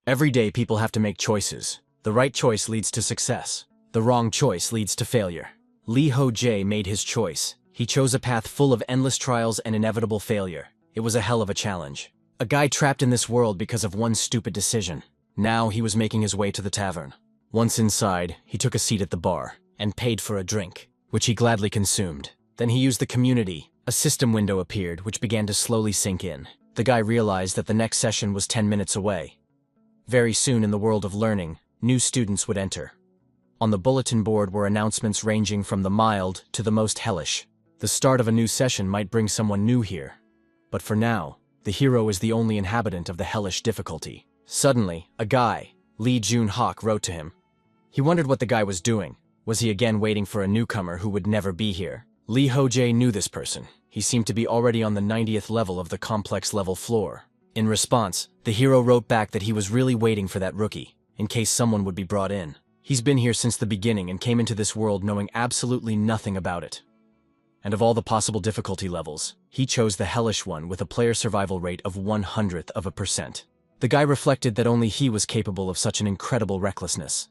Every day people have to make choices. The right choice leads to success. The wrong choice leads to failure. Ho Jae made his choice. He chose a path full of endless trials and inevitable failure. It was a hell of a challenge. A guy trapped in this world because of one stupid decision. Now he was making his way to the tavern. Once inside, he took a seat at the bar and paid for a drink, which he gladly consumed. Then he used the community. A system window appeared, which began to slowly sink in. The guy realized that the next session was 10 minutes away. Very soon in the world of learning, new students would enter. On the bulletin board were announcements ranging from the mild to the most hellish. The start of a new session might bring someone new here. But for now, the hero is the only inhabitant of the hellish difficulty. Suddenly, a guy, Lee Jun-hak, wrote to him. He wondered what the guy was doing. Was he again waiting for a newcomer who would never be here? Ho Jae knew this person. He seemed to be already on the 90th level of the complex level floor. In response, the hero wrote back that he was really waiting for that rookie, in case someone would be brought in. He's been here since the beginning and came into this world knowing absolutely nothing about it. And of all the possible difficulty levels, he chose the hellish one with a player survival rate of 0.01%. The guy reflected that only he was capable of such an incredible recklessness.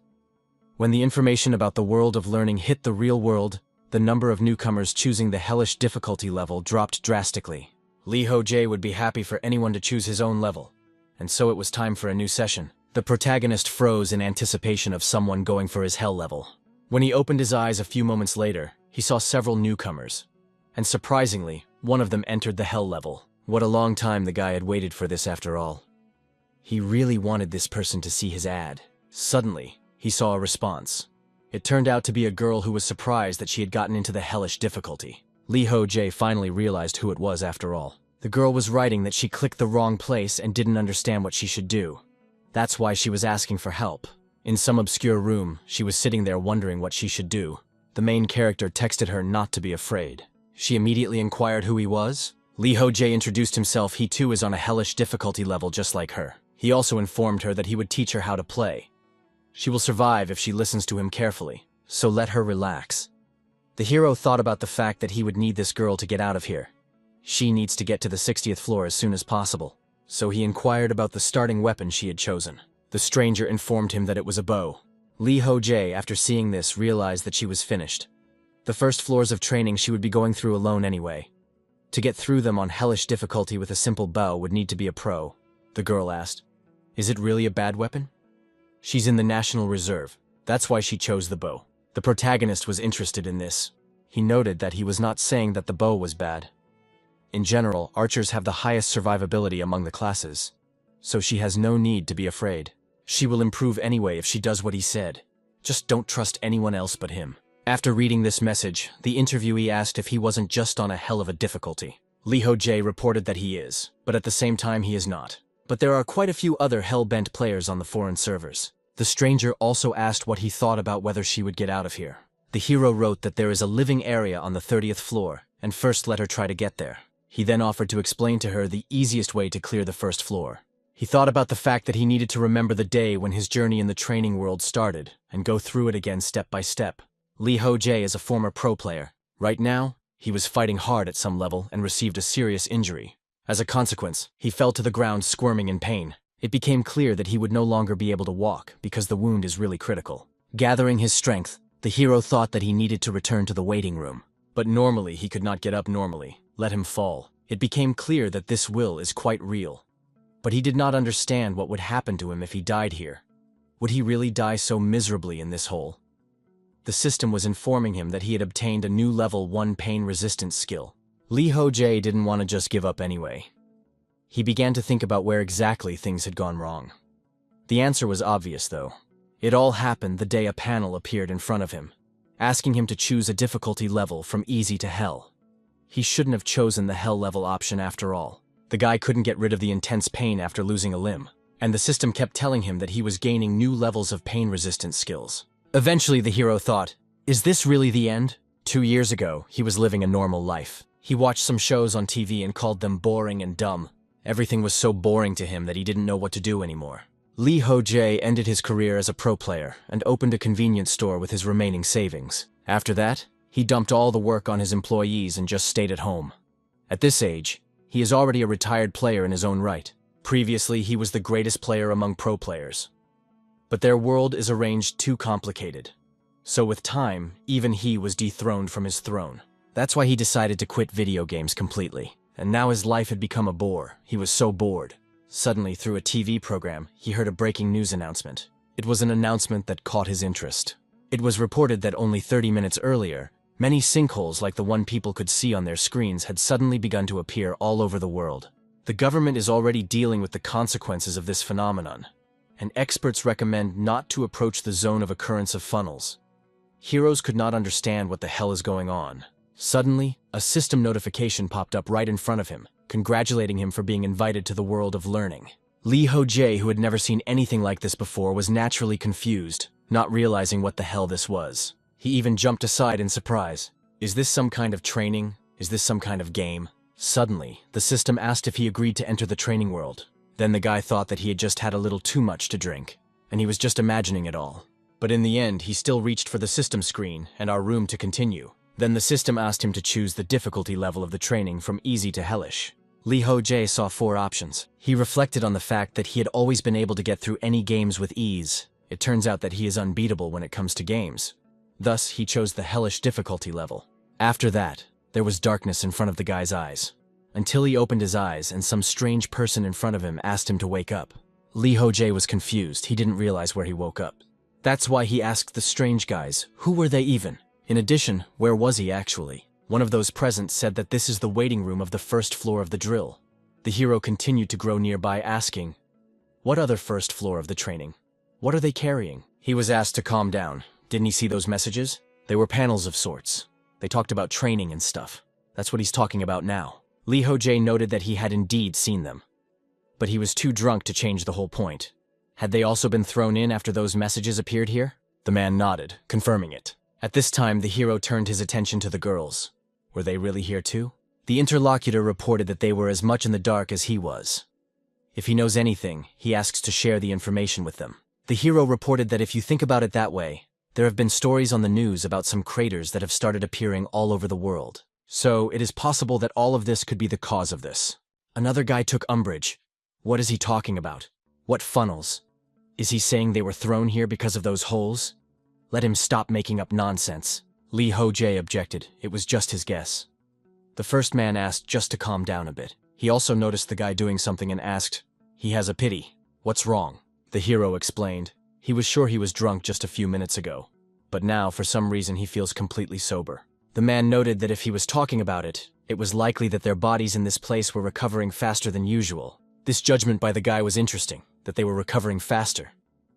When the information about the world of learning hit the real world, the number of newcomers choosing the hellish difficulty level dropped drastically. Ho Jae would be happy for anyone to choose his own level. And so it was time for a new session. The protagonist froze in anticipation of someone going for his hell level. When he opened his eyes a few moments later, he saw several newcomers. And surprisingly, one of them entered the hell level. What a long time the guy had waited for this after all. He really wanted this person to see his ad. Suddenly, he saw a response. It turned out to be a girl who was surprised that she had gotten into the hellish difficulty. Ho Jae finally realized who it was after all. The girl was writing that she clicked the wrong place and didn't understand what she should do. That's why she was asking for help. In some obscure room, she was sitting there wondering what she should do. The main character texted her not to be afraid. She immediately inquired who he was. Ho Jae introduced himself. He too is on a hellish difficulty level just like her. He also informed her that he would teach her how to play. She will survive if she listens to him carefully, so let her relax. The hero thought about the fact that he would need this girl to get out of here. She needs to get to the 60th floor as soon as possible, so he inquired about the starting weapon she had chosen. The stranger informed him that it was a bow. Ho Jae, after seeing this, realized that she was finished. The first floors of training she would be going through alone anyway. To get through them on hellish difficulty with a simple bow would need to be a pro. The girl asked, "Is it really a bad weapon?" She's in the National Reserve. That's why she chose the bow. The protagonist was interested in this. He noted that he was not saying that the bow was bad. In general, archers have the highest survivability among the classes, so she has no need to be afraid. She will improve anyway if she does what he said. Just don't trust anyone else but him. After reading this message, the interviewee asked if he wasn't just on a hell of a difficulty. Ho Jae reported that he is, but at the same time he is not. But there are quite a few other hell-bent players on the foreign servers. The stranger also asked what he thought about whether she would get out of here. The hero wrote that there is a living area on the 30th floor, and first let her try to get there. He then offered to explain to her the easiest way to clear the first floor. He thought about the fact that he needed to remember the day when his journey in the training world started, and go through it again step by step. Ho Jae is a former pro player. Right now, he was fighting hard at some level and received a serious injury. As a consequence, he fell to the ground squirming in pain. It became clear that he would no longer be able to walk because the wound is really critical. Gathering his strength, the hero thought that he needed to return to the waiting room. But normally he could not get up normally. Let him fall. It became clear that this will is quite real. But he did not understand what would happen to him if he died here. Would he really die so miserably in this hole? The system was informing him that he had obtained a new level 1 pain resistance skill. Ho Jae didn't want to just give up anyway. He began to think about where exactly things had gone wrong. The answer was obvious, though. It all happened the day a panel appeared in front of him, asking him to choose a difficulty level from easy to hell. He shouldn't have chosen the hell level option after all. The guy couldn't get rid of the intense pain after losing a limb, and the system kept telling him that he was gaining new levels of pain resistance skills. Eventually the hero thought, is this really the end? 2 years ago, he was living a normal life. He watched some shows on TV and called them boring and dumb. Everything was so boring to him that he didn't know what to do anymore. Ho Jae ended his career as a pro player and opened a convenience store with his remaining savings. After that, he dumped all the work on his employees and just stayed at home. At this age, he is already a retired player in his own right. Previously, he was the greatest player among pro players. But their world is arranged too complicated. So with time, even he was dethroned from his throne. That's why he decided to quit video games completely. And now his life had become a bore. He was so bored. Suddenly, through a TV program, he heard a breaking news announcement. It was an announcement that caught his interest. It was reported that only 30 minutes earlier, many sinkholes like the one people could see on their screens had suddenly begun to appear all over the world. The government is already dealing with the consequences of this phenomenon, and experts recommend not to approach the zone of occurrence of funnels. Heroes could not understand what the hell is going on. Suddenly, a system notification popped up right in front of him, congratulating him for being invited to the world of learning. Ho Jae, who had never seen anything like this before, was naturally confused, not realizing what the hell this was. He even jumped aside in surprise. Is this some kind of training? Is this some kind of game? Suddenly, the system asked if he agreed to enter the training world. Then the guy thought that he had just had a little too much to drink, and he was just imagining it all. But in the end, he still reached for the system screen and our room to continue. Then the system asked him to choose the difficulty level of the training from easy to hellish. Ho Jae saw 4 options. He reflected on the fact that he had always been able to get through any games with ease. It turns out that he is unbeatable when it comes to games. Thus, he chose the hellish difficulty level. After that, there was darkness in front of the guy's eyes, until he opened his eyes and some strange person in front of him asked him to wake up. Ho Jae was confused. He didn't realize where he woke up. That's why he asked the strange guys, who were they even? In addition, where was he actually? One of those present said that this is the waiting room of the first floor of the drill. The hero continued to grow nearby, asking, what other first floor of the training? What are they carrying? He was asked to calm down. Didn't he see those messages? They were panels of sorts. They talked about training and stuff. That's what he's talking about now. Ho Jae noted that he had indeed seen them. But he was too drunk to change the whole point. Had they also been thrown in after those messages appeared here? The man nodded, confirming it. At this time, the hero turned his attention to the girls. Were they really here too? The interlocutor reported that they were as much in the dark as he was. If he knows anything, he asks to share the information with them. The hero reported that if you think about it that way, there have been stories on the news about some craters that have started appearing all over the world. So, it is possible that all of this could be the cause of this. Another guy took umbrage. What is he talking about? What funnels? Is he saying they were thrown here because of those holes? Let him stop making up nonsense. Ho Jae objected. It was just his guess. The first man asked just to calm down a bit. He also noticed the guy doing something and asked, he has a pity. What's wrong? The hero explained. He was sure he was drunk just a few minutes ago. But now, for some reason, he feels completely sober. The man noted that if he was talking about it, it was likely that their bodies in this place were recovering faster than usual. This judgment by the guy was interesting, that they were recovering faster.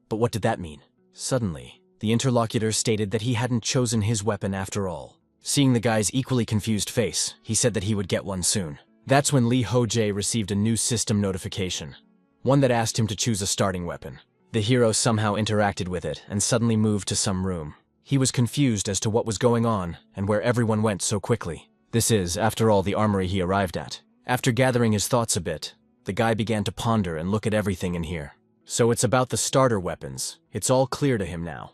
But what did that mean? Suddenly, the interlocutor stated that he hadn't chosen his weapon after all. Seeing the guy's equally confused face, he said that he would get one soon. That's when Ho Jae received a new system notification, one that asked him to choose a starting weapon. The hero somehow interacted with it and suddenly moved to some room. He was confused as to what was going on and where everyone went so quickly. This is, after all, the armory he arrived at. After gathering his thoughts a bit, the guy began to ponder and look at everything in here. So it's about the starter weapons. It's all clear to him now.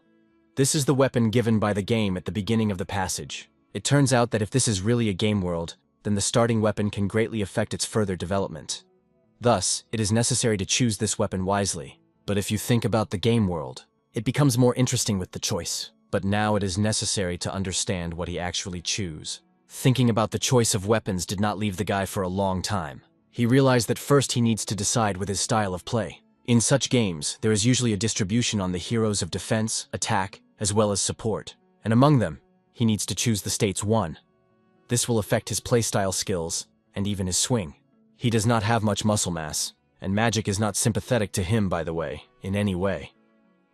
This is the weapon given by the game at the beginning of the passage. It turns out that if this is really a game world, then the starting weapon can greatly affect its further development. Thus, it is necessary to choose this weapon wisely. But if you think about the game world, it becomes more interesting with the choice. But now it is necessary to understand what he actually choose. Thinking about the choice of weapons did not leave the guy for a long time. He realized that first he needs to decide with his style of play. In such games, there is usually a distribution on the heroes of defense, attack, as well as support. And among them, he needs to choose the states 1. This will affect his playstyle skills, and even his swing. He does not have much muscle mass, and magic is not sympathetic to him, by the way, in any way.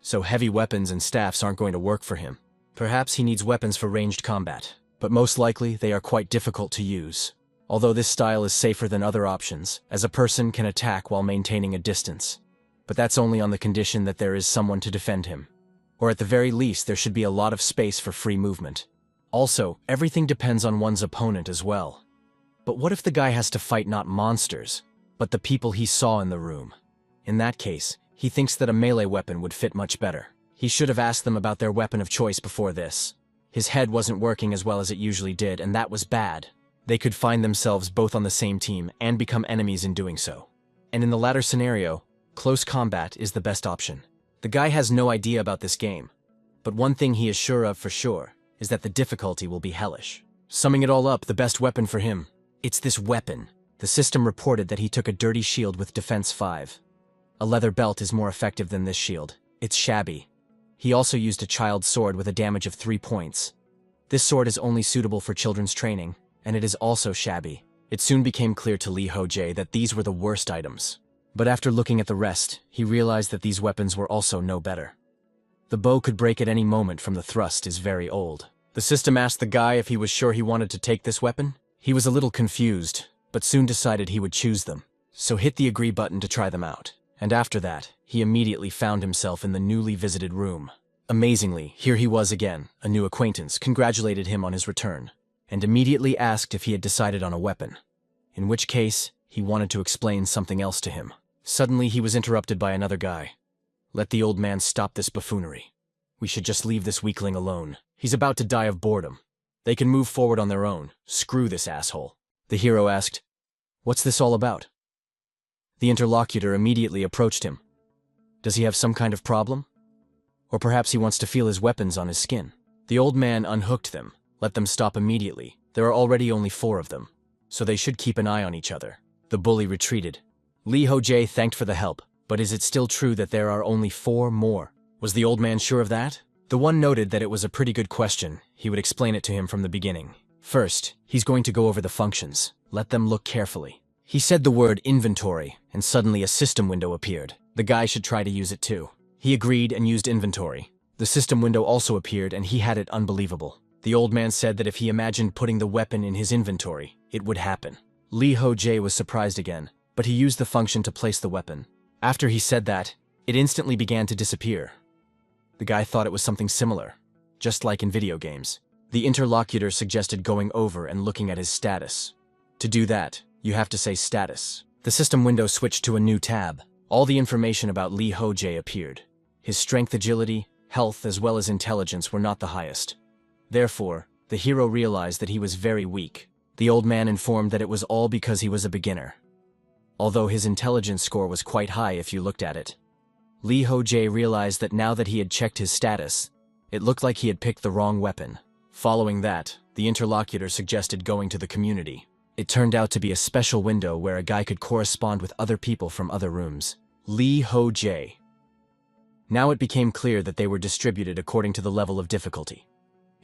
So heavy weapons and staffs aren't going to work for him. Perhaps he needs weapons for ranged combat, but most likely they are quite difficult to use. Although this style is safer than other options, as a person can attack while maintaining a distance. But that's only on the condition that there is someone to defend him. Or at the very least, there should be a lot of space for free movement. Also, everything depends on one's opponent as well. But what if the guy has to fight not monsters, but the people he saw in the room? In that case, he thinks that a melee weapon would fit much better. He should have asked them about their weapon of choice before this. His head wasn't working as well as it usually did, and that was bad. They could find themselves both on the same team and become enemies in doing so. And in the latter scenario, close combat is the best option. The guy has no idea about this game, but one thing he is sure of for sure is that the difficulty will be hellish. Summing it all up, the best weapon for him, it's this weapon. The system reported that he took a dirty shield with defense 5. A leather belt is more effective than this shield. It's shabby. He also used a child's sword with a damage of 3 points. This sword is only suitable for children's training, and it is also shabby. It soon became clear to Ho Jae that these were the worst items. But after looking at the rest, he realized that these weapons were also no better. The bow could break at any moment from the thrust is very old. The system asked the guy if he was sure he wanted to take this weapon. He was a little confused, but soon decided he would choose them. So hit the agree button to try them out. And after that, he immediately found himself in the newly visited room. Amazingly, here he was again. A new acquaintance congratulated him on his return, and immediately asked if he had decided on a weapon. In which case, he wanted to explain something else to him. Suddenly, he was interrupted by another guy. Let the old man stop this buffoonery. We should just leave this weakling alone. He's about to die of boredom. They can move forward on their own. Screw this asshole. The hero asked, "What's this all about?" The interlocutor immediately approached him. Does he have some kind of problem? Or perhaps he wants to feel his weapons on his skin. The old man unhooked them, let them stop immediately. There are already only 4 of them, so they should keep an eye on each other. The bully retreated. Ho Jae thanked for the help, but is it still true that there are only 4 more? Was the old man sure of that? The one noted that it was a pretty good question. He would explain it to him from the beginning. First, he's going to go over the functions. Let them look carefully. He said the word inventory, and suddenly a system window appeared. The guy should try to use it too. He agreed and used inventory. The system window also appeared and he had it unbelievable. The old man said that if he imagined putting the weapon in his inventory, it would happen. Ho Jae was surprised again, but he used the function to place the weapon. After he said that, it instantly began to disappear. The guy thought it was something similar, just like in video games. The interlocutor suggested going over and looking at his status. To do that, you have to say status. The system window switched to a new tab. All the information about Ho Jae appeared. His strength, agility, health, as well as intelligence were not the highest. Therefore, the hero realized that he was very weak. The old man informed that it was all because he was a beginner. Although his intelligence score was quite high if you looked at it. Ho Jae realized that now that he had checked his status, it looked like he had picked the wrong weapon. Following that, the interlocutor suggested going to the community. It turned out to be a special window where a guy could correspond with other people from other rooms. Ho Jae. Now it became clear that they were distributed according to the level of difficulty.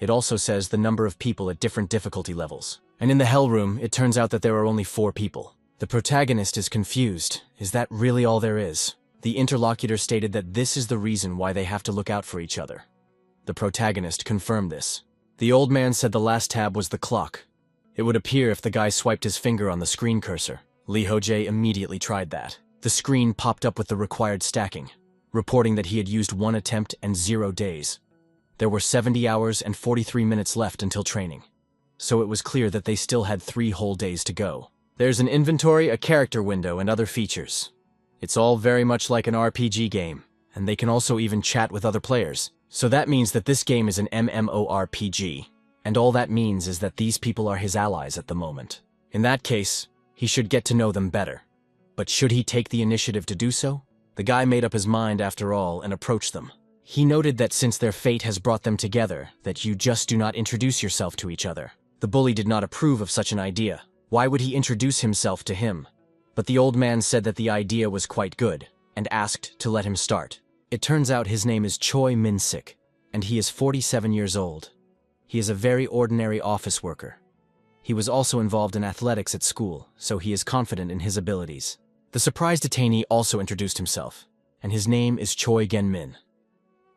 It also says the number of people at different difficulty levels. And in the hell room, it turns out that there are only 4 people. The protagonist is confused. Is that really all there is? The interlocutor stated that this is the reason why they have to look out for each other. The protagonist confirmed this. The old man said the last tab was the clock. It would appear if the guy swiped his finger on the screen cursor. Ho Jae immediately tried that. The screen popped up with the required stacking, reporting that he had used 1 attempt and 0 days. There were 70 hours and 43 minutes left until training. So it was clear that they still had 3 whole days to go. There's an inventory, a character window, and other features. It's all very much like an RPG game, and they can also even chat with other players. So that means that this game is an MMORPG. And all that means is that these people are his allies at the moment. In that case, he should get to know them better. But should he take the initiative to do so? The guy made up his mind after all and approached them. He noted that since their fate has brought them together, that you just do not introduce yourself to each other. The bully did not approve of such an idea. Why would he introduce himself to him? But the old man said that the idea was quite good, and asked to let him start. It turns out his name is Choi Min-sik, and he is 47 years old. He is a very ordinary office worker. He was also involved in athletics at school, so he is confident in his abilities. The surprised detainee also introduced himself, and his name is Choi Gen-min.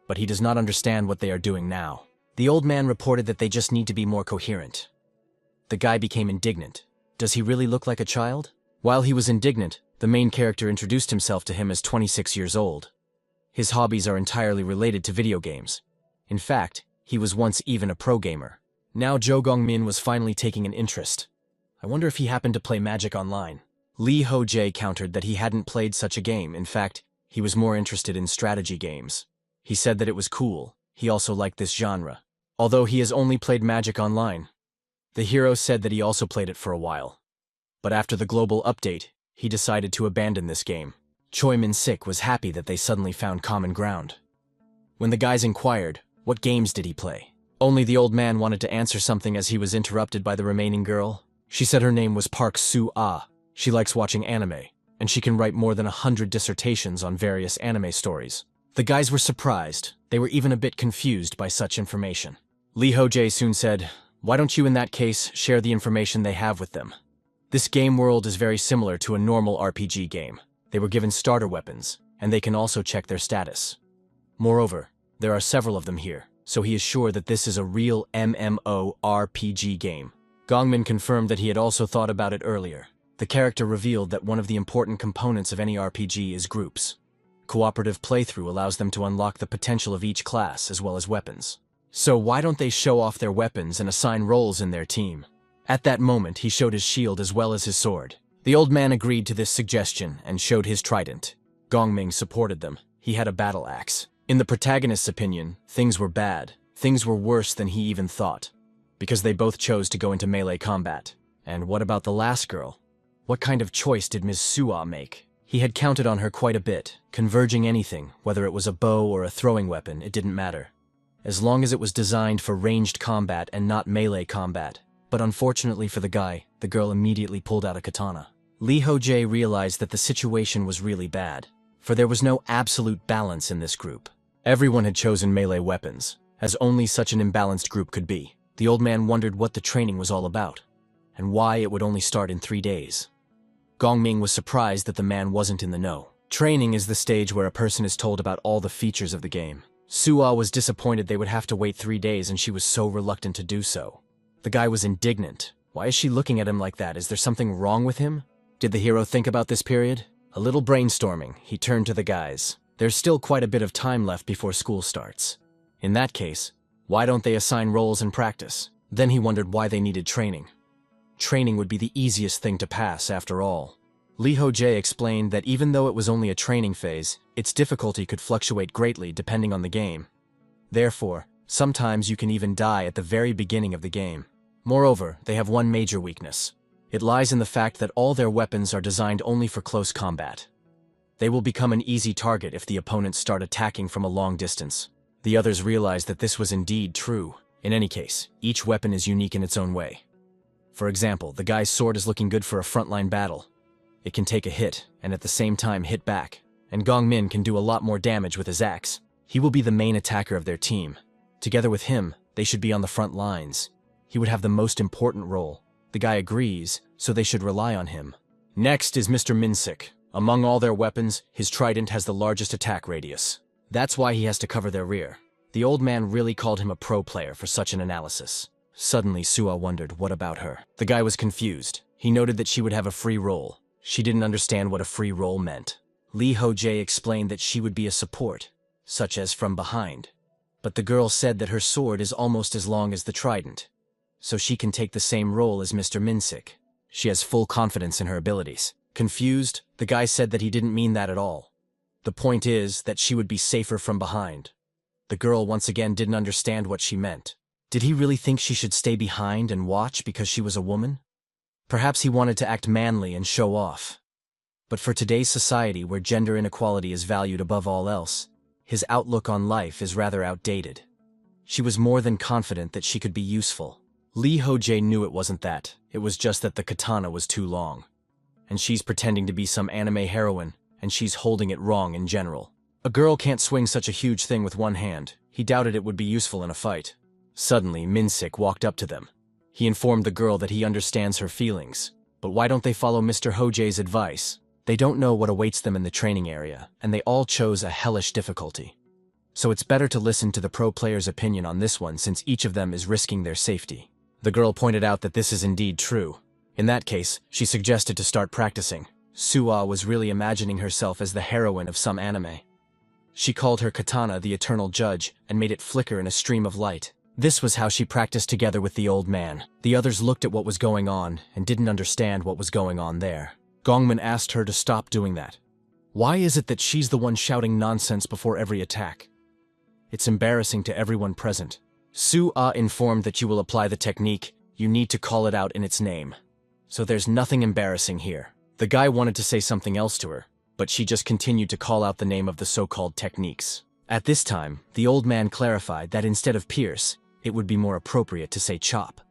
But he does not understand what they are doing now. The old man reported that they just need to be more coherent. The guy became indignant. Does he really look like a child? While he was indignant, the main character introduced himself to him as 26 years old. His hobbies are entirely related to video games. In fact, he was once even a pro gamer. Now Jo Gong-min was finally taking an interest. I wonder if he happened to play Magic Online. Ho Jae countered that he hadn't played such a game. In fact, he was more interested in strategy games. He said that it was cool. He also liked this genre. Although he has only played Magic Online. The hero said that he also played it for a while. But after the global update, he decided to abandon this game. Choi Min-sik was happy that they suddenly found common ground. When the guys inquired, what games did he play? Only the old man wanted to answer something as he was interrupted by the remaining girl. She said her name was Park Soo-ah. She likes watching anime, and she can write more than 100 dissertations on various anime stories. The guys were surprised. They were even a bit confused by such information. Ho Jae soon said, "Why don't you in that case share the information they have with them?" This game world is very similar to a normal RPG game. They were given starter weapons, and they can also check their status. Moreover, there are several of them here, so he is sure that this is a real MMORPG game. Gongmin confirmed that he had also thought about it earlier. The character revealed that one of the important components of any RPG is groups. Cooperative playthrough allows them to unlock the potential of each class as well as weapons. So why don't they show off their weapons and assign roles in their team? At that moment, he showed his shield as well as his sword. The old man agreed to this suggestion and showed his trident. Gongming supported them. He had a battle axe. In the protagonist's opinion, things were bad. Things were worse than he even thought, because they both chose to go into melee combat. And what about the last girl? What kind of choice did Ms. Sua make? He had counted on her quite a bit, converging anything, whether it was a bow or a throwing weapon, it didn't matter. As long as it was designed for ranged combat and not melee combat. But unfortunately for the guy, the girl immediately pulled out a katana. Ho Jae realized that the situation was really bad, for there was no absolute balance in this group. Everyone had chosen melee weapons, as only such an imbalanced group could be. The old man wondered what the training was all about, and why it would only start in 3 days. Gongming was surprised that the man wasn't in the know. Training is the stage where a person is told about all the features of the game. Sua was disappointed they would have to wait 3 days, and she was so reluctant to do so. The guy was indignant. Why is she looking at him like that? Is there something wrong with him? Did the hero think about this period? A little brainstorming, he turned to the guys. There's still quite a bit of time left before school starts. In that case, why don't they assign roles and practice? Then he wondered why they needed training. Training would be the easiest thing to pass, after all. Ho Jae explained that even though it was only a training phase, its difficulty could fluctuate greatly depending on the game. Therefore, sometimes you can even die at the very beginning of the game. Moreover, they have one major weakness. It lies in the fact that all their weapons are designed only for close combat. They will become an easy target if the opponents start attacking from a long distance. The others realized that this was indeed true. In any case, each weapon is unique in its own way. For example, the guy's sword is looking good for a frontline battle. It can take a hit, and at the same time hit back. And Gongmin can do a lot more damage with his axe. He will be the main attacker of their team. Together with him, they should be on the front lines. He would have the most important role. The guy agrees, so they should rely on him. Next is Mr. Min-sik. Among all their weapons, his trident has the largest attack radius. That's why he has to cover their rear. The old man really called him a pro player for such an analysis. Suddenly, Sua wondered, what about her? The guy was confused. He noted that she would have a free role. She didn't understand what a free role meant. Ho Jae explained that she would be a support, such as from behind. But the girl said that her sword is almost as long as the trident, so she can take the same role as Mr. Min-sik. She has full confidence in her abilities. Confused, the guy said that he didn't mean that at all. The point is that she would be safer from behind. The girl once again didn't understand what she meant. Did he really think she should stay behind and watch because she was a woman? Perhaps he wanted to act manly and show off. But for today's society where gender inequality is valued above all else, his outlook on life is rather outdated. She was more than confident that she could be useful. Ho Jae knew it wasn't that. It was just that the katana was too long. And she's pretending to be some anime heroine, and she's holding it wrong in general. A girl can't swing such a huge thing with one hand. He doubted it would be useful in a fight. Suddenly, Min-sik walked up to them. He informed the girl that he understands her feelings. But why don't they follow Mr. Ho Jae's advice? They don't know what awaits them in the training area, and they all chose a hellish difficulty. So it's better to listen to the pro player's opinion on this one since each of them is risking their safety. The girl pointed out that this is indeed true. In that case, she suggested to start practicing. Sua was really imagining herself as the heroine of some anime. She called her katana the eternal judge and made it flicker in a stream of light. This was how she practiced together with the old man. The others looked at what was going on and didn't understand what was going on there. Gongmin asked her to stop doing that. Why is it that she's the one shouting nonsense before every attack? It's embarrassing to everyone present. Sua informed that you will apply the technique, you need to call it out in its name. So there's nothing embarrassing here. The guy wanted to say something else to her, but she just continued to call out the name of the so-called techniques. At this time, the old man clarified that instead of pierce, it would be more appropriate to say chop.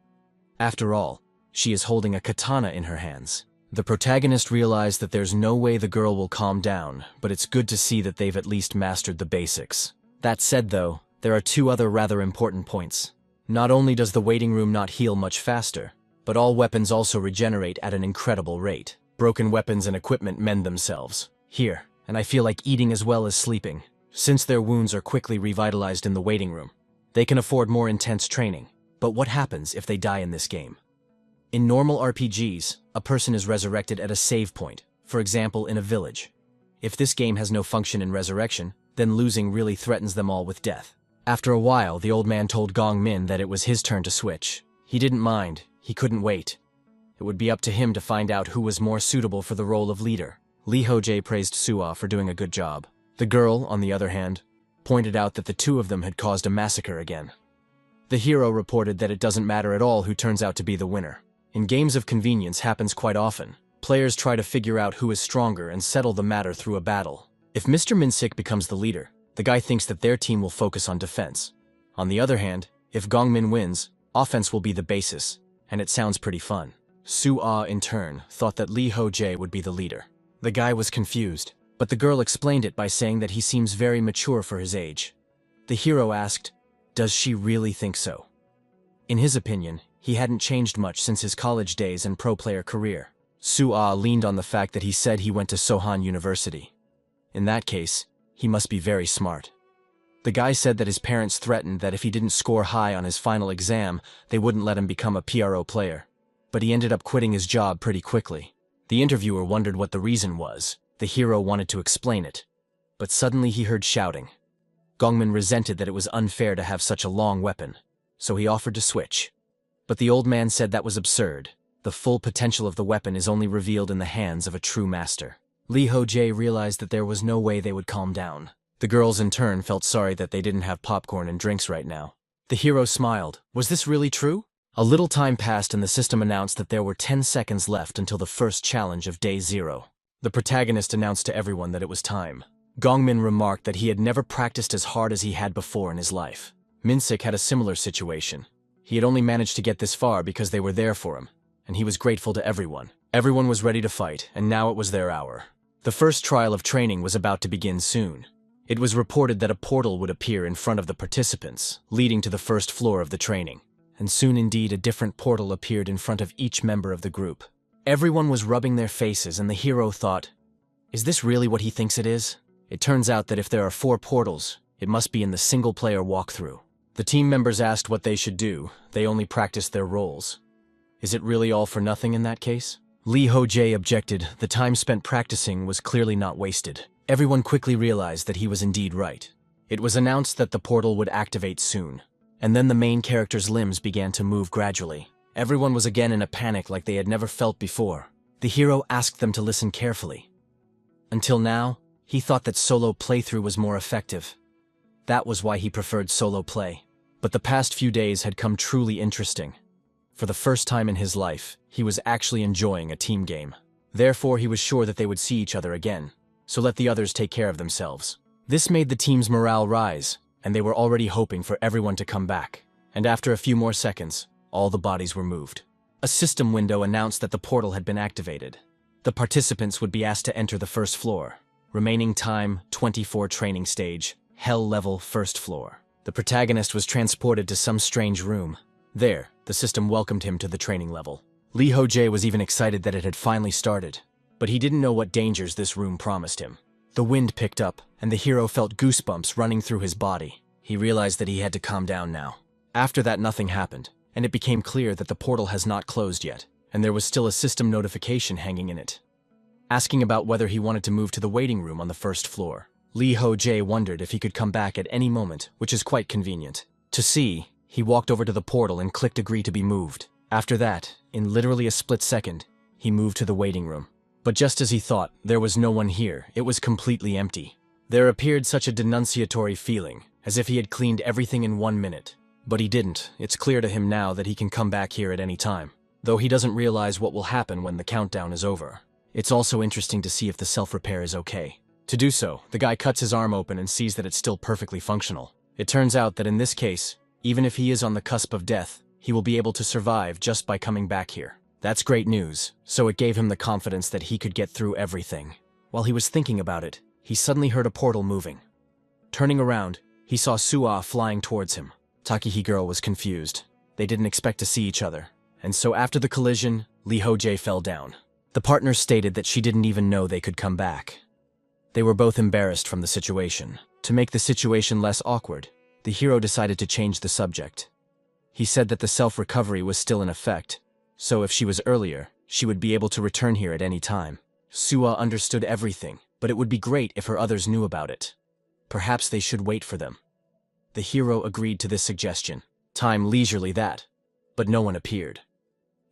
After all, she is holding a katana in her hands. The protagonist realized that there's no way the girl will calm down, but it's good to see that they've at least mastered the basics. That said though, there are two other rather important points. Not only does the waiting room not heal much faster, but all weapons also regenerate at an incredible rate. Broken weapons and equipment mend themselves. Here, and I feel like eating as well as sleeping. Since their wounds are quickly revitalized in the waiting room, they can afford more intense training. But what happens if they die in this game? In normal RPGs, a person is resurrected at a save point, for example in a village. If this game has no function in resurrection, then losing really threatens them all with death. After a while, the old man told Gong Min that it was his turn to switch. He didn't mind, he couldn't wait. It would be up to him to find out who was more suitable for the role of leader. Ho Jae praised Suah for doing a good job. The girl, on the other hand, pointed out that the two of them had caused a massacre again. The hero reported that it doesn't matter at all who turns out to be the winner. In games of convenience happens quite often. Players try to figure out who is stronger and settle the matter through a battle. If Mr. Minsik becomes the leader, the guy thinks that their team will focus on defense. On the other hand, if Gong Min wins, offense will be the basis, and it sounds pretty fun. Suah, in turn, thought that Ho Jae would be the leader. The guy was confused, but the girl explained it by saying that he seems very mature for his age. The hero asked, does she really think so? In his opinion, he hadn't changed much since his college days and pro player career. Suah leaned on the fact that he said he went to Sohan University. In that case, he must be very smart. The guy said that his parents threatened that if he didn't score high on his final exam, they wouldn't let him become a PRO player. But he ended up quitting his job pretty quickly. The interviewer wondered what the reason was. The hero wanted to explain it. But suddenly he heard shouting. Gongmin resented that it was unfair to have such a long weapon, so he offered to switch. But the old man said that was absurd. The full potential of the weapon is only revealed in the hands of a true master. Ho Jae realized that there was no way they would calm down. The girls in turn felt sorry that they didn't have popcorn and drinks right now. The hero smiled. Was this really true? A little time passed and the system announced that there were 10 seconds left until the first challenge of day 0. The protagonist announced to everyone that it was time. Gongmin remarked that he had never practiced as hard as he had before in his life. Minsik had a similar situation. He had only managed to get this far because they were there for him, and he was grateful to everyone. Everyone was ready to fight, and now it was their hour. The first trial of training was about to begin soon. It was reported that a portal would appear in front of the participants, leading to the first floor of the training. And soon indeed a different portal appeared in front of each member of the group. Everyone was rubbing their faces, and the hero thought, is this really what he thinks it is? It turns out that if there are 4 portals, it must be in the single-player walkthrough. The team members asked what they should do. They only practiced their roles. Is it really all for nothing in that case? Ho Jae objected. The time spent practicing was clearly not wasted. Everyone quickly realized that he was indeed right. It was announced that the portal would activate soon. And then the main character's limbs began to move gradually. Everyone was again in a panic like they had never felt before. The hero asked them to listen carefully. Until now, he thought that solo playthrough was more effective. That was why he preferred solo play. But the past few days had come truly interesting. For the first time in his life, he was actually enjoying a team game. Therefore, he was sure that they would see each other again, so let the others take care of themselves. This made the team's morale rise, and they were already hoping for everyone to come back. And after a few more seconds, all the bodies were moved. A system window announced that the portal had been activated. The participants would be asked to enter the first floor. Remaining time, 24 training stage, hell level first floor. The protagonist was transported to some strange room. There, the system welcomed him to the training level. Ho Jae was even excited that it had finally started. But he didn't know what dangers this room promised him. The wind picked up, and the hero felt goosebumps running through his body. He realized that he had to calm down now. After that, nothing happened, and it became clear that the portal has not closed yet, and there was still a system notification hanging in it, asking about whether he wanted to move to the waiting room on the first floor. Ho Jae wondered if he could come back at any moment, which is quite convenient. To see, he walked over to the portal and clicked agree to be moved. After that, in literally a split second, he moved to the waiting room. But just as he thought, there was no one here. It was completely empty. There appeared such a denunciatory feeling, as if he had cleaned everything in 1 minute. But he didn't. It's clear to him now that he can come back here at any time, though he doesn't realize what will happen when the countdown is over. It's also interesting to see if the self-repair is okay. To do so, the guy cuts his arm open and sees that it's still perfectly functional. It turns out that in this case, even if he is on the cusp of death, he will be able to survive just by coming back here. That's great news, so it gave him the confidence that he could get through everything. While he was thinking about it, he suddenly heard a portal moving. Turning around, he saw Suwa flying towards him. Takihi girl was confused. They didn't expect to see each other. And so after the collision, Ho Jae fell down. The partners stated that she didn't even know they could come back. They were both embarrassed from the situation. To make the situation less awkward, the hero decided to change the subject. He said that the self-recovery was still in effect, so if she was earlier, she would be able to return here at any time. Suwa understood everything, but it would be great if her others knew about it. Perhaps they should wait for them. The hero agreed to this suggestion. Time leisurely that, but no one appeared.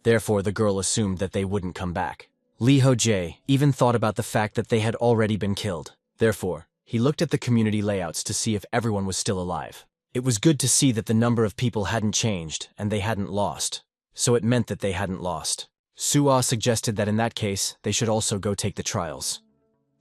Therefore, the girl assumed that they wouldn't come back. Ho Jae even thought about the fact that they had already been killed. Therefore, he looked at the community layouts to see if everyone was still alive. It was good to see that the number of people hadn't changed and they hadn't lost. So it meant that they hadn't lost. Suwa suggested that in that case, they should also go take the trials.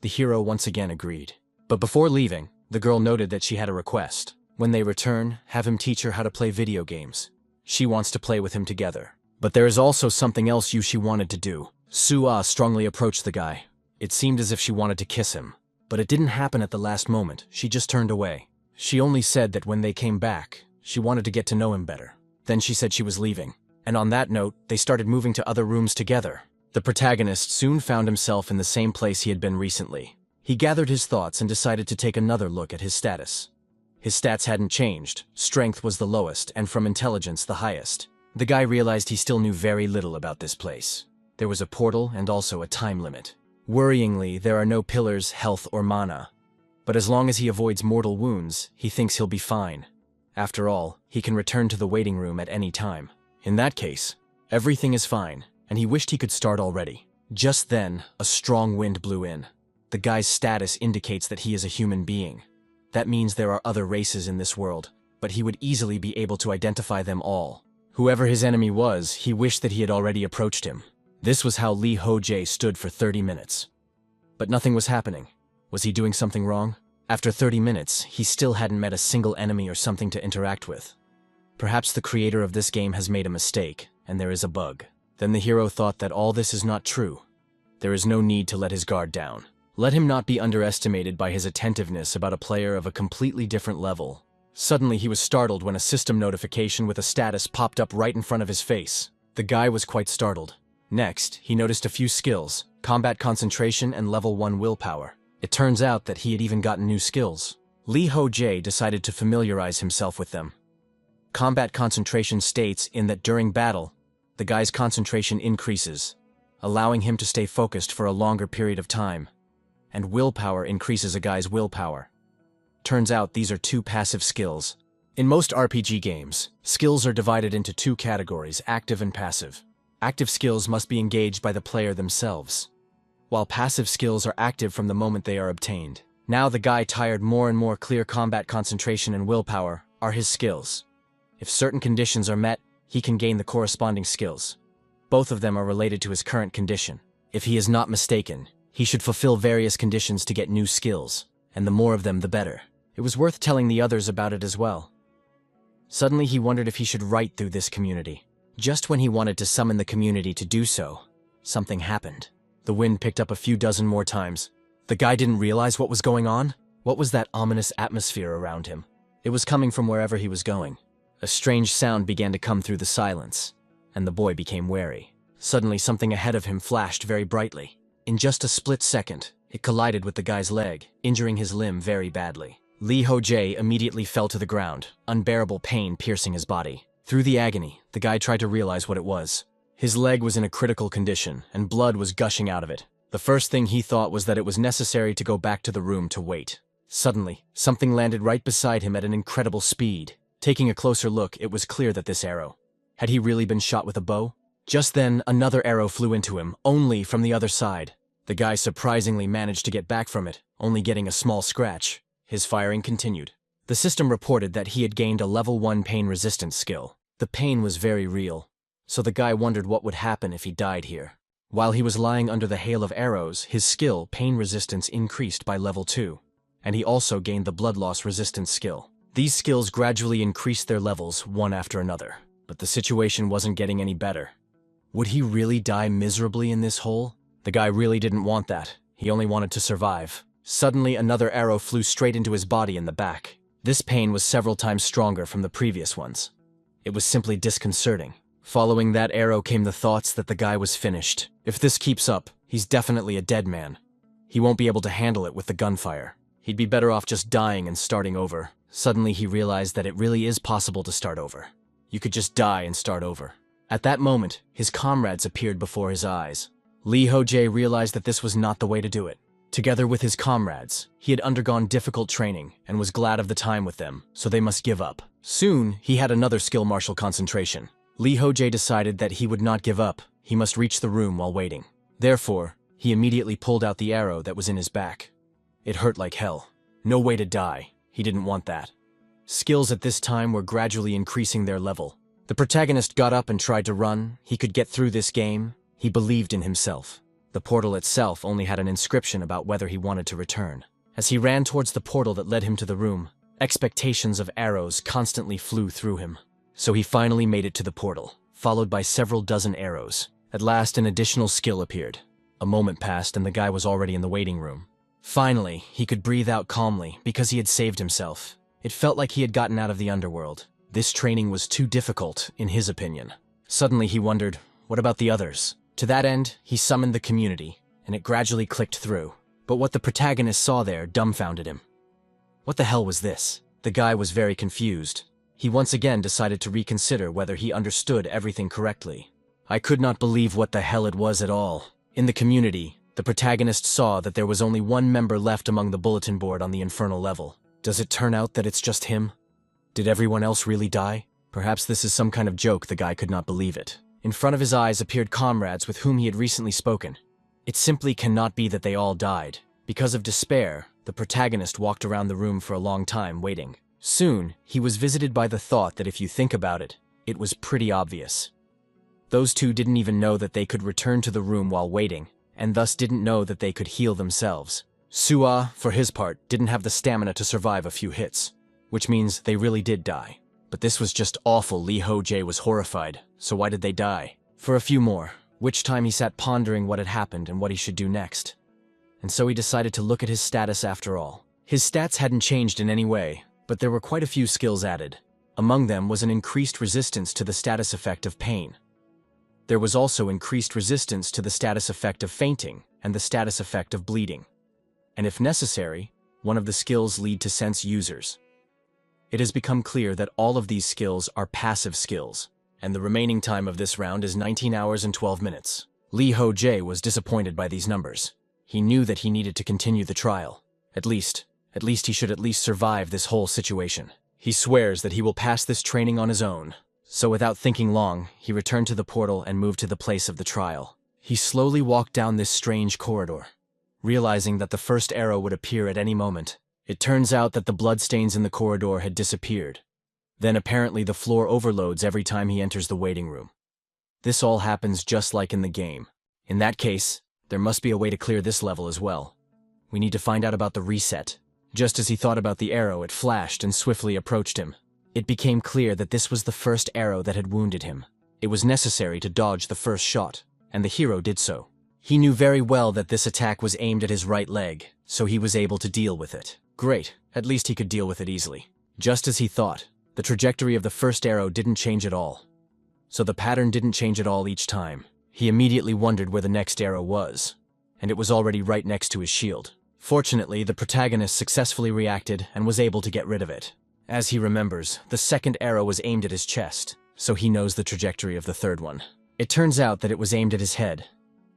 The hero once again agreed. But before leaving, the girl noted that she had a request. When they return, have him teach her how to play video games. She wants to play with him together. But there is also something else she wanted to do. Suwa strongly approached the guy. It seemed as if she wanted to kiss him. But it didn't happen at the last moment. She just turned away. She only said that when they came back, she wanted to get to know him better. Then she said she was leaving. And on that note, they started moving to other rooms together. The protagonist soon found himself in the same place he had been recently. He gathered his thoughts and decided to take another look at his status. His stats hadn't changed. Strength was the lowest, and from intelligence the highest. The guy realized he still knew very little about this place. There was a portal and also a time limit. Worryingly, there are no pillars, health, or mana. But as long as he avoids mortal wounds, he thinks he'll be fine. After all, he can return to the waiting room at any time. In that case, everything is fine, and he wished he could start already. Just then, a strong wind blew in. The guy's status indicates that he is a human being. That means there are other races in this world, but he would easily be able to identify them all. Whoever his enemy was, he wished that he had already approached him. This was how Ho Jae stood for 30 minutes. But nothing was happening. Was he doing something wrong? After 30 minutes, he still hadn't met a single enemy or something to interact with. Perhaps the creator of this game has made a mistake, and there is a bug. Then the hero thought that all this is not true. There is no need to let his guard down. Let him not be underestimated by his attentiveness about a player of a completely different level. Suddenly he was startled when a system notification with a status popped up right in front of his face. The guy was quite startled. Next, he noticed a few skills, combat concentration and level 1 willpower. It turns out that he had even gotten new skills. Ho Jae decided to familiarize himself with them. Combat concentration states in that during battle, the guy's concentration increases, allowing him to stay focused for a longer period of time. And willpower increases a guy's willpower. Turns out these are two passive skills. In most RPG games, skills are divided into two categories, active and passive. Active skills must be engaged by the player themselves, while passive skills are active from the moment they are obtained. Now the guy tired more and more clear combat concentration and willpower are his skills. If certain conditions are met, he can gain the corresponding skills. Both of them are related to his current condition. If he is not mistaken, he should fulfill various conditions to get new skills, and the more of them the better. It was worth telling the others about it as well. Suddenly he wondered if he should write through this community. Just when he wanted to summon the community to do so, something happened. The wind picked up a few dozen more times. The guy didn't realize what was going on. What was that ominous atmosphere around him? It was coming from wherever he was going. A strange sound began to come through the silence, and the boy became wary. Suddenly something ahead of him flashed very brightly. In just a split second, it collided with the guy's leg, injuring his limb very badly. Ho Jae immediately fell to the ground, unbearable pain piercing his body. Through the agony, the guy tried to realize what it was. His leg was in a critical condition, and blood was gushing out of it. The first thing he thought was that it was necessary to go back to the room to wait. Suddenly, something landed right beside him at an incredible speed. Taking a closer look, it was clear that this arrow. Had he really been shot with a bow? Just then, another arrow flew into him, only from the other side. The guy surprisingly managed to get back from it, only getting a small scratch. His firing continued. The system reported that he had gained a level 1 pain resistance skill. The pain was very real, so the guy wondered what would happen if he died here. While he was lying under the hail of arrows, his skill, pain resistance, increased by level 2, and he also gained the blood loss resistance skill. These skills gradually increased their levels one after another, but the situation wasn't getting any better. Would he really die miserably in this hole? The guy really didn't want that. He only wanted to survive. Suddenly, another arrow flew straight into his body in the back. This pain was several times stronger from the previous ones. It was simply disconcerting. Following that arrow came the thoughts that the guy was finished. If this keeps up, he's definitely a dead man. He won't be able to handle it with the gunfire. He'd be better off just dying and starting over. Suddenly he realized that it really is possible to start over. You could just die and start over. At that moment, his comrades appeared before his eyes. Ho Jae realized that this was not the way to do it. Together with his comrades, he had undergone difficult training and was glad of the time with them, so they must give up. Soon, he had another skill martial concentration. Ho Jae decided that he would not give up. He must reach the room while waiting. Therefore, he immediately pulled out the arrow that was in his back. It hurt like hell. No way to die. He didn't want that. Skills at this time were gradually increasing their level. The protagonist got up and tried to run. He could get through this game. He believed in himself. The portal itself only had an inscription about whether he wanted to return. As he ran towards the portal that led him to the room, expectations of arrows constantly flew through him. So he finally made it to the portal, followed by several dozen arrows. At last, an additional skill appeared. A moment passed and the guy was already in the waiting room. Finally, he could breathe out calmly because he had saved himself. It felt like he had gotten out of the underworld. This training was too difficult, in his opinion. Suddenly he wondered, what about the others? To that end, he summoned the community, and it gradually clicked through. But what the protagonist saw there dumbfounded him. What the hell was this? The guy was very confused. He once again decided to reconsider whether he understood everything correctly. I could not believe what the hell it was at all. In the community, the protagonist saw that there was only one member left among the bulletin board on the infernal level. Does it turn out that it's just him? Did everyone else really die? Perhaps this is some kind of joke. The guy could not believe it. In front of his eyes appeared comrades with whom he had recently spoken. It simply cannot be that they all died. Because of despair, the protagonist walked around the room for a long time waiting. Soon, he was visited by the thought that if you think about it, it was pretty obvious. Those two didn't even know that they could return to the room while waiting, and thus didn't know that they could heal themselves. Sua, for his part, didn't have the stamina to survive a few hits, which means they really did die. But this was just awful. Ho Jae was horrified. So why did they die? For a few more, which time he sat pondering what had happened and what he should do next. And so he decided to look at his status after all. His stats hadn't changed in any way, but there were quite a few skills added. Among them was an increased resistance to the status effect of pain. There was also increased resistance to the status effect of fainting and the status effect of bleeding. And if necessary, one of the skills lead to sense users. It has become clear that all of these skills are passive skills, and the remaining time of this round is 19 hours and 12 minutes. Ho Jae was disappointed by these numbers. He knew that he needed to continue the trial. At least he should at least survive this whole situation. He swears that he will pass this training on his own. So without thinking long, he returned to the portal and moved to the place of the trial. He slowly walked down this strange corridor, realizing that the first arrow would appear at any moment. It turns out that the bloodstains in the corridor had disappeared. Then apparently the floor overloads every time he enters the waiting room. This all happens just like in the game. In that case, there must be a way to clear this level as well. We need to find out about the reset. Just as he thought about the arrow, it flashed and swiftly approached him. It became clear that this was the first arrow that had wounded him. It was necessary to dodge the first shot, and the hero did so. He knew very well that this attack was aimed at his right leg, so he was able to deal with it. Great, at least he could deal with it easily. Just as he thought, the trajectory of the first arrow didn't change at all. So the pattern didn't change at all each time. He immediately wondered where the next arrow was, and it was already right next to his shield. Fortunately, the protagonist successfully reacted and was able to get rid of it. As he remembers, the second arrow was aimed at his chest, so he knows the trajectory of the third one. It turns out that it was aimed at his head.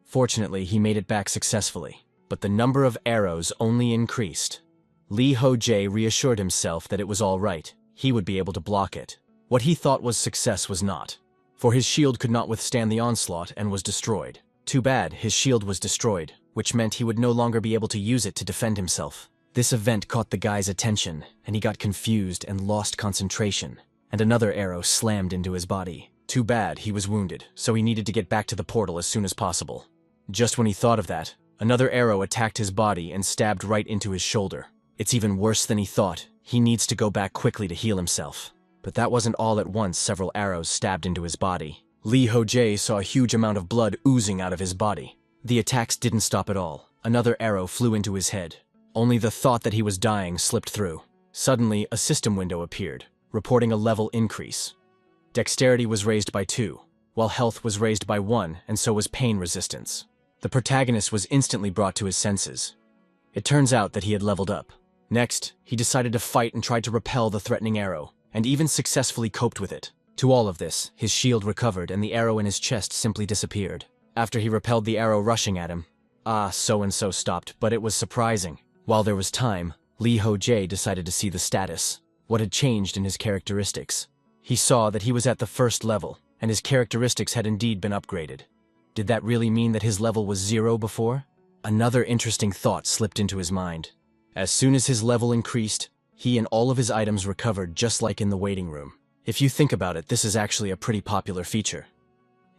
Fortunately, he made it back successfully, but the number of arrows only increased. Ho Jae reassured himself that it was all right. He would be able to block it. What he thought was success was not, for his shield could not withstand the onslaught and was destroyed. Too bad, his shield was destroyed, which meant he would no longer be able to use it to defend himself. This event caught the guy's attention, and he got confused and lost concentration, and another arrow slammed into his body. Too bad, he was wounded, so he needed to get back to the portal as soon as possible. Just when he thought of that, another arrow attacked his body and stabbed right into his shoulder. It's even worse than he thought. He needs to go back quickly to heal himself. But that wasn't all at once. Several arrows stabbed into his body. Ho Jae saw a huge amount of blood oozing out of his body. The attacks didn't stop at all. Another arrow flew into his head. Only the thought that he was dying slipped through. Suddenly, a system window appeared, reporting a level increase. Dexterity was raised by 2, while health was raised by 1, and so was pain resistance. The protagonist was instantly brought to his senses. It turns out that he had leveled up. Next, he decided to fight and tried to repel the threatening arrow, and even successfully coped with it. To all of this, his shield recovered and the arrow in his chest simply disappeared. After he repelled the arrow rushing at him, so-and-so stopped, but it was surprising. While there was time, Ho Jae decided to see the status, what had changed in his characteristics. He saw that he was at the first level, and his characteristics had indeed been upgraded. Did that really mean that his level was 0 before? Another interesting thought slipped into his mind. As soon as his level increased, he and all of his items recovered just like in the waiting room. If you think about it, this is actually a pretty popular feature.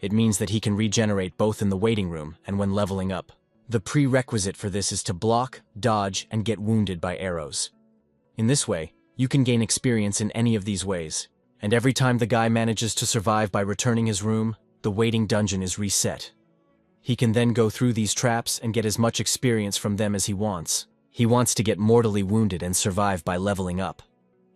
It means that he can regenerate both in the waiting room and when leveling up. The prerequisite for this is to block, dodge, and get wounded by arrows. In this way, you can gain experience in any of these ways, and every time the guy manages to survive by returning his room, the waiting dungeon is reset. He can then go through these traps and get as much experience from them as he wants. He wants to get mortally wounded and survive by leveling up.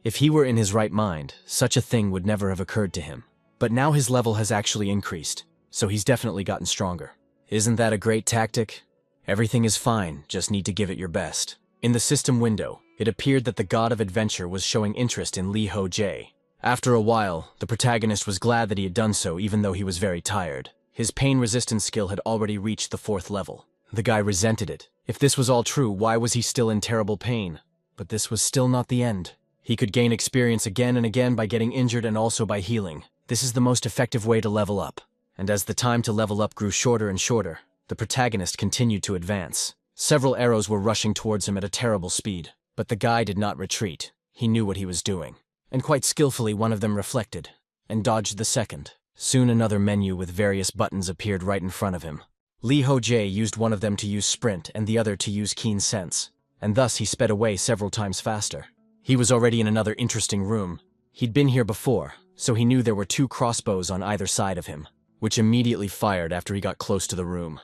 If he were in his right mind, such a thing would never have occurred to him. But now his level has actually increased, so he's definitely gotten stronger. Isn't that a great tactic? Everything is fine, just need to give it your best. In the system window, it appeared that the god of adventure was showing interest in Ho Jae. After a while, the protagonist was glad that he had done so even though he was very tired. His pain resistance skill had already reached the 4th level. The guy resented it. If this was all true, why was he still in terrible pain? But this was still not the end. He could gain experience again and again by getting injured and also by healing. This is the most effective way to level up. And as the time to level up grew shorter and shorter, the protagonist continued to advance. Several arrows were rushing towards him at a terrible speed, but the guy did not retreat. He knew what he was doing. And quite skillfully one of them reflected, and dodged the second. Soon another menu with various buttons appeared right in front of him. Ho Jae used one of them to use sprint and the other to use keen sense, and thus he sped away several times faster. He was already in another interesting room. He'd been here before, so he knew there were 2 crossbows on either side of him, which immediately fired after he got close to the room.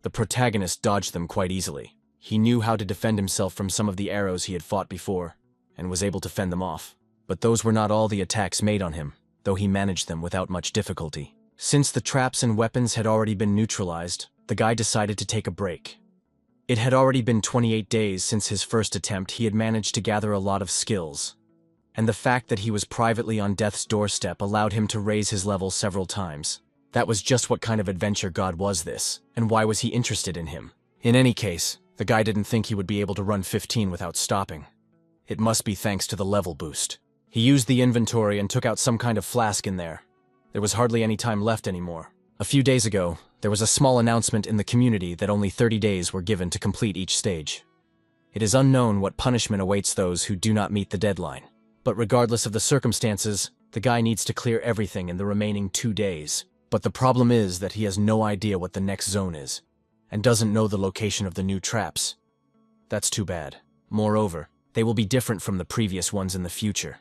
The protagonist dodged them quite easily. He knew how to defend himself from some of the arrows he had fought before, and was able to fend them off. But those were not all the attacks made on him, though he managed them without much difficulty. Since the traps and weapons had already been neutralized, the guy decided to take a break. It had already been 28 days since his first attempt. He had managed to gather a lot of skills, and the fact that he was privately on death's doorstep allowed him to raise his level several times. That was just what kind of adventure god was this, and why was he interested in him? In any case, the guy didn't think he would be able to run 15 without stopping. It must be thanks to the level boost. He used the inventory and took out some kind of flask in there. There was hardly any time left anymore. A few days ago, there was a small announcement in the community that only 30 days were given to complete each stage. It is unknown what punishment awaits those who do not meet the deadline. But regardless of the circumstances, the guy needs to clear everything in the remaining 2 days. But the problem is that he has no idea what the next zone is, and doesn't know the location of the new traps. That's too bad. Moreover, they will be different from the previous ones in the future.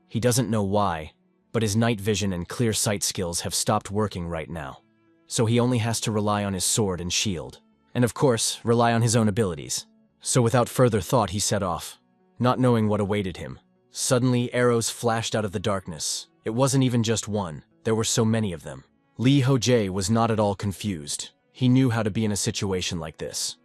He doesn't know why, but his night vision and clear sight skills have stopped working right now. So he only has to rely on his sword and shield, and of course, rely on his own abilities. So without further thought, he set off, not knowing what awaited him. Suddenly, arrows flashed out of the darkness. It wasn't even just one, there were so many of them. Ho Jae was not at all confused. He knew how to be in a situation like this.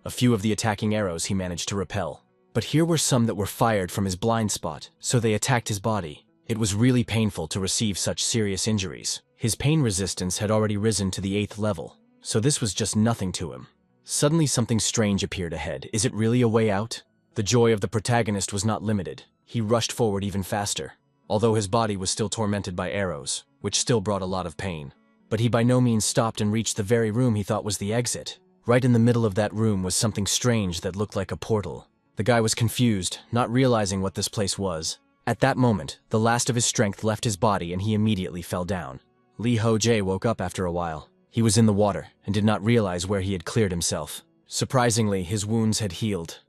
A few of the attacking arrows he managed to repel. But here were some that were fired from his blind spot, so they attacked his body. It was really painful to receive such serious injuries. His pain resistance had already risen to the 8th level, so this was just nothing to him. Suddenly something strange appeared ahead. Is it really a way out? The joy of the protagonist was not limited. He rushed forward even faster, although his body was still tormented by arrows, which still brought a lot of pain. But he by no means stopped and reached the very room he thought was the exit. Right in the middle of that room was something strange that looked like a portal. The guy was confused, not realizing what this place was. At that moment, the last of his strength left his body and he immediately fell down. Ho Jae woke up after a while. He was in the water and did not realize where he had cleared himself. Surprisingly, his wounds had healed.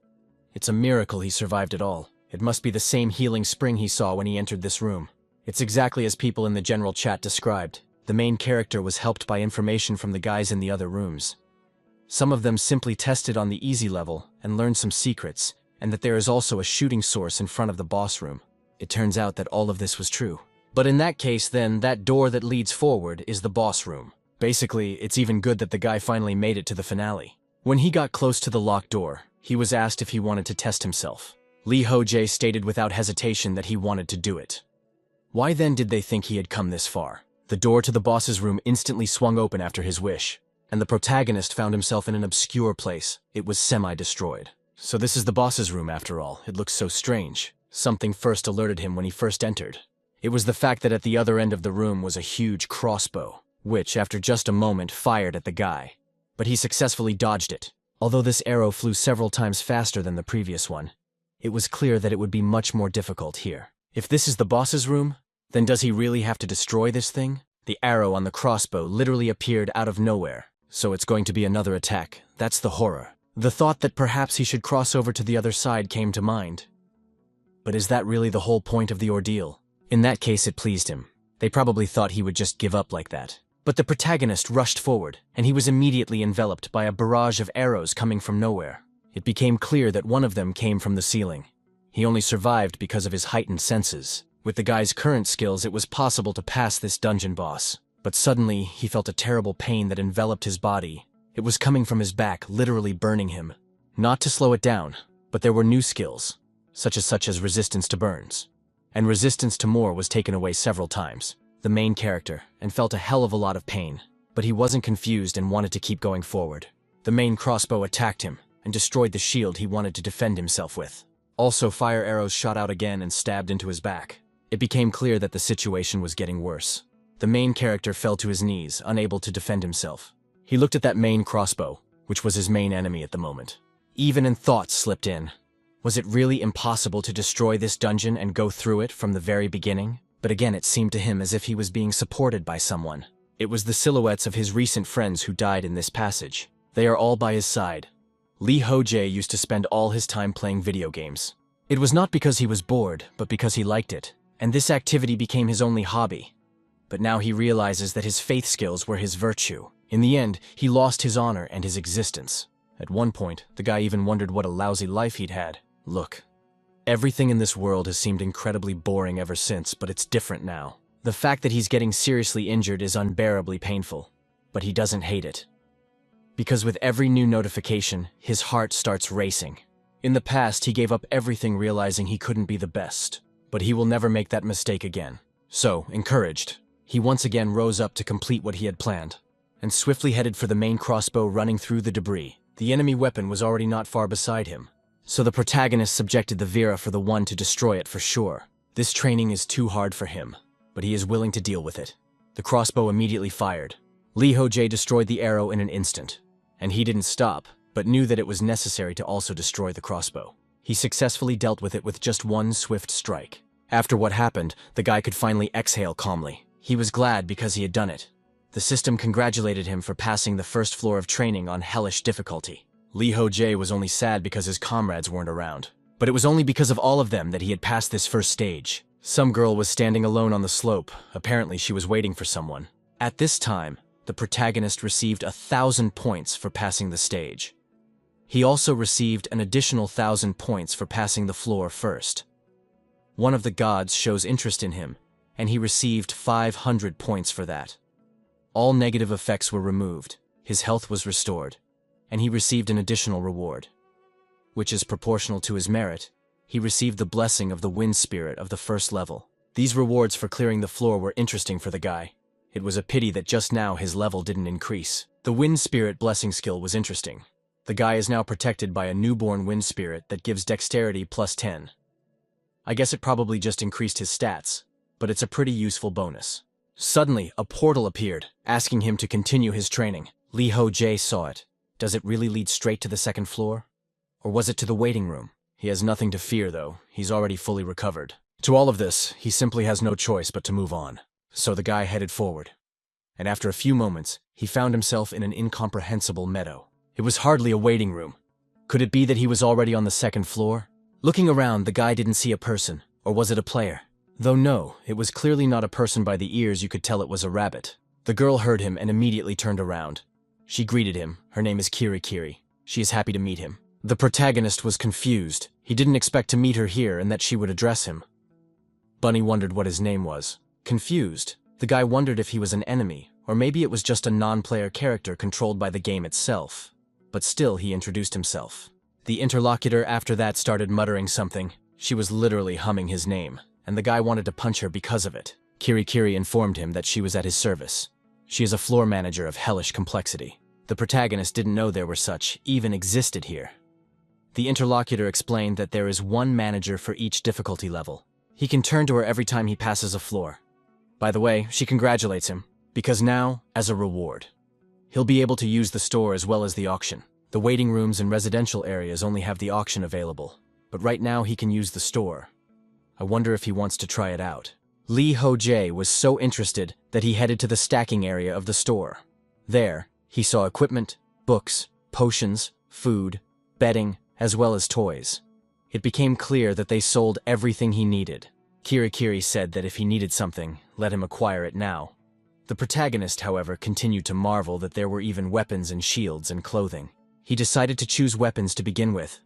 It's a miracle he survived it all. It must be the same healing spring he saw when he entered this room. It's exactly as people in the general chat described. The main character was helped by information from the guys in the other rooms. Some of them simply tested on the easy level and learned some secrets, and that there is also a shooting source in front of the boss room. It turns out that all of this was true. But in that case, then, that door that leads forward is the boss room. Basically, it's even good that the guy finally made it to the finale. When he got close to the locked door, he was asked if he wanted to test himself. Ho Jae stated without hesitation that he wanted to do it. Why then did they think he had come this far? The door to the boss's room instantly swung open after his wish, and the protagonist found himself in an obscure place. It was semi-destroyed. So this is the boss's room after all. It looks so strange. Something first alerted him when he first entered. It was the fact that at the other end of the room was a huge crossbow, which, after just a moment, fired at the guy. But he successfully dodged it. Although this arrow flew several times faster than the previous one, it was clear that it would be much more difficult here. If this is the boss's room, then does he really have to destroy this thing? The arrow on the crossbow literally appeared out of nowhere, so it's going to be another attack. That's the horror. The thought that perhaps he should cross over to the other side came to mind. But is that really the whole point of the ordeal? In that case, it pleased him. They probably thought he would just give up like that. But the protagonist rushed forward, and he was immediately enveloped by a barrage of arrows coming from nowhere. It became clear that one of them came from the ceiling. He only survived because of his heightened senses. With the guy's current skills, it was possible to pass this dungeon boss. But suddenly, he felt a terrible pain that enveloped his body. It was coming from his back, literally burning him. Not to slow it down, but there were new skills, such as resistance to burns. And resistance to more was taken away several times. The main character, and felt a hell of a lot of pain. But he wasn't confused and wanted to keep going forward. The main crossbow attacked him, and destroyed the shield he wanted to defend himself with. Also, fire arrows shot out again and stabbed into his back. It became clear that the situation was getting worse. The main character fell to his knees, unable to defend himself. He looked at that main crossbow, which was his main enemy at the moment. Even in thoughts slipped in. Was it really impossible to destroy this dungeon and go through it from the very beginning? But again, it seemed to him as if he was being supported by someone. It was the silhouettes of his recent friends who died in this passage. They are all by his side. Ho Jae used to spend all his time playing video games. It was not because he was bored, but because he liked it, and this activity became his only hobby. But now he realizes that his faith skills were his virtue. In the end, he lost his honor and his existence. At one point, the guy even wondered what a lousy life he'd had. Look, everything in this world has seemed incredibly boring ever since, but it's different now. The fact that he's getting seriously injured is unbearably painful, but he doesn't hate it. Because with every new notification, his heart starts racing. In the past, he gave up everything realizing he couldn't be the best, but he will never make that mistake again. So, encouraged, he once again rose up to complete what he had planned, and swiftly headed for the main crossbow running through the debris. The enemy weapon was already not far beside him, so the protagonist subjected the Vera for the one to destroy it for sure. This training is too hard for him, but he is willing to deal with it. The crossbow immediately fired. Ho Jae destroyed the arrow in an instant, and he didn't stop, but knew that it was necessary to also destroy the crossbow. He successfully dealt with it with just one swift strike. After what happened, the guy could finally exhale calmly. He was glad because he had done it. The system congratulated him for passing the first floor of training on hellish difficulty. Ho Jae was only sad because his comrades weren't around. But it was only because of all of them that he had passed this first stage. Some girl was standing alone on the slope. Apparently she was waiting for someone. At this time, the protagonist received 1,000 points for passing the stage. He also received an additional 1,000 points for passing the floor first. One of the gods shows interest in him, and he received 500 points for that. All negative effects were removed, his health was restored, and he received an additional reward. Which is proportional to his merit. He received the blessing of the wind spirit of the first level. These rewards for clearing the floor were interesting for the guy. It was a pity that just now his level didn't increase. The wind spirit blessing skill was interesting. The guy is now protected by a newborn wind spirit that gives dexterity plus 10. I guess it probably just increased his stats, but it's a pretty useful bonus. Suddenly, a portal appeared, asking him to continue his training. Ho Jae saw it. Does it really lead straight to the second floor? Or was it to the waiting room? He has nothing to fear, though. He's already fully recovered. To all of this, he simply has no choice but to move on. So the guy headed forward. and after a few moments, he found himself in an incomprehensible meadow. It was hardly a waiting room. Could it be that he was already on the second floor? Looking around, the guy didn't see a person, or was it a player? Though no, it was clearly not a person. By the ears you could tell it was a rabbit. The girl heard him and immediately turned around. She greeted him. Her name is Kiri. She is happy to meet him. The protagonist was confused. He didn't expect to meet her here and that she would address him. Bunny wondered what his name was. Confused, the guy wondered if he was an enemy, or maybe it was just a non-player character controlled by the game itself. But still, he introduced himself. The interlocutor after that started muttering something. She was literally humming his name, and the guy wanted to punch her because of it. Kiri informed him that she was at his service. She is a floor manager of hellish complexity. The protagonist didn't know there were such, even existed here. The interlocutor explained that there is one manager for each difficulty level. He can turn to her every time he passes a floor. By the way, she congratulates him, because now, as a reward, he'll be able to use the store as well as the auction. The waiting rooms and residential areas only have the auction available, but right now he can use the store. I wonder if he wants to try it out. Ho Jae was so interested that he headed to the stacking area of the store. There, he saw equipment, books, potions, food, bedding, as well as toys. It became clear that they sold everything he needed. Kiri said that if he needed something, let him acquire it now. The protagonist, however, continued to marvel that there were even weapons and shields and clothing. He decided to choose weapons to begin with,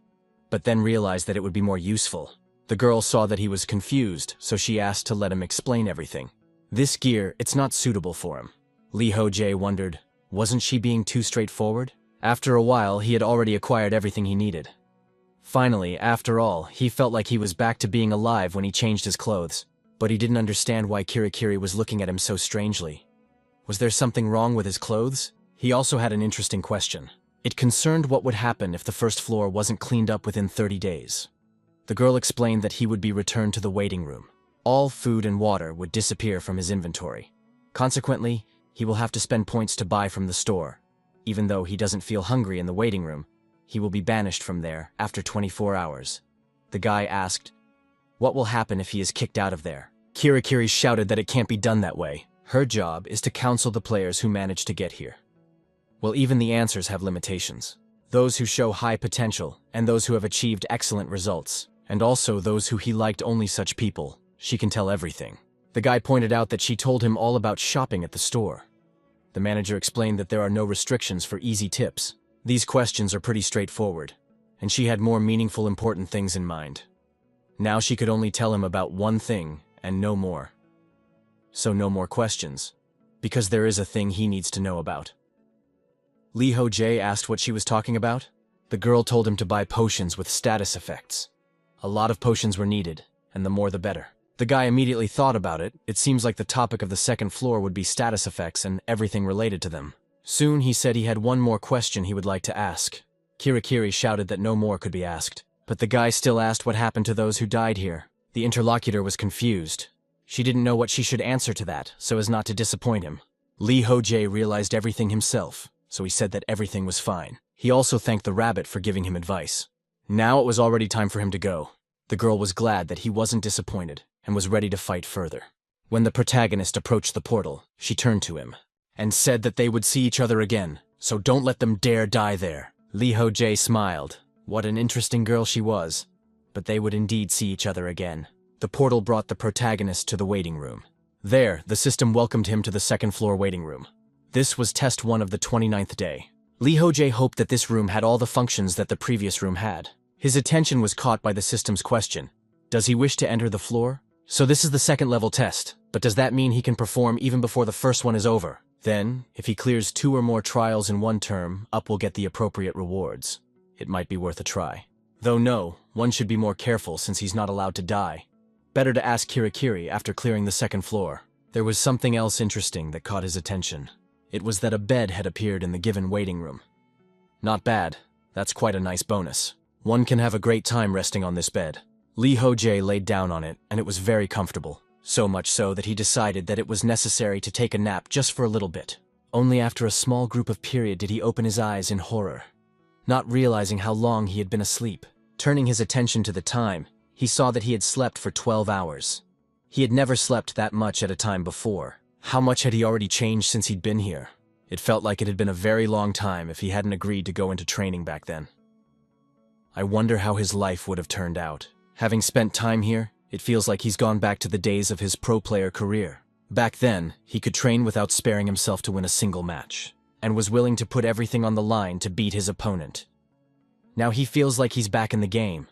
but then realized that it would be more useful. The girl saw that he was confused, so she asked to let him explain everything. This gear, it's not suitable for him. Ho Jae wondered, wasn't she being too straightforward? After a while, he had already acquired everything he needed. Finally, after all, he felt like he was back to being alive when he changed his clothes. But he didn't understand why Kiri was looking at him so strangely. Was there something wrong with his clothes? He also had an interesting question. It concerned what would happen if the first floor wasn't cleaned up within 30 days. The girl explained that he would be returned to the waiting room. All food and water would disappear from his inventory. Consequently, he will have to spend points to buy from the store. Even though he doesn't feel hungry in the waiting room, he will be banished from there after 24 hours. The guy asked, what will happen if he is kicked out of there? Kiri shouted that it can't be done that way. Her job is to counsel the players who manage to get here. Well, even the answers have limitations. Those who show high potential, and those who have achieved excellent results, and also those who he liked only such people. She can tell everything. The guy pointed out that she told him all about shopping at the store. The manager explained that there are no restrictions for easy tips. These questions are pretty straightforward, and she had more meaningful, important things in mind. Now she could only tell him about one thing, and no more. So no more questions, because there is a thing he needs to know about. Ho Jae asked what she was talking about. The girl told him to buy potions with status effects. A lot of potions were needed, and the more the better. The guy immediately thought about it. It seems like the topic of the second floor would be status effects and everything related to them. Soon he said he had one more question he would like to ask. Kiri shouted that no more could be asked, but the guy still asked what happened to those who died here. The interlocutor was confused. She didn't know what she should answer to that, so as not to disappoint him. Ho Jae realized everything himself, so he said that everything was fine. He also thanked the rabbit for giving him advice. Now it was already time for him to go. The girl was glad that he wasn't disappointed and was ready to fight further. When the protagonist approached the portal, she turned to him and said that they would see each other again, so don't let them dare die there. Ho Jae smiled. What an interesting girl she was. But they would indeed see each other again. The portal brought the protagonist to the waiting room. There, the system welcomed him to the second floor waiting room. This was test 1 of the 29th day. Ho Jae hoped that this room had all the functions that the previous room had. His attention was caught by the system's question. Does he wish to enter the floor? So this is the second level test, but does that mean he can perform even before the first one is over? Then, if he clears 2 or more trials in one term, Up will get the appropriate rewards. It might be worth a try. Though no, one should be more careful since he's not allowed to die. Better to ask Kiri after clearing the second floor. There was something else interesting that caught his attention. It was that a bed had appeared in the given waiting room. Not bad. That's quite a nice bonus. One can have a great time resting on this bed. Ho Jae laid down on it, and it was very comfortable. So much so that he decided that it was necessary to take a nap just for a little bit. Only after a small group of period did he open his eyes in horror, not realizing how long he had been asleep. Turning his attention to the time, he saw that he had slept for 12 hours. He had never slept that much at a time before. How much had he already changed since he'd been here? It felt like it had been a very long time if he hadn't agreed to go into training back then. I wonder how his life would have turned out. Having spent time here, it feels like he's gone back to the days of his pro player career. Back then, he could train without sparing himself to win a single match, and was willing to put everything on the line to beat his opponent. Now he feels like he's back in the game.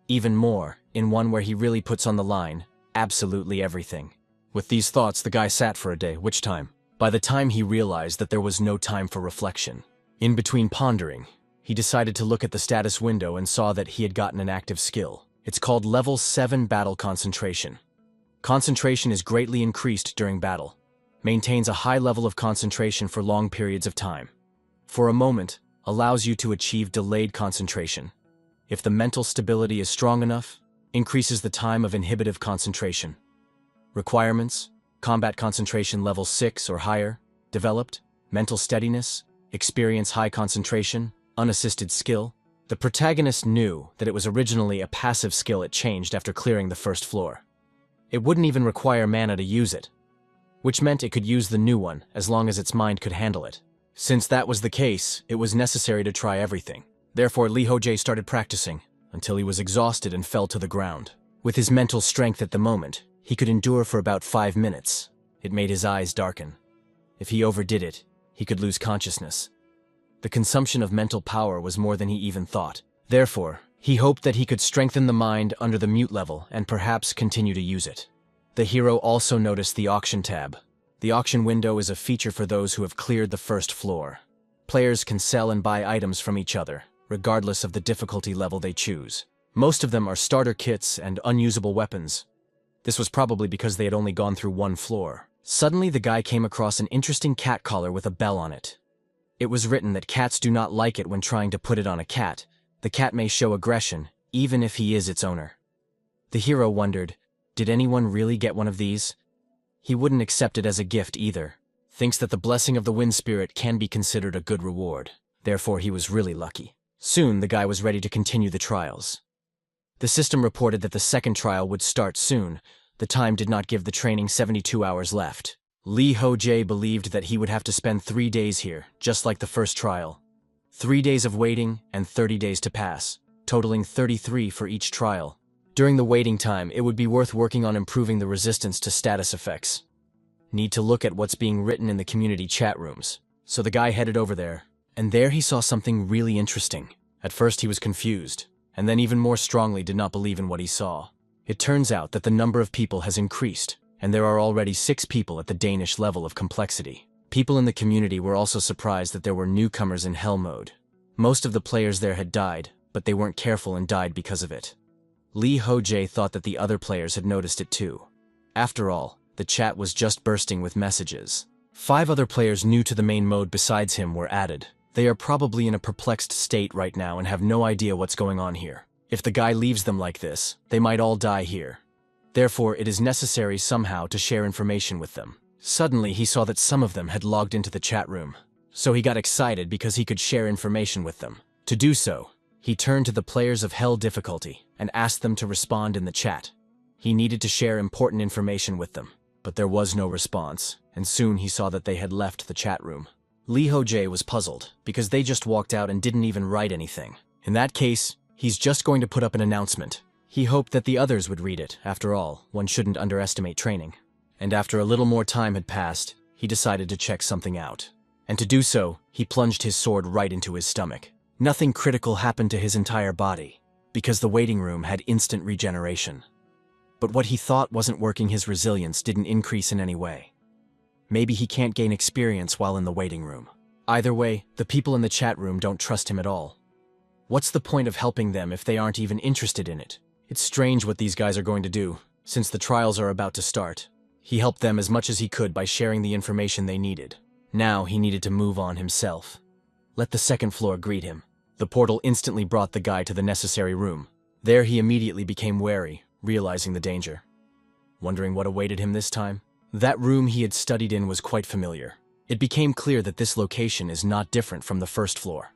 Even more, in one where he really puts on the line absolutely everything. With these thoughts, the guy sat for a day, which time? By the time he realized that there was no time for reflection. In between pondering, he decided to look at the status window and saw that he had gotten an active skill. It's called Level 7 Battle Concentration. Concentration is greatly increased during battle. Maintains a high level of concentration for long periods of time. For a moment, allows you to achieve delayed concentration. If the mental stability is strong enough, increases the time of inhibitive concentration. Requirements: combat concentration level 6 or higher, developed, mental steadiness, experience high concentration, unassisted skill. The protagonist knew that it was originally a passive skill it changed after clearing the first floor. It wouldn't even require mana to use it, which meant it could use the new one as long as its mind could handle it. Since that was the case, it was necessary to try everything. Therefore, Ho Jae started practicing until he was exhausted and fell to the ground. With his mental strength at the moment, he could endure for about 5 minutes. It made his eyes darken. If he overdid it, he could lose consciousness. The consumption of mental power was more than he even thought. Therefore, he hoped that he could strengthen the mind under the mute level and perhaps continue to use it. The hero also noticed the auction tab. The auction window is a feature for those who have cleared the first floor. Players can sell and buy items from each other, regardless of the difficulty level they choose. Most of them are starter kits and unusable weapons. This was probably because they had only gone through one floor. Suddenly, the guy came across an interesting cat collar with a bell on it. It was written that cats do not like it when trying to put it on a cat. The cat may show aggression, even if he is its owner. The hero wondered, did anyone really get one of these? He wouldn't accept it as a gift either. Thinks that the blessing of the wind spirit can be considered a good reward. Therefore, he was really lucky. Soon, the guy was ready to continue the trials. The system reported that the second trial would start soon. The time did not give the training 72 hours left. Ho Jae believed that he would have to spend 3 days here, just like the first trial. 3 days of waiting and 30 days to pass, totaling 33 for each trial. During the waiting time, it would be worth working on improving the resistance to status effects. Need to look at what's being written in the community chat rooms. So the guy headed over there, and there he saw something really interesting. At first he was confused, and then even more strongly did not believe in what he saw. It turns out that the number of people has increased, and there are already 6 people at the Danish level of complexity. People in the community were also surprised that there were newcomers in Hell mode. Most of the players there had died, but they weren't careful and died because of it. Ho Jae thought that the other players had noticed it too. After all, the chat was just bursting with messages. 5 other players new to the main mode besides him were added. They are probably in a perplexed state right now and have no idea what's going on here. If the guy leaves them like this, they might all die here. Therefore, it is necessary somehow to share information with them. Suddenly, he saw that some of them had logged into the chat room. So he got excited because he could share information with them. To do so, he turned to the players of Hell difficulty and asked them to respond in the chat. He needed to share important information with them, but there was no response, and soon he saw that they had left the chat room. Ho Jae was puzzled because they just walked out and didn't even write anything. In that case, he's just going to put up an announcement. He hoped that the others would read it. After all, one shouldn't underestimate training. And after a little more time had passed, he decided to check something out. And to do so, he plunged his sword right into his stomach. Nothing critical happened to his entire body, because the waiting room had instant regeneration. But what he thought wasn't working, his resilience didn't increase in any way. Maybe he can't gain experience while in the waiting room. Either way, the people in the chat room don't trust him at all. What's the point of helping them if they aren't even interested in it? It's strange what these guys are going to do, since the trials are about to start. He helped them as much as he could by sharing the information they needed. Now he needed to move on himself. Let the second floor greet him. The portal instantly brought the guy to the necessary room. There he immediately became wary, realizing the danger. Wondering what awaited him this time? That room he had studied in was quite familiar. It became clear that this location is not different from the first floor.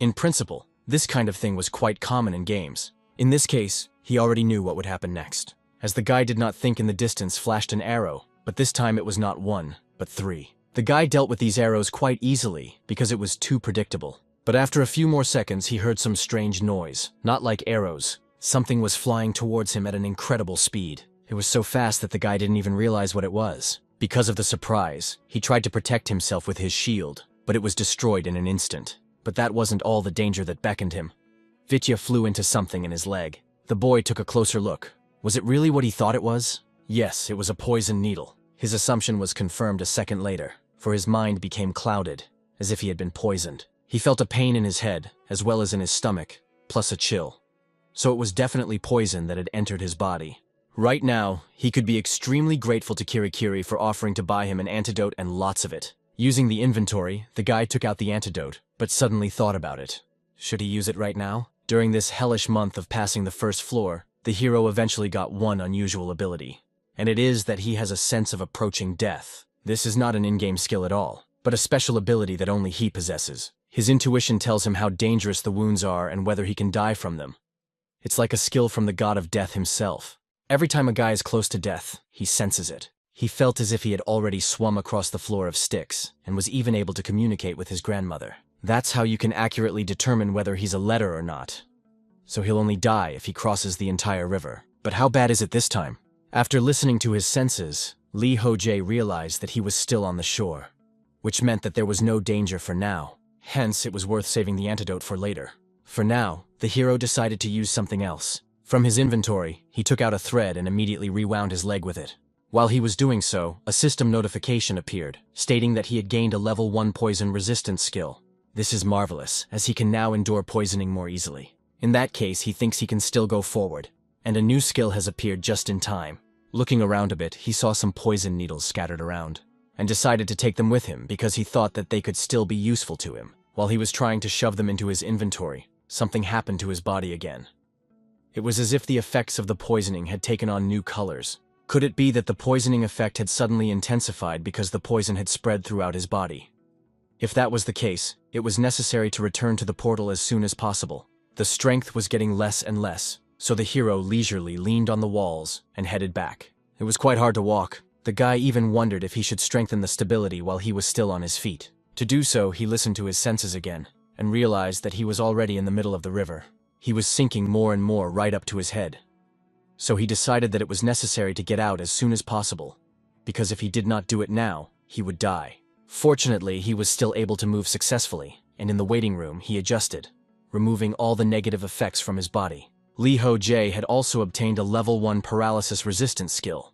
In principle, this kind of thing was quite common in games. In this case, he already knew what would happen next. As the guy did not think, in the distance flashed an arrow, But this time it was not 1, but 3. The guy dealt with these arrows quite easily because it was too predictable. But after a few more seconds, he heard some strange noise. Not like arrows. Something was flying towards him at an incredible speed. It was so fast that the guy didn't even realize what it was. Because of the surprise, he tried to protect himself with his shield, but it was destroyed in an instant. But that wasn't all the danger that beckoned him. Vitya flew into something in his leg. The boy took a closer look. Was it really what he thought it was? Yes, it was a poison needle. His assumption was confirmed a second later, for his mind became clouded, as if he had been poisoned. He felt a pain in his head, as well as in his stomach, plus a chill. So it was definitely poison that had entered his body. Right now, he could be extremely grateful to Kirikiri for offering to buy him an antidote and lots of it. Using the inventory, the guy took out the antidote, but suddenly thought about it. Should he use it right now? During this hellish month of passing the first floor, the hero eventually got one unusual ability. And it is that he has a sense of approaching death. This is not an in-game skill at all, but a special ability that only he possesses. His intuition tells him how dangerous the wounds are and whether he can die from them. It's like a skill from the god of death himself. Every time a guy is close to death, he senses it. He felt as if he had already swum across the floor of Styx, and was even able to communicate with his grandmother. That's how you can accurately determine whether he's a letter or not. So he'll only die if he crosses the entire river. But how bad is it this time? After listening to his senses, Ho Jae realized that he was still on the shore, which meant that there was no danger for now. Hence, it was worth saving the antidote for later. For now, the hero decided to use something else. From his inventory, he took out a thread and immediately rewound his leg with it. While he was doing so, a system notification appeared, stating that he had gained a level 1 poison resistance skill. This is marvelous, as he can now endure poisoning more easily. In that case, he thinks he can still go forward, and a new skill has appeared just in time. Looking around a bit, he saw some poison needles scattered around, and decided to take them with him because he thought that they could still be useful to him. While he was trying to shove them into his inventory, something happened to his body again. It was as if the effects of the poisoning had taken on new colors. Could it be that the poisoning effect had suddenly intensified because the poison had spread throughout his body? If that was the case, it was necessary to return to the portal as soon as possible. The strength was getting less and less, so the hero leisurely leaned on the walls and headed back. It was quite hard to walk. The guy even wondered if he should strengthen the stability while he was still on his feet. To do so, he listened to his senses again, and realized that he was already in the middle of the river. He was sinking more and more right up to his head. So he decided that it was necessary to get out as soon as possible, because if he did not do it now, he would die. Fortunately, he was still able to move successfully, and in the waiting room, he adjusted, removing all the negative effects from his body. Ho Jae had also obtained a level 1 paralysis resistance skill.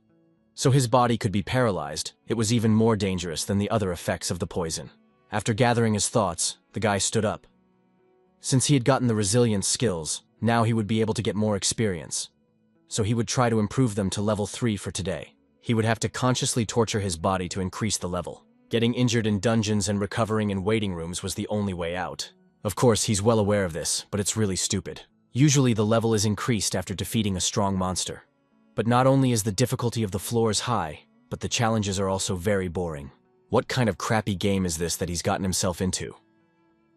So his body could be paralyzed. It was even more dangerous than the other effects of the poison. After gathering his thoughts, the guy stood up. Since he had gotten the resilience skills, now he would be able to get more experience. So he would try to improve them to level 3 for today. He would have to consciously torture his body to increase the level. Getting injured in dungeons and recovering in waiting rooms was the only way out. Of course, he's well aware of this, but it's really stupid. Usually the level is increased after defeating a strong monster. But not only is the difficulty of the floors high, but the challenges are also very boring. What kind of crappy game is this that he's gotten himself into?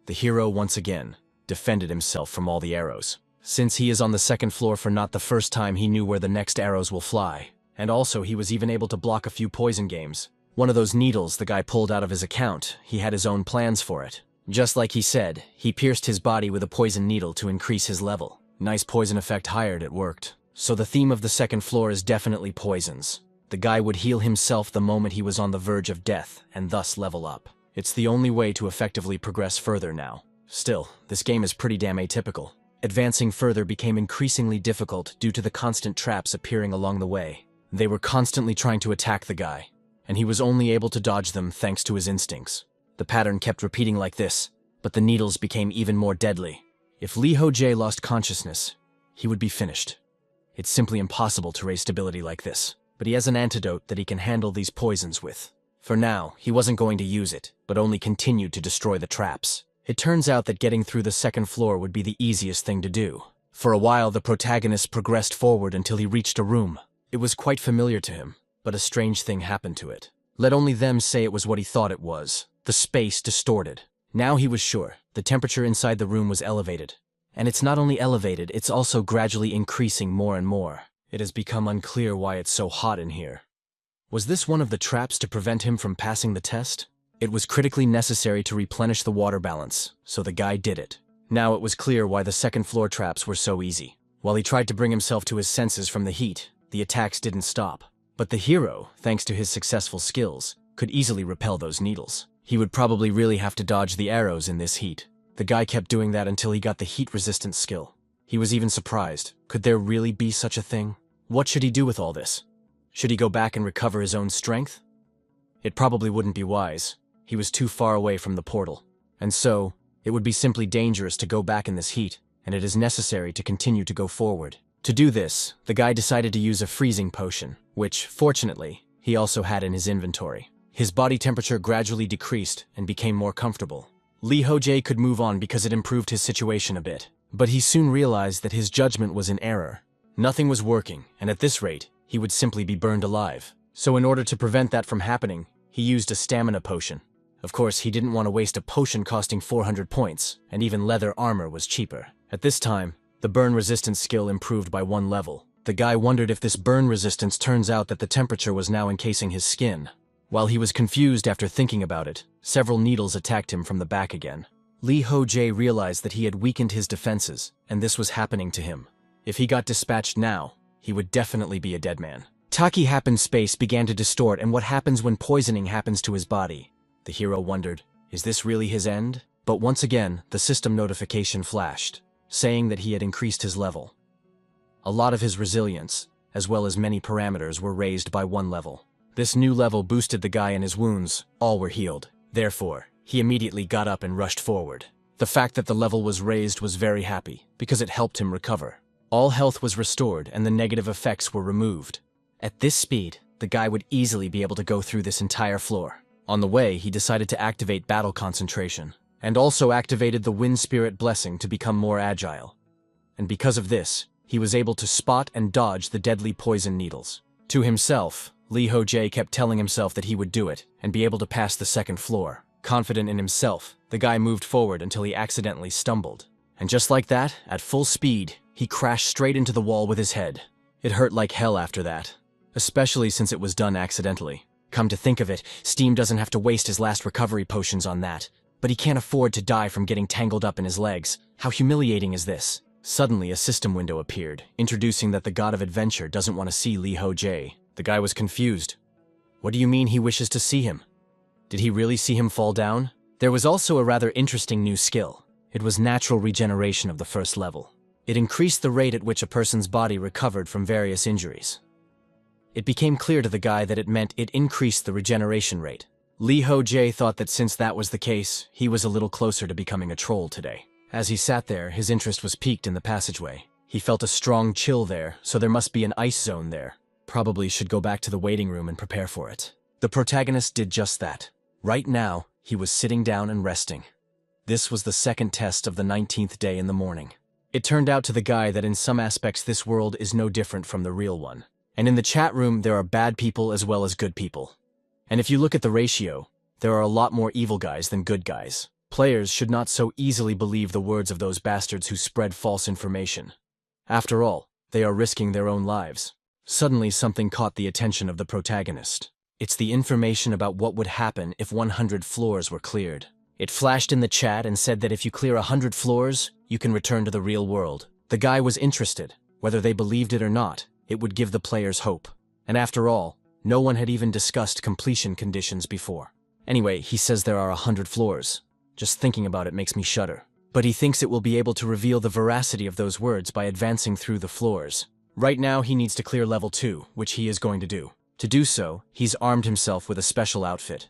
The hero once again defended himself from all the arrows. Since he is on the second floor for not the first time, he knew where the next arrows will fly. And also he was even able to block a few poison games. One of those needles the guy pulled out of his account, he had his own plans for it. Just like he said, he pierced his body with a poison needle to increase his level. Nice poison effect hired, it worked. So the theme of the second floor is definitely poisons. The guy would heal himself the moment he was on the verge of death, and thus level up. It's the only way to effectively progress further now. Still, this game is pretty damn atypical. Advancing further became increasingly difficult due to the constant traps appearing along the way. They were constantly trying to attack the guy, and he was only able to dodge them thanks to his instincts. The pattern kept repeating like this, but the needles became even more deadly. If Ho Jae lost consciousness, he would be finished. It's simply impossible to raise stability like this, but he has an antidote that he can handle these poisons with. For now, he wasn't going to use it, but only continued to destroy the traps. It turns out that getting through the second floor would be the easiest thing to do. For a while, the protagonist progressed forward until he reached a room. It was quite familiar to him, but a strange thing happened to it. Let only them say it was what he thought it was. The space distorted. Now he was sure. The temperature inside the room was elevated. And it's not only elevated, it's also gradually increasing more and more. It has become unclear why it's so hot in here. Was this one of the traps to prevent him from passing the test? It was critically necessary to replenish the water balance, so the guy did it. Now it was clear why the second floor traps were so easy. While he tried to bring himself to his senses from the heat, the attacks didn't stop. But the hero, thanks to his successful skills, could easily repel those needles. He would probably really have to dodge the arrows in this heat. The guy kept doing that until he got the heat-resistant skill. He was even surprised. Could there really be such a thing? What should he do with all this? Should he go back and recover his own strength? It probably wouldn't be wise. He was too far away from the portal. And so, it would be simply dangerous to go back in this heat, and it is necessary to continue to go forward. To do this, the guy decided to use a freezing potion, which, fortunately, he also had in his inventory. His body temperature gradually decreased and became more comfortable. Ho Jae could move on because it improved his situation a bit. But he soon realized that his judgment was in error. Nothing was working, and at this rate, he would simply be burned alive. So in order to prevent that from happening, he used a stamina potion. Of course, he didn't want to waste a potion costing 400 points, and even leather armor was cheaper. At this time, the burn resistance skill improved by 1 level. The guy wondered if this burn resistance turns out that the temperature was now encasing his skin. While he was confused after thinking about it, several needles attacked him from the back again. Ho Jae realized that he had weakened his defenses, and this was happening to him. If he got dispatched now, he would definitely be a dead man. Taki happened space began to distort, and what happens when poisoning happens to his body? The hero wondered, is this really his end? But once again, the system notification flashed, saying that he had increased his level. A lot of his resilience, as well as many parameters, were raised by 1 level. This new level boosted the guy and his wounds, all were healed. Therefore, he immediately got up and rushed forward. The fact that the level was raised was very happy, because it helped him recover. All health was restored and the negative effects were removed. At this speed, the guy would easily be able to go through this entire floor. On the way, he decided to activate battle concentration, and also activated the Wind Spirit Blessing to become more agile. And because of this, he was able to spot and dodge the deadly poison needles. To himself, Ho Jae kept telling himself that he would do it and be able to pass the second floor. Confident in himself, the guy moved forward until he accidentally stumbled. And just like that, at full speed, he crashed straight into the wall with his head. It hurt like hell after that, especially since it was done accidentally. Come to think of it, Steam doesn't have to waste his last recovery potions on that. But he can't afford to die from getting tangled up in his legs. How humiliating is this? Suddenly, a system window appeared, introducing that the god of adventure doesn't want to see Ho Jae. The guy was confused. What do you mean he wishes to see him? Did he really see him fall down? There was also a rather interesting new skill. It was natural regeneration of the first level. It increased the rate at which a person's body recovered from various injuries. It became clear to the guy that it meant it increased the regeneration rate. Ho Jae thought that since that was the case, he was a little closer to becoming a troll today. As he sat there, his interest was piqued in the passageway. He felt a strong chill there, so there must be an ice zone there. Probably should go back to the waiting room and prepare for it. The protagonist did just that. Right now, he was sitting down and resting. This was the second test of the 19th day in the morning. It turned out to the guy that in some aspects this world is no different from the real one. And in the chat room, there are bad people as well as good people. And if you look at the ratio, there are a lot more evil guys than good guys. Players should not so easily believe the words of those bastards who spread false information. After all, they are risking their own lives. Suddenly, something caught the attention of the protagonist. It's the information about what would happen if 100 floors were cleared. It flashed in the chat and said that if you clear 100 floors, you can return to the real world. The guy was interested. Whether they believed it or not, it would give the players hope. And after all, no one had even discussed completion conditions before. Anyway, he says there are 100 floors. Just thinking about it makes me shudder. But he thinks it will be able to reveal the veracity of those words by advancing through the floors. Right now, he needs to clear level 2, which he is going to do. To do so, he's armed himself with a special outfit.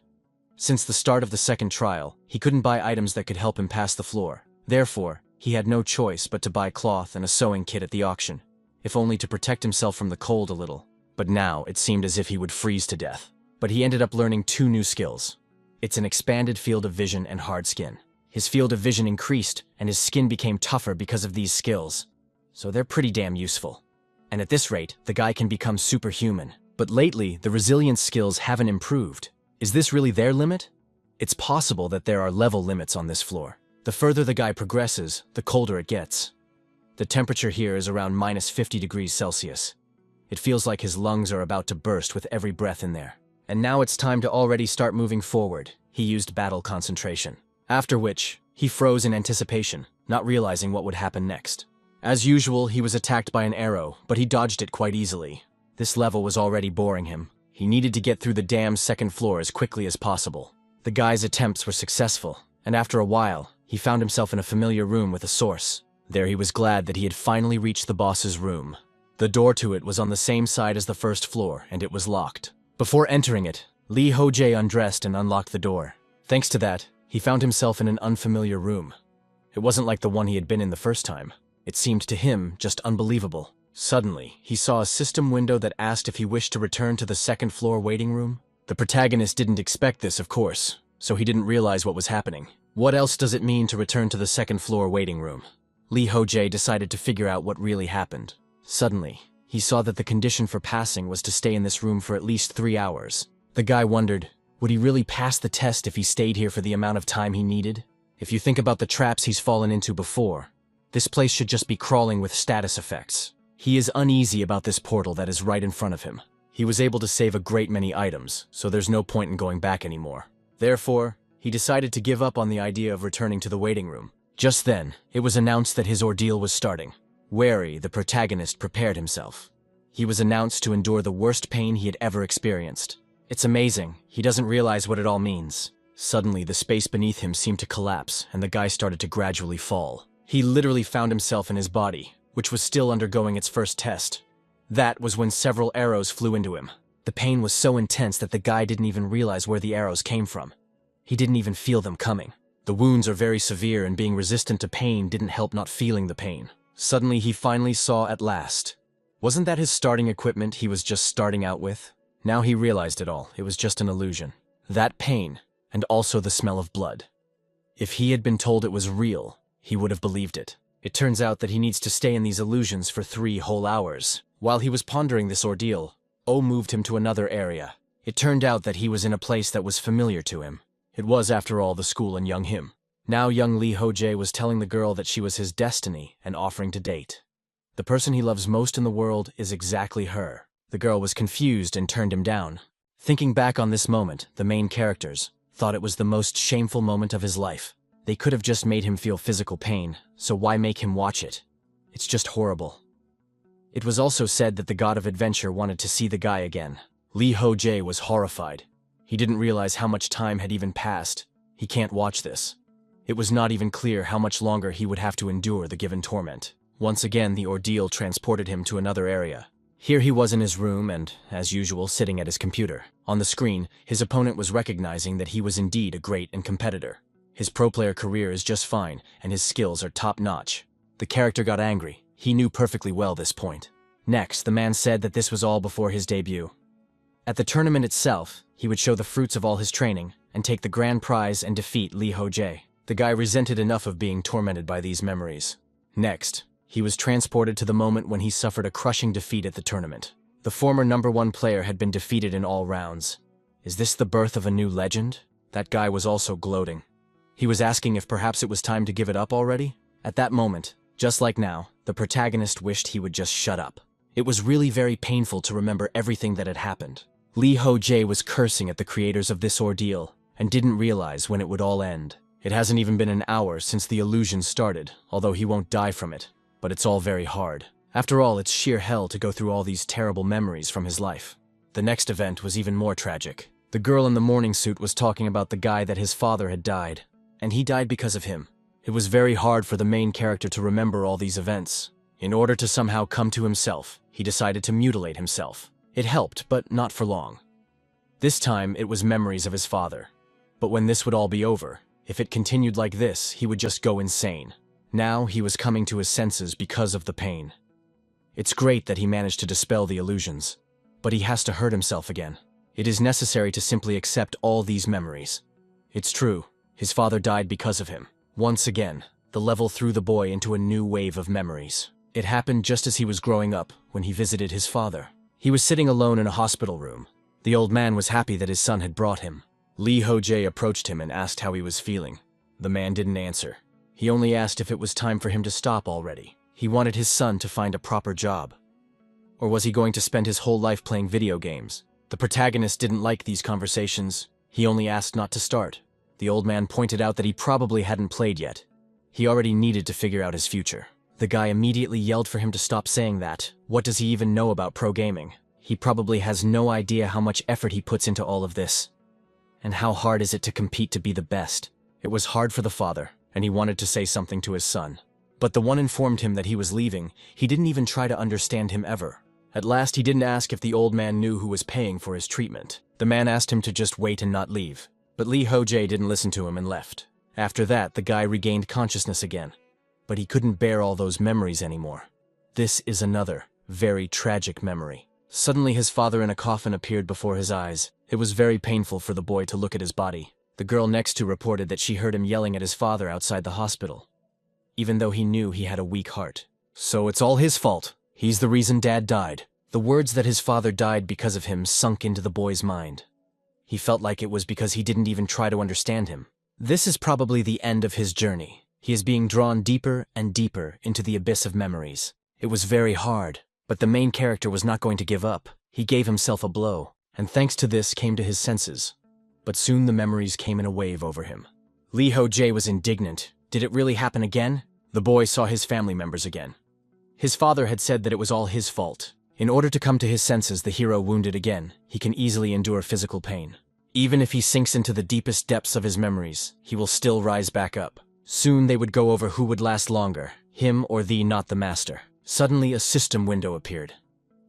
Since the start of the second trial, he couldn't buy items that could help him pass the floor. Therefore, he had no choice but to buy cloth and a sewing kit at the auction, if only to protect himself from the cold a little. But now, it seemed as if he would freeze to death. But he ended up learning 2 new skills. It's an expanded field of vision and hard skin. His field of vision increased, and his skin became tougher because of these skills. So they're pretty damn useful. And at this rate, the guy can become superhuman. But lately, the resilience skills haven't improved. Is this really their limit? It's possible that there are level limits on this floor. The further the guy progresses, the colder it gets. The temperature here is around -50 degrees Celsius. It feels like his lungs are about to burst with every breath in there. And now it's time to already start moving forward. He used battle concentration. After which, he froze in anticipation, not realizing what would happen next. As usual, he was attacked by an arrow, but he dodged it quite easily. This level was already boring him. He needed to get through the damn second floor as quickly as possible. The guy's attempts were successful, and after a while, he found himself in a familiar room with a source. There he was glad that he had finally reached the boss's room. The door to it was on the same side as the first floor, and it was locked. Before entering it, Ho Jae undressed and unlocked the door. Thanks to that, he found himself in an unfamiliar room. It wasn't like the one he had been in the first time. It seemed to him just unbelievable. Suddenly, he saw a system window that asked if he wished to return to the second floor waiting room. The protagonist didn't expect this, of course, so he didn't realize what was happening. What else does it mean to return to the second floor waiting room? Ho Jae decided to figure out what really happened. Suddenly, he saw that the condition for passing was to stay in this room for at least 3 hours. The guy wondered, would he really pass the test if he stayed here for the amount of time he needed? If you think about the traps he's fallen into before, this place should just be crawling with status effects. He is uneasy about this portal that is right in front of him. He was able to save a great many items, so there's no point in going back anymore. Therefore, he decided to give up on the idea of returning to the waiting room. Just then, it was announced that his ordeal was starting. Wary, the protagonist prepared himself. He was announced to endure the worst pain he had ever experienced. It's amazing, he doesn't realize what it all means. Suddenly, the space beneath him seemed to collapse, and the guy started to gradually fall. He literally found himself in his body, which was still undergoing its first test. That was when several arrows flew into him. The pain was so intense that the guy didn't even realize where the arrows came from. He didn't even feel them coming. The wounds are very severe, and being resistant to pain didn't help not feeling the pain. Suddenly, he finally saw at last. Wasn't that his starting equipment he was just starting out with? Now he realized it all. It was just an illusion. That pain, and also the smell of blood. If he had been told it was real, he would have believed it. It turns out that he needs to stay in these illusions for 3 whole hours. While he was pondering this ordeal, Oh moved him to another area. It turned out that he was in a place that was familiar to him. It was, after all, the school and young him. Now young Ho Jae was telling the girl that she was his destiny and offering to date. The person he loves most in the world is exactly her. The girl was confused and turned him down. Thinking back on this moment, the main characters thought it was the most shameful moment of his life. They could have just made him feel physical pain, so why make him watch it? It's just horrible. It was also said that the god of adventure wanted to see the guy again. Ho Jae was horrified. He didn't realize how much time had even passed. He can't watch this. It was not even clear how much longer he would have to endure the given torment. Once again, the ordeal transported him to another area. Here he was in his room and, as usual, sitting at his computer. On the screen, his opponent was recognizing that he was indeed a great competitor. His pro player career is just fine, and his skills are top-notch. The character got angry. He knew perfectly well this point. Next, the man said that this was all before his debut. At the tournament itself, he would show the fruits of all his training and take the grand prize and defeat Ho Jae. The guy resented enough of being tormented by these memories. Next, he was transported to the moment when he suffered a crushing defeat at the tournament. The former #1 player had been defeated in all rounds. Is this the birth of a new legend? That guy was also gloating. He was asking if perhaps it was time to give it up already? At that moment, just like now, the protagonist wished he would just shut up. It was really very painful to remember everything that had happened. Ho Jae was cursing at the creators of this ordeal and didn't realize when it would all end. It hasn't even been an hour since the illusion started, although he won't die from it. But it's all very hard. After all, it's sheer hell to go through all these terrible memories from his life. The next event was even more tragic. The girl in the morning suit was talking about the guy that his father had died, and he died because of him. It was very hard for the main character to remember all these events. In order to somehow come to himself, he decided to mutilate himself. It helped, but not for long. This time, it was memories of his father. But when this would all be over, if it continued like this, he would just go insane. Now he was coming to his senses because of the pain. It's great that he managed to dispel the illusions, but he has to hurt himself again. It is necessary to simply accept all these memories. It's true, his father died because of him. Once again, the level threw the boy into a new wave of memories. It happened just as he was growing up, when he visited his father. He was sitting alone in a hospital room. The old man was happy that his son had brought him. Ho Jae approached him and asked how he was feeling. The man didn't answer. He only asked if it was time for him to stop already. He wanted his son to find a proper job. Or was he going to spend his whole life playing video games? The protagonist didn't like these conversations. He only asked not to start. The old man pointed out that he probably hadn't played yet. He already needed to figure out his future. The guy immediately yelled for him to stop saying that. What does he even know about pro gaming? He probably has no idea how much effort he puts into all of this. And how hard is it to compete to be the best? It was hard for the father, and he wanted to say something to his son. But the one informed him that he was leaving. He didn't even try to understand him ever. At last, he didn't ask if the old man knew who was paying for his treatment. The man asked him to just wait and not leave. But Ho Jae didn't listen to him and left. After that, the guy regained consciousness again. But he couldn't bear all those memories anymore. This is another, very tragic memory. Suddenly his father in a coffin appeared before his eyes. It was very painful for the boy to look at his body. The girl next to reported that she heard him yelling at his father outside the hospital, even though he knew he had a weak heart. So it's all his fault. He's the reason Dad died. The words that his father died because of him sunk into the boy's mind. He felt like it was because he didn't even try to understand him. This is probably the end of his journey. He is being drawn deeper and deeper into the abyss of memories. It was very hard, but the main character was not going to give up. He gave himself a blow, and thanks to this came to his senses. But soon the memories came in a wave over him. Ho Jae was indignant. Did it really happen again? The boy saw his family members again. His father had said that it was all his fault. In order to come to his senses, the hero wounded again, he can easily endure physical pain. Even if he sinks into the deepest depths of his memories, he will still rise back up. Soon they would go over who would last longer, him or the not the master. Suddenly a system window appeared.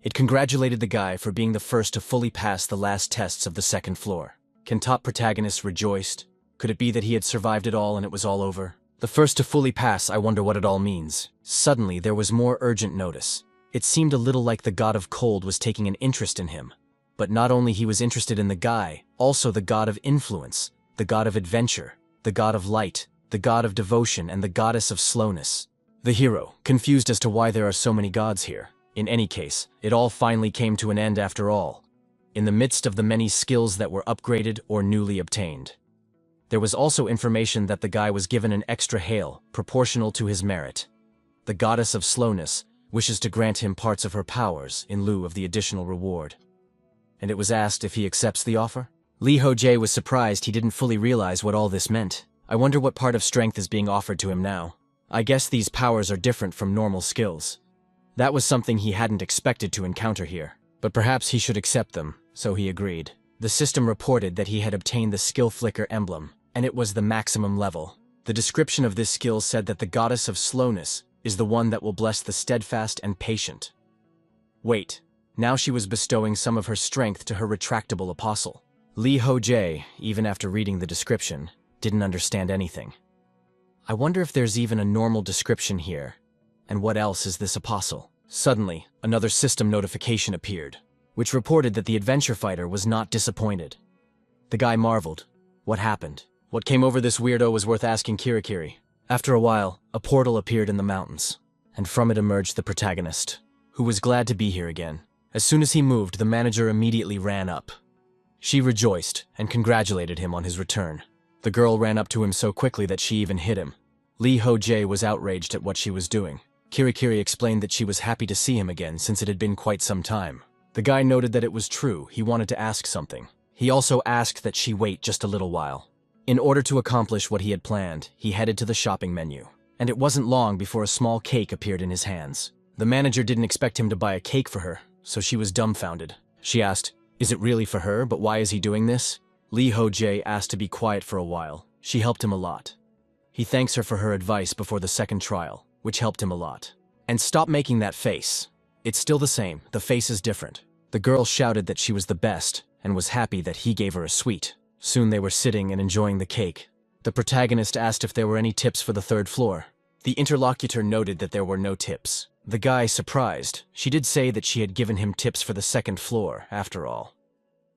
It congratulated the guy for being the first to fully pass the last tests of the second floor. Can top protagonist rejoiced? Could it be that he had survived it all and it was all over? The first to fully pass, I wonder what it all means. Suddenly there was more urgent notice. It seemed a little like the god of cold was taking an interest in him. But not only he was interested in the guy, also the god of influence, the god of adventure, the god of light, the god of devotion, and the goddess of slowness. The hero, confused as to why there are so many gods here. In any case, it all finally came to an end after all, in the midst of the many skills that were upgraded or newly obtained. There was also information that the guy was given an extra hail, proportional to his merit. The goddess of slowness wishes to grant him parts of her powers in lieu of the additional reward. And it was asked if he accepts the offer? Ho Jae was surprised he didn't fully realize what all this meant. I wonder what part of strength is being offered to him now. I guess these powers are different from normal skills. That was something he hadn't expected to encounter here. But perhaps he should accept them, so he agreed. The system reported that he had obtained the skill flicker emblem, and it was the maximum level. The description of this skill said that the goddess of slowness is the one that will bless the steadfast and patient. Wait, now she was bestowing some of her strength to her retractable apostle. Ho Jae, even after reading the description, didn't understand anything. I wonder if there's even a normal description here, and what else is this apostle? Suddenly, another system notification appeared, which reported that the adventure fighter was not disappointed. The guy marveled. What happened? What came over this weirdo was worth asking Kirikiri. After a while, a portal appeared in the mountains, and from it emerged the protagonist, who was glad to be here again. As soon as he moved, the manager immediately ran up. She rejoiced and congratulated him on his return. The girl ran up to him so quickly that she even hit him. Ho Jae was outraged at what she was doing. Kirikiri explained that she was happy to see him again since it had been quite some time. The guy noted that it was true. He wanted to ask something. He also asked that she wait just a little while. In order to accomplish what he had planned, he headed to the shopping menu. And it wasn't long before a small cake appeared in his hands. The manager didn't expect him to buy a cake for her, so she was dumbfounded. She asked, "Is it really for her, but why is he doing this?" Ho Jae asked to be quiet for a while. She helped him a lot. He thanks her for her advice before the second trial, which helped him a lot. And stop making that face. It's still the same, the face is different. The girl shouted that she was the best, and was happy that he gave her a sweet. Soon they were sitting and enjoying the cake. The protagonist asked if there were any tips for the third floor. The interlocutor noted that there were no tips. The guy, surprised, she did say that she had given him tips for the second floor, after all.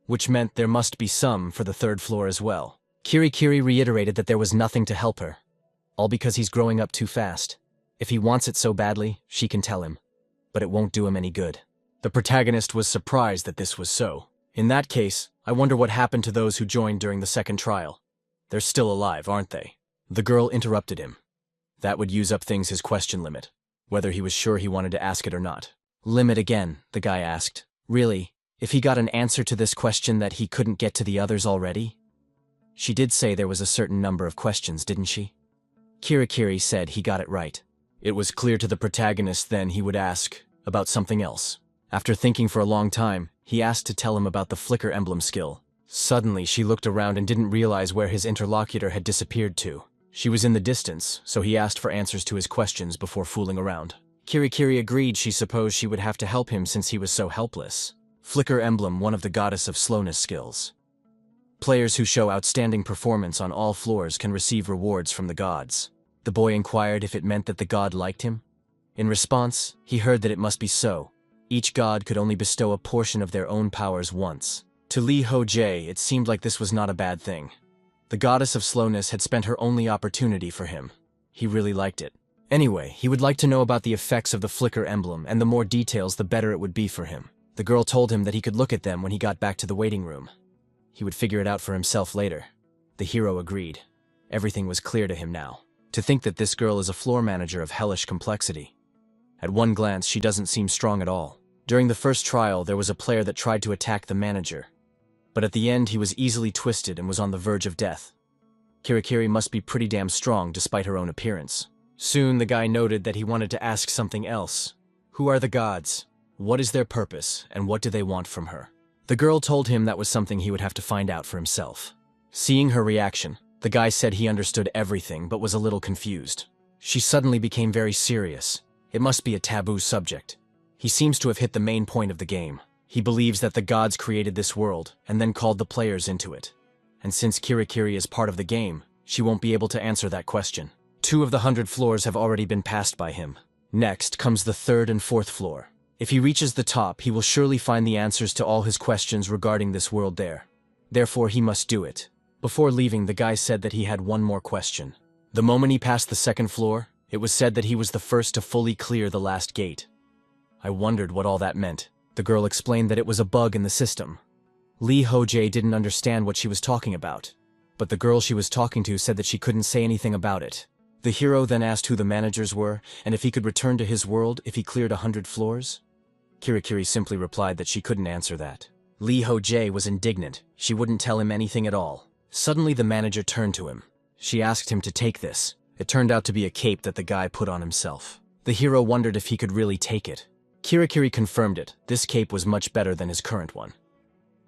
Which meant there must be some for the third floor as well. Kirikiri reiterated that there was nothing to help her. All because he's growing up too fast. If he wants it so badly, she can tell him. But it won't do him any good. The protagonist was surprised that this was so. In that case, I wonder what happened to those who joined during the second trial. They're still alive, aren't they? The girl interrupted him. That would use up things his question limit, whether he was sure he wanted to ask it or not. Limit again, the guy asked. Really? If he got an answer to this question that he couldn't get to the others already? She did say there was a certain number of questions, didn't she? Kirikiri said he got it right. It was clear to the protagonist then he would ask about something else. After thinking for a long time, he asked to tell him about the flicker emblem skill. Suddenly, she looked around and didn't realize where his interlocutor had disappeared to. She was in the distance, so he asked for answers to his questions before fooling around. Kirikiri agreed she supposed she would have to help him since he was so helpless. Flicker emblem, one of the goddess of slowness skills. Players who show outstanding performance on all floors can receive rewards from the gods. The boy inquired if it meant that the god liked him. In response, he heard that it must be so. Each god could only bestow a portion of their own powers once. To Ho Jae, it seemed like this was not a bad thing. The goddess of slowness had spent her only opportunity for him. He really liked it. Anyway, he would like to know about the effects of the flicker emblem, and the more details the better it would be for him. The girl told him that he could look at them when he got back to the waiting room. He would figure it out for himself later. The hero agreed. Everything was clear to him now. To think that this girl is a floor manager of hellish complexity. At one glance, she doesn't seem strong at all. During the first trial, there was a player that tried to attack the manager. But at the end, he was easily twisted and was on the verge of death. Kirikiri must be pretty damn strong despite her own appearance. Soon, the guy noted that he wanted to ask something else. Who are the gods? What is their purpose, and what do they want from her? The girl told him that was something he would have to find out for himself. Seeing her reaction, the guy said he understood everything but was a little confused. She suddenly became very serious. It must be a taboo subject. He seems to have hit the main point of the game. He believes that the gods created this world and then called the players into it. And since Kirikiri is part of the game, she won't be able to answer that question. 2 of the 100 floors have already been passed by him. Next comes the 3rd and 4th floor. If he reaches the top, he will surely find the answers to all his questions regarding this world there. Therefore, he must do it. Before leaving, the guy said that he had one more question. The moment he passed the 2nd floor, it was said that he was the first to fully clear the last gate. I wondered what all that meant. The girl explained that it was a bug in the system. Ho Jae didn't understand what she was talking about, but the girl she was talking to said that she couldn't say anything about it. The hero then asked who the managers were, and if he could return to his world if he cleared 100 floors. Kirikiri simply replied that she couldn't answer that. Ho Jae was indignant. She wouldn't tell him anything at all. Suddenly the manager turned to him. She asked him to take this. It turned out to be a cape that the guy put on himself. The hero wondered if he could really take it. Kirikiri confirmed it. This cape was much better than his current one.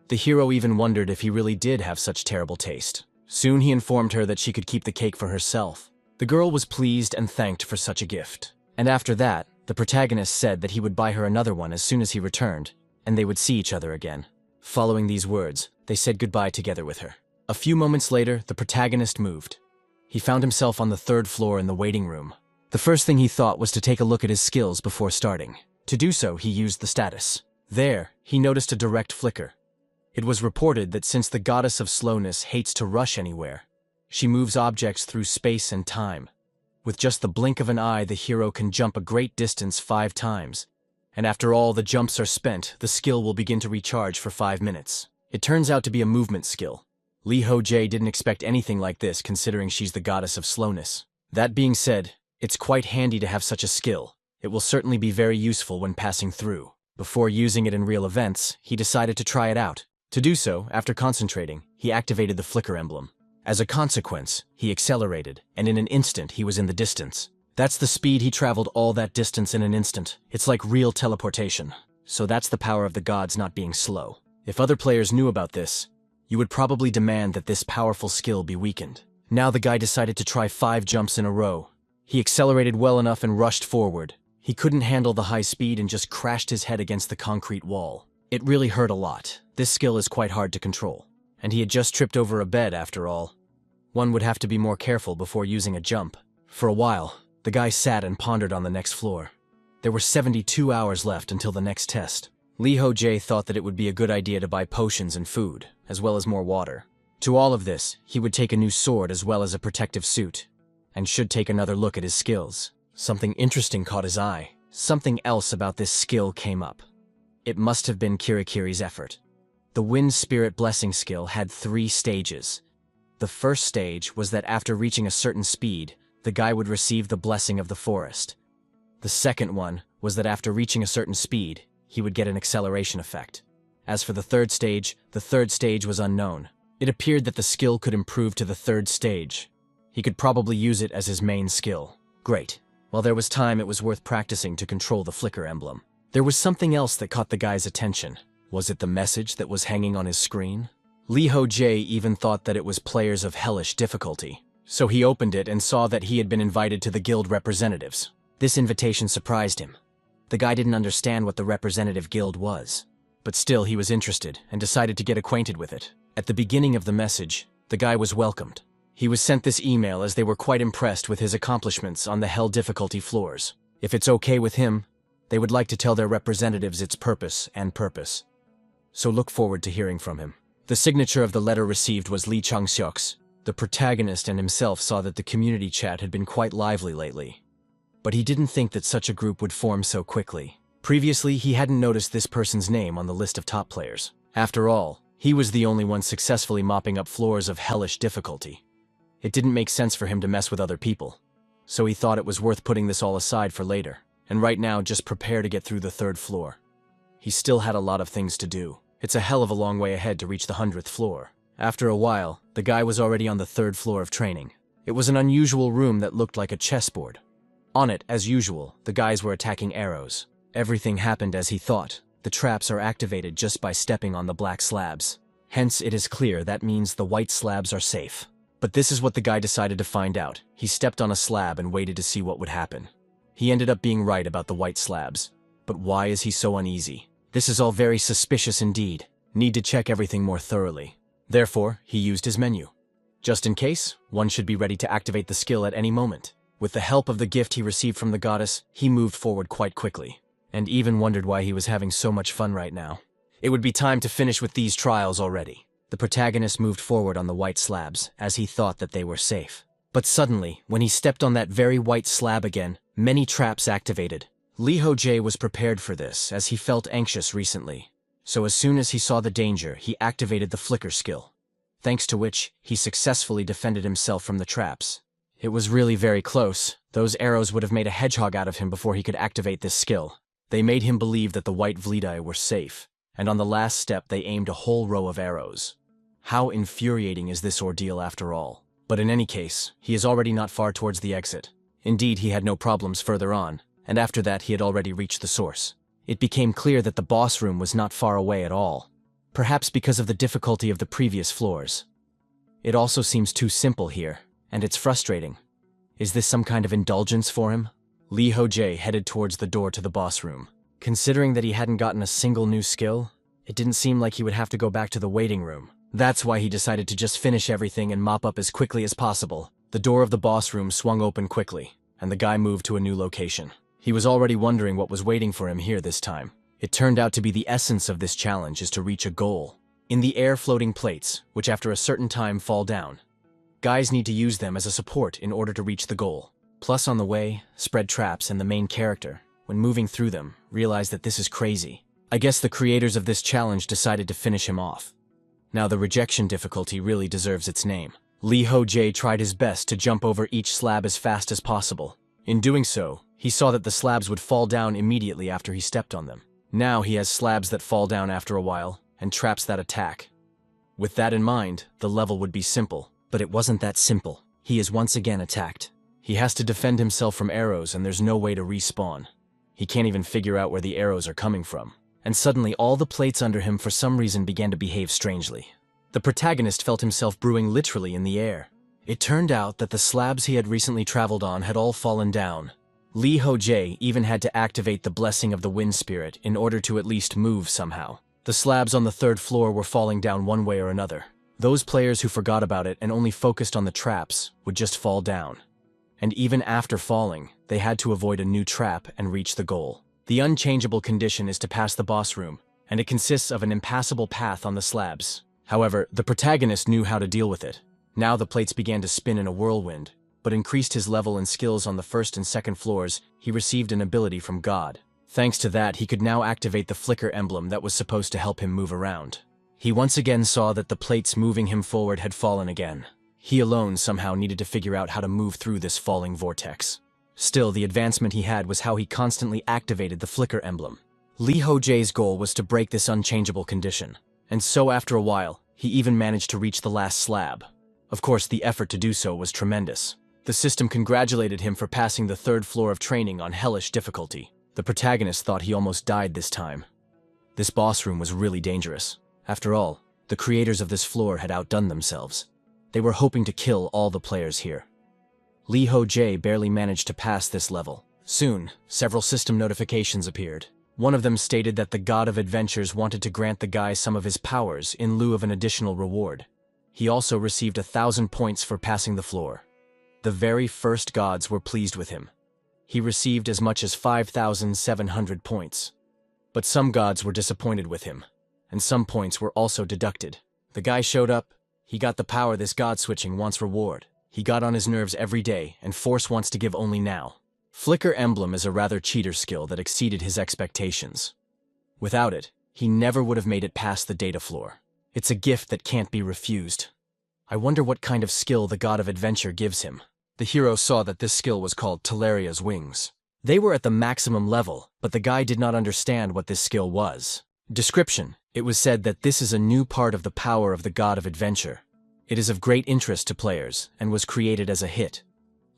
The hero even wondered if he really did have such terrible taste. Soon he informed her that she could keep the cake for herself. The girl was pleased and thanked for such a gift. And after that, the protagonist said that he would buy her another one as soon as he returned, and they would see each other again. Following these words, they said goodbye together with her. A few moments later, the protagonist moved. He found himself on the 3rd floor in the waiting room. The first thing he thought was to take a look at his skills before starting. To do so, he used the status. There, he noticed a direct flicker. It was reported that since the goddess of slowness hates to rush anywhere, she moves objects through space and time. With just the blink of an eye, the hero can jump a great distance 5 times. And after all the jumps are spent, the skill will begin to recharge for 5 minutes. It turns out to be a movement skill. Ho Jae didn't expect anything like this considering she's the goddess of slowness. That being said, it's quite handy to have such a skill. It will certainly be very useful when passing through. Before using it in real events, he decided to try it out. To do so, after concentrating, he activated the flicker emblem. As a consequence, he accelerated, and in an instant he was in the distance. That's the speed he traveled all that distance in an instant. It's like real teleportation. So that's the power of the gods not being slow. If other players knew about this, you would probably demand that this powerful skill be weakened. Now the guy decided to try 5 jumps in a row. He accelerated well enough and rushed forward. He couldn't handle the high speed and just crashed his head against the concrete wall. It really hurt a lot. This skill is quite hard to control. And he had just tripped over a bed after all. One would have to be more careful before using a jump. For a while, the guy sat and pondered on the next floor. There were 72 hours left until the next test. Ho Jae thought that it would be a good idea to buy potions and food, as well as more water. To all of this, he would take a new sword as well as a protective suit, and should take another look at his skills. Something interesting caught his eye. Something else about this skill came up. It must have been Kirikiri's effort. The Wind Spirit Blessing skill had 3 stages. The first stage was that after reaching a certain speed, the guy would receive the blessing of the forest. The second one was that after reaching a certain speed, he would get an acceleration effect. As for the third stage was unknown. It appeared that the skill could improve to the third stage. He could probably use it as his main skill. Great. While there was time, it was worth practicing to control the flicker emblem. There was something else that caught the guy's attention. Was it the message that was hanging on his screen? Ho Jae even thought that it was players of hellish difficulty. So he opened it and saw that he had been invited to the guild representatives. This invitation surprised him. The guy didn't understand what the representative guild was. But still, he was interested and decided to get acquainted with it. At the beginning of the message, the guy was welcomed. He was sent this email as they were quite impressed with his accomplishments on the hell difficulty floors. If it's okay with him, they would like to tell their representatives its purpose. So look forward to hearing from him. The signature of the letter received was Lee Chang-seok's. The protagonist and himself saw that the community chat had been quite lively lately. But he didn't think that such a group would form so quickly. Previously, he hadn't noticed this person's name on the list of top players. After all, he was the only one successfully mopping up floors of hellish difficulty. It didn't make sense for him to mess with other people. So he thought it was worth putting this all aside for later, and right now just prepare to get through the third floor. He still had a lot of things to do. It's a hell of a long way ahead to reach the 100th floor. After a while, the guy was already on the third floor of training. It was an unusual room that looked like a chessboard. On it, as usual, the guys were attacking arrows. Everything happened as he thought. The traps are activated just by stepping on the black slabs. Hence, it is clear that means the white slabs are safe. But this is what the guy decided to find out. He stepped on a slab and waited to see what would happen. He ended up being right about the white slabs. But why is he so uneasy? This is all very suspicious indeed. Need to check everything more thoroughly. Therefore, he used his menu. Just in case, one should be ready to activate the skill at any moment. With the help of the gift he received from the goddess, he moved forward quite quickly, and even wondered why he was having so much fun right now. It would be time to finish with these trials already. The protagonist moved forward on the white slabs, as he thought that they were safe. But suddenly, when he stepped on that very white slab again, many traps activated. Ho Jae was prepared for this, as he felt anxious recently. So as soon as he saw the danger, he activated the flicker skill, thanks to which he successfully defended himself from the traps. It was really very close. Those arrows would have made a hedgehog out of him before he could activate this skill. They made him believe that the white Vlidai were safe, and on the last step they aimed a whole row of arrows. How infuriating is this ordeal after all? But in any case, he is already not far towards the exit. Indeed, he had no problems further on, and after that he had already reached the source. It became clear that the boss room was not far away at all, perhaps because of the difficulty of the previous floors. It also seems too simple here, and it's frustrating. Is this some kind of indulgence for him? Ho Jae headed towards the door to the boss room. Considering that he hadn't gotten a single new skill, it didn't seem like he would have to go back to the waiting room. That's why he decided to just finish everything and mop up as quickly as possible. The door of the boss room swung open quickly, and the guy moved to a new location. He was already wondering what was waiting for him here this time. It turned out to be the essence of this challenge is to reach a goal. In the air floating plates, which after a certain time fall down. Guys need to use them as a support in order to reach the goal. Plus on the way, spread traps, and the main character, when moving through them, realized that this is crazy. I guess the creators of this challenge decided to finish him off. Now the rejection difficulty really deserves its name. Ho Jae tried his best to jump over each slab as fast as possible. In doing so, he saw that the slabs would fall down immediately after he stepped on them. Now he has slabs that fall down after a while, and traps that attack. With that in mind, the level would be simple. But it wasn't that simple. He is once again attacked. He has to defend himself from arrows, and there's no way to respawn. He can't even figure out where the arrows are coming from. And suddenly all the plates under him for some reason began to behave strangely. The protagonist felt himself brewing literally in the air. It turned out that the slabs he had recently traveled on had all fallen down. Ho Jae even had to activate the blessing of the wind spirit in order to at least move somehow. The slabs on the third floor were falling down one way or another. Those players who forgot about it and only focused on the traps would just fall down. And even after falling, they had to avoid a new trap and reach the goal. The unchangeable condition is to pass the boss room, and it consists of an impassable path on the slabs. However, the protagonist knew how to deal with it. Now the plates began to spin in a whirlwind, but increased his level and skills on the first and second floors. He received an ability from God. Thanks to that, he could now activate the flicker emblem that was supposed to help him move around. He once again saw that the plates moving him forward had fallen again. He alone somehow needed to figure out how to move through this falling vortex. Still, the advancement he had was how he constantly activated the flicker emblem. Ho Jae's goal was to break this unchangeable condition, and so after a while, he even managed to reach the last slab. Of course, the effort to do so was tremendous. The system congratulated him for passing the 3rd floor of training on hellish difficulty. The protagonist thought he almost died this time. This boss room was really dangerous. After all, the creators of this floor had outdone themselves. They were hoping to kill all the players here. Ho Jae barely managed to pass this level. Soon, several system notifications appeared. One of them stated that the God of Adventures wanted to grant the guy some of his powers in lieu of an additional reward. He also received 1,000 points for passing the floor. The very first gods were pleased with him. He received as much as 5,700 points. But some gods were disappointed with him, and some points were also deducted. The guy showed up. He got the power this god switching wants reward. He got on his nerves every day, and Force wants to give only now. Flicker Emblem is a rather cheater skill that exceeded his expectations. Without it, he never would have made it past the data floor. It's a gift that can't be refused. I wonder what kind of skill the God of Adventure gives him. The hero saw that this skill was called Talaria's Wings. They were at the maximum level, but the guy did not understand what this skill was. Description: it was said that this is a new part of the power of the God of Adventure. It is of great interest to players, and was created as a hit.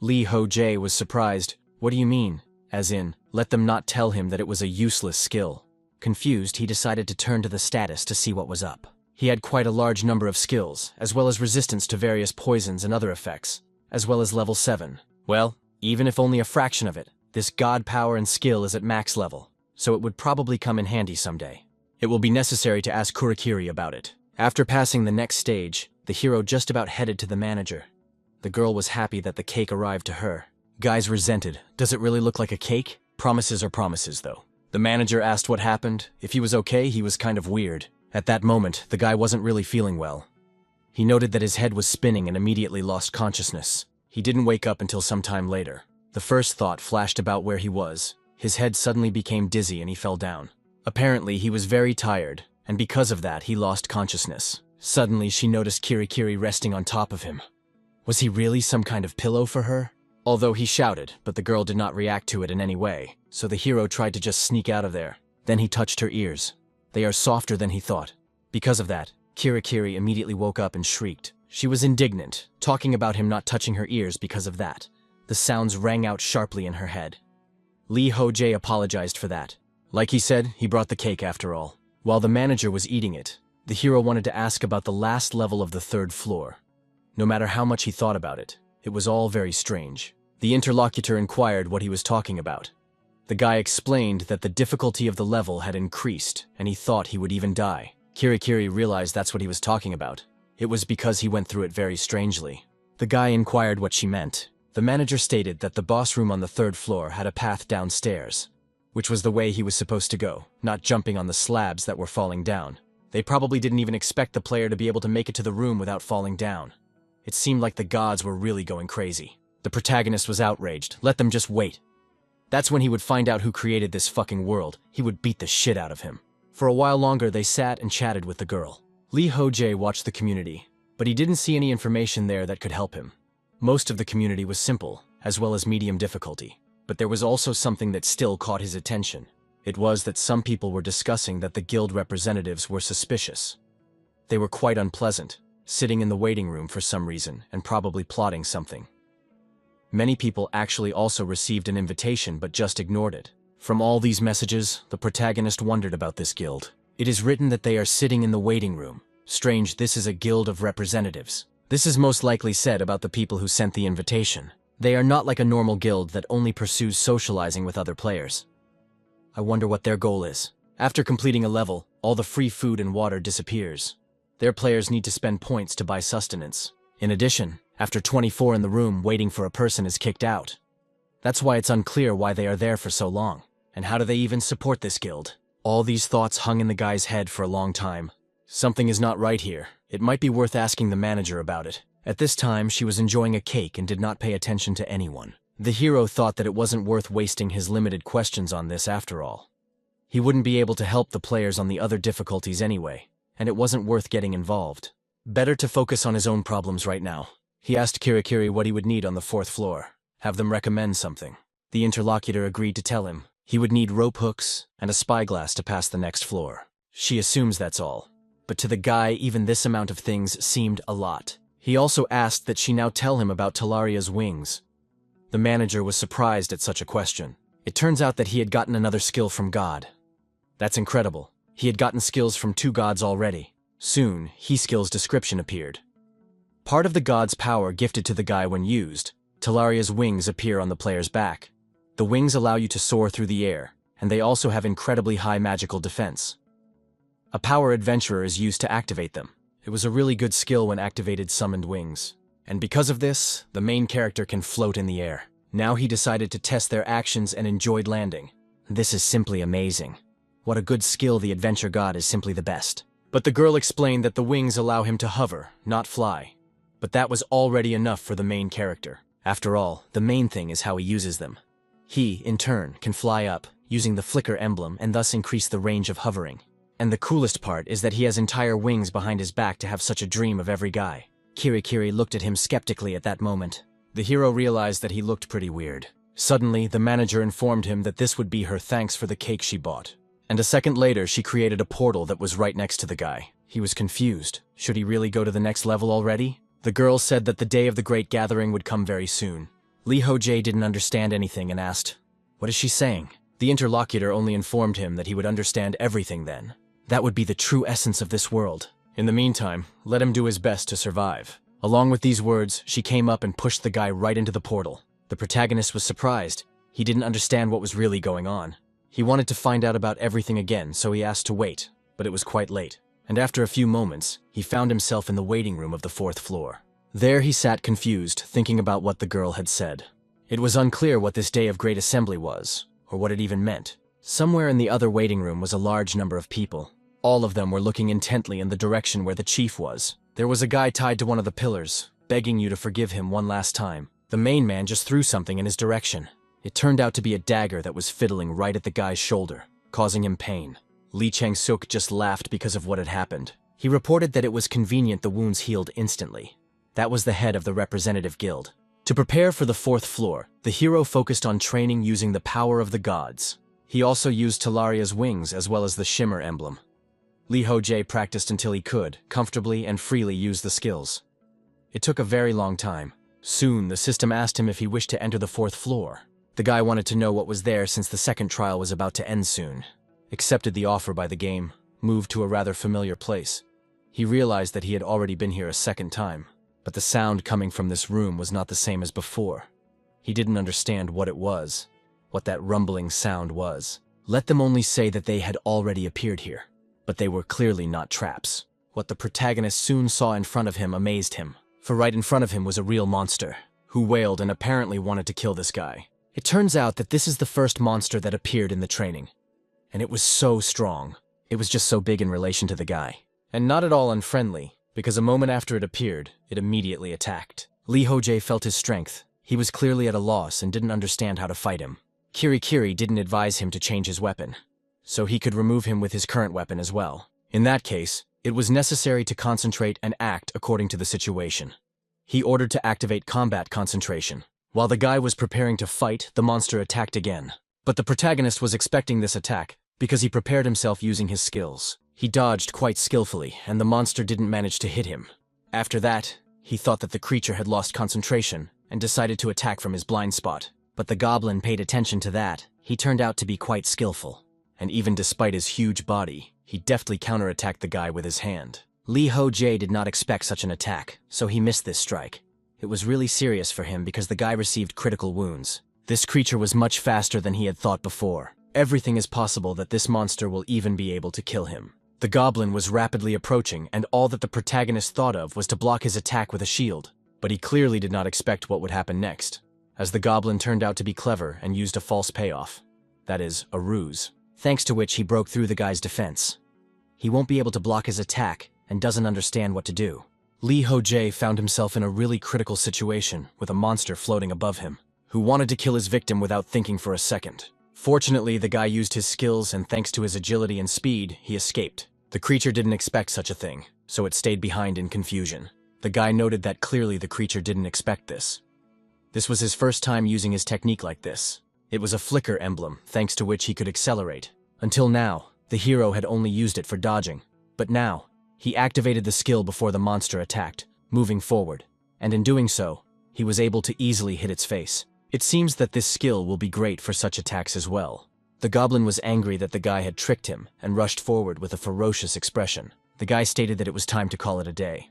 Ho Jae was surprised. What do you mean? As in, let them not tell him that it was a useless skill. Confused, he decided to turn to the status to see what was up. He had quite a large number of skills, as well as resistance to various poisons and other effects, as well as level 7. Well, even if only a fraction of it, this god power and skill is at max level, so it would probably come in handy someday. It will be necessary to ask Kurikiri about it. After passing the next stage, the hero just about headed to the manager. The girl was happy that the cake arrived to her. Guys resented. Does it really look like a cake? Promises are promises, though. The manager asked what happened. If he was okay, he was kind of weird. At that moment, the guy wasn't really feeling well. He noted that his head was spinning and immediately lost consciousness. He didn't wake up until some time later. The first thought flashed about where he was. His head suddenly became dizzy and he fell down. Apparently, he was very tired, and because of that, he lost consciousness. Suddenly, she noticed Kirikiri resting on top of him. Was he really some kind of pillow for her? Although he shouted, but the girl did not react to it in any way, so the hero tried to just sneak out of there. Then he touched her ears. They are softer than he thought. Because of that, Kirikiri immediately woke up and shrieked. She was indignant, talking about him not touching her ears because of that. The sounds rang out sharply in her head. Ho Jae apologized for that. Like he said, he brought the cake after all. While the manager was eating it, the hero wanted to ask about the last level of the 3rd floor. No matter how much he thought about it, it was all very strange. The interlocutor inquired what he was talking about. The guy explained that the difficulty of the level had increased, and he thought he would even die. Kirikiri realized that's what he was talking about. It was because he went through it very strangely. The guy inquired what she meant. The manager stated that the boss room on the 3rd floor had a path downstairs, which was the way he was supposed to go, not jumping on the slabs that were falling down. They probably didn't even expect the player to be able to make it to the room without falling down. It seemed like the gods were really going crazy. The protagonist was outraged. Let them just wait. That's when he would find out who created this fucking world. He would beat the shit out of him. For a while longer, they sat and chatted with the girl. Ho Jae watched the community, but he didn't see any information there that could help him. Most of the community was simple, as well as medium difficulty. But there was also something that still caught his attention. It was that some people were discussing that the guild representatives were suspicious. They were quite unpleasant, sitting in the waiting room for some reason, and probably plotting something. Many people actually also received an invitation but just ignored it. From all these messages, the protagonist wondered about this guild. It is written that they are sitting in the waiting room. Strange, this is a guild of representatives. This is most likely said about the people who sent the invitation. They are not like a normal guild that only pursues socializing with other players. I wonder what their goal is. After completing a level, all the free food and water disappears. Their players need to spend points to buy sustenance. In addition, after 24 in the room, waiting for a person is kicked out. That's why it's unclear why they are there for so long. And how do they even support this guild? All these thoughts hung in the guy's head for a long time. Something is not right here. It might be worth asking the manager about it. At this time, she was enjoying a cake and did not pay attention to anyone. The hero thought that it wasn't worth wasting his limited questions on this after all. He wouldn't be able to help the players on the other difficulties anyway, and it wasn't worth getting involved. Better to focus on his own problems right now. He asked Kirikiri what he would need on the 4th floor. Have them recommend something. The interlocutor agreed to tell him he would need rope hooks and a spyglass to pass the next floor. She assumes that's all. But to the guy, even this amount of things seemed a lot. He also asked that she now tell him about Talaria's wings. The manager was surprised at such a question. It turns out that he had gotten another skill from God. That's incredible. He had gotten skills from 2 gods already. Soon, he skill's description appeared. Part of the god's power gifted to the guy when used, Talaria's wings appear on the player's back. The wings allow you to soar through the air, and they also have incredibly high magical defense. A power adventurer is used to activate them. It was a really good skill when activated summoned wings. And because of this, the main character can float in the air. Now he decided to test their actions and enjoyed landing. This is simply amazing. What a good skill, the adventure god is simply the best. But the girl explained that the wings allow him to hover, not fly. But that was already enough for the main character. After all, the main thing is how he uses them. He, in turn, can fly up, using the flicker emblem and thus increase the range of hovering. And the coolest part is that he has entire wings behind his back to have such a dream of every guy. Kiri looked at him skeptically at that moment. The hero realized that he looked pretty weird. Suddenly, the manager informed him that this would be her thanks for the cake she bought. And a second later, she created a portal that was right next to the guy. He was confused. Should he really go to the next level already? The girl said that the day of the great gathering would come very soon. Ho Jae didn't understand anything and asked, "What is she saying?" The interlocutor only informed him that he would understand everything then. That would be the true essence of this world. In the meantime, let him do his best to survive. Along with these words, she came up and pushed the guy right into the portal. The protagonist was surprised. He didn't understand what was really going on. He wanted to find out about everything again, so he asked to wait, but it was quite late. And after a few moments, he found himself in the waiting room of the 4th floor. There he sat confused, thinking about what the girl had said. It was unclear what this day of great assembly was, or what it even meant. Somewhere in the other waiting room was a large number of people. All of them were looking intently in the direction where the chief was. There was a guy tied to one of the pillars, begging you to forgive him one last time. The main man just threw something in his direction. It turned out to be a dagger that was fiddling right at the guy's shoulder, causing him pain. Lee Chang-suk just laughed because of what had happened. He reported that it was convenient the wounds healed instantly. That was the head of the representative guild. To prepare for the 4th floor, the hero focused on training using the power of the gods. He also used Talaria's wings as well as the shimmer emblem. Ho Jae practiced until he could, comfortably and freely use the skills. It took a very long time. Soon, the system asked him if he wished to enter the 4th floor. The guy wanted to know what was there since the second trial was about to end soon. Accepted the offer by the game, moved to a rather familiar place. He realized that he had already been here a second time, but the sound coming from this room was not the same as before. He didn't understand what it was, what that rumbling sound was. Let them only say that they had already appeared here, but they were clearly not traps. What the protagonist soon saw in front of him amazed him, for right in front of him was a real monster, who wailed and apparently wanted to kill this guy. It turns out that this is the first monster that appeared in the training. And it was so strong. It was just so big in relation to the guy. And not at all unfriendly, because a moment after it appeared, it immediately attacked. Ho Jae felt his strength. He was clearly at a loss and didn't understand how to fight him. Kiri didn't advise him to change his weapon, so he could remove him with his current weapon as well. In that case, it was necessary to concentrate and act according to the situation. He ordered to activate combat concentration. While the guy was preparing to fight, the monster attacked again. But the protagonist was expecting this attack, because he prepared himself using his skills. He dodged quite skillfully, and the monster didn't manage to hit him. After that, he thought that the creature had lost concentration, and decided to attack from his blind spot. But the goblin paid attention to that. He turned out to be quite skillful. And even despite his huge body, he deftly counterattacked the guy with his hand. Ho Jae did not expect such an attack, so he missed this strike. It was really serious for him because the guy received critical wounds. This creature was much faster than he had thought before. Everything is possible that this monster will even be able to kill him. The goblin was rapidly approaching, and all that the protagonist thought of was to block his attack with a shield. But he clearly did not expect what would happen next, as the goblin turned out to be clever and used a false payoff. That is, a ruse. Thanks to which he broke through the guy's defense. He won't be able to block his attack and doesn't understand what to do. Ho Jae found himself in a really critical situation with a monster floating above him, who wanted to kill his victim without thinking for a second. Fortunately, the guy used his skills, and thanks to his agility and speed, he escaped. The creature didn't expect such a thing, so it stayed behind in confusion. The guy noted that clearly the creature didn't expect this. This was his first time using his technique like this. It was a flicker emblem, thanks to which he could accelerate. Until now, the hero had only used it for dodging. But now, he activated the skill before the monster attacked, moving forward. And in doing so, he was able to easily hit its face. It seems that this skill will be great for such attacks as well. The goblin was angry that the guy had tricked him and rushed forward with a ferocious expression. The guy stated that it was time to call it a day.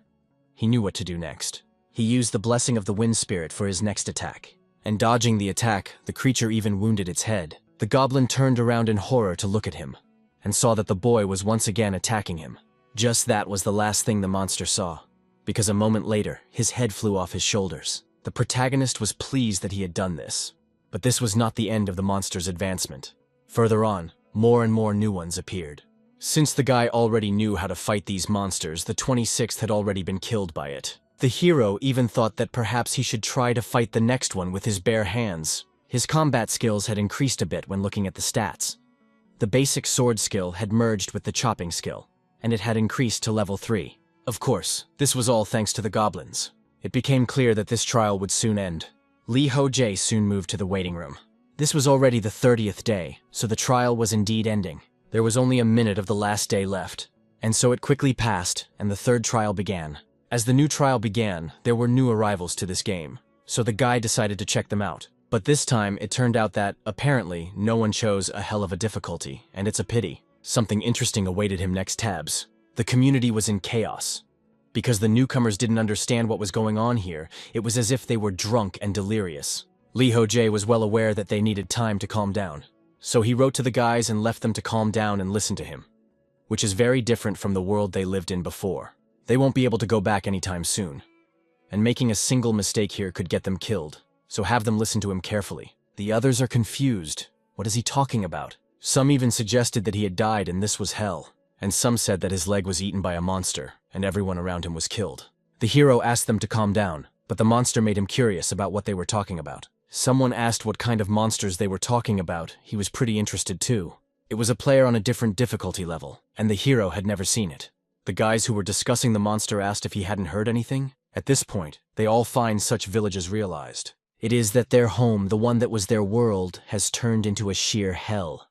He knew what to do next. He used the blessing of the wind spirit for his next attack. And dodging the attack, the creature even wounded its head. The goblin turned around in horror to look at him, and saw that the boy was once again attacking him. Just that was the last thing the monster saw, because a moment later, his head flew off his shoulders. The protagonist was pleased that he had done this. But this was not the end of the monster's advancement. Further on, more and more new ones appeared. Since the guy already knew how to fight these monsters, the 26th had already been killed by it. The hero even thought that perhaps he should try to fight the next one with his bare hands. His combat skills had increased a bit when looking at the stats. The basic sword skill had merged with the chopping skill, and it had increased to level 3. Of course, this was all thanks to the goblins. It became clear that this trial would soon end. Ho Jae soon moved to the waiting room. This was already the 30th day, so the trial was indeed ending. There was only a minute of the last day left, and so it quickly passed, and the third trial began. As the new trial began, there were new arrivals to this game, so the guy decided to check them out. But this time, it turned out that, apparently, no one chose a hell of a difficulty, and it's a pity. Something interesting awaited him next tabs. The community was in chaos. Because the newcomers didn't understand what was going on here, it was as if they were drunk and delirious. Ho Jae was well aware that they needed time to calm down. So he wrote to the guys and left them to calm down and listen to him. Which is very different from the world they lived in before. They won't be able to go back anytime soon. And making a single mistake here could get them killed. So have them listen to him carefully. The others are confused. What is he talking about? Some even suggested that he had died and this was hell. And some said that his leg was eaten by a monster, and everyone around him was killed. The hero asked them to calm down, but the monster made him curious about what they were talking about. Someone asked what kind of monsters they were talking about. He was pretty interested too. It was a player on a different difficulty level, and the hero had never seen it. The guys who were discussing the monster asked if he hadn't heard anything. At this point, they all find such villages realized. It is that their home, the one that was their world, has turned into a sheer hell.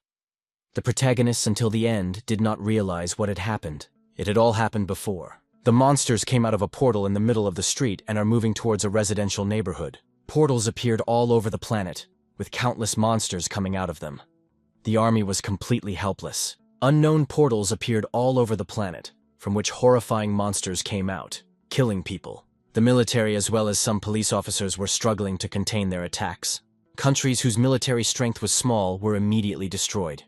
The protagonists until the end did not realize what had happened. It had all happened before. The monsters came out of a portal in the middle of the street and are moving towards a residential neighborhood. Portals appeared all over the planet, with countless monsters coming out of them. The army was completely helpless. Unknown portals appeared all over the planet, from which horrifying monsters came out, killing people. The military as well as some police officers were struggling to contain their attacks. Countries whose military strength was small were immediately destroyed.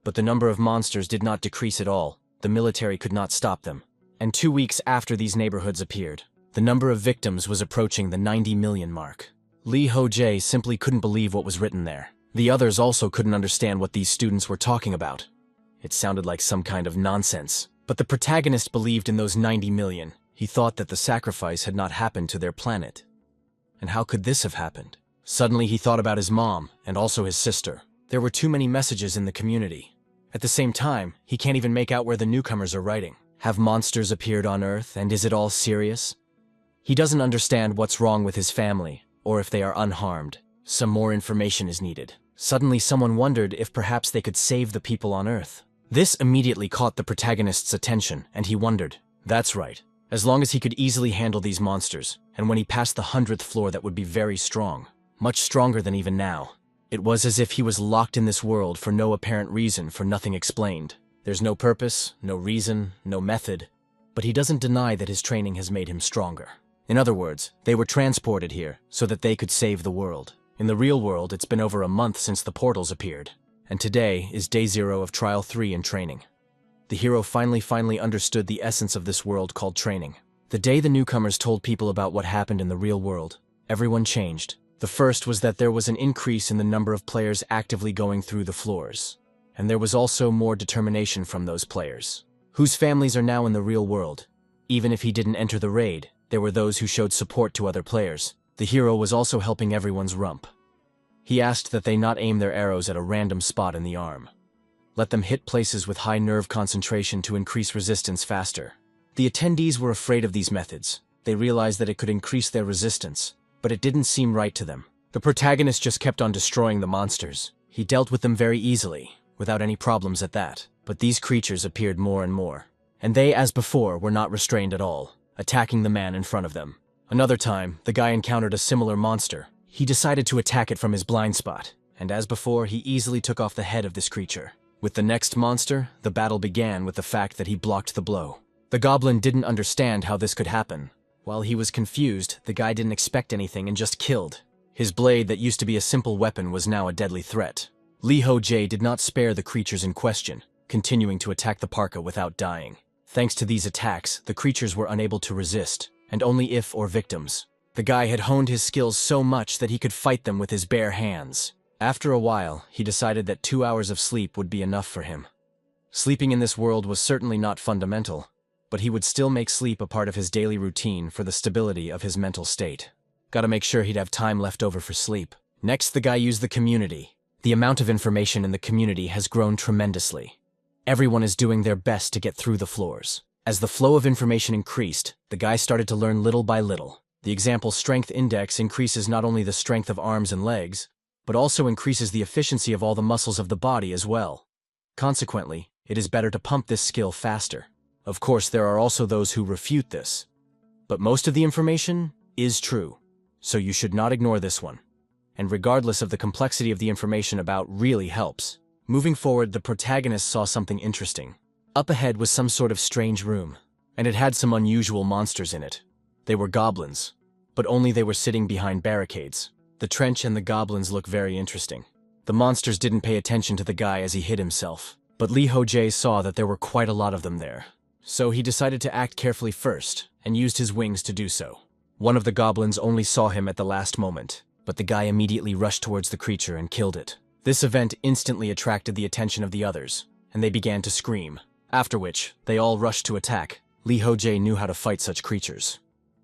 But the number of monsters did not decrease at all. The military could not stop them. And 2 weeks after these neighborhoods appeared, the number of victims was approaching the 90 million mark. Ho Jae simply couldn't believe what was written there. The others also couldn't understand what these students were talking about. It sounded like some kind of nonsense. But the protagonist believed in those 90 million. He thought that the sacrifice had not happened to their planet. And how could this have happened? Suddenly he thought about his mom, and also his sister. There were too many messages in the community. At the same time, he can't even make out where the newcomers are writing. Have monsters appeared on Earth, and is it all serious? He doesn't understand what's wrong with his family, or if they are unharmed. Some more information is needed. Suddenly someone wondered if perhaps they could save the people on Earth. This immediately caught the protagonist's attention, and he wondered. That's right. As long as he could easily handle these monsters, and when he passed the 100th floor that would be very strong. Much stronger than even now. It was as if he was locked in this world for no apparent reason, for nothing explained. There's no purpose, no reason, no method. But he doesn't deny that his training has made him stronger. In other words, they were transported here so that they could save the world. In the real world, it's been over a month since the portals appeared. And today is day 0 of Trial 3 in training. The hero finally understood the essence of this world called training. The day the newcomers told people about what happened in the real world, everyone changed. The first was that there was an increase in the number of players actively going through the floors. And there was also more determination from those players, whose families are now in the real world. Even if he didn't enter the raid, there were those who showed support to other players. The hero was also helping everyone's rump. He asked that they not aim their arrows at a random spot in the arm. Let them hit places with high nerve concentration to increase resistance faster. The attendees were afraid of these methods. They realized that it could increase their resistance, but it didn't seem right to them. The protagonist just kept on destroying the monsters. He dealt with them very easily, without any problems at that. But these creatures appeared more and more. And they, as before, were not restrained at all, attacking the man in front of them. Another time, the guy encountered a similar monster. He decided to attack it from his blind spot, and as before, he easily took off the head of this creature. With the next monster, the battle began with the fact that he blocked the blow. The goblin didn't understand how this could happen. While he was confused, the guy didn't expect anything and just killed. His blade that used to be a simple weapon was now a deadly threat. Ho Jae did not spare the creatures in question, continuing to attack the parka without dying. Thanks to these attacks, the creatures were unable to resist, and only if or victims. The guy had honed his skills so much that he could fight them with his bare hands. After a while, he decided that 2 hours of sleep would be enough for him. Sleeping in this world was certainly not fundamental, but he would still make sleep a part of his daily routine for the stability of his mental state. Gotta make sure he'd have time left over for sleep. Next, the guy used the community. The amount of information in the community has grown tremendously. Everyone is doing their best to get through the floors. As the flow of information increased, the guy started to learn little by little. The example strength index increases not only the strength of arms and legs, but also increases the efficiency of all the muscles of the body as well. Consequently, it is better to pump this skill faster. Of course, there are also those who refute this. But most of the information is true, so you should not ignore this one. And regardless of the complexity of the information about really helps. Moving forward, the protagonist saw something interesting. Up ahead was some sort of strange room, and it had some unusual monsters in it. They were goblins, but only they were sitting behind barricades. The trench and the goblins look very interesting. The monsters didn't pay attention to the guy as he hid himself, but Ho Jae saw that there were quite a lot of them there. So he decided to act carefully first, and used his wings to do so. One of the goblins only saw him at the last moment, but the guy immediately rushed towards the creature and killed it. This event instantly attracted the attention of the others, and they began to scream. After which, they all rushed to attack. Ho Jae knew how to fight such creatures.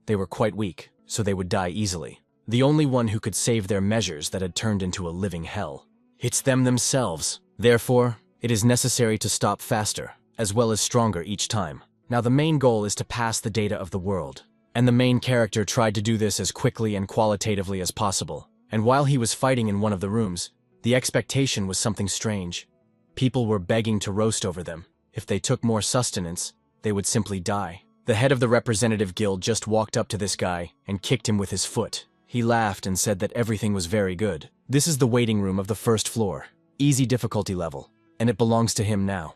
They were quite weak, so they would die easily. The only one who could save their measures that had turned into a living hell. It's them themselves. Therefore, it is necessary to stop faster, as well as stronger each time. Now the main goal is to pass the data of the world. And the main character tried to do this as quickly and qualitatively as possible. And while he was fighting in one of the rooms, the expectation was something strange. People were begging to roast over them. If they took more sustenance, they would simply die. The head of the representative guild just walked up to this guy and kicked him with his foot. He laughed and said that everything was very good. This is the waiting room of the first floor, easy difficulty level, and it belongs to him now.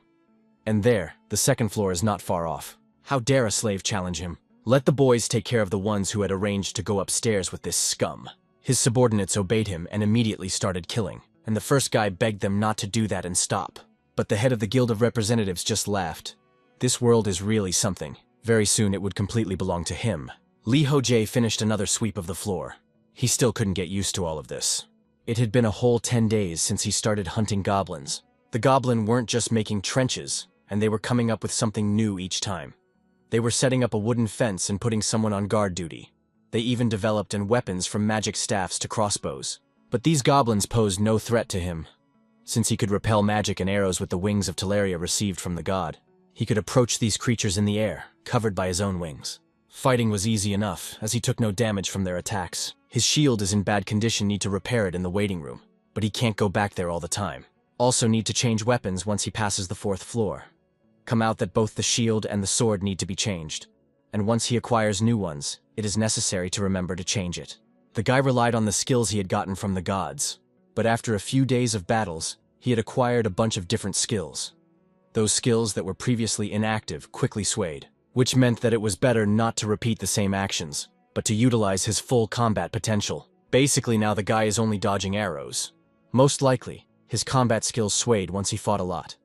And there, the second floor is not far off. How dare a slave challenge him? Let the boys take care of the ones who had arranged to go upstairs with this scum. His subordinates obeyed him and immediately started killing, and the first guy begged them not to do that and stop. But the head of the Guild of Representatives just laughed. This world is really something. Very soon it would completely belong to him. Ho Jae finished another sweep of the floor. He still couldn't get used to all of this. It had been a whole 10 days since he started hunting goblins. The goblin weren't just making trenches, and they were coming up with something new each time. They were setting up a wooden fence and putting someone on guard duty. They even developed weapons from magic staffs to crossbows. But these goblins posed no threat to him. Since he could repel magic and arrows with the wings of Teleria received from the god, he could approach these creatures in the air, covered by his own wings. Fighting was easy enough, as he took no damage from their attacks. His shield is in bad condition, need to repair it in the waiting room, but he can't go back there all the time. Also need to change weapons once he passes the 4th floor. Come out that both the shield and the sword need to be changed, and once he acquires new ones, it is necessary to remember to change it. The guy relied on the skills he had gotten from the gods, but after a few days of battles, he had acquired a bunch of different skills. Those skills that were previously inactive quickly swayed, which meant that it was better not to repeat the same actions, but to utilize his full combat potential. Basically now the guy is only dodging arrows. Most likely, his combat skills swayed once he fought a lot.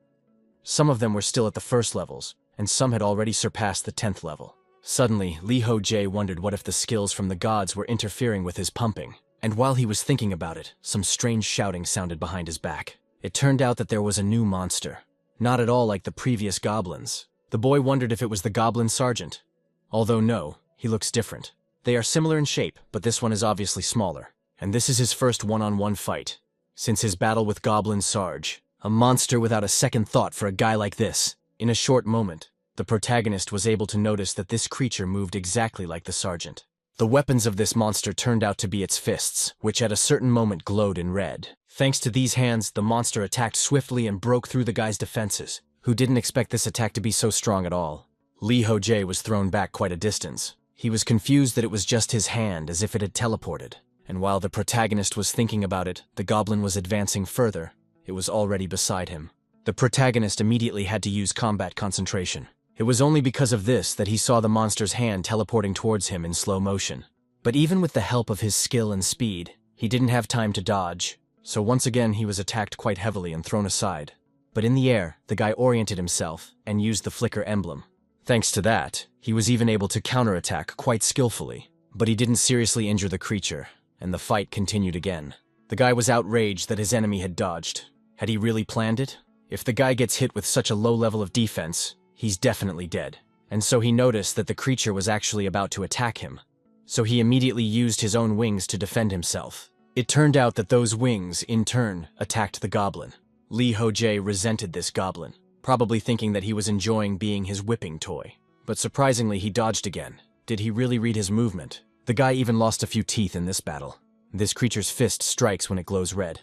Some of them were still at the 1st levels, and some had already surpassed the 10th level. Suddenly, Ho Jae wondered what if the skills from the gods were interfering with his pumping. And while he was thinking about it, some strange shouting sounded behind his back. It turned out that there was a new monster. Not at all like the previous goblins. The boy wondered if it was the goblin sergeant. Although no, he looks different. They are similar in shape, but this one is obviously smaller. And this is his first one-on-one fight. Since his battle with Goblin Sarge. A monster without a second thought for a guy like this. In a short moment, the protagonist was able to notice that this creature moved exactly like the sergeant. The weapons of this monster turned out to be its fists, which at a certain moment glowed in red. Thanks to these hands, the monster attacked swiftly and broke through the guy's defenses, who didn't expect this attack to be so strong at all. Ho Jae was thrown back quite a distance. He was confused that it was just his hand, as if it had teleported. And while the protagonist was thinking about it, the goblin was advancing further. It was already beside him. The protagonist immediately had to use combat concentration. It was only because of this that he saw the monster's hand teleporting towards him in slow motion. But even with the help of his skill and speed, he didn't have time to dodge. So once again he was attacked quite heavily and thrown aside. But in the air, the guy oriented himself and used the flicker emblem. Thanks to that, he was even able to counterattack quite skillfully. But he didn't seriously injure the creature, and the fight continued again. The guy was outraged that his enemy had dodged. Had he really planned it? If the guy gets hit with such a low level of defense, he's definitely dead. And so he noticed that the creature was actually about to attack him. So he immediately used his own wings to defend himself. It turned out that those wings, in turn, attacked the goblin. Ho Jae resented this goblin, probably thinking that he was enjoying being his whipping toy. But surprisingly, he dodged again. Did he really read his movement? The guy even lost a few teeth in this battle. This creature's fist strikes when it glows red.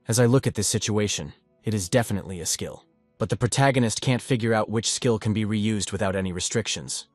As I look at this situation, it is definitely a skill. But the protagonist can't figure out which skill can be reused without any restrictions.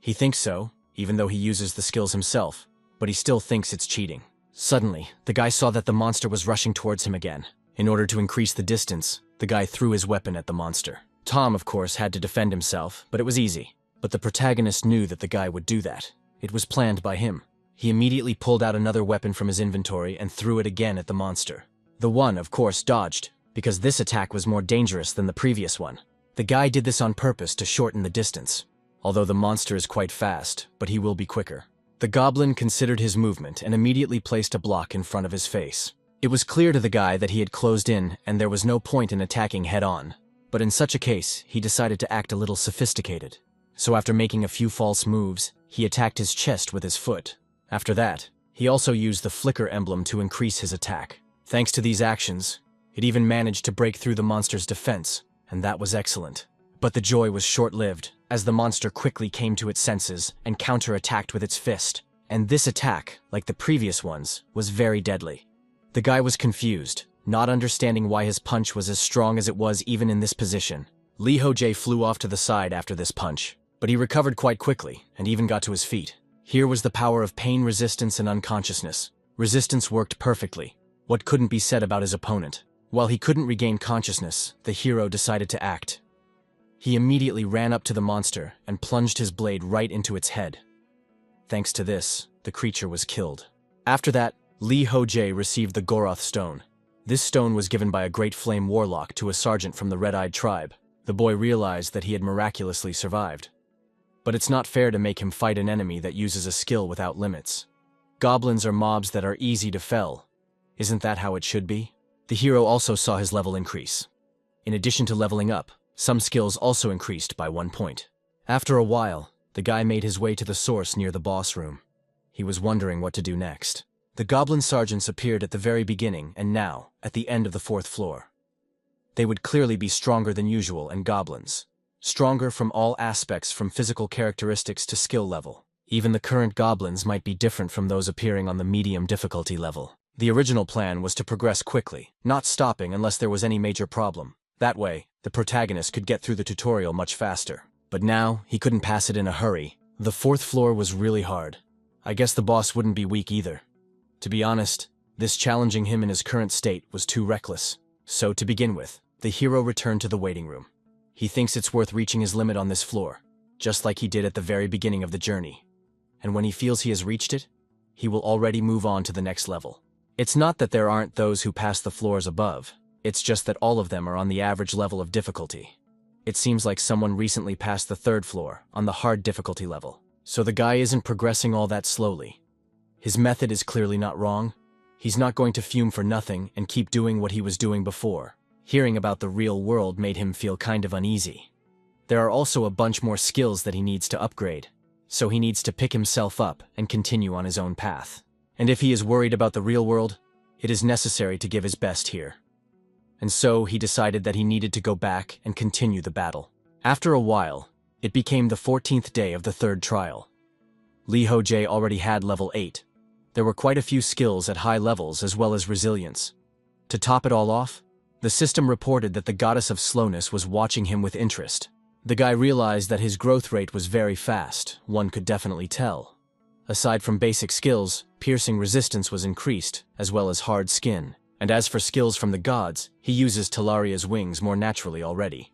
He thinks so, even though he uses the skills himself, but he still thinks it's cheating. Suddenly, the guy saw that the monster was rushing towards him again. In order to increase the distance, the guy threw his weapon at the monster. Tom, of course, had to defend himself, but it was easy. But the protagonist knew that the guy would do that. It was planned by him. He immediately pulled out another weapon from his inventory and threw it again at the monster. The one, of course, dodged, because this attack was more dangerous than the previous one. The guy did this on purpose to shorten the distance. Although the monster is quite fast, but he will be quicker. The goblin considered his movement and immediately placed a block in front of his face. It was clear to the guy that he had closed in and there was no point in attacking head-on. But in such a case, he decided to act a little sophisticated. So after making a few false moves, he attacked his chest with his foot. After that, he also used the flicker emblem to increase his attack. Thanks to these actions, it even managed to break through the monster's defense, and that was excellent. But the joy was short-lived, as the monster quickly came to its senses and counterattacked with its fist. And this attack, like the previous ones, was very deadly. The guy was confused, not understanding why his punch was as strong as it was even in this position. Ho Jae flew off to the side after this punch, but he recovered quite quickly and even got to his feet. Here was the power of pain resistance and unconsciousness. Resistance worked perfectly. What couldn't be said about his opponent? While he couldn't regain consciousness, the hero decided to act. He immediately ran up to the monster and plunged his blade right into its head. Thanks to this, the creature was killed. After that, Ho Jae received the Goroth stone. This stone was given by a great flame warlock to a sergeant from the Red-Eyed tribe. The boy realized that he had miraculously survived. But it's not fair to make him fight an enemy that uses a skill without limits. Goblins are mobs that are easy to fell. Isn't that how it should be? The hero also saw his level increase. In addition to leveling up, some skills also increased by 1 point. After a while, the guy made his way to the source near the boss room. He was wondering what to do next. The goblin sergeants appeared at the very beginning and now, at the end of the 4th floor. They would clearly be stronger than usual and goblins. Stronger from all aspects, from physical characteristics to skill level. Even the current goblins might be different from those appearing on the medium difficulty level. The original plan was to progress quickly, not stopping unless there was any major problem. That way, the protagonist could get through the tutorial much faster. But now, he couldn't pass it in a hurry. The 4th floor was really hard. I guess the boss wouldn't be weak either. To be honest, this challenging him in his current state was too reckless. So to begin with, the hero returned to the waiting room. He thinks it's worth reaching his limit on this floor, just like he did at the very beginning of the journey. And when he feels he has reached it, he will already move on to the next level. It's not that there aren't those who pass the floors above, it's just that all of them are on the average level of difficulty. It seems like someone recently passed the 3rd floor, on the hard difficulty level. So the guy isn't progressing all that slowly. His method is clearly not wrong. He's not going to fume for nothing and keep doing what he was doing before. Hearing about the real world made him feel kind of uneasy. There are also a bunch more skills that he needs to upgrade, so he needs to pick himself up and continue on his own path. And if he is worried about the real world, it is necessary to give his best here. And so he decided that he needed to go back and continue the battle. After a while, it became the 14th day of the 3rd trial. Ho Jae already had level 8. There were quite a few skills at high levels as well as resilience. To top it all off, the system reported that the goddess of slowness was watching him with interest. The guy realized that his growth rate was very fast, one could definitely tell. Aside from basic skills, piercing resistance was increased, as well as hard skin. And as for skills from the gods, he uses Talaria's wings more naturally already,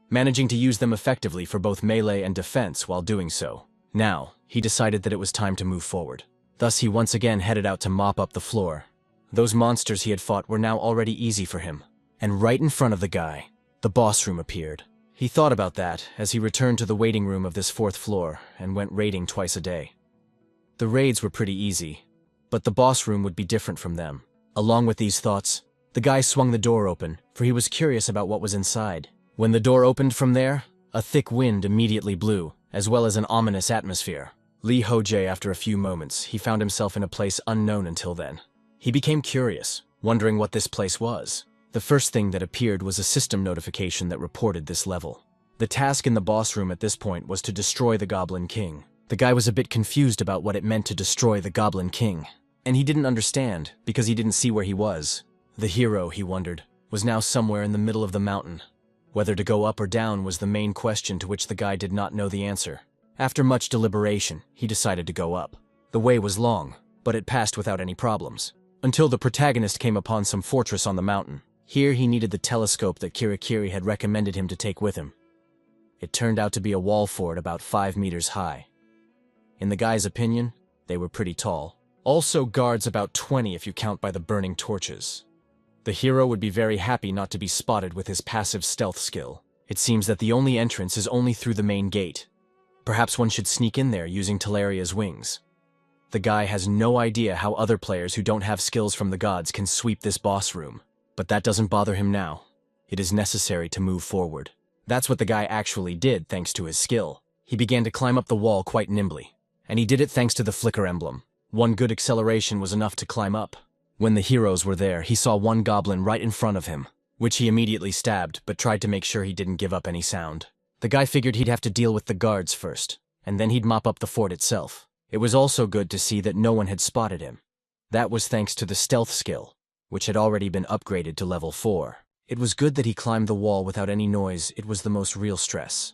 managing to use them effectively for both melee and defense while doing so. Now, he decided that it was time to move forward. Thus he once again headed out to mop up the floor. Those monsters he had fought were now already easy for him. And right in front of the guy, the boss room appeared. He thought about that as he returned to the waiting room of this 4th floor and went raiding twice a day. The raids were pretty easy, but the boss room would be different from them. Along with these thoughts, the guy swung the door open, for he was curious about what was inside. When the door opened from there, a thick wind immediately blew, as well as an ominous atmosphere. Ho Jae, after a few moments, he found himself in a place unknown until then. He became curious, wondering what this place was. The first thing that appeared was a system notification that reported this level. The task in the boss room at this point was to destroy the Goblin King. The guy was a bit confused about what it meant to destroy the Goblin King. And he didn't understand, because he didn't see where he was. The hero, he wondered, was now somewhere in the middle of the mountain. Whether to go up or down was the main question to which the guy did not know the answer. After much deliberation, he decided to go up. The way was long, but it passed without any problems. Until the protagonist came upon some fortress on the mountain. Here he needed the telescope that Kirikiri had recommended him to take with him. It turned out to be a wall fort about 5 meters high. In the guy's opinion, they were pretty tall. Also guards about 20 if you count by the burning torches. The hero would be very happy not to be spotted with his passive stealth skill. It seems that the only entrance is only through the main gate. Perhaps one should sneak in there using Talaria's wings. The guy has no idea how other players who don't have skills from the gods can sweep this boss room. But that doesn't bother him now. It is necessary to move forward. That's what the guy actually did thanks to his skill. He began to climb up the wall quite nimbly. And he did it thanks to the flicker emblem. One good acceleration was enough to climb up. When the heroes were there, he saw one goblin right in front of him, which he immediately stabbed, but tried to make sure he didn't give up any sound. The guy figured he'd have to deal with the guards first, and then he'd mop up the fort itself. It was also good to see that no one had spotted him. That was thanks to the stealth skill, which had already been upgraded to level 4. It was good that he climbed the wall without any noise. It was the most real stress.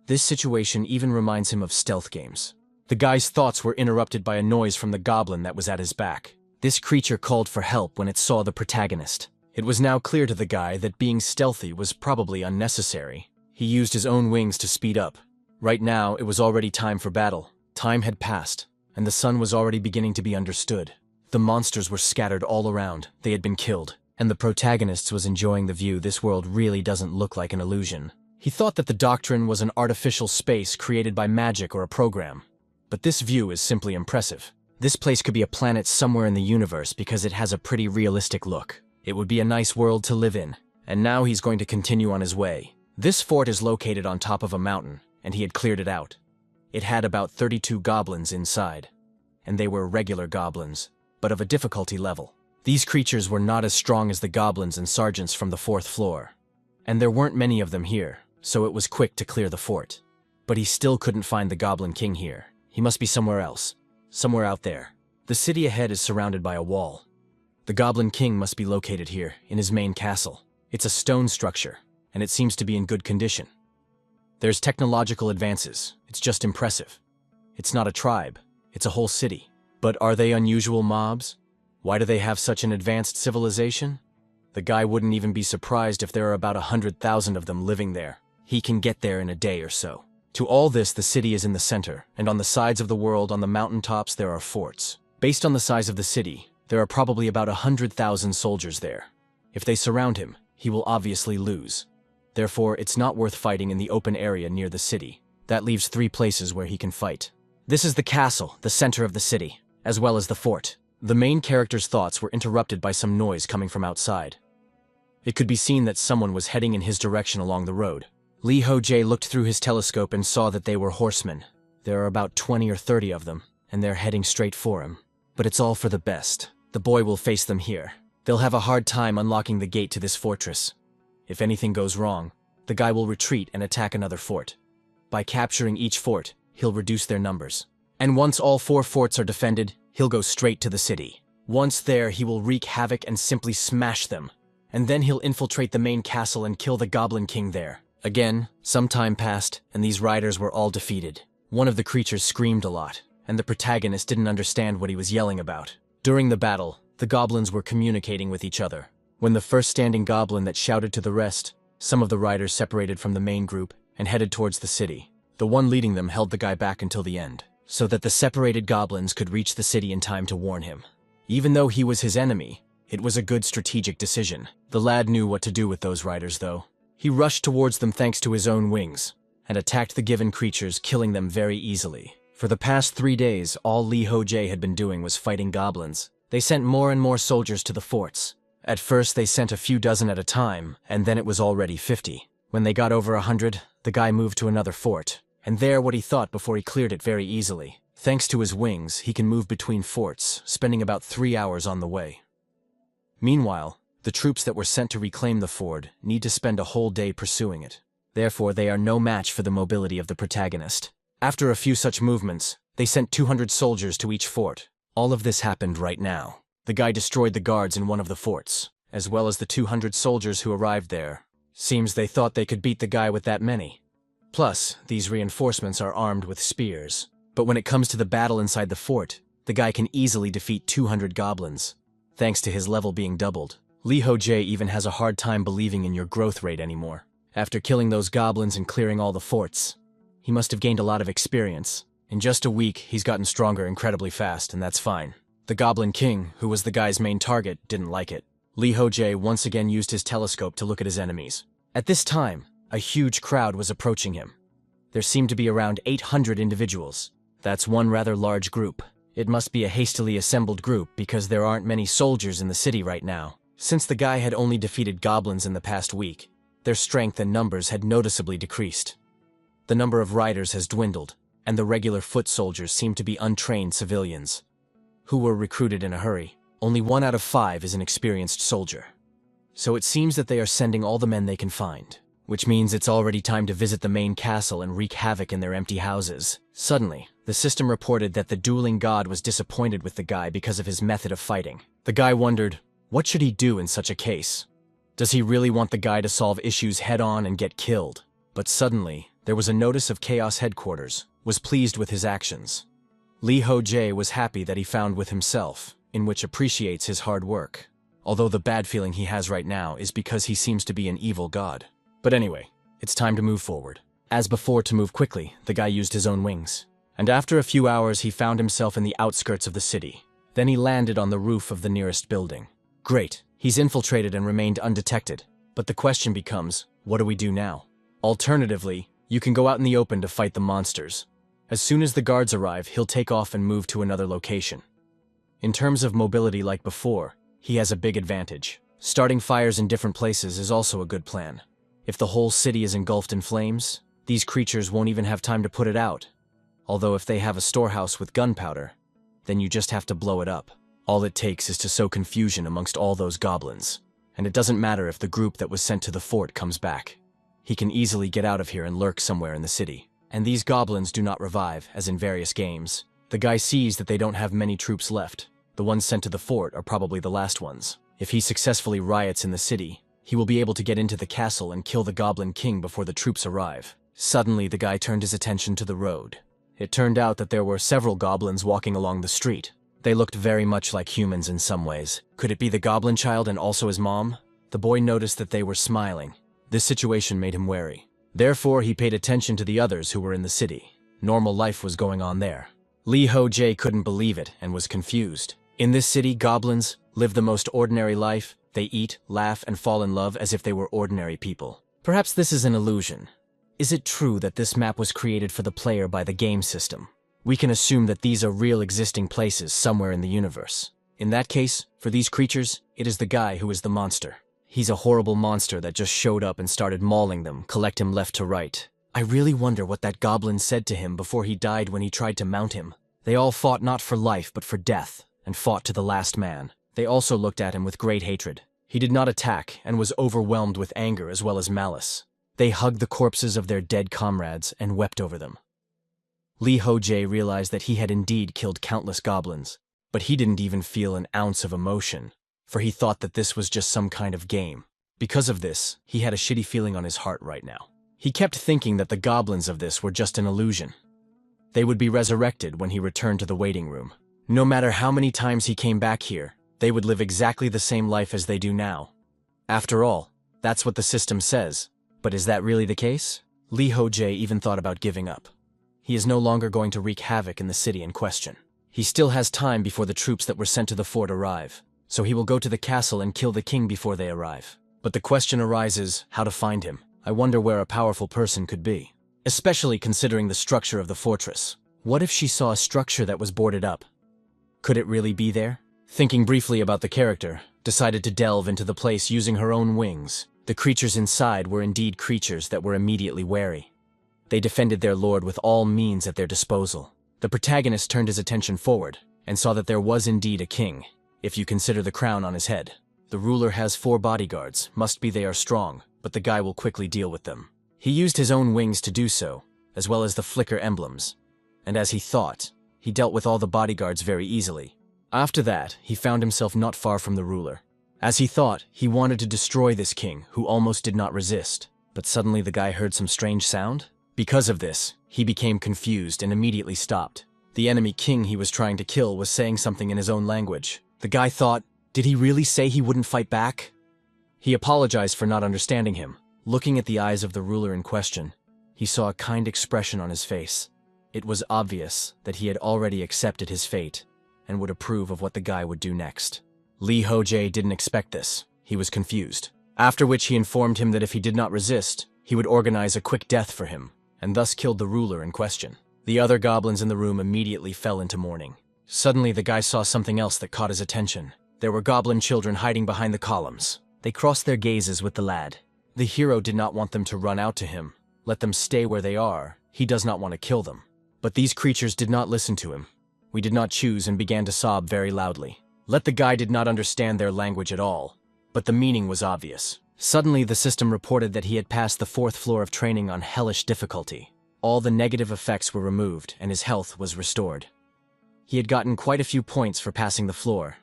This situation even reminds him of stealth games. The guy's thoughts were interrupted by a noise from the goblin that was at his back. This creature called for help when it saw the protagonist. It was now clear to the guy that being stealthy was probably unnecessary. He used his own wings to speed up. Right now, it was already time for battle. Time had passed, and the sun was already beginning to be understood. The monsters were scattered all around. They had been killed, and the protagonist was enjoying the view. This world really doesn't look like an illusion. He thought that the doctrine was an artificial space created by magic or a program. But this view is simply impressive. This place could be a planet somewhere in the universe because it has a pretty realistic look. It would be a nice world to live in. And now he's going to continue on his way. This fort is located on top of a mountain, and he had cleared it out. It had about 32 goblins inside. And they were regular goblins, but of a difficulty level. These creatures were not as strong as the goblins and sergeants from the 4th floor. And there weren't many of them here, so it was quick to clear the fort. But he still couldn't find the Goblin King here. He must be somewhere else. Somewhere out there. The city ahead is surrounded by a wall. The Goblin King must be located here, in his main castle. It's a stone structure, and it seems to be in good condition. There's technological advances. It's just impressive. It's not a tribe. It's a whole city. But are they unusual mobs? Why do they have such an advanced civilization? The guy wouldn't even be surprised if there are about 100,000 of them living there. He can get there in a day or so. To all this, the city is in the center, and on the sides of the world, on the mountaintops, there are forts. Based on the size of the city, there are probably about 100,000 soldiers there. If they surround him, he will obviously lose. Therefore, it's not worth fighting in the open area near the city. That leaves 3 places where he can fight. This is the castle, the center of the city, as well as the fort. The main character's thoughts were interrupted by some noise coming from outside. It could be seen that someone was heading in his direction along the road. Ho Jae looked through his telescope and saw that they were horsemen. There are about 20 or 30 of them, and they're heading straight for him. But it's all for the best. The boy will face them here. They'll have a hard time unlocking the gate to this fortress. If anything goes wrong, the guy will retreat and attack another fort. By capturing each fort, he'll reduce their numbers. And once all 4 forts are defended, he'll go straight to the city. Once there, he will wreak havoc and simply smash them. And then he'll infiltrate the main castle and kill the Goblin King there. Again, some time passed, and these riders were all defeated. One of the creatures screamed a lot, and the protagonist didn't understand what he was yelling about. During the battle, the goblins were communicating with each other. When the first standing goblin that shouted to the rest, some of the riders separated from the main group and headed towards the city. The one leading them held the guy back until the end, so that the separated goblins could reach the city in time to warn him. Even though he was his enemy, it was a good strategic decision. The lad knew what to do with those riders, though. He rushed towards them thanks to his own wings, and attacked the given creatures, killing them very easily. For the past 3 days, all Ho Jae had been doing was fighting goblins. They sent more and more soldiers to the forts. At first, they sent a few dozen at a time, and then it was already 50. When they got over 100, the guy moved to another fort, and there what he thought before he cleared it very easily. Thanks to his wings, he can move between forts, spending about 3 hours on the way. Meanwhile, the troops that were sent to reclaim the fort need to spend a whole day pursuing it. Therefore, they are no match for the mobility of the protagonist. After a few such movements, they sent 200 soldiers to each fort. All of this happened right now. The guy destroyed the guards in one of the forts, as well as the 200 soldiers who arrived there. Seems they thought they could beat the guy with that many. Plus, these reinforcements are armed with spears. But when it comes to the battle inside the fort, the guy can easily defeat 200 goblins, thanks to his level being doubled. Ho Jae even has a hard time believing in your growth rate anymore. After killing those goblins and clearing all the forts, he must have gained a lot of experience. In just a week, he's gotten stronger incredibly fast, and that's fine. The Goblin King, who was the guy's main target, didn't like it. Ho Jae once again used his telescope to look at his enemies. At this time, a huge crowd was approaching him. There seemed to be around 800 individuals. That's one rather large group. It must be a hastily assembled group because there aren't many soldiers in the city right now. Since the guy had only defeated goblins in the past week, their strength and numbers had noticeably decreased. The number of riders has dwindled, and the regular foot soldiers seem to be untrained civilians who were recruited in a hurry. Only 1 out of 5 is an experienced soldier. So it seems that they are sending all the men they can find, which means it's already time to visit the main castle and wreak havoc in their empty houses. Suddenly, the system reported that the dueling god was disappointed with the guy because of his method of fighting. The guy wondered, what should he do in such a case? Does he really want the guy to solve issues head-on and get killed? But suddenly, there was a notice of Chaos Headquarters, was pleased with his actions. Ho Jae was happy that he found with himself, in which appreciates his hard work. Although the bad feeling he has right now is because he seems to be an evil god. But anyway, it's time to move forward. As before, to move quickly, the guy used his own wings. And after a few hours, he found himself in the outskirts of the city. Then he landed on the roof of the nearest building. Great, he's infiltrated and remained undetected. But the question becomes, what do we do now? Alternatively, you can go out in the open to fight the monsters. As soon as the guards arrive, he'll take off and move to another location. In terms of mobility like before, he has a big advantage. Starting fires in different places is also a good plan. If the whole city is engulfed in flames, these creatures won't even have time to put it out. Although if they have a storehouse with gunpowder, then you just have to blow it up. All it takes is to sow confusion amongst all those goblins. And it doesn't matter if the group that was sent to the fort comes back. He can easily get out of here and lurk somewhere in the city. And these goblins do not revive, as in various games. The guy sees that they don't have many troops left. The ones sent to the fort are probably the last ones. If he successfully riots in the city, he will be able to get into the castle and kill the Goblin King before the troops arrive. Suddenly, the guy turned his attention to the road. It turned out that there were several goblins walking along the street. They looked very much like humans in some ways. Could it be the goblin child and also his mom? The boy noticed that they were smiling. This situation made him wary. Therefore, he paid attention to the others who were in the city. Normal life was going on there. Ho Jae couldn't believe it and was confused. In this city, goblins live the most ordinary life. They eat, laugh, and fall in love as if they were ordinary people. Perhaps this is an illusion. Is it true that this map was created for the player by the game system? We can assume that these are real existing places somewhere in the universe. In that case, for these creatures, it is the guy who is the monster. He's a horrible monster that just showed up and started mauling them, collect him left to right. I really wonder what that goblin said to him before he died when he tried to mount him. They all fought not for life but for death, and fought to the last man. They also looked at him with great hatred. He did not attack and was overwhelmed with anger as well as malice. They hugged the corpses of their dead comrades and wept over them. Ho Jae realized that he had indeed killed countless goblins, but he didn't even feel an ounce of emotion, for he thought that this was just some kind of game. Because of this, he had a shitty feeling on his heart right now. He kept thinking that the goblins of this were just an illusion. They would be resurrected when he returned to the waiting room. No matter how many times he came back here, they would live exactly the same life as they do now. After all, that's what the system says. But is that really the case? Ho Jae even thought about giving up. He is no longer going to wreak havoc in the city in question. He still has time before the troops that were sent to the fort arrive, so he will go to the castle and kill the king before they arrive. But the question arises, how to find him. I wonder where a powerful person could be, especially considering the structure of the fortress. What if she saw a structure that was boarded up? Could it really be there? Thinking briefly about the character, decided to delve into the place using her own wings. The creatures inside were indeed creatures that were immediately wary. They defended their lord with all means at their disposal. The protagonist turned his attention forward and saw that there was indeed a king, if you consider the crown on his head. The ruler has 4 bodyguards, must be they are strong, but the guy will quickly deal with them. He used his own wings to do so, as well as the flicker emblems. And as he thought, he dealt with all the bodyguards very easily. After that, he found himself not far from the ruler. As he thought, he wanted to destroy this king, who almost did not resist. But suddenly the guy heard some strange sound. Because of this, he became confused and immediately stopped. The enemy king he was trying to kill was saying something in his own language. The guy thought, did he really say he wouldn't fight back? He apologized for not understanding him. Looking at the eyes of the ruler in question, he saw a kind expression on his face. It was obvious that he had already accepted his fate and would approve of what the guy would do next. Ho Jae didn't expect this. He was confused. After which he informed him that if he did not resist, he would organize a quick death for him, and thus killed the ruler in question. The other goblins in the room immediately fell into mourning. Suddenly the guy saw something else that caught his attention. There were goblin children hiding behind the columns. They crossed their gazes with the lad. The hero did not want them to run out to him. Let them stay where they are. He does not want to kill them. But these creatures did not listen to him. We did not choose and began to sob very loudly. The guy did not understand their language at all, but the meaning was obvious. Suddenly the system reported that he had passed the 4th floor of training on hellish difficulty. All the negative effects were removed and his health was restored. He had gotten quite a few points for passing the floor.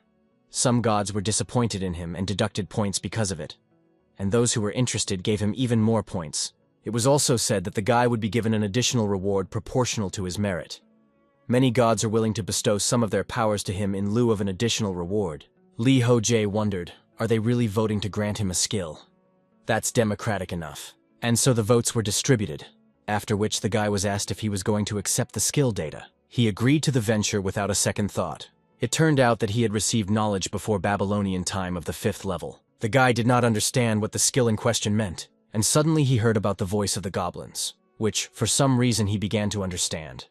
Some gods were disappointed in him and deducted points because of it. And those who were interested gave him even more points. It was also said that the guy would be given an additional reward proportional to his merit. Many gods are willing to bestow some of their powers to him in lieu of an additional reward. Ho Jae wondered, are they really voting to grant him a skill? That's democratic enough. And so the votes were distributed, after which the guy was asked if he was going to accept the skill data. He agreed to the venture without a second thought. It turned out that he had received knowledge before Babylonian time of the 5th level. The guy did not understand what the skill in question meant, and suddenly he heard about the voice of the goblins, which, for some reason, he began to understand.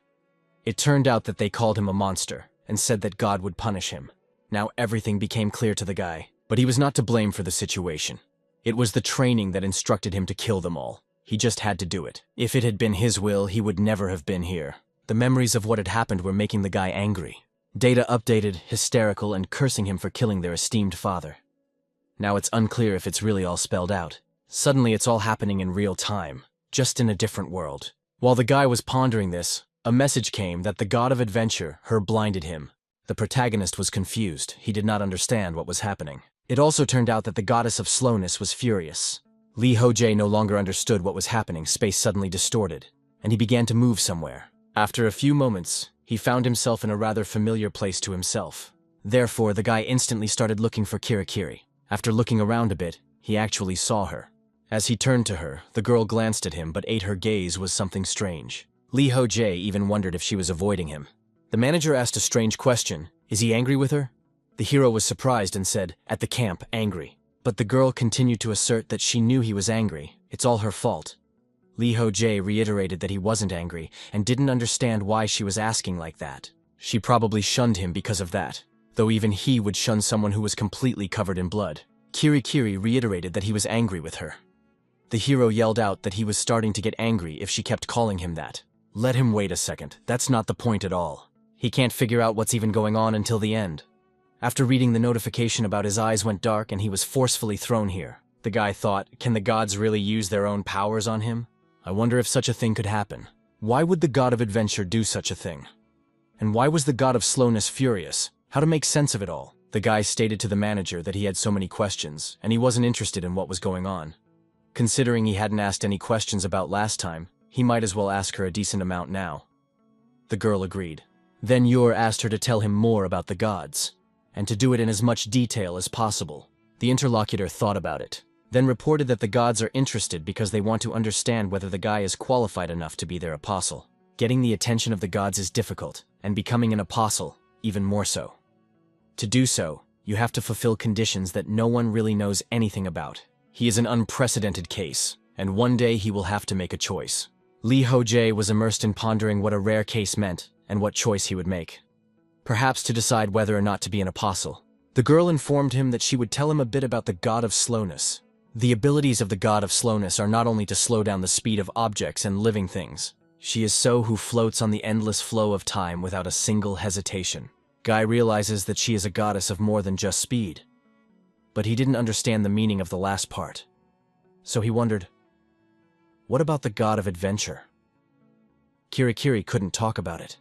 It turned out that they called him a monster, and said that God would punish him. Now everything became clear to the guy, but he was not to blame for the situation. It was the training that instructed him to kill them all. He just had to do it. If it had been his will, he would never have been here. The memories of what had happened were making the guy angry. Data updated, hysterical, and cursing him for killing their esteemed father. Now it's unclear if it's really all spelled out. Suddenly it's all happening in real time, just in a different world. While the guy was pondering this, a message came that the god of adventure, blinded him. The protagonist was confused. He did not understand what was happening. It also turned out that the goddess of slowness was furious. Ho Jae no longer understood what was happening. Space suddenly distorted, and he began to move somewhere. After a few moments, he found himself in a rather familiar place to himself. Therefore, the guy instantly started looking for Kirikiri. After looking around a bit, he actually saw her. As he turned to her, the girl glanced at him but ate her gaze was something strange. Ho Jae even wondered if she was avoiding him. The manager asked a strange question. Is he angry with her? The hero was surprised and said, at the camp, angry. But the girl continued to assert that she knew he was angry. It's all her fault. Ho Jae reiterated that he wasn't angry and didn't understand why she was asking like that. She probably shunned him because of that, though even he would shun someone who was completely covered in blood. Kirikiri reiterated that he was angry with her. The hero yelled out that he was starting to get angry if she kept calling him that. Let him wait a second, that's not the point at all. He can't figure out what's even going on until the end. After reading the notification about his eyes went dark and he was forcefully thrown here. The guy thought, can the gods really use their own powers on him? I wonder if such a thing could happen. Why would the god of adventure do such a thing? And why was the god of slowness furious? How to make sense of it all? The guy stated to the manager that he had so many questions, and he wasn't interested in what was going on. Considering he hadn't asked any questions about last time, he might as well ask her a decent amount now. The girl agreed. Then Yor asked her to tell him more about the gods, and to do it in as much detail as possible. The interlocutor thought about it, then reported that the gods are interested because they want to understand whether the guy is qualified enough to be their apostle. Getting the attention of the gods is difficult, and becoming an apostle, even more so. To do so, you have to fulfill conditions that no one really knows anything about. He is an unprecedented case, and one day he will have to make a choice. Ho Jae was immersed in pondering what a rare case meant and what choice he would make. Perhaps to decide whether or not to be an apostle. The girl informed him that she would tell him a bit about the god of slowness. The abilities of the god of slowness are not only to slow down the speed of objects and living things. She is so who floats on the endless flow of time without a single hesitation. Guy realizes that she is a goddess of more than just speed. But he didn't understand the meaning of the last part. So he wondered, what about the god of adventure? Kirikiri couldn't talk about it.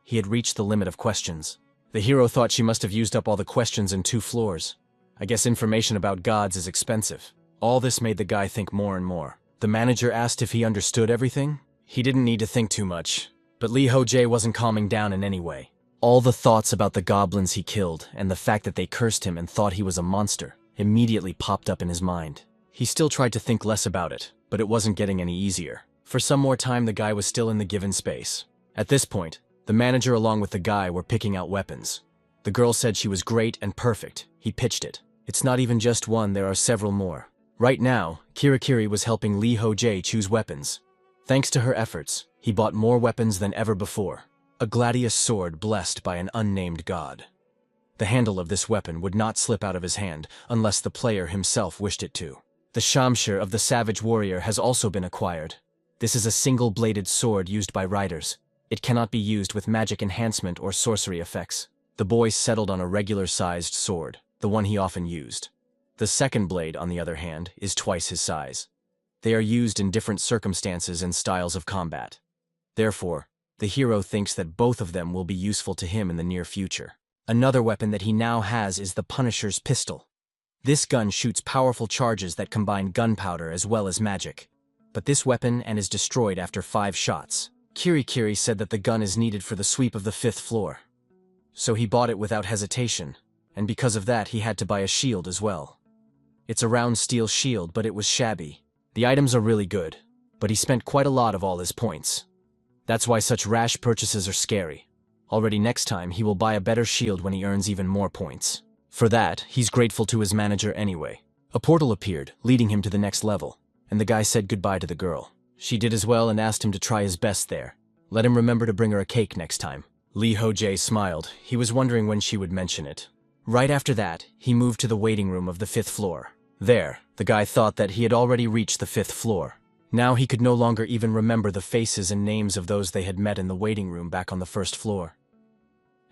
He had reached the limit of questions. The hero thought she must have used up all the questions in 2 floors. I guess information about gods is expensive. All this made the guy think more and more. The manager asked if he understood everything. He didn't need to think too much. But Ho Jae wasn't calming down in any way. All the thoughts about the goblins he killed and the fact that they cursed him and thought he was a monster immediately popped up in his mind. He still tried to think less about it, but it wasn't getting any easier. For some more time the guy was still in the given space. At this point, the manager along with the guy were picking out weapons. The girl said she was great and perfect. He pitched it. It's not even just one, there are several more. Right now, Kirikiri was helping Ho Jae choose weapons. Thanks to her efforts, he bought more weapons than ever before. A gladius sword blessed by an unnamed god. The handle of this weapon would not slip out of his hand unless the player himself wished it to. The shamshir of the savage warrior has also been acquired. This is a single-bladed sword used by riders. It cannot be used with magic enhancement or sorcery effects. The boy settled on a regular-sized sword, the one he often used. The second blade, on the other hand, is twice his size. They are used in different circumstances and styles of combat. Therefore, the hero thinks that both of them will be useful to him in the near future. Another weapon that he now has is the Punisher's pistol. This gun shoots powerful charges that combine gunpowder as well as magic. But this weapon is destroyed after 5 shots. Kirikiri said that the gun is needed for the sweep of the 5th floor. So he bought it without hesitation, and because of that he had to buy a shield as well. It's a round steel shield, but it was shabby. The items are really good, but he spent quite a lot of all his points. That's why such rash purchases are scary. Already next time he will buy a better shield when he earns even more points. For that, he's grateful to his manager anyway. A portal appeared, leading him to the next level, and the guy said goodbye to the girl. She did as well and asked him to try his best there. Let him remember to bring her a cake next time. Ho Jae smiled. He was wondering when she would mention it. Right after that, he moved to the waiting room of the 5th floor. There, the guy thought that he had already reached the 5th floor. Now he could no longer even remember the faces and names of those they had met in the waiting room back on the 1st floor.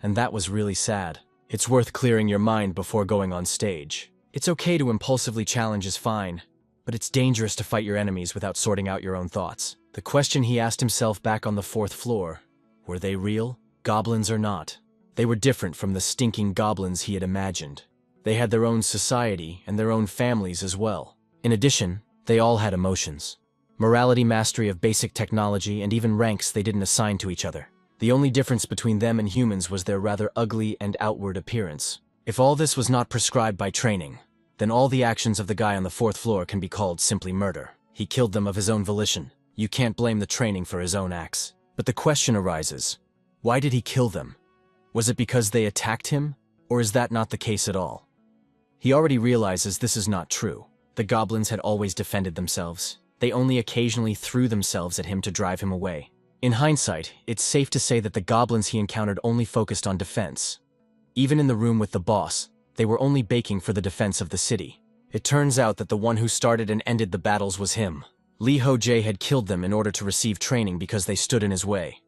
And that was really sad. It's worth clearing your mind before going on stage. It's okay to impulsively challenge is fine, but it's dangerous to fight your enemies without sorting out your own thoughts. The question he asked himself back on the 4th floor, were they real? Goblins or not? They were different from the stinking goblins he had imagined. They had their own society and their own families as well. In addition, they all had emotions. Morality, mastery of basic technology, and even ranks they didn't assign to each other. The only difference between them and humans was their rather ugly and outward appearance. If all this was not prescribed by training, then all the actions of the guy on the 4th floor can be called simply murder. He killed them of his own volition. You can't blame the training for his own acts. But the question arises, why did he kill them? Was it because they attacked him, or is that not the case at all? He already realizes this is not true. The goblins had always defended themselves. They only occasionally threw themselves at him to drive him away. In hindsight, it's safe to say that the goblins he encountered only focused on defense. Even in the room with the boss, they were only baking for the defense of the city. It turns out that the one who started and ended the battles was him. Ho Jae had killed them in order to receive training because they stood in his way.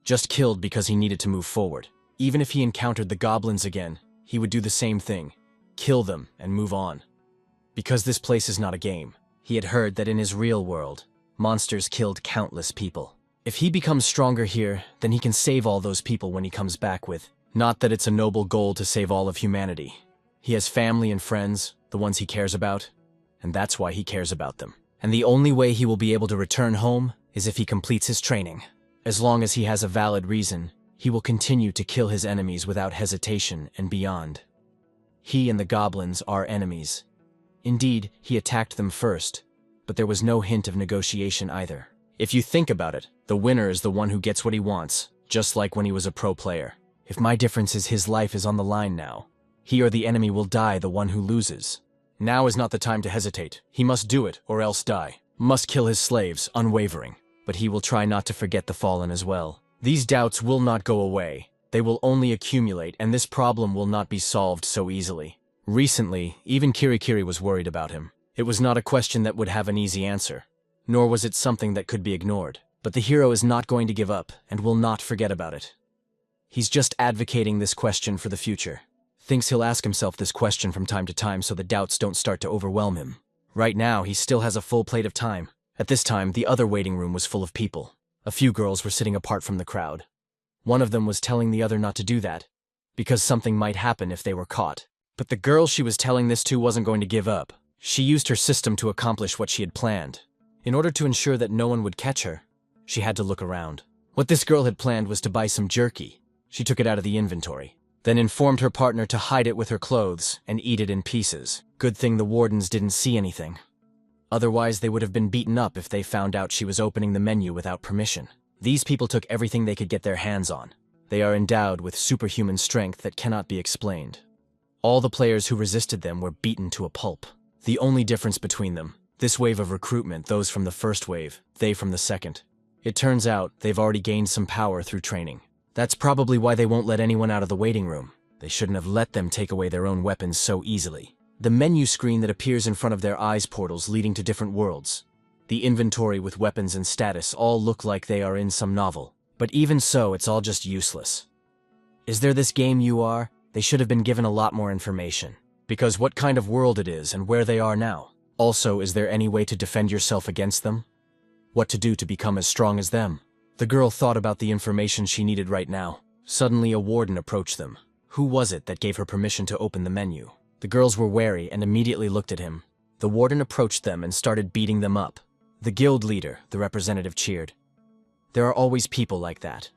Just killed because he needed to move forward. Even if he encountered the goblins again, he would do the same thing. Kill them and move on. Because this place is not a game. He had heard that in his real world, monsters killed countless people. If he becomes stronger here, then he can save all those people when he comes back with. Not that it's a noble goal to save all of humanity. He has family and friends, the ones he cares about, and that's why he cares about them. And the only way he will be able to return home is if he completes his training. As long as he has a valid reason, he will continue to kill his enemies without hesitation and beyond. He and the goblins are enemies. Indeed, he attacked them first, but there was no hint of negotiation either. If you think about it, the winner is the one who gets what he wants, just like when he was a pro player. If my difference is his life is on the line now, he or the enemy will die the one who loses. Now is not the time to hesitate. He must do it, or else die. Must kill his slaves, unwavering. But he will try not to forget the fallen as well. These doubts will not go away. They will only accumulate, and this problem will not be solved so easily. Recently, even Kirikiri was worried about him. It was not a question that would have an easy answer, nor was it something that could be ignored. But the hero is not going to give up, and will not forget about it. He's just advocating this question for the future. Thinks he'll ask himself this question from time to time so the doubts don't start to overwhelm him. Right now, he still has a full plate of time. At this time, the other waiting room was full of people. A few girls were sitting apart from the crowd. One of them was telling the other not to do that, because something might happen if they were caught. But the girl she was telling this to wasn't going to give up. She used her system to accomplish what she had planned. In order to ensure that no one would catch her, she had to look around. What this girl had planned was to buy some jerky. She took it out of the inventory, then informed her partner to hide it with her clothes and eat it in pieces. Good thing the wardens didn't see anything. Otherwise, they would have been beaten up if they found out she was opening the menu without permission. These people took everything they could get their hands on. They are endowed with superhuman strength that cannot be explained. All the players who resisted them were beaten to a pulp. The only difference between them, this wave of recruitment, those from the first wave, they from the second. It turns out they've already gained some power through training. That's probably why they won't let anyone out of the waiting room. They shouldn't have let them take away their own weapons so easily. The menu screen that appears in front of their eyes, portals leading to different worlds. The inventory with weapons and status all look like they are in some novel. But even so, it's all just useless. Is there this game you are? They should have been given a lot more information. Because what kind of world it is and where they are now. Also, is there any way to defend yourself against them? What to do to become as strong as them? The girl thought about the information she needed right now. Suddenly a warden approached them. Who was it that gave her permission to open the menu? The girls were wary and immediately looked at him. The warden approached them and started beating them up. The guild leader, the representative, cheered. There are always people like that.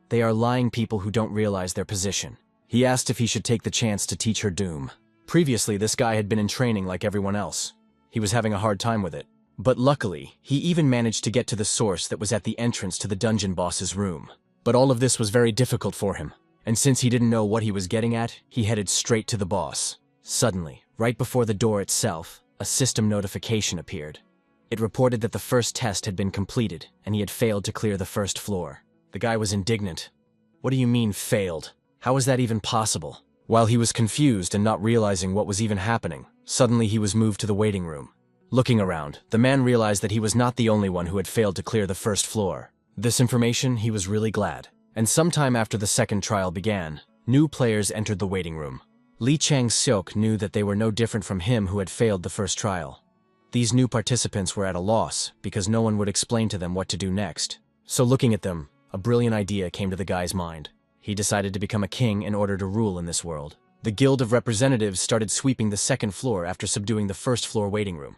They are lying people who don't realize their position. He asked if he should take the chance to teach her doom. Previously, this guy had been in training like everyone else. He was having a hard time with it. But luckily, he even managed to get to the source that was at the entrance to the dungeon boss's room. But all of this was very difficult for him, and since he didn't know what he was getting at, he headed straight to the boss. Suddenly, right before the door itself, a system notification appeared. It reported that the first test had been completed, and he had failed to clear the first floor. The guy was indignant. What do you mean, failed? How is that even possible? While he was confused and not realizing what was even happening, suddenly he was moved to the waiting room. Looking around, the man realized that he was not the only one who had failed to clear the first floor. This information, he was really glad. And sometime after the second trial began, new players entered the waiting room. Lee Chang-seok knew that they were no different from him who had failed the first trial. These new participants were at a loss because no one would explain to them what to do next. So looking at them, a brilliant idea came to the guy's mind. He decided to become a king in order to rule in this world. The Guild of Representatives started sweeping the second floor after subduing the first floor waiting room.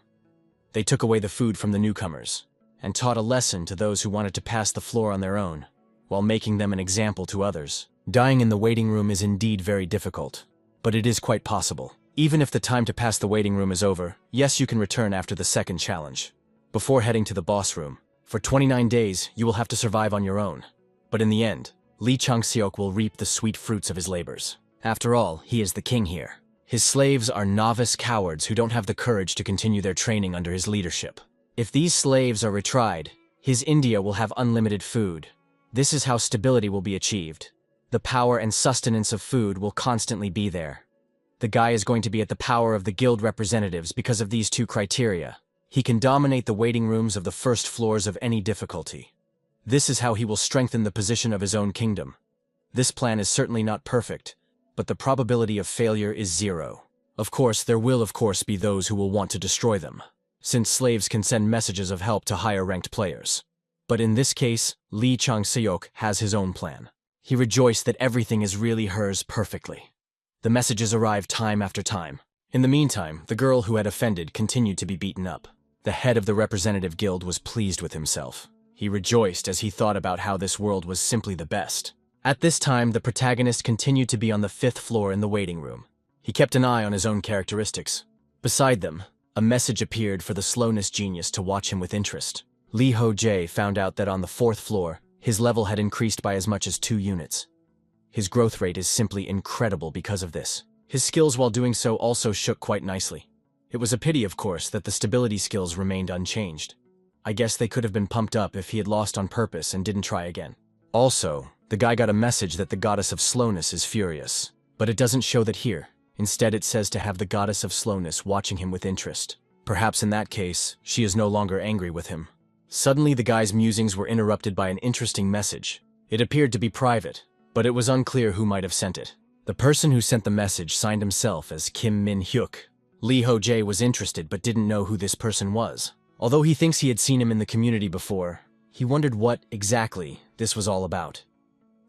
They took away the food from the newcomers, and taught a lesson to those who wanted to pass the floor on their own, while making them an example to others. Dying in the waiting room is indeed very difficult, but it is quite possible. Even if the time to pass the waiting room is over, yes, you can return after the second challenge. Before heading to the boss room, for 29 days, you will have to survive on your own. But in the end, Lee Chang-seok will reap the sweet fruits of his labors. After all, he is the king here. His slaves are novice cowards who don't have the courage to continue their training under his leadership. If these slaves are retried, his India will have unlimited food. This is how stability will be achieved. The power and sustenance of food will constantly be there. The guy is going to be at the power of the guild representatives because of these two criteria. He can dominate the waiting rooms of the first floors of any difficulty. This is how he will strengthen the position of his own kingdom. This plan is certainly not perfect, but the probability of failure is 0. Of course, there will be those who will want to destroy them, since slaves can send messages of help to higher-ranked players. But in this case, Lee Chang-seok has his own plan. He rejoiced that everything is really hers perfectly. The messages arrived time after time. In the meantime, the girl who had offended continued to be beaten up. The head of the representative guild was pleased with himself. He rejoiced as he thought about how this world was simply the best. At this time, the protagonist continued to be on the 5th floor in the waiting room. He kept an eye on his own characteristics. Beside them, a message appeared for the slowness genius to watch him with interest. Lee Ho Jae found out that on the 4th floor, his level had increased by as much as 2 units. His growth rate is simply incredible because of this. His skills while doing so also shook quite nicely. It was a pity, of course, that the stability skills remained unchanged. I guess they could have been pumped up if he had lost on purpose and didn't try again. Also, the guy got a message that the goddess of slowness is furious. But it doesn't show that here. Instead, it says to have the goddess of slowness watching him with interest. Perhaps in that case, she is no longer angry with him. Suddenly, the guy's musings were interrupted by an interesting message. It appeared to be private, but it was unclear who might have sent it. The person who sent the message signed himself as Kim Min-hyuk. Lee Ho Jae was interested but didn't know who this person was. Although he thinks he had seen him in the community before, he wondered what, exactly, this was all about.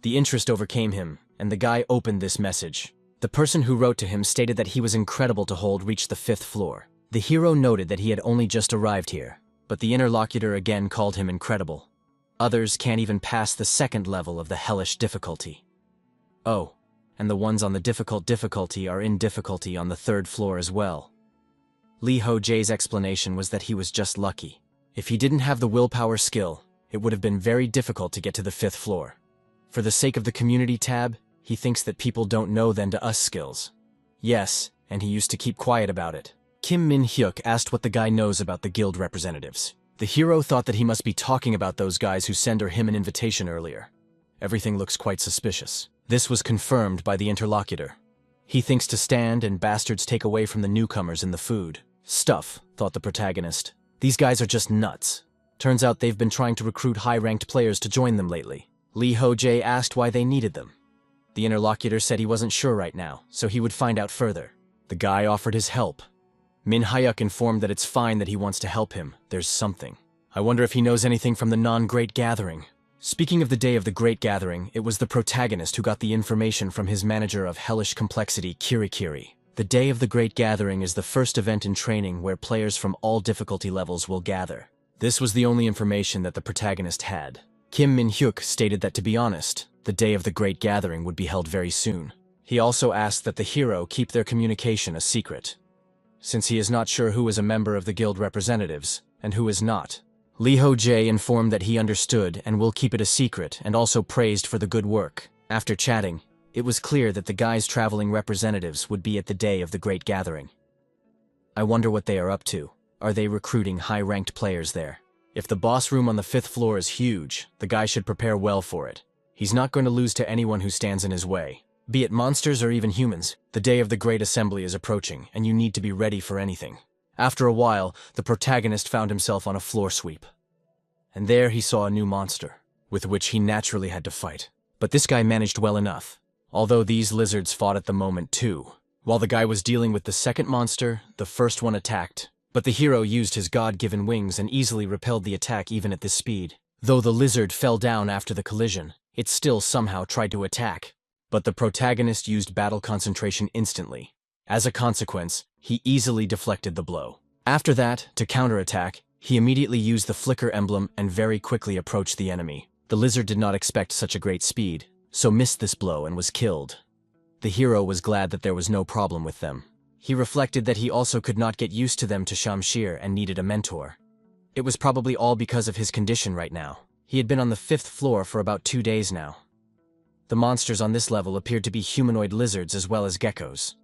The interest overcame him, and the guy opened this message. The person who wrote to him stated that he was incredible to hold reached the 5th floor. The hero noted that he had only just arrived here, but the interlocutor again called him incredible. Others can't even pass the 2nd level of the hellish difficulty. Oh, and the ones on the difficulty are in difficulty on the 3rd floor as well. Lee Ho Jae's explanation was that he was just lucky. If he didn't have the willpower skill, it would have been very difficult to get to the 5th floor. For the sake of the community tab, he thinks that people don't know then to us skills. Yes, and he used to keep quiet about it. Kim Min-hyuk asked what the guy knows about the guild representatives. The hero thought that he must be talking about those guys who sent him an invitation earlier. Everything looks quite suspicious. This was confirmed by the interlocutor. He thinks to stand and bastards take away from the newcomers in the food. Stuff, thought the protagonist. These guys are just nuts. Turns out they've been trying to recruit high-ranked players to join them lately. Lee Ho Jae asked why they needed them. The interlocutor said he wasn't sure right now, so he would find out further. The guy offered his help. Min-hyuk informed that it's fine that he wants to help him. There's something. I wonder if he knows anything from the non-Great Gathering. Speaking of the day of the Great Gathering, it was the protagonist who got the information from his manager of hellish complexity, Kirikiri. The day of the Great Gathering is the first event in training where players from all difficulty levels will gather. This was the only information that the protagonist had. Kim Min-hyuk stated that, to be honest, the day of the Great Gathering would be held very soon. He also asked that the hero keep their communication a secret, since he is not sure who is a member of the guild representatives and who is not. Lee Ho Jae informed that he understood and will keep it a secret, and also praised for the good work. After chatting, it was clear that the guy's traveling representatives would be at the day of the Great Gathering. I wonder what they are up to. Are they recruiting high-ranked players there? If the boss room on the 5th floor is huge, the guy should prepare well for it. He's not going to lose to anyone who stands in his way. Be it monsters or even humans, the day of the Great Assembly is approaching, and you need to be ready for anything. After a while, the protagonist found himself on a floor sweep. And there he saw a new monster, with which he naturally had to fight. But this guy managed well enough, although these lizards fought at the moment too. While the guy was dealing with the 2nd monster, the first one attacked. But the hero used his god-given wings and easily repelled the attack even at this speed. Though the lizard fell down after the collision, it still somehow tried to attack. But the protagonist used battle concentration instantly. As a consequence, he easily deflected the blow. After that, to counterattack, he immediately used the flicker emblem and very quickly approached the enemy. The lizard did not expect such a great speed, so missed this blow and was killed. The hero was glad that there was no problem with them. He reflected that he also could not get used to them to Shamshir and needed a mentor. It was probably all because of his condition right now. He had been on the 5th floor for about 2 days now. The monsters on this level appeared to be humanoid lizards as well as geckos.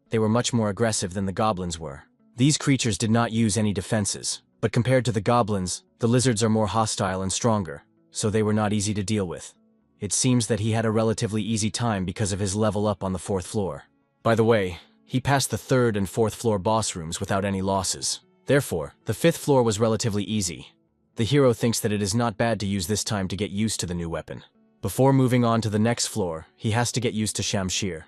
They were much more aggressive than the goblins were. These creatures did not use any defenses, but compared to the goblins, the lizards are more hostile and stronger, so they were not easy to deal with. It seems that he had a relatively easy time because of his level up on the 4th floor. By the way, he passed the 3rd and 4th floor boss rooms without any losses. Therefore, the 5th floor was relatively easy. The hero thinks that it is not bad to use this time to get used to the new weapon. Before moving on to the next floor, he has to get used to Shamshir.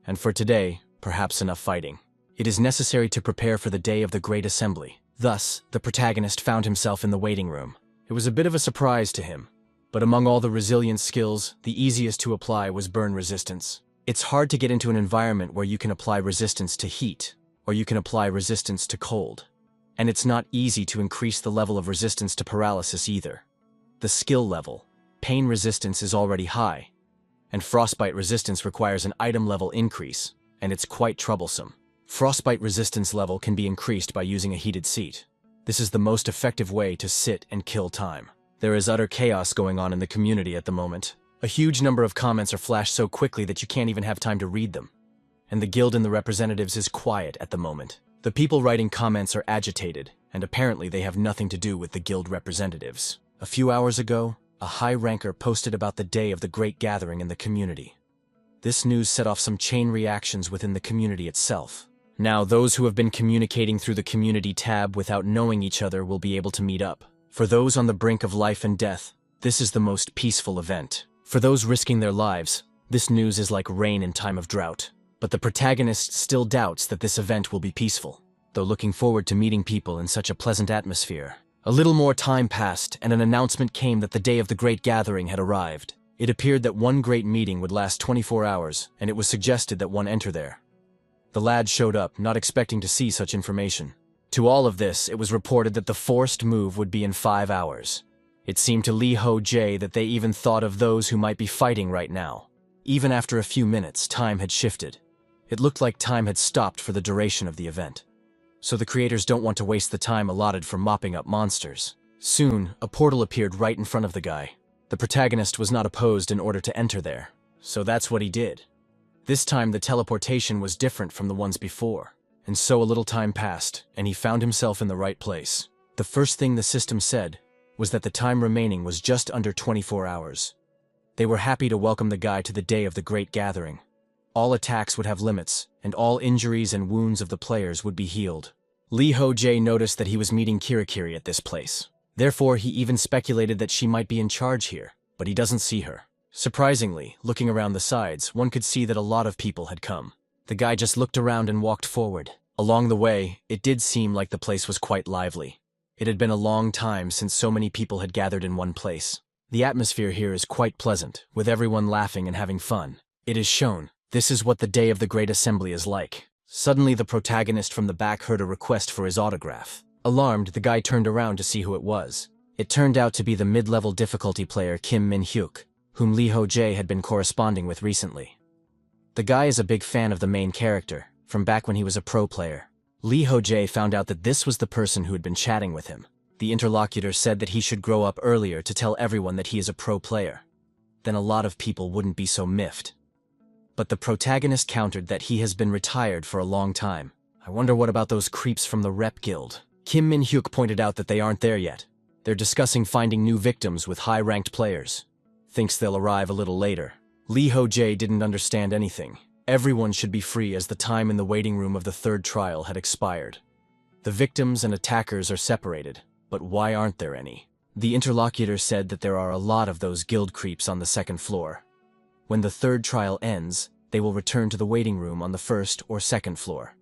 And for today, perhaps enough fighting. It is necessary to prepare for the day of the Great Assembly. Thus, the protagonist found himself in the waiting room. It was a bit of a surprise to him, but among all the resilience skills, the easiest to apply was burn resistance. It's hard to get into an environment where you can apply resistance to heat, or you can apply resistance to cold. And it's not easy to increase the level of resistance to paralysis either. The skill level, pain resistance, is already high, and frostbite resistance requires an item level increase, and it's quite troublesome. Frostbite resistance level can be increased by using a heated seat. This is the most effective way to sit and kill time. There is utter chaos going on in the community at the moment. A huge number of comments are flashed so quickly that you can't even have time to read them. And the guild and the representatives is quiet at the moment. The people writing comments are agitated, and apparently they have nothing to do with the guild representatives. A few hours ago, a high ranker posted about the day of the great gathering in the community. This news set off some chain reactions within the community itself. Now, those who have been communicating through the community tab without knowing each other will be able to meet up. For those on the brink of life and death, this is the most peaceful event. For those risking their lives, this news is like rain in time of drought. But the protagonist still doubts that this event will be peaceful, though looking forward to meeting people in such a pleasant atmosphere. A little more time passed, and an announcement came that the day of the great gathering had arrived. It appeared that one great meeting would last 24 hours, and it was suggested that one enter there. The lad showed up, not expecting to see such information. To all of this, it was reported that the forced move would be in 5 hours. It seemed to Ho Jae that they even thought of those who might be fighting right now. Even after a few minutes, time had shifted. It looked like time had stopped for the duration of the event. So the creators don't want to waste the time allotted for mopping up monsters. Soon, a portal appeared right in front of the guy. The protagonist was not opposed in order to enter there, so that's what he did. This time the teleportation was different from the ones before, and so a little time passed, and he found himself in the right place. The first thing the system said was that the time remaining was just under 24 hours. They were happy to welcome the guy to the day of the great gathering. All attacks would have limits, and all injuries and wounds of the players would be healed. Ho Jae noticed that he was meeting Kirikiri at this place. Therefore, he even speculated that she might be in charge here, but he doesn't see her. Surprisingly, looking around the sides, one could see that a lot of people had come. The guy just looked around and walked forward. Along the way, it did seem like the place was quite lively. It had been a long time since so many people had gathered in one place. The atmosphere here is quite pleasant, with everyone laughing and having fun. It is shown. This is what the day of the Great Assembly is like. Suddenly, the protagonist from the back heard a request for his autograph. Alarmed, the guy turned around to see who it was. It turned out to be the mid-level difficulty player Kim Min-hyuk, whom Ho Jae had been corresponding with recently. The guy is a big fan of the main character, from back when he was a pro player. Ho Jae found out that this was the person who had been chatting with him. The interlocutor said that he should grow up earlier to tell everyone that he is a pro player. Then a lot of people wouldn't be so miffed. But the protagonist countered that he has been retired for a long time. I wonder what about those creeps from the Rep Guild. Kim Min-hyuk pointed out that they aren't there yet. They're discussing finding new victims with high-ranked players. Thinks they'll arrive a little later. Ho Jae didn't understand anything. Everyone should be free as the time in the waiting room of the third trial had expired. The victims and attackers are separated, but why aren't there any? The interlocutor said that there are a lot of those guild creeps on the second floor. When the third trial ends, they will return to the waiting room on the first or second floor.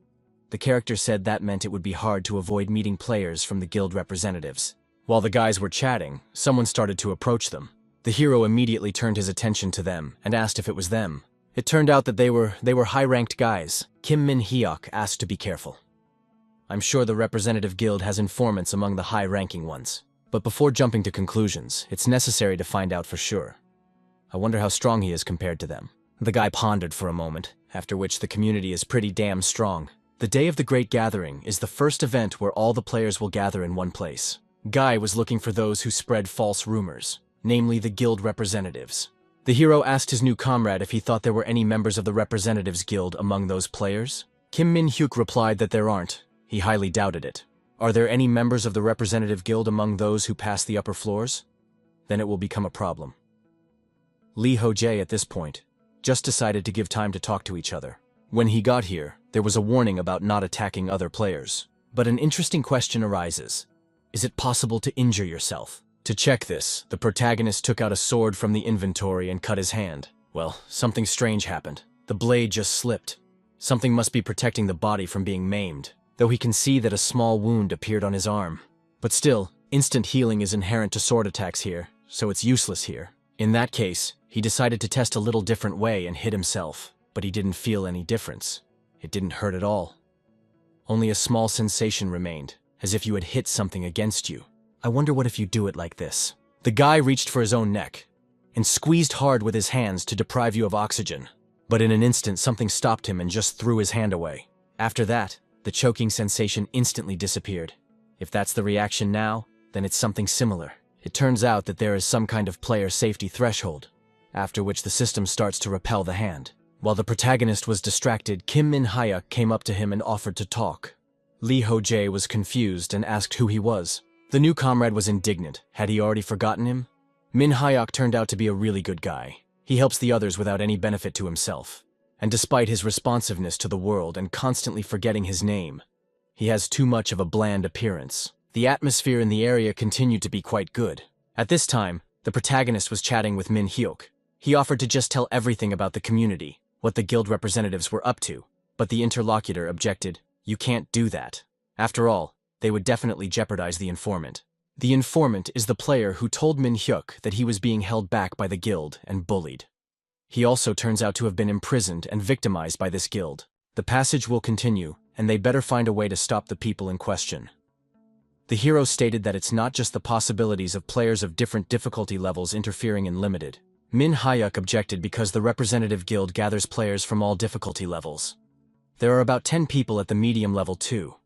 The character said that meant it would be hard to avoid meeting players from the guild representatives. While the guys were chatting, someone started to approach them. The hero immediately turned his attention to them and asked if it was them. It turned out that they were high-ranked guys. Kim Min-hyuk asked to be careful. I'm sure the representative guild has informants among the high-ranking ones. But before jumping to conclusions, it's necessary to find out for sure. I wonder how strong he is compared to them. The guy pondered for a moment, after which the community is pretty damn strong. The day of the great gathering is the first event where all the players will gather in one place. Guy was looking for those who spread false rumors, namely the guild representatives. The hero asked his new comrade if he thought there were any members of the representatives guild among those players. Kim Min-hyuk replied that there aren't. He highly doubted it. Are there any members of the representative guild among those who pass the upper floors? Then it will become a problem. Ho Jae at this point just decided to give time to talk to each other. When he got here, there was a warning about not attacking other players. But an interesting question arises. Is it possible to injure yourself? To check this, the protagonist took out a sword from the inventory and cut his hand. Well, something strange happened. The blade just slipped. Something must be protecting the body from being maimed, though he can see that a small wound appeared on his arm. But still, Instant healing is inherent to sword attacks here, so it's useless here. In that case, he decided to test a little different way and hit himself, but he didn't feel any difference. It didn't hurt at all. Only a small sensation remained, as if you had hit something against you. I wonder what if you do it like this. The guy reached for his own neck and squeezed hard with his hands to deprive you of oxygen. But in an instant, something stopped him and just threw his hand away. After that, the choking sensation instantly disappeared. If that's the reaction now, then it's something similar. It turns out that there is some kind of player safety threshold, after which the system starts to repel the hand. While the protagonist was distracted, Kim Min-hyuk came up to him and offered to talk. Ho Jae was confused and asked who he was. The new comrade was indignant. Had he already forgotten him? Min-hyuk turned out to be a really good guy. He helps the others without any benefit to himself. And despite his responsiveness to the world and constantly forgetting his name, he has too much of a bland appearance. The atmosphere in the area continued to be quite good. At this time, the protagonist was chatting with Min-hyuk. He offered to just tell everything about the community, what the guild representatives were up to, but the interlocutor objected. You can't do that. After all, they would definitely jeopardize the informant. The informant is the player who told Min-hyuk that he was being held back by the guild and bullied. He also turns out to have been imprisoned and victimized by this guild. The passage will continue, and they better find a way to stop the people in question. The hero stated that it's not just the possibilities of players of different difficulty levels interfering in limited. Min-hyuk objected because the representative guild gathers players from all difficulty levels. There are about 10 people at the medium level too.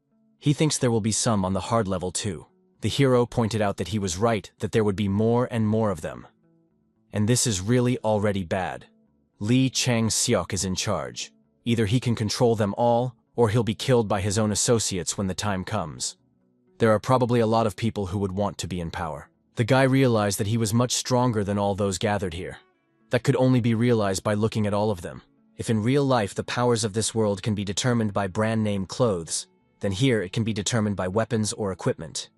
He thinks there will be some on the hard level too. The hero pointed out that he was right, that there would be more and more of them. And this is really already bad. Lee Chang-seok is in charge. Either he can control them all, or he'll be killed by his own associates when the time comes. There are probably a lot of people who would want to be in power. The guy realized that he was much stronger than all those gathered here. That could only be realized by looking at all of them. If in real life the powers of this world can be determined by brand name clothes, then here it can be determined by weapons or equipment.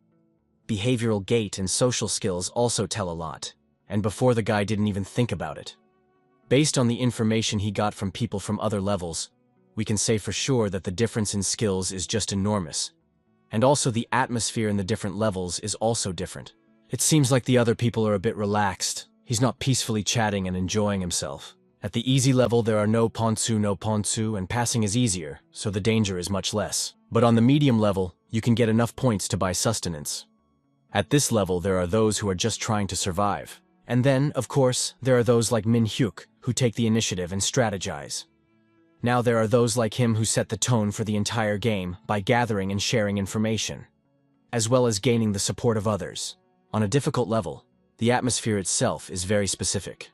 Behavioral gait and social skills also tell a lot, and before the guy didn't even think about it. Based on the information he got from people from other levels, we can say for sure that the difference in skills is just enormous. And also the atmosphere in the different levels is also different. It seems like the other people are a bit relaxed. He's not peacefully chatting and enjoying himself. At the easy level there are no ponsu, and passing is easier, so the danger is much less. But on the medium level, you can get enough points to buy sustenance. At this level there are those who are just trying to survive. And then, of course, there are those like Min-hyuk, who take the initiative and strategize. Now there are those like him who set the tone for the entire game by gathering and sharing information, as well as gaining the support of others. On a difficult level, the atmosphere itself is very specific.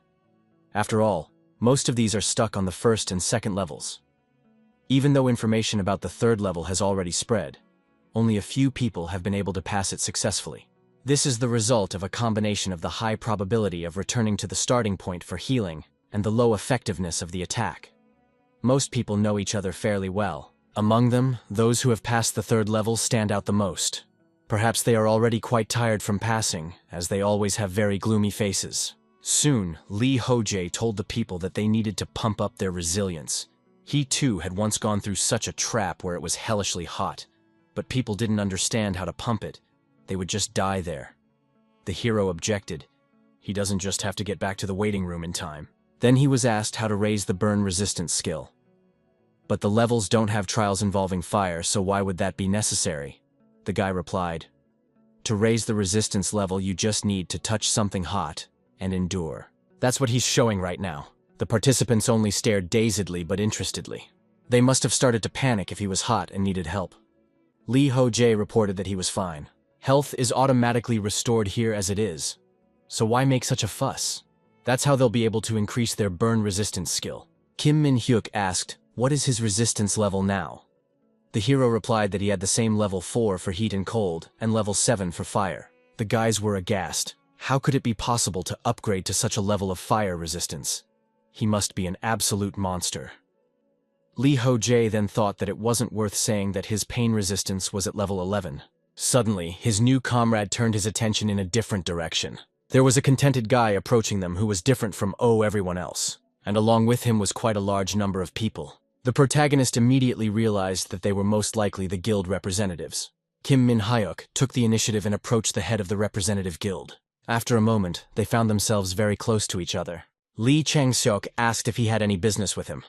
After all, most of these are stuck on the first and second levels. Even though information about the third level has already spread, only a few people have been able to pass it successfully. This is the result of a combination of the high probability of returning to the starting point for healing and the low effectiveness of the attack. Most people know each other fairly well. Among them, those who have passed the third level stand out the most. Perhaps they are already quite tired from passing, as they always have very gloomy faces. Soon, Ho Jae told the people that they needed to pump up their resilience. He too had once gone through such a trap where it was hellishly hot, but people didn't understand how to pump it. They would just die there. The hero objected. He doesn't just have to get back to the waiting room in time. Then he was asked how to raise the burn resistance skill. But the levels don't have trials involving fire, so why would that be necessary? The guy replied, to raise the resistance level you just need to touch something hot and endure. That's what he's showing right now. The participants only stared dazedly but interestedly. They must have started to panic if he was hot and needed help. Ho Jae reported that he was fine. Health is automatically restored here as it is, so why make such a fuss? That's how they'll be able to increase their burn resistance skill. Kim Min-hyuk asked, what is his resistance level now? The hero replied that he had the same level 4 for heat and cold, and level 7 for fire. The guys were aghast. How could it be possible to upgrade to such a level of fire resistance? He must be an absolute monster. Ho Jae then thought that it wasn't worth saying that his pain resistance was at level 11. Suddenly, his new comrade turned his attention in a different direction. There was a contented guy approaching them who was different from everyone else, and along with him was quite a large number of people. The protagonist immediately realized that they were most likely the guild representatives. Kim Min-hyuk took the initiative and approached the head of the representative guild. After a moment, they found themselves very close to each other. Lee Chang-seok asked if he had any business with him.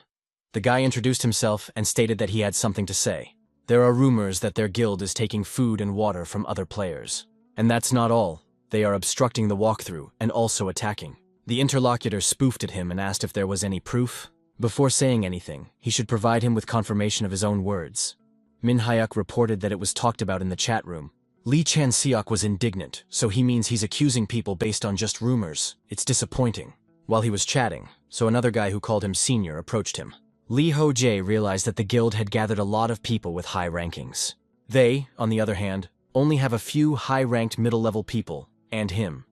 The guy introduced himself and stated that he had something to say. There are rumors that their guild is taking food and water from other players. And that's not all. They are obstructing the walkthrough and also attacking. The interlocutor spoofed at him and asked if there was any proof. Before saying anything, he should provide him with confirmation of his own words. Min-hyuk reported that it was talked about in the chat room. Lee Chan-seok was indignant, so he means he's accusing people based on just rumors. It's disappointing. While he was chatting, so another guy who called him senior approached him. Lee Ho Jae realized that the guild had gathered a lot of people with high rankings. They, on the other hand, only have a few high-ranked middle-level people, and him.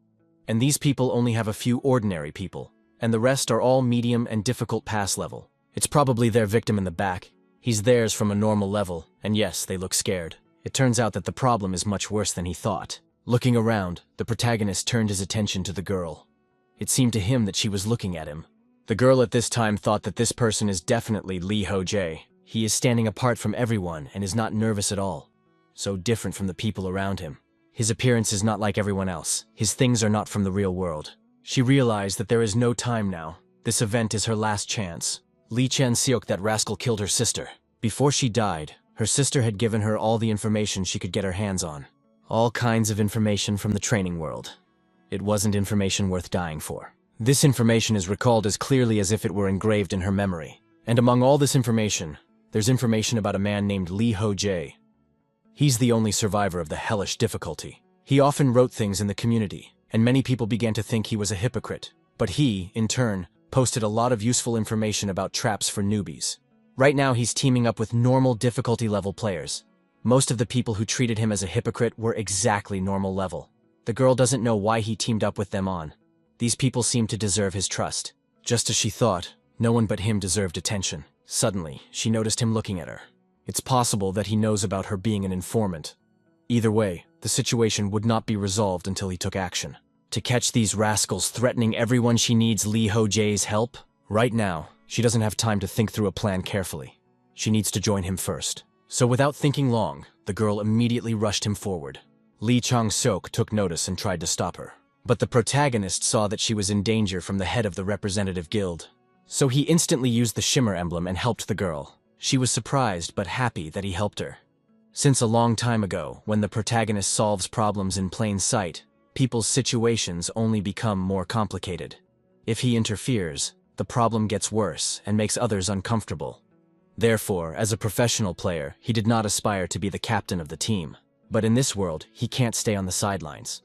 And these people only have a few ordinary people, and the rest are all medium and difficult pass level. It's probably their victim in the back. He's theirs from a normal level, and yes, they look scared. It turns out that the problem is much worse than he thought. Looking around, the protagonist turned his attention to the girl. It seemed to him that she was looking at him. The girl at this time thought that this person is definitely Lee Ho Jae. He is standing apart from everyone and is not nervous at all. So different from the people around him. His appearance is not like everyone else. His things are not from the real world. She realized that there is no time now. This event is her last chance. Lee Chan-seok, that rascal, killed her sister. Before she died, her sister had given her all the information she could get her hands on. All kinds of information from the training world. It wasn't information worth dying for. This information is recalled as clearly as if it were engraved in her memory. And among all this information, there's information about a man named Lee Ho Jae. He's the only survivor of the hellish difficulty. He often wrote things in the community, and many people began to think he was a hypocrite. But he, in turn, posted a lot of useful information about traps for newbies. Right now he's teaming up with normal difficulty level players. Most of the people who treated him as a hypocrite were exactly normal level. The girl doesn't know why he teamed up with them on. These people seem to deserve his trust. Just as she thought, no one but him deserved attention. Suddenly, she noticed him looking at her. It's possible that he knows about her being an informant. Either way, the situation would not be resolved until he took action. To catch these rascals threatening everyone, she needs Lee Ho Jae's help. Right now, she doesn't have time to think through a plan carefully. She needs to join him first. So without thinking long, the girl immediately rushed him forward. Lee Chang-seok took notice and tried to stop her. But the protagonist saw that she was in danger from the head of the representative guild. So he instantly used the shimmer emblem and helped the girl. She was surprised but happy that he helped her. Since a long time ago, when the protagonist solves problems in plain sight, people's situations only become more complicated. If he interferes, the problem gets worse and makes others uncomfortable. Therefore, as a professional player, he did not aspire to be the captain of the team. But in this world, he can't stay on the sidelines.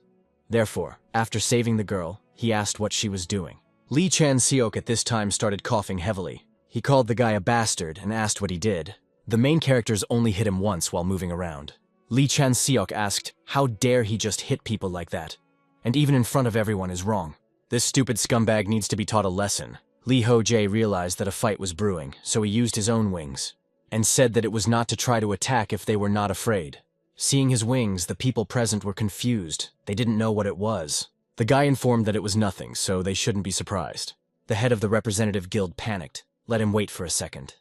Therefore, after saving the girl, he asked what she was doing. Lee Chan-seok at this time started coughing heavily. He called the guy a bastard and asked what he did. The main characters only hit him once while moving around. Lee Chan-seok asked, how dare he just hit people like that? And even in front of everyone is wrong. This stupid scumbag needs to be taught a lesson. Lee Ho Jae realized that a fight was brewing, so he used his own wings, and said that it was not to try to attack if they were not afraid. Seeing his wings, the people present were confused. They didn't know what it was. The guy informed that it was nothing, so they shouldn't be surprised. The head of the representative guild panicked. Let him wait for a second.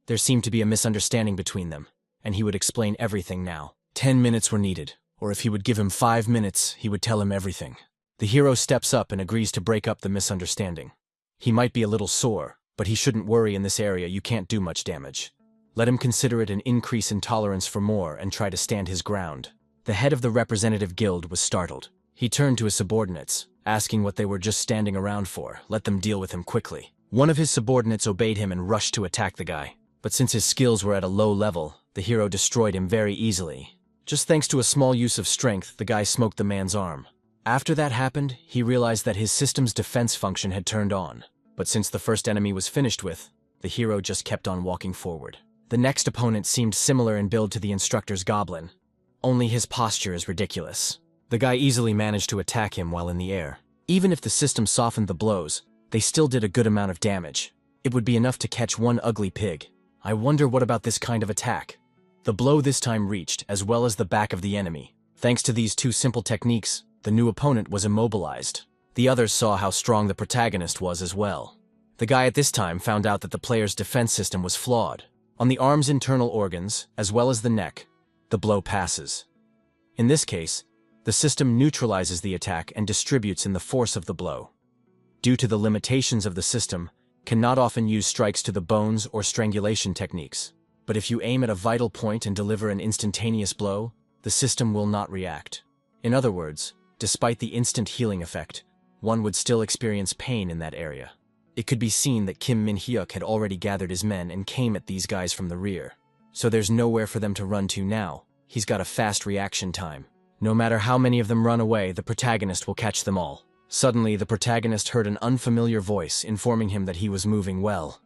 There seemed to be a misunderstanding between them, and he would explain everything now. 10 minutes were needed, or if he would give him 5 minutes, he would tell him everything. The hero steps up and agrees to break up the misunderstanding. He might be a little sore, but he shouldn't worry. In this area you can't do much damage. Let him consider it an increase in tolerance for more and try to stand his ground. The head of the representative guild was startled. He turned to his subordinates, asking what they were just standing around for. Let them deal with him quickly. One of his subordinates obeyed him and rushed to attack the guy. But since his skills were at a low level, the hero destroyed him very easily. Just thanks to a small use of strength, the guy smoked the man's arm. After that happened, he realized that his system's defense function had turned on. But since the first enemy was finished with, the hero just kept on walking forward. The next opponent seemed similar in build to the instructor's goblin. Only his posture is ridiculous. The guy easily managed to attack him while in the air. Even if the system softened the blows, they still did a good amount of damage. It would be enough to catch one ugly pig. I wonder what about this kind of attack? The blow this time reached, as well as the back of the enemy. Thanks to these two simple techniques, the new opponent was immobilized. The others saw how strong the protagonist was as well. The guy at this time found out that the player's defense system was flawed. On the arm's internal organs, as well as the neck, the blow passes. In this case, the system neutralizes the attack and distributes in the force of the blow. Due to the limitations of the system, cannot often use strikes to the bones or strangulation techniques. But if you aim at a vital point and deliver an instantaneous blow, the system will not react. In other words, despite the instant healing effect, one would still experience pain in that area. It could be seen that Kim Min-hyuk had already gathered his men and came at these guys from the rear. So there's nowhere for them to run to now. He's got a fast reaction time. No matter how many of them run away, the protagonist will catch them all. Suddenly, the protagonist heard an unfamiliar voice informing him that he was moving well.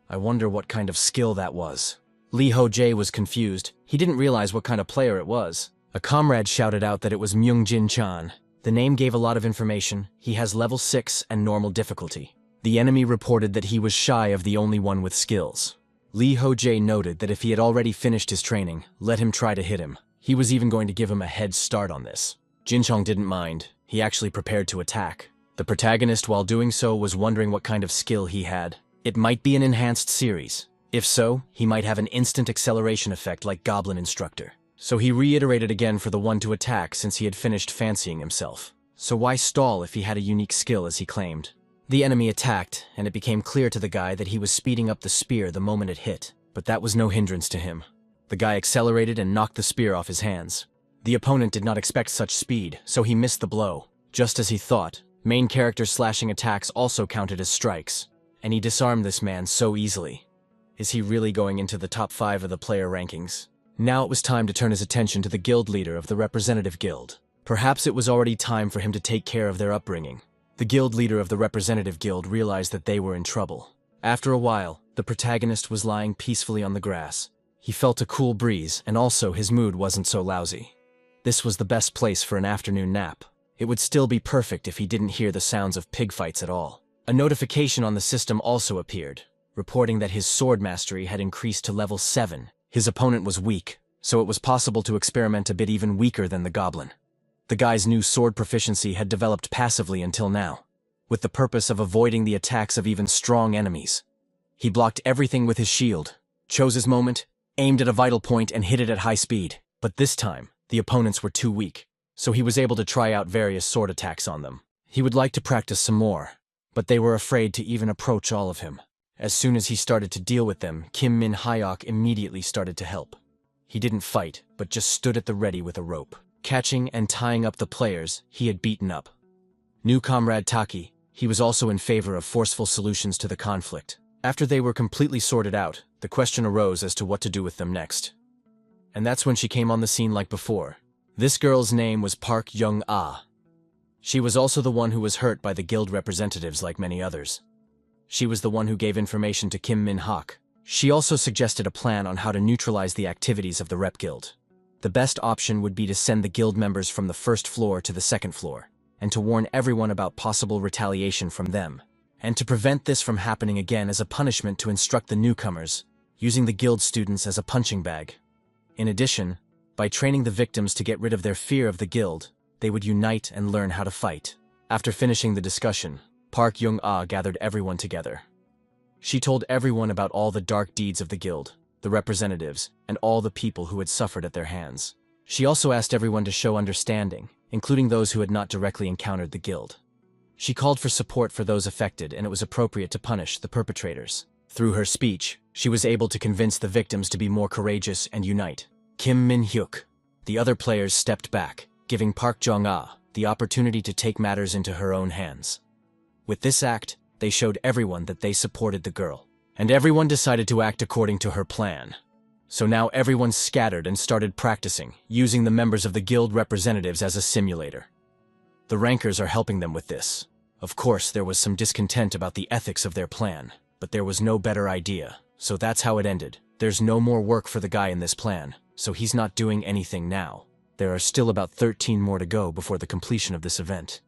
I wonder what kind of skill that was. Ho Jae was confused. He didn't realize what kind of player it was. A comrade shouted out that it was Myung-jin Chan. The name gave a lot of information. He has level 6 and normal difficulty. The enemy reported that he was shy of the only one with skills. Ho Jae noted that if he had already finished his training, let him try to hit him. He was even going to give him a head start on this. Jin Chong didn't mind. He actually prepared to attack. The protagonist, while doing so, was wondering what kind of skill he had. It might be an enhanced series. If so, he might have an instant acceleration effect like Goblin Instructor. So he reiterated again for the one to attack since he had finished fancying himself. So why stall if he had a unique skill as he claimed? The enemy attacked, and it became clear to the guy that he was speeding up the spear the moment it hit. But that was no hindrance to him. The guy accelerated and knocked the spear off his hands. The opponent did not expect such speed, so he missed the blow. Just as he thought, main character's slashing attacks also counted as strikes. And he disarmed this man so easily. Is he really going into the top 5 of the player rankings? Now it was time to turn his attention to the guild leader of the representative guild. Perhaps it was already time for him to take care of their upbringing. The guild leader of the representative guild realized that they were in trouble. After a while, the protagonist was lying peacefully on the grass. He felt a cool breeze, and also his mood wasn't so lousy. This was the best place for an afternoon nap. It would still be perfect if he didn't hear the sounds of pig fights at all. A notification on the system also appeared, reporting that his sword mastery had increased to level 7. His opponent was weak, so it was possible to experiment a bit even weaker than the goblin. The guy's new sword proficiency had developed passively until now, with the purpose of avoiding the attacks of even strong enemies. He blocked everything with his shield, chose his moment, aimed at a vital point and hit it at high speed. But this time, the opponents were too weak, so he was able to try out various sword attacks on them. He would like to practice some more, but they were afraid to even approach all of him. As soon as he started to deal with them, Kim Min-hyuk immediately started to help. He didn't fight, but just stood at the ready with a rope, catching and tying up the players he had beaten up. New comrade Taki, he was also in favor of forceful solutions to the conflict. After they were completely sorted out, the question arose as to what to do with them next. And that's when she came on the scene like before. This girl's name was Park Young-ah. She was also the one who was hurt by the guild representatives like many others. She was the one who gave information to Kim Min-hyuk. She also suggested a plan on how to neutralize the activities of the rep guild. The best option would be to send the guild members from the first floor to the second floor, and to warn everyone about possible retaliation from them, and to prevent this from happening again as a punishment to instruct the newcomers, using the guild students as a punching bag. In addition, by training the victims to get rid of their fear of the guild, they would unite and learn how to fight. After finishing the discussion, Park Young-ah gathered everyone together. She told everyone about all the dark deeds of the guild, the representatives, and all the people who had suffered at their hands. She also asked everyone to show understanding, including those who had not directly encountered the guild. She called for support for those affected, and it was appropriate to punish the perpetrators. Through her speech, she was able to convince the victims to be more courageous and unite. Kim Min-hyuk. The other players stepped back, giving Park Jong-ah the opportunity to take matters into her own hands. With this act, they showed everyone that they supported the girl, and everyone decided to act according to her plan. So now everyone scattered and started practicing, using the members of the guild representatives as a simulator. The rankers are helping them with this. Of course, there was some discontent about the ethics of their plan, but there was no better idea, so that's how it ended. There's no more work for the guy in this plan, so he's not doing anything now. There are still about 13 more to go before the completion of this event.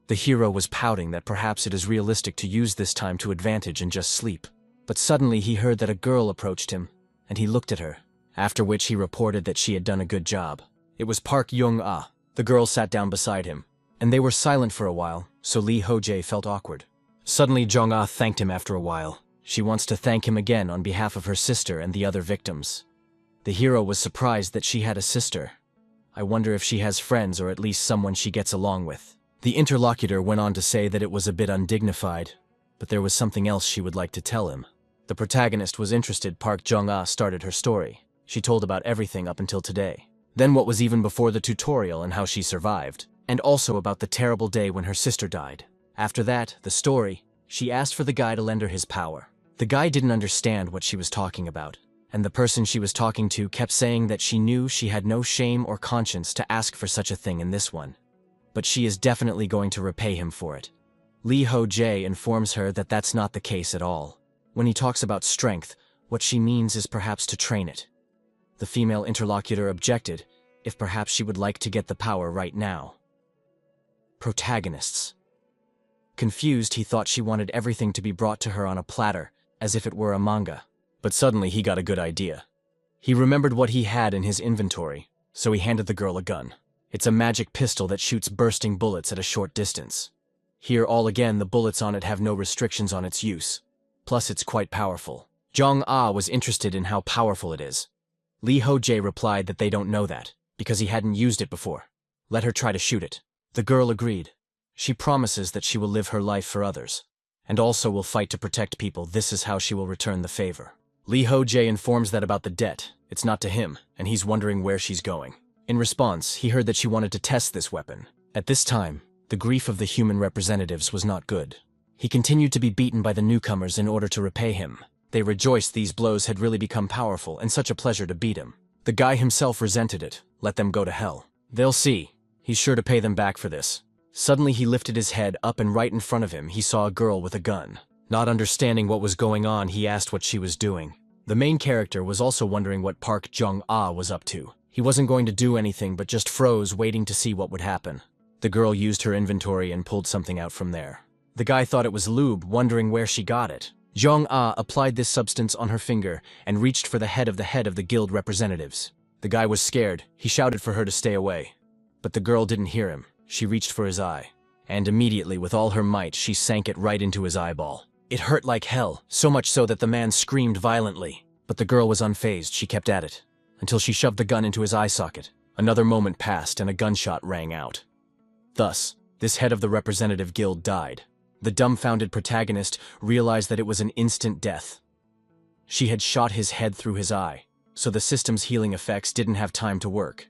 The hero was pouting that perhaps it is realistic to use this time to advantage and just sleep. But suddenly he heard that a girl approached him, and he looked at her, after which he reported that she had done a good job. It was Park Young-ah. The girl sat down beside him, and they were silent for a while, so Ho Jae felt awkward. Suddenly Jong-ah thanked him after a while. She wants to thank him again on behalf of her sister and the other victims. The hero was surprised that she had a sister. I wonder if she has friends or at least someone she gets along with. The interlocutor went on to say that it was a bit undignified, but there was something else she would like to tell him. The protagonist was interested. Park Jung-ah started her story. She told about everything up until today. Then what was even before the tutorial and how she survived. And also about the terrible day when her sister died. After that, the story, she asked for the guy to lend her his power. The guy didn't understand what she was talking about, and the person she was talking to kept saying that she knew she had no shame or conscience to ask for such a thing in this one. But she is definitely going to repay him for it. Ho Jae informs her that that's not the case at all. When he talks about strength, what she means is perhaps to train it. The female interlocutor objected, if perhaps she would like to get the power right now. Protagonists. Confused, he thought she wanted everything to be brought to her on a platter, as if it were a manga. But suddenly he got a good idea. He remembered what he had in his inventory, so he handed the girl a gun. It's a magic pistol that shoots bursting bullets at a short distance. Here all again, the bullets on it have no restrictions on its use. Plus it's quite powerful. Jung-ah was interested in how powerful it is. Ho Jae replied that they don't know that, because he hadn't used it before. Let her try to shoot it. The girl agreed. She promises that she will live her life for others, and also will fight to protect people. This is how she will return the favor. Ho Jae informs that about the debt, it's not to him, and he's wondering where she's going. In response, he heard that she wanted to test this weapon. At this time, the grief of the human representatives was not good. He continued to be beaten by the newcomers in order to repay him. They rejoiced these blows had really become powerful, and such a pleasure to beat him. The guy himself resented it. Let them go to hell. They'll see. He's sure to pay them back for this. Suddenly he lifted his head up and right in front of him he saw a girl with a gun. Not understanding what was going on, he asked what she was doing. The main character was also wondering what Park Jung-ah was up to. He wasn't going to do anything but just froze, waiting to see what would happen. The girl used her inventory and pulled something out from there. The guy thought it was lube, wondering where she got it. Jung-ah applied this substance on her finger and reached for the head of the guild representatives. The guy was scared. He shouted for her to stay away. But the girl didn't hear him. She reached for his eye. And immediately, with all her might, she sank it right into his eyeball. It hurt like hell, so much so that the man screamed violently. But the girl was unfazed. She kept at it, until she shoved the gun into his eye socket. Another moment passed and a gunshot rang out. Thus, this head of the representative guild died. The dumbfounded protagonist realized that it was an instant death. She had shot his head through his eye, so the system's healing effects didn't have time to work.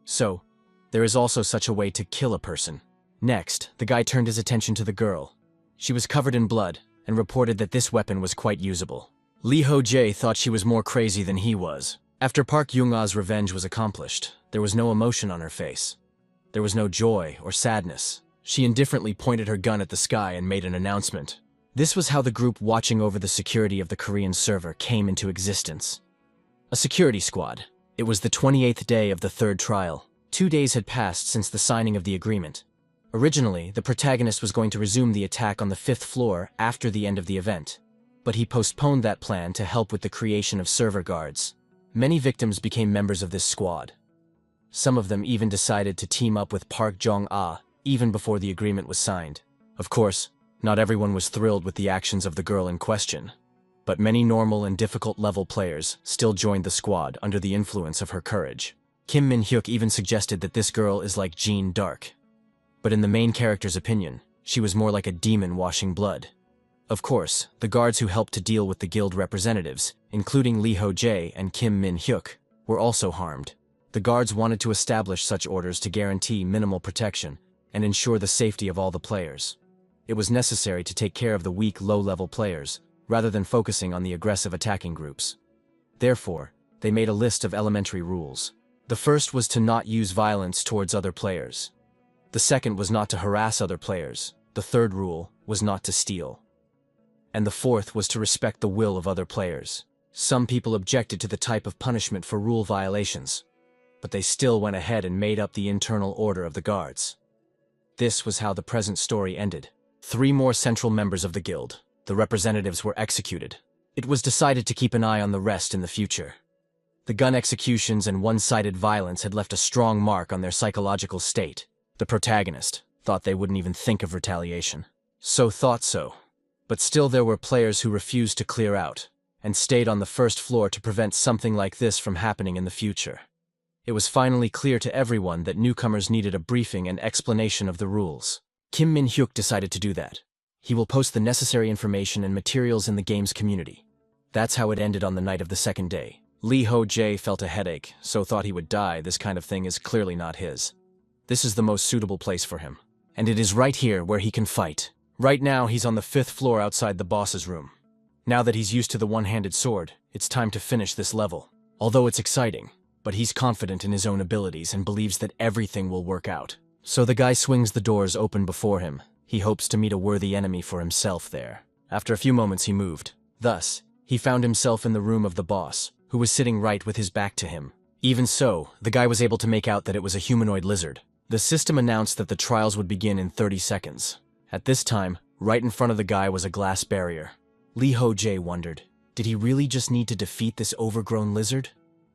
So, there is also such a way to kill a person. Next, the guy turned his attention to the girl. She was covered in blood, and reported that this weapon was quite usable. Ho Jae thought she was more crazy than he was. After Park Jung-ah's revenge was accomplished, there was no emotion on her face. There was no joy or sadness. She indifferently pointed her gun at the sky and made an announcement. This was how the group watching over the security of the Korean server came into existence. A security squad. It was the 28th day of the third trial. 2 days had passed since the signing of the agreement. Originally, the protagonist was going to resume the attack on the 5th floor after the end of the event, but he postponed that plan to help with the creation of server guards. Many victims became members of this squad. Some of them even decided to team up with Park Jung-ah even before the agreement was signed. Of course, not everyone was thrilled with the actions of the girl in question, but many normal and difficult level players still joined the squad under the influence of her courage. Kim Min-hyuk even suggested that this girl is like Jeanne d'Arc. But in the main character's opinion, she was more like a demon washing blood. Of course, the guards who helped to deal with the guild representatives, including Ho Jae and Kim Min-hyuk, were also harmed. The guards wanted to establish such orders to guarantee minimal protection and ensure the safety of all the players. It was necessary to take care of the weak, low-level players, rather than focusing on the aggressive attacking groups. Therefore, they made a list of elementary rules. The first was to not use violence towards other players. The second was not to harass other players. The third rule was not to steal. And the fourth was to respect the will of other players. Some people objected to the type of punishment for rule violations, but they still went ahead and made up the internal order of the guards. This was how the present story ended. 3 more central members of the guild, the representatives, were executed. It was decided to keep an eye on the rest in the future. The gun executions and one-sided violence had left a strong mark on their psychological state. The protagonist thought they wouldn't even think of retaliation. So. But still there were players who refused to clear out. and stayed on the first floor to prevent something like this from happening in the future. It was finally clear to everyone that newcomers needed a briefing and explanation of the rules. Kim Min-hyuk decided to do that. He will post the necessary information and materials in the game's community. That's how it ended on the night of the second day. Ho Jae felt a headache, so thought he would die. This kind of thing is clearly not his. This is the most suitable place for him. And it is right here where he can fight. Right now, he's on the 5th floor outside the boss's room. Now that he's used to the one-handed sword, it's time to finish this level. Although it's exciting, but he's confident in his own abilities and believes that everything will work out. So the guy swings the doors open before him. He hopes to meet a worthy enemy for himself there. After a few moments, he moved. Thus, he found himself in the room of the boss, who was sitting right with his back to him. Even so, the guy was able to make out that it was a humanoid lizard. The system announced that the trials would begin in 30 seconds. At this time, right in front of the guy was a glass barrier. Ho Jae wondered, did he really just need to defeat this overgrown lizard?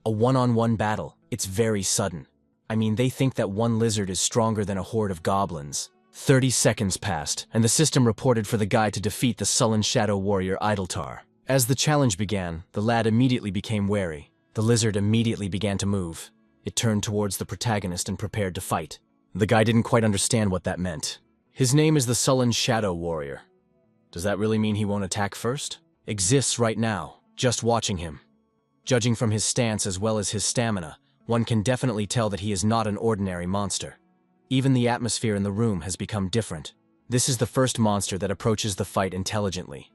A one-on-one battle, it's very sudden. I mean, they think that one lizard is stronger than a horde of goblins. 30 seconds passed, and the system reported for the guy to defeat the sullen shadow warrior Idletar. As the challenge began, the lad immediately became wary. The lizard immediately began to move. It turned towards the protagonist and prepared to fight. The guy didn't quite understand what that meant. His name is the sullen shadow warrior. Does that really mean he won't attack first? Exists right now, just watching him. Judging from his stance as well as his stamina, one can definitely tell that he is not an ordinary monster. Even the atmosphere in the room has become different. This is the first monster that approaches the fight intelligently.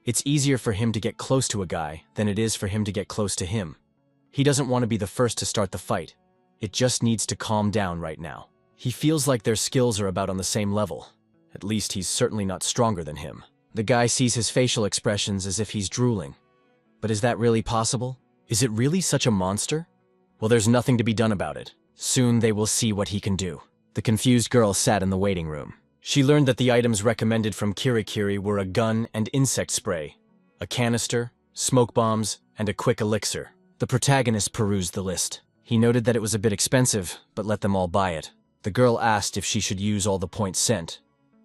It's easier for him to get close to a guy than it is for him to get close to him. He doesn't want to be the first to start the fight. It just needs to calm down right now. He feels like their skills are about on the same level. At least he's certainly not stronger than him. The guy sees his facial expressions as if he's drooling. But is that really possible? Is it really such a monster? Well, there's nothing to be done about it. Soon they will see what he can do. The confused girl sat in the waiting room. She learned that the items recommended from Kirikiri were a gun and insect spray, a canister, smoke bombs, and a quick elixir. The protagonist perused the list. He noted that it was a bit expensive, but let them all buy it. The girl asked if she should use all the points sent.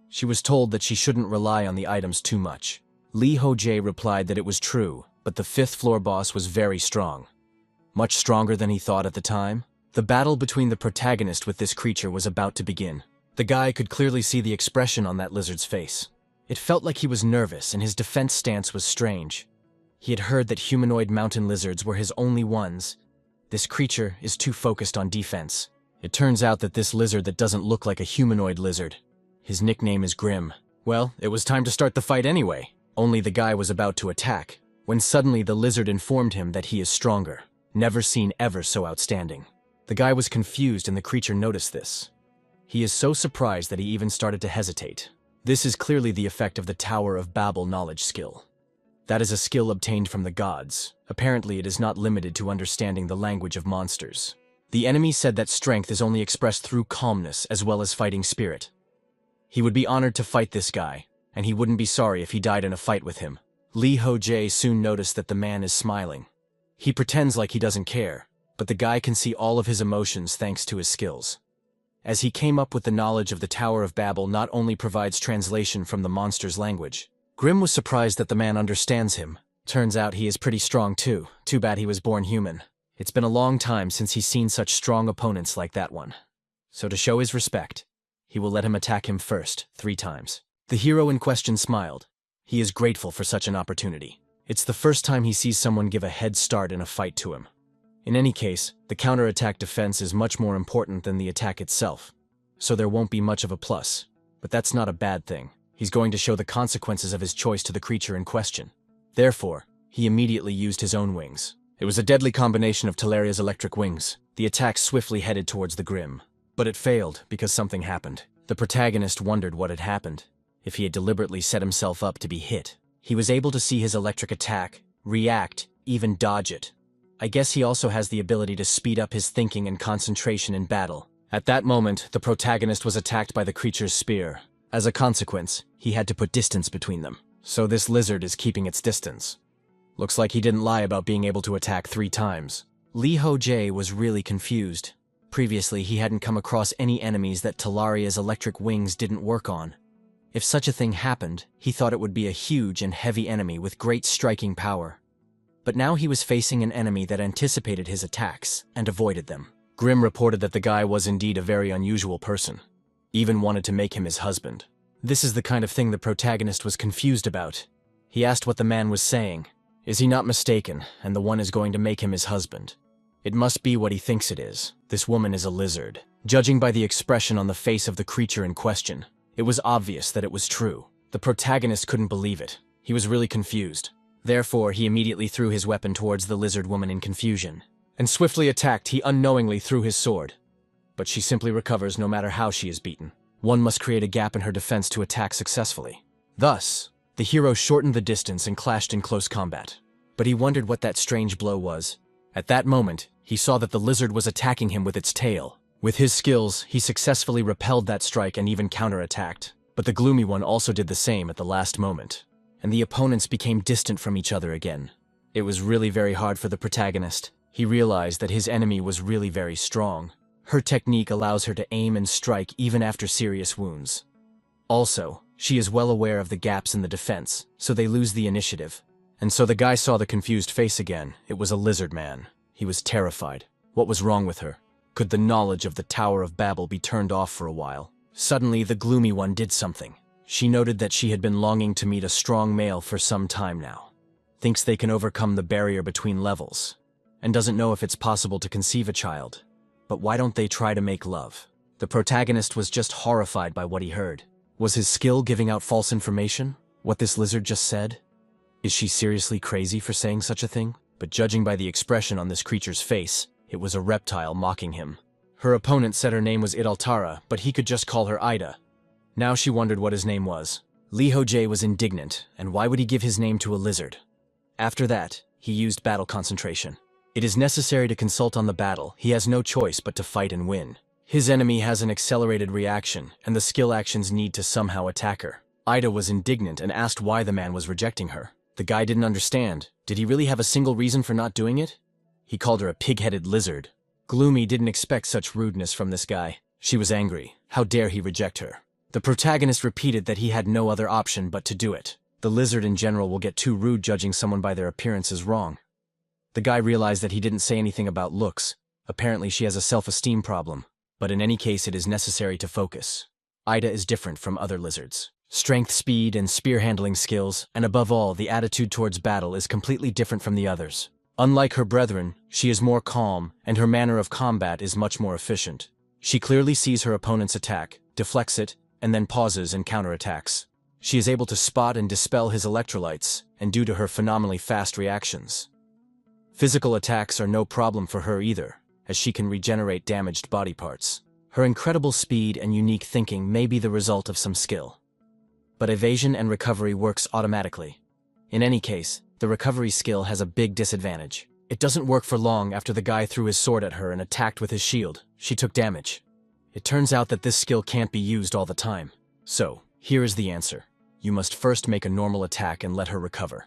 She was told that she shouldn't rely on the items too much. Ho Jae replied that it was true, but the 5th floor boss was very strong. Much stronger than he thought at the time. The battle between the protagonist with this creature was about to begin. The guy could clearly see the expression on that lizard's face. It felt like he was nervous and his defense stance was strange. He had heard that humanoid mountain lizards were his only ones. This creature is too focused on defense. It turns out that this lizard that doesn't look like a humanoid lizard. His nickname is Grim. Well, it was time to start the fight anyway. Only the guy was about to attack, when suddenly the lizard informed him that he is stronger. Never seen ever so outstanding. The guy was confused and the creature noticed this. He is so surprised that he even started to hesitate. This is clearly the effect of the Tower of Babel knowledge skill. That is a skill obtained from the gods. Apparently it is not limited to understanding the language of monsters. The enemy said that strength is only expressed through calmness as well as fighting spirit. He would be honored to fight this guy, and he wouldn't be sorry if he died in a fight with him. Ho Jae soon noticed that the man is smiling. He pretends like he doesn't care, but the guy can see all of his emotions thanks to his skills. As he came up with the knowledge of the Tower of Babel not only provides translation from the monster's language. Grim was surprised that the man understands him. Turns out he is pretty strong too. Too bad he was born human. It's been a long time since he's seen such strong opponents like that one. So to show his respect, he will let him attack him first, 3 times. The hero in question smiled. He is grateful for such an opportunity. It's the first time he sees someone give a head start in a fight to him. In any case, the counterattack defense is much more important than the attack itself, so there won't be much of a plus. But that's not a bad thing. He's going to show the consequences of his choice to the creature in question. Therefore, he immediately used his own wings. It was a deadly combination of Talaria's electric wings. The attack swiftly headed towards the Grim. But it failed because something happened. The protagonist wondered what had happened. If he had deliberately set himself up to be hit. He was able to see his electric attack, react, even dodge it. I guess he also has the ability to speed up his thinking and concentration in battle. At that moment, the protagonist was attacked by the creature's spear. As a consequence, he had to put distance between them. So this lizard is keeping its distance. Looks like he didn't lie about being able to attack 3 times. Ho Jae was really confused. Previously, he hadn't come across any enemies that Talaria's electric wings didn't work on. If such a thing happened, he thought it would be a huge and heavy enemy with great striking power. But now he was facing an enemy that anticipated his attacks and avoided them. Grimm reported that the guy was indeed a very unusual person. Even wanted to make him his husband. This is the kind of thing the protagonist was confused about. He asked what the man was saying. Is he not mistaken, and the one is going to make him his husband? It must be what he thinks it is. This woman is a lizard. Judging by the expression on the face of the creature in question, it was obvious that it was true. The protagonist couldn't believe it. He was really confused. Therefore, he immediately threw his weapon towards the lizard woman in confusion. And swiftly attacked, he unknowingly threw his sword. But she simply recovers no matter how she is beaten. One must create a gap in her defense to attack successfully. Thus, the hero shortened the distance and clashed in close combat. But he wondered what that strange blow was. At that moment, he saw that the lizard was attacking him with its tail. With his skills, he successfully repelled that strike and even counterattacked. But the gloomy one also did the same at the last moment. And the opponents became distant from each other again. It was really very hard for the protagonist. He realized that his enemy was really very strong. Her technique allows her to aim and strike even after serious wounds. Also, she is well aware of the gaps in the defense, so they lose the initiative. And so the guy saw the confused face again. It was a lizard man. He was terrified. What was wrong with her? Could the knowledge of the Tower of Babel be turned off for a while? Suddenly, the gloomy one did something. She noted that she had been longing to meet a strong male for some time now. Thinks they can overcome the barrier between levels. And doesn't know if it's possible to conceive a child. But why don't they try to make love? The protagonist was just horrified by what he heard. Was his skill giving out false information? What this lizard just said? Is she seriously crazy for saying such a thing? But judging by the expression on this creature's face, it was a reptile mocking him. Her opponent said her name was Idaltara, but he could just call her Ida. Now she wondered what his name was. Ho Jae was indignant, and why would he give his name to a lizard? After that, he used battle concentration. It is necessary to consult on the battle. He has no choice but to fight and win. His enemy has an accelerated reaction, and the skill actions need to somehow attack her. Ida was indignant and asked why the man was rejecting her. The guy didn't understand. Did he really have a single reason for not doing it? He called her a pig-headed lizard. Gloomy didn't expect such rudeness from this guy. She was angry. How dare he reject her? The protagonist repeated that he had no other option but to do it. The lizard in general will get too rude judging someone by their appearance is wrong. The guy realized that he didn't say anything about looks. Apparently she has a self-esteem problem. But in any case, it is necessary to focus. Ida is different from other lizards. Strength, speed, and spear handling skills, and above all, the attitude towards battle is completely different from the others. Unlike her brethren, she is more calm, and her manner of combat is much more efficient. She clearly sees her opponent's attack, deflects it, and then pauses and counterattacks. She is able to spot and dispel his electrolytes, and due to her phenomenally fast reactions. Physical attacks are no problem for her either, as she can regenerate damaged body parts. Her incredible speed and unique thinking may be the result of some skill. But evasion and recovery works automatically. In any case, the recovery skill has a big disadvantage. It doesn't work for long. After the guy threw his sword at her and attacked with his shield, she took damage. It turns out that this skill can't be used all the time. So, here is the answer. You must first make a normal attack and let her recover.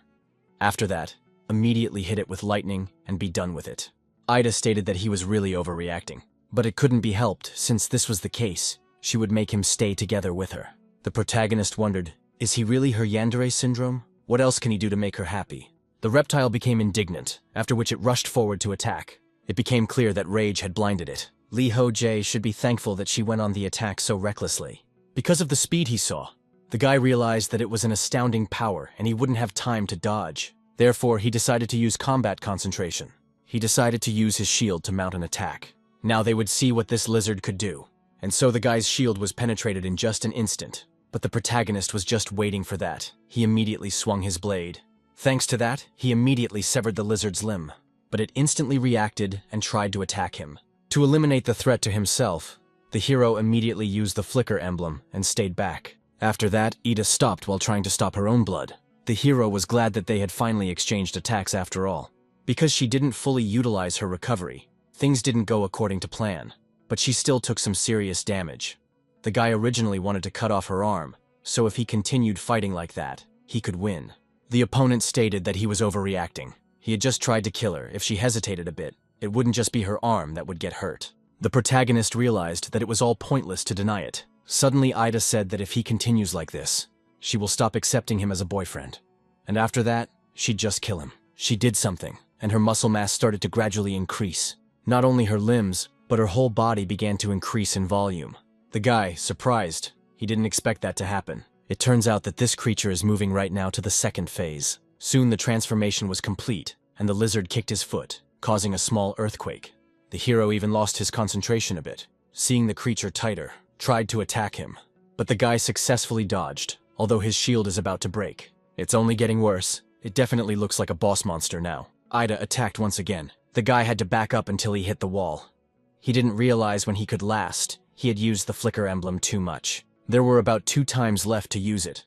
After that, immediately hit it with lightning and be done with it. Ida stated that he was really overreacting. But it couldn't be helped. Since this was the case, she would make him stay together with her. The protagonist wondered, is he really her yandere syndrome? What else can he do to make her happy? The reptile became indignant, after which it rushed forward to attack. It became clear that rage had blinded it. Ho Jae should be thankful that she went on the attack so recklessly. Because of the speed he saw, the guy realized that it was an astounding power and he wouldn't have time to dodge. Therefore, he decided to use combat concentration. He decided to use his shield to mount an attack. Now they would see what this lizard could do. And so the guy's shield was penetrated in just an instant. But the protagonist was just waiting for that. He immediately swung his blade. Thanks to that, he immediately severed the lizard's limb. But it instantly reacted and tried to attack him. To eliminate the threat to himself, the hero immediately used the flicker emblem and stayed back. After that, Ida stopped while trying to stop her own blood. The hero was glad that they had finally exchanged attacks after all. Because she didn't fully utilize her recovery, things didn't go according to plan. But she still took some serious damage. The guy originally wanted to cut off her arm, so if he continued fighting like that, he could win. The opponent stated that he was overreacting. He had just tried to kill her. If she hesitated a bit, it wouldn't just be her arm that would get hurt. The protagonist realized that it was all pointless to deny it. Suddenly Ida said that if he continues like this, she will stop accepting him as a boyfriend. And after that, she'd just kill him. She did something, and her muscle mass started to gradually increase. Not only her limbs, but her whole body began to increase in volume. The guy, surprised, he didn't expect that to happen. It turns out that this creature is moving right now to the second phase. Soon the transformation was complete, and the lizard kicked his foot, causing a small earthquake. The hero even lost his concentration a bit. Seeing the creature tighter, tried to attack him. But the guy successfully dodged, although his shield is about to break. It's only getting worse. It definitely looks like a boss monster now. Ida attacked once again. The guy had to back up until he hit the wall. He didn't realize when he could last, he had used the flicker emblem too much. There were about 2 times left to use it.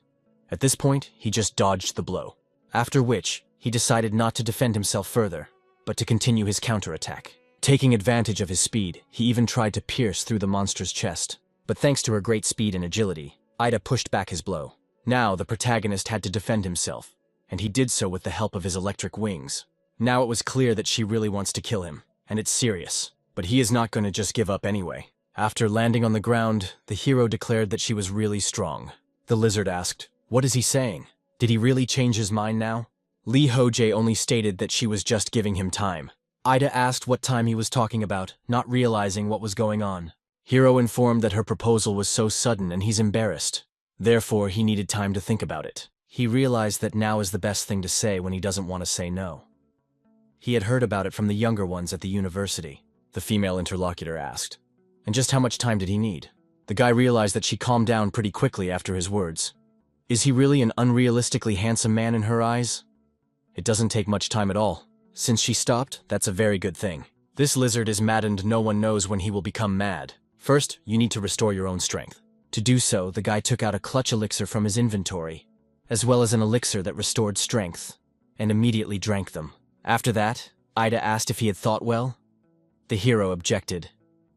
At this point, he just dodged the blow. After which, he decided not to defend himself further, but to continue his counterattack. Taking advantage of his speed, he even tried to pierce through the monster's chest. But thanks to her great speed and agility, Ida pushed back his blow. Now the protagonist had to defend himself, and he did so with the help of his electric wings. Now it was clear that she really wants to kill him, and it's serious. But he is not going to just give up anyway. After landing on the ground, the hero declared that she was really strong. The lizard asked, "What is he saying? Did he really change his mind now?" Ho Jae only stated that she was just giving him time. Ida asked what time he was talking about, not realizing what was going on. Hero informed that her proposal was so sudden and he's embarrassed. Therefore, he needed time to think about it. He realized that now is the best thing to say when he doesn't want to say no. He had heard about it from the younger ones at the university, the female interlocutor asked. And just how much time did he need? The guy realized that she calmed down pretty quickly after his words. Is he really an unrealistically handsome man in her eyes? It doesn't take much time at all. Since she stopped, that's a very good thing. This lizard is maddened, no one knows when he will become mad. First, you need to restore your own strength. To do so, the guy took out a clutch elixir from his inventory, as well as an elixir that restored strength, and immediately drank them. After that, Ida asked if he had thought well. The hero objected.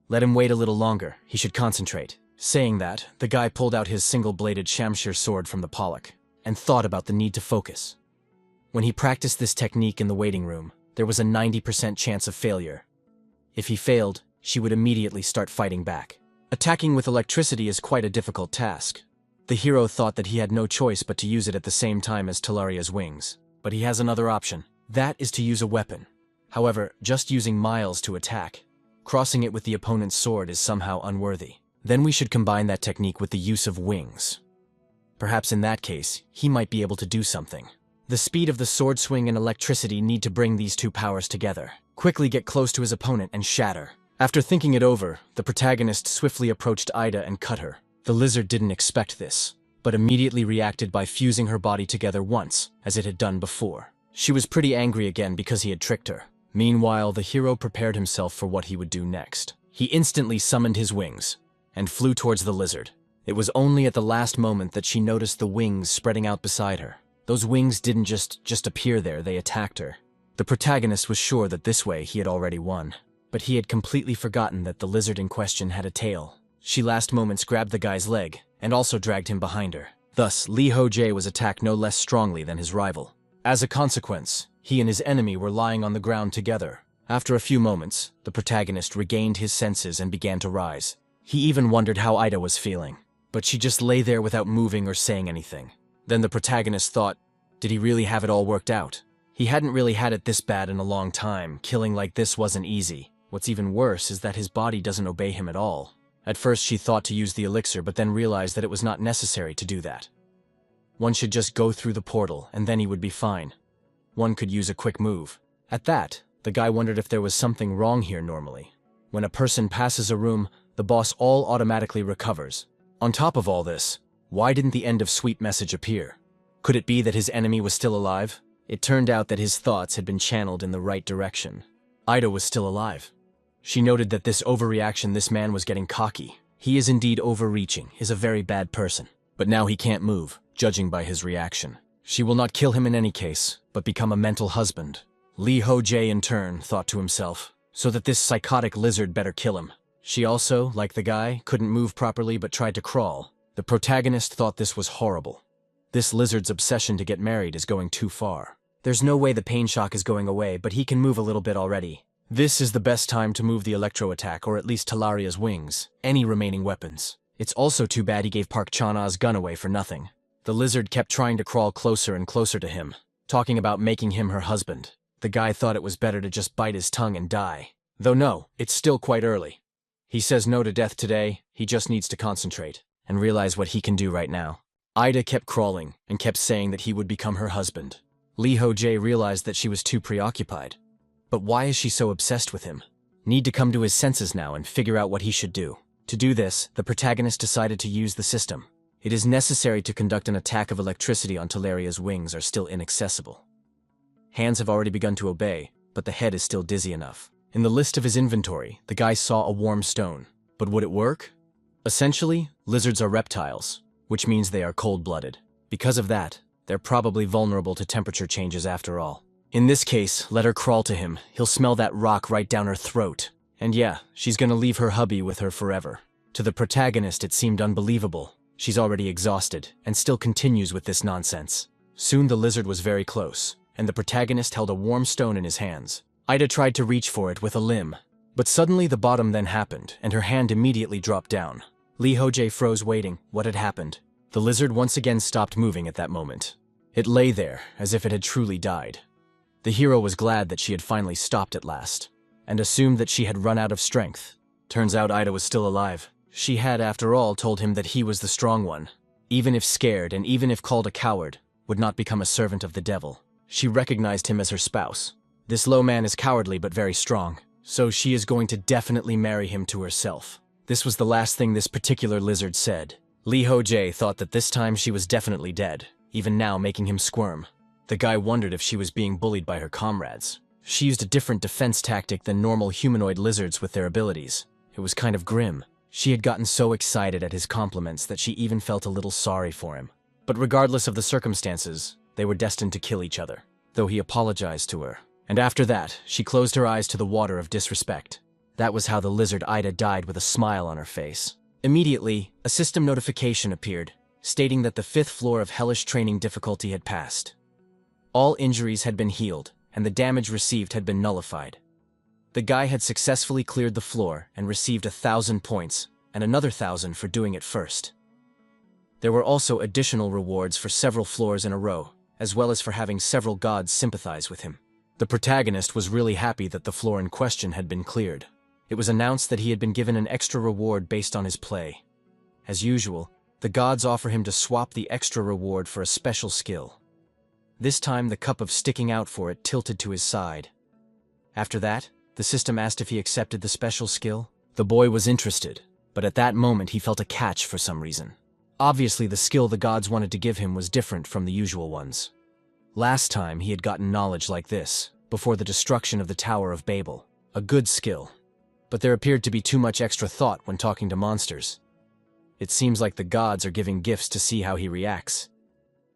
Let him wait a little longer, he should concentrate. Saying that, the guy pulled out his single-bladed Shamshir sword from the Pollock, and thought about the need to focus. When he practiced this technique in the waiting room, there was a 90% chance of failure. If he failed, she would immediately start fighting back. Attacking with electricity is quite a difficult task. The hero thought that he had no choice but to use it at the same time as Talaria's wings. But he has another option. That is to use a weapon. However, just using Miles to attack, crossing it with the opponent's sword is somehow unworthy. Then we should combine that technique with the use of wings. Perhaps in that case, he might be able to do something. The speed of the sword swing and electricity need to bring these two powers together. Quickly get close to his opponent and shatter. After thinking it over, the protagonist swiftly approached Ida and cut her. The lizard didn't expect this, but immediately reacted by fusing her body together once, as it had done before. She was pretty angry again because he had tricked her. Meanwhile, the hero prepared himself for what he would do next. He instantly summoned his wings, and flew towards the lizard. It was only at the last moment that she noticed the wings spreading out beside her. Those wings didn't just appear there, they attacked her. The protagonist was sure that this way he had already won. But he had completely forgotten that the lizard in question had a tail. She last moments grabbed the guy's leg, and also dragged him behind her. Thus, Ho Jae was attacked no less strongly than his rival. As a consequence, he and his enemy were lying on the ground together. After a few moments, the protagonist regained his senses and began to rise. He even wondered how Ida was feeling, but she just lay there without moving or saying anything. Then the protagonist thought, did he really have it all worked out? He hadn't really had it this bad in a long time. Killing like this wasn't easy. What's even worse is that his body doesn't obey him at all. At first she thought to use the elixir, but then realized that it was not necessary to do that. One should just go through the portal, and then he would be fine. One could use a quick move. At that, the guy wondered if there was something wrong here normally. When a person passes a room, the boss all automatically recovers. On top of all this, why didn't the end of sweet message appear? Could it be that his enemy was still alive? It turned out that his thoughts had been channeled in the right direction. Ida was still alive. She noted that this overreaction, this man was getting cocky. He is indeed overreaching, is a very bad person. But now he can't move, judging by his reaction. She will not kill him in any case, but become a mental husband. Ho Jae in turn thought to himself, so that this psychotic lizard better kill him. She also, like the guy, couldn't move properly but tried to crawl. The protagonist thought this was horrible. This lizard's obsession to get married is going too far. There's no way the pain shock is going away, but he can move a little bit already. This is the best time to move the electro attack, or at least Talaria's wings, any remaining weapons. It's also too bad he gave Park Chana's gun away for nothing. The lizard kept trying to crawl closer and closer to him. talking about making him her husband. The guy thought it was better to just bite his tongue and die. Though no, it's still quite early. He says no to death today, he just needs to concentrate and realize what he can do right now. Ida kept crawling and kept saying that he would become her husband. Ho Jae realized that she was too preoccupied. But why is she so obsessed with him? Need to come to his senses now and figure out what he should do. To do this, the protagonist decided to use the system. It is necessary to conduct an attack of electricity on Talaria's wings are still inaccessible. Hands have already begun to obey, but the head is still dizzy enough. In the list of his inventory, the guy saw a warm stone. But would it work? Essentially, lizards are reptiles, which means they are cold-blooded. Because of that, they're probably vulnerable to temperature changes after all. In this case, let her crawl to him. He'll smell that rock right down her throat. And yeah, she's gonna leave her hubby with her forever. To the protagonist, it seemed unbelievable. She's already exhausted, and still continues with this nonsense. Soon the lizard was very close, and the protagonist held a warm stone in his hands. Ida tried to reach for it with a limb, but suddenly the bottom then happened, and her hand immediately dropped down. Ho Jae froze waiting. What had happened? The lizard once again stopped moving at that moment. It lay there, as if it had truly died. The hero was glad that she had finally stopped at last, and assumed that she had run out of strength. Turns out Ida was still alive. She had, after all, told him that he was the strong one. Even if scared, and even if called a coward, would not become a servant of the devil. She recognized him as her spouse. This low man is cowardly but very strong, so she is going to definitely marry him to herself. This was the last thing this particular lizard said. Ho Jae thought that this time she was definitely dead, even now making him squirm. The guy wondered if she was being bullied by her comrades. She used a different defense tactic than normal humanoid lizards with their abilities. It was kind of grim. She had gotten so excited at his compliments that she even felt a little sorry for him. But regardless of the circumstances, they were destined to kill each other, though he apologized to her. And after that, she closed her eyes to the water of disrespect. That was how the lizard Ida died with a smile on her face. Immediately, a system notification appeared, stating that the 5th floor of hellish training difficulty had passed. All injuries had been healed, and the damage received had been nullified. The guy had successfully cleared the floor and received 1,000 points, and another 1,000 for doing it first. There were also additional rewards for several floors in a row, as well as for having several gods sympathize with him. The protagonist was really happy that the floor in question had been cleared. It was announced that he had been given an extra reward based on his play. As usual, the gods offer him to swap the extra reward for a special skill. This time the cup of sticking out for it tilted to his side. After that, the system asked if he accepted the special skill. The boy was interested, but at that moment he felt a catch for some reason. Obviously the skill the gods wanted to give him was different from the usual ones. Last time he had gotten knowledge like this, before the destruction of the Tower of Babel. A good skill. But there appeared to be too much extra thought when talking to monsters. It seems like the gods are giving gifts to see how he reacts.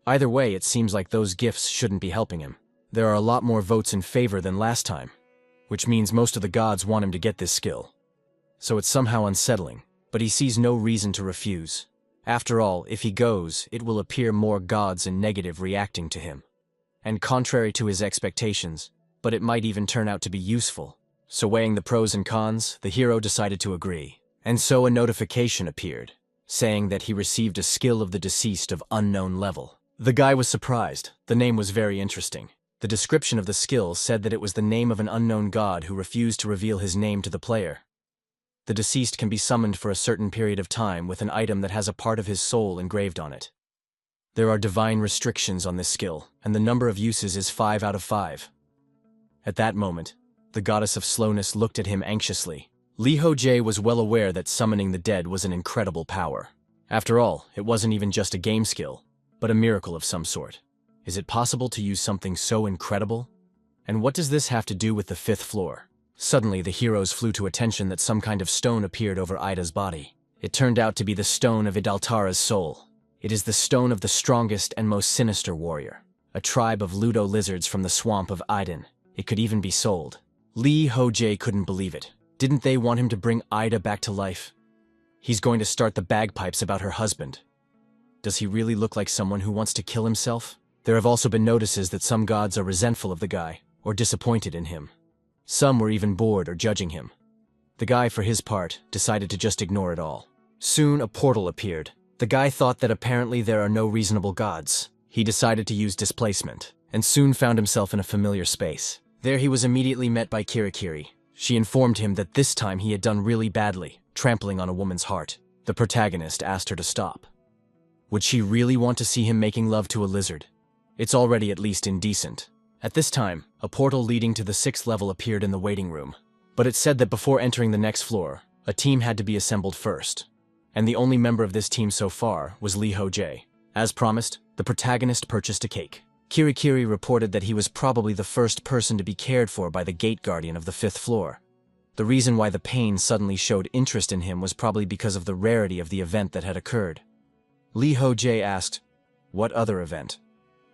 Either way, it seems like those gifts shouldn't be helping him. There are a lot more votes in favor than last time, which means most of the gods want him to get this skill. So it's somehow unsettling, but he sees no reason to refuse. After all, if he goes, it will appear more gods in negative reacting to him. And contrary to his expectations, but it might even turn out to be useful. So weighing the pros and cons, the hero decided to agree. And so a notification appeared, saying that he received a skill of the deceased of unknown level. The guy was surprised. The name was very interesting. The description of the skill said that it was the name of an unknown god who refused to reveal his name to the player. The deceased can be summoned for a certain period of time with an item that has a part of his soul engraved on it. There are divine restrictions on this skill, and the number of uses is 5 out of 5. At that moment, the goddess of slowness looked at him anxiously. Ho Jae was well aware that summoning the dead was an incredible power. After all, it wasn't even just a game skill, but a miracle of some sort. Is it possible to use something so incredible? And what does this have to do with the 5th floor? Suddenly, the heroes flew to attention that some kind of stone appeared over Ida's body. It turned out to be the stone of Idaltara's soul. It is the stone of the strongest and most sinister warrior, a tribe of Ludo lizards from the swamp of Iden. It could even be sold. Ho Jae couldn't believe it. Didn't they want him to bring Ida back to life? He's going to start the bagpipes about her husband. Does he really look like someone who wants to kill himself? There have also been notices that some gods are resentful of the guy, or disappointed in him. Some were even bored or judging him. The guy, for his part, decided to just ignore it all. Soon a portal appeared. The guy thought that apparently there are no reasonable gods. He decided to use displacement, and soon found himself in a familiar space. There he was immediately met by Kirikiri. She informed him that this time he had done really badly, trampling on a woman's heart. The protagonist asked her to stop. Would she really want to see him making love to a lizard? It's already at least indecent. At this time, a portal leading to the 6th level appeared in the waiting room. But it said that before entering the next floor, a team had to be assembled first. And the only member of this team so far was Ho Jae. As promised, the protagonist purchased a cake. Kirikiri reported that he was probably the first person to be cared for by the gate guardian of the 5th floor. The reason why the pain suddenly showed interest in him was probably because of the rarity of the event that had occurred. Ho Jae asked, "What other event?"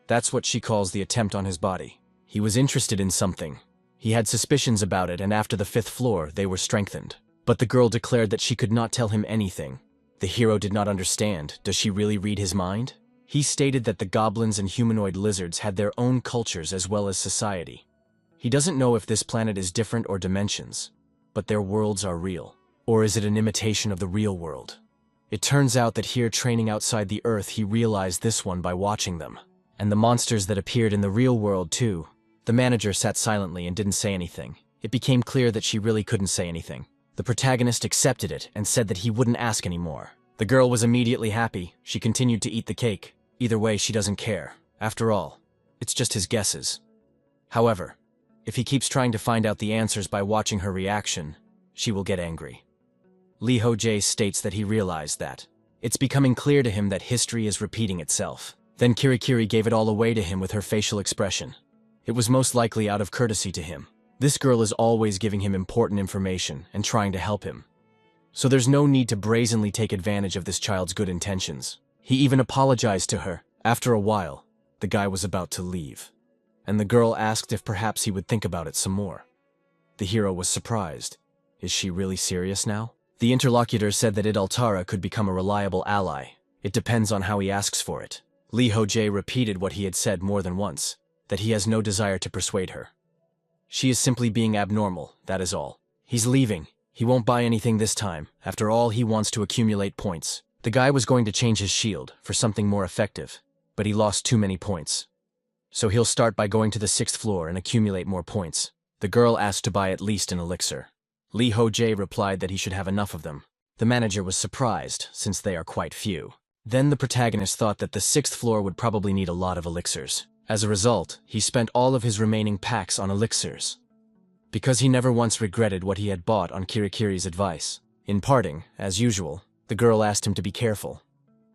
That's what she calls the attempt on his body. He was interested in something. He had suspicions about it, and after the 5th floor, they were strengthened. But the girl declared that she could not tell him anything. The hero did not understand. Does she really read his mind? He stated that the goblins and humanoid lizards had their own cultures as well as society. He doesn't know if this planet is different or dimensions, but their worlds are real. Or is it an imitation of the real world? It turns out that here training outside the Earth, he realized this one by watching them. And the monsters that appeared in the real world too. The manager sat silently and didn't say anything. It became clear that she really couldn't say anything. The protagonist accepted it and said that he wouldn't ask anymore. The girl was immediately happy. She continued to eat the cake. Either way, she doesn't care. After all, it's just his guesses. However, if he keeps trying to find out the answers by watching her reaction, she will get angry. Ho Jae states that he realized that it's becoming clear to him that history is repeating itself. Then Kirikiri gave it all away to him with her facial expression. It was most likely out of courtesy to him. This girl is always giving him important information and trying to help him. So there's no need to brazenly take advantage of this child's good intentions. He even apologized to her. After a while, the guy was about to leave, and the girl asked if perhaps he would think about it some more. The hero was surprised. Is she really serious now? The interlocutor said that Altara could become a reliable ally. It depends on how he asks for it. Ho Jae repeated what he had said more than once, that he has no desire to persuade her. She is simply being abnormal, that is all. He's leaving. He won't buy anything this time. After all, he wants to accumulate points. The guy was going to change his shield for something more effective, but he lost too many points. So he'll start by going to the 6th floor and accumulate more points. The girl asked to buy at least an elixir. Ho Jae replied that he should have enough of them. The manager was surprised, since they are quite few. Then the protagonist thought that the 6th floor would probably need a lot of elixirs. As a result, he spent all of his remaining packs on elixirs. Because he never once regretted what he had bought on Kirikiri's advice. In parting, as usual, the girl asked him to be careful.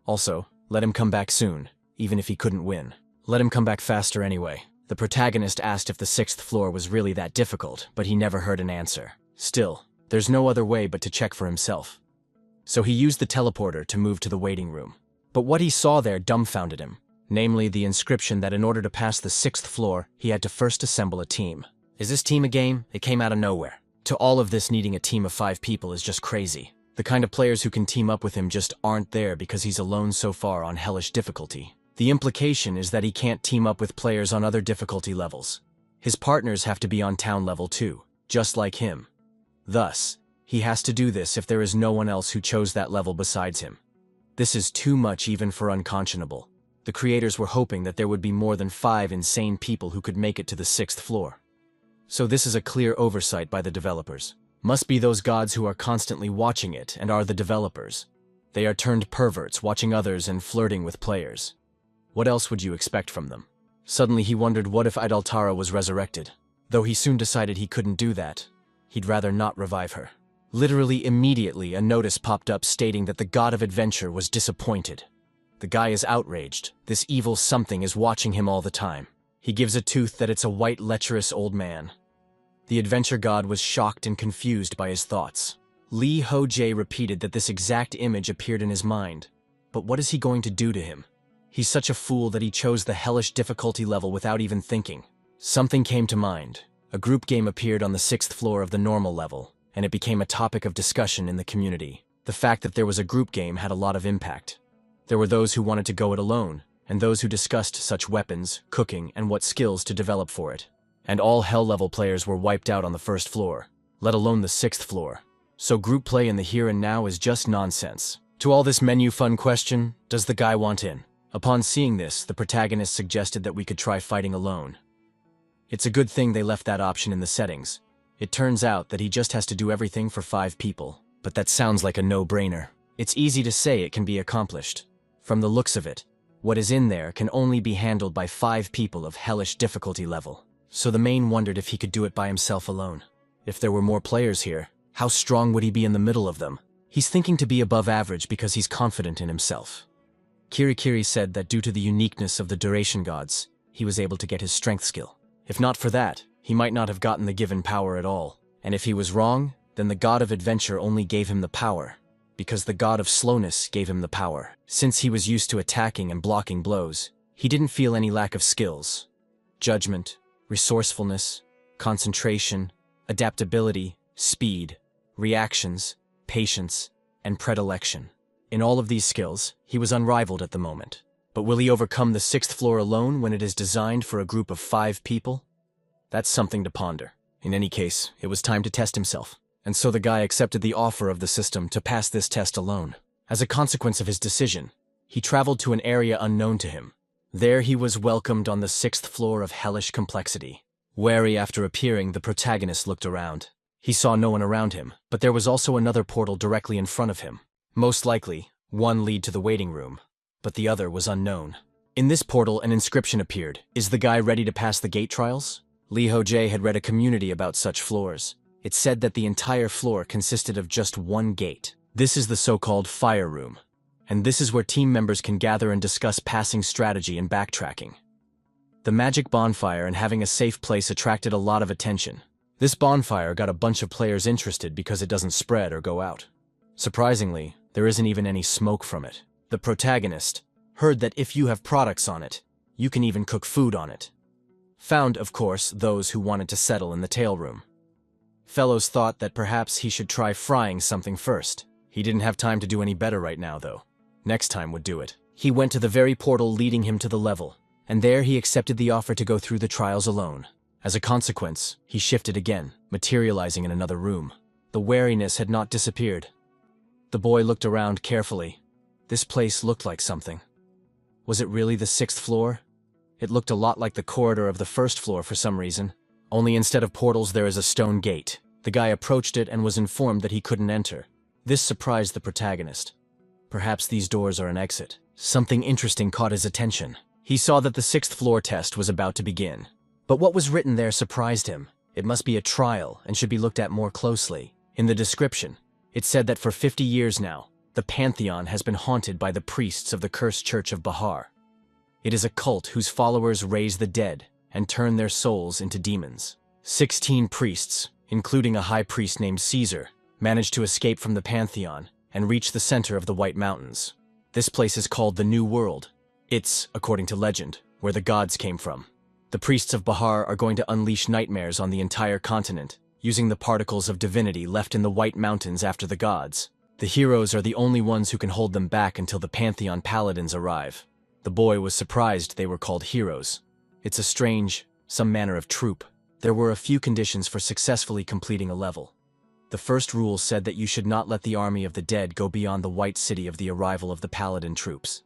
Also, let him come back soon, even if he couldn't win. Let him come back faster anyway. The protagonist asked if the 6th floor was really that difficult, but he never heard an answer. Still, there's no other way but to check for himself. So he used the teleporter to move to the waiting room. But what he saw there dumbfounded him, namely the inscription that in order to pass the 6th floor, he had to first assemble a team. Is this team a game? It came out of nowhere. To all of this, needing a team of 5 people is just crazy. The kind of players who can team up with him just aren't there because he's alone so far on hellish difficulty. The implication is that he can't team up with players on other difficulty levels. His partners have to be on town level too, just like him. Thus, he has to do this if there is no one else who chose that level besides him. This is too much even for unconscionable. The creators were hoping that there would be more than 5 insane people who could make it to the 6th floor. So this is a clear oversight by the developers. Must be those gods who are constantly watching it and are the developers. They are turned perverts, watching others and flirting with players. What else would you expect from them? Suddenly he wondered what if Altara was resurrected. Though he soon decided he couldn't do that. He'd rather not revive her. Literally immediately, a notice popped up stating that the god of adventure was disappointed. The guy is outraged. This evil something is watching him all the time. He gives a tooth that it's a white, lecherous old man. The adventure god was shocked and confused by his thoughts. Ho Jae repeated that this exact image appeared in his mind. But what is he going to do to him? He's such a fool that he chose the hellish difficulty level without even thinking. Something came to mind. A group game appeared on the 6th floor of the normal level, and it became a topic of discussion in the community. The fact that there was a group game had a lot of impact. There were those who wanted to go it alone, and those who discussed such weapons, cooking, and what skills to develop for it. And all hell-level players were wiped out on the 1st floor, let alone the 6th floor. So group play in the here and now is just nonsense. To all this menu fun question, does the guy want in? Upon seeing this, the protagonist suggested that we could try fighting alone. It's a good thing they left that option in the settings. It turns out that he just has to do everything for 5 people. But that sounds like a no-brainer. It's easy to say it can be accomplished. From the looks of it, what is in there can only be handled by 5 people of hellish difficulty level. So the main wondered if he could do it by himself alone. If there were more players here, how strong would he be in the middle of them? He's thinking to be above average because he's confident in himself. Kirikiri said that due to the uniqueness of the duration gods, he was able to get his strength skill. If not for that, he might not have gotten the given power at all. And if he was wrong, then the god of adventure only gave him the power, because the god of slowness gave him the power. Since he was used to attacking and blocking blows, he didn't feel any lack of skills. Judgment, resourcefulness, concentration, adaptability, speed, reactions, patience, and predilection. In all of these skills, he was unrivaled at the moment. But will he overcome the 6th floor alone when it is designed for a group of 5 people? That's something to ponder. In any case, it was time to test himself. And so the guy accepted the offer of the system to pass this test alone. As a consequence of his decision, he traveled to an area unknown to him. There he was welcomed on the 6th floor of hellish complexity. Wary after appearing, the protagonist looked around. He saw no one around him, but there was also another portal directly in front of him. Most likely, one lead to the waiting room, but the other was unknown. In this portal, an inscription appeared. Is the guy ready to pass the gate trials? Ho Jae had read a community about such floors. It said that the entire floor consisted of just one gate. This is the so-called fire room, and this is where team members can gather and discuss passing strategy and backtracking. The magic bonfire and having a safe place attracted a lot of attention. This bonfire got a bunch of players interested because it doesn't spread or go out. Surprisingly, there isn't even any smoke from it. The protagonist heard that if you have products on it, you can even cook food on it. Found, of course, those who wanted to settle in the tail room. Fellows thought that perhaps he should try frying something first. He didn't have time to do any better right now, though. Next time would do it. He went to the very portal leading him to the level, and there he accepted the offer to go through the trials alone. As a consequence, he shifted again, materializing in another room. The wariness had not disappeared. The boy looked around carefully. This place looked like something. Was it really the 6th floor? It looked a lot like the corridor of the 1st floor for some reason. Only instead of portals there is a stone gate. The guy approached it and was informed that he couldn't enter. This surprised the protagonist. Perhaps these doors are an exit. Something interesting caught his attention. He saw that the 6th floor test was about to begin. But what was written there surprised him. It must be a trial and should be looked at more closely. In the description, it said that for 50 years now, the Pantheon has been haunted by the priests of the cursed Church of Bahar. It is a cult whose followers raise the dead and turn their souls into demons. 16 priests, including a high priest named Caesar, managed to escape from the Pantheon and reach the center of the White Mountains. This place is called the New World. It's, according to legend, where the gods came from. The priests of Bahar are going to unleash nightmares on the entire continent, using the particles of divinity left in the White Mountains after the gods. The heroes are the only ones who can hold them back until the Pantheon paladins arrive. The boy was surprised they were called heroes. It's a strange, some manner of troop. There were a few conditions for successfully completing a level. The first rule said that you should not let the army of the dead go beyond the White City of the arrival of the paladin troops.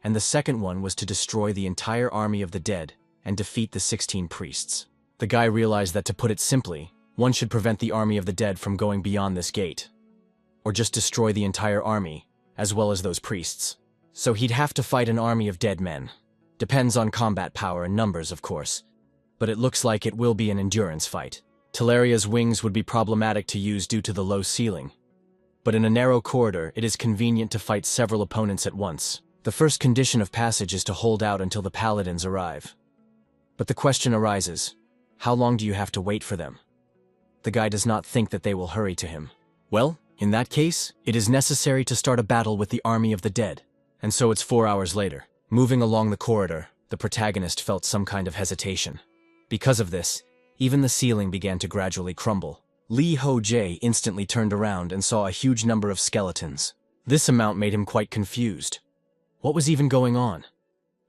And the second one was to destroy the entire army of the dead and defeat the 16 priests. The guy realized that to put it simply, one should prevent the army of the dead from going beyond this gate. Or just destroy the entire army, as well as those priests. So he'd have to fight an army of dead men. Depends on combat power and numbers, of course. But it looks like it will be an endurance fight. Teleria's wings would be problematic to use due to the low ceiling. But in a narrow corridor, it is convenient to fight several opponents at once. The first condition of passage is to hold out until the paladins arrive. But the question arises, how long do you have to wait for them? The guy does not think that they will hurry to him. Well, in that case, it is necessary to start a battle with the army of the dead. And so it's 4 hours later. Moving along the corridor, the protagonist felt some kind of hesitation. Because of this, even the ceiling began to gradually crumble. Ho Jae instantly turned around and saw a huge number of skeletons. This amount made him quite confused. What was even going on?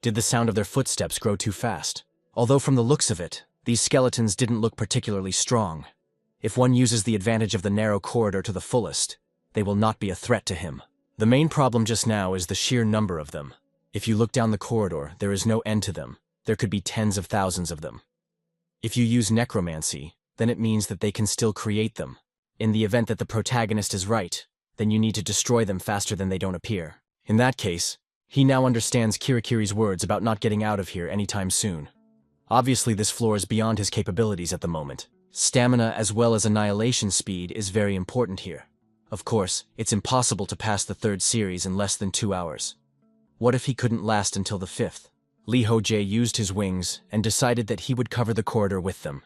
Did the sound of their footsteps grow too fast? Although from the looks of it, these skeletons didn't look particularly strong. If one uses the advantage of the narrow corridor to the fullest, they will not be a threat to him. The main problem just now is the sheer number of them. If you look down the corridor, there is no end to them. There could be tens of thousands of them. If you use necromancy, then it means that they can still create them. In the event that the protagonist is right, then you need to destroy them faster than they don't appear. In that case, he now understands Kirikiri's words about not getting out of here anytime soon. Obviously, this floor is beyond his capabilities at the moment. Stamina as well as annihilation speed is very important here. Of course, it's impossible to pass the third series in less than 2 hours. What if he couldn't last until the fifth? Ho Jae used his wings and decided that he would cover the corridor with them.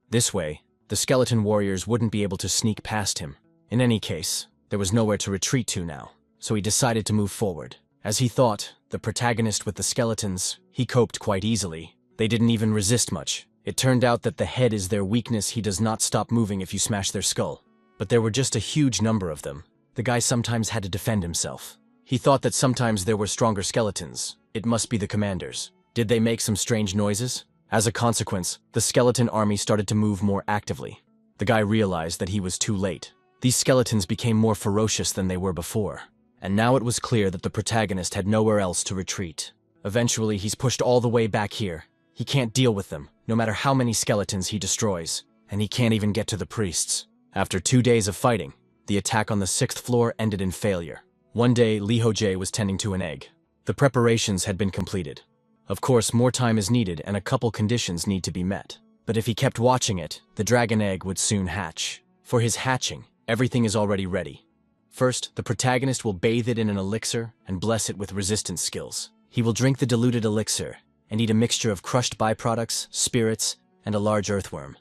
This way, the skeleton warriors wouldn't be able to sneak past him. In any case, there was nowhere to retreat to now, so he decided to move forward. As he thought, the protagonist with the skeletons, he coped quite easily. They didn't even resist much. It turned out that the head is their weakness. He does not stop moving if you smash their skull. But there were just a huge number of them. The guy sometimes had to defend himself. He thought that sometimes there were stronger skeletons. It must be the commanders. Did they make some strange noises? As a consequence, the skeleton army started to move more actively. The guy realized that he was too late. These skeletons became more ferocious than they were before. And now it was clear that the protagonist had nowhere else to retreat. Eventually, he's pushed all the way back here. He can't deal with them, no matter how many skeletons he destroys. And he can't even get to the priests. After 2 days of fighting, the attack on the 6th floor ended in failure. One day, Ho Jae was tending to an egg. The preparations had been completed. Of course, more time is needed and a couple conditions need to be met. But if he kept watching it, the dragon egg would soon hatch. For his hatching, everything is already ready. First, the protagonist will bathe it in an elixir and bless it with resistance skills. He will drink the diluted elixir and eat a mixture of crushed byproducts, spirits, and a large earthworm.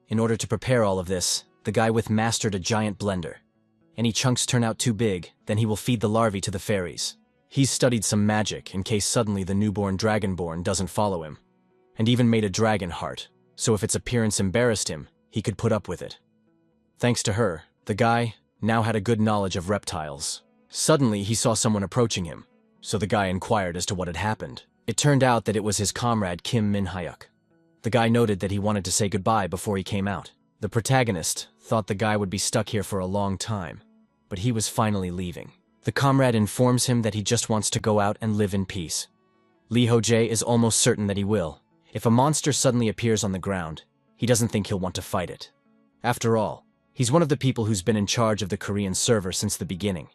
In order to prepare all of this, the guy with mastered a giant blender. Any chunks turn out too big, then he will feed the larvae to the fairies. He's studied some magic in case suddenly the newborn dragonborn doesn't follow him. And even made a dragon heart, so if its appearance embarrassed him, he could put up with it. Thanks to her, the guy now had a good knowledge of reptiles. Suddenly, he saw someone approaching him, so the guy inquired as to what had happened. It turned out that it was his comrade Kim Min-hyuk. The guy noted that he wanted to say goodbye before he came out. The protagonist thought the guy would be stuck here for a long time, but he was finally leaving. The comrade informs him that he just wants to go out and live in peace. Ho Jae is almost certain that he will. If a monster suddenly appears on the ground, he doesn't think he'll want to fight it. After all, he's one of the people who's been in charge of the Korean server since the beginning,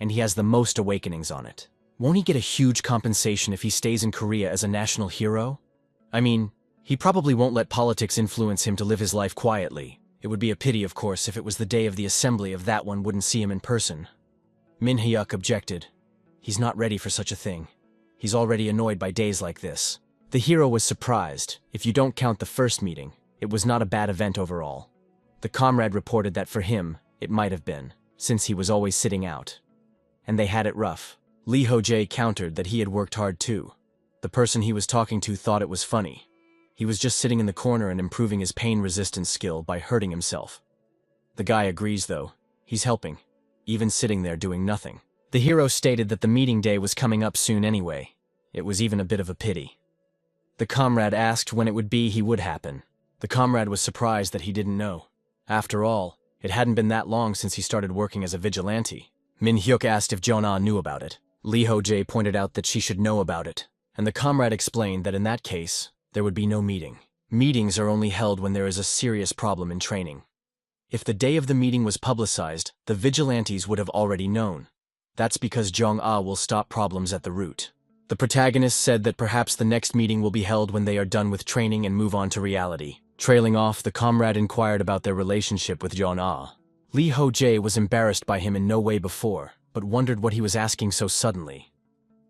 and he has the most awakenings on it. Won't he get a huge compensation if he stays in Korea as a national hero? I mean, he probably won't let politics influence him to live his life quietly. It would be a pity, of course, if it was the day of the assembly if that one wouldn't see him in person. Min-hyuk objected. He's not ready for such a thing. He's already annoyed by days like this. The hero was surprised. If you don't count the first meeting, it was not a bad event overall. The comrade reported that for him, it might have been, since he was always sitting out. And they had it rough. Ho Jae countered that he had worked hard too. The person he was talking to thought it was funny. He was just sitting in the corner and improving his pain resistance skill by hurting himself. The guy agrees though. He's helping, even sitting there doing nothing. The hero stated that the meeting day was coming up soon anyway. It was even a bit of a pity. The comrade asked when it would be he would happen. The comrade was surprised that he didn't know. After all, it hadn't been that long since he started working as a vigilante. Min-hyuk asked if Jeon-ah knew about it. Ho Jae pointed out that she should know about it, and the comrade explained that in that case, there would be no meeting. Meetings are only held when there is a serious problem in training. If the day of the meeting was publicized, the vigilantes would have already known. That's because Jeon-ah will stop problems at the root. The protagonist said that perhaps the next meeting will be held when they are done with training and move on to reality. Trailing off, the comrade inquired about their relationship with Jeon-ah. Ho Jae was embarrassed by him in no way before, but wondered what he was asking so suddenly.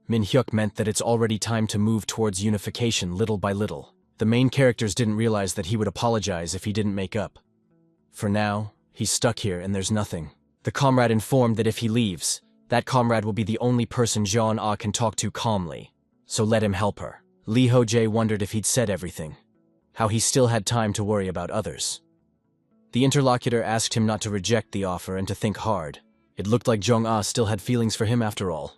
Min-hyuk meant that it's already time to move towards unification little by little. The main characters didn't realize that he would apologize if he didn't make up. For now, he's stuck here and there's nothing. The comrade informed that if he leaves, that comrade will be the only person Jeon-ah can talk to calmly, so let him help her. Ho Jae wondered if he'd said everything, how he still had time to worry about others. The interlocutor asked him not to reject the offer and to think hard. It looked like Jeon-ah still had feelings for him after all.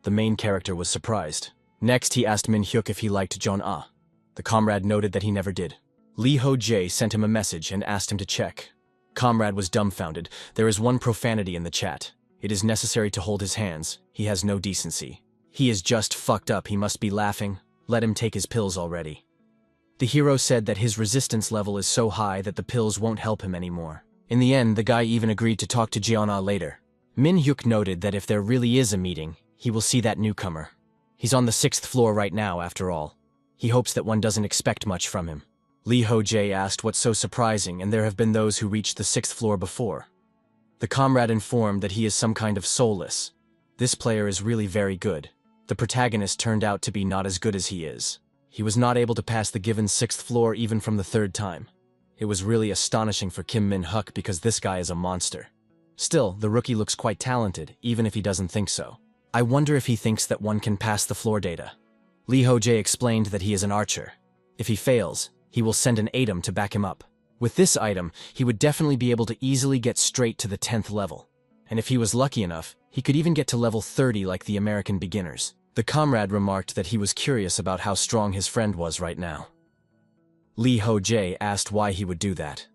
The main character was surprised. Next, he asked Min-hyuk if he liked Jeon-ah. The comrade noted that he never did. Ho Jae sent him a message and asked him to check. Comrade was dumbfounded. There is one profanity in the chat. It is necessary to hold his hands. He has no decency. He is just fucked up, he must be laughing. Let him take his pills already. The hero said that his resistance level is so high that the pills won't help him anymore. In the end, the guy even agreed to talk to Jeonna later. Min Hyuk noted that if there really is a meeting, he will see that newcomer. He's on the 6th floor right now, after all. He hopes that one doesn't expect much from him. Lee Ho Jae asked what's so surprising, and there have been those who reached the 6th floor before. The comrade informed that he is some kind of soulless. This player is really very good. The protagonist turned out to be not as good as he is. He was not able to pass the given 6th floor even from the 3rd time. It was really astonishing for Kim Min Hyuk because this guy is a monster. Still, the rookie looks quite talented, even if he doesn't think so. I wonder if he thinks that one can pass the floor data. Lee Ho Jae explained that he is an archer. If he fails, he will send an item to back him up. With this item, he would definitely be able to easily get straight to the 10th level. And if he was lucky enough, he could even get to level 30 like the American beginners. The comrade remarked that he was curious about how strong his friend was right now. Lee Ho Jae asked why he would do that.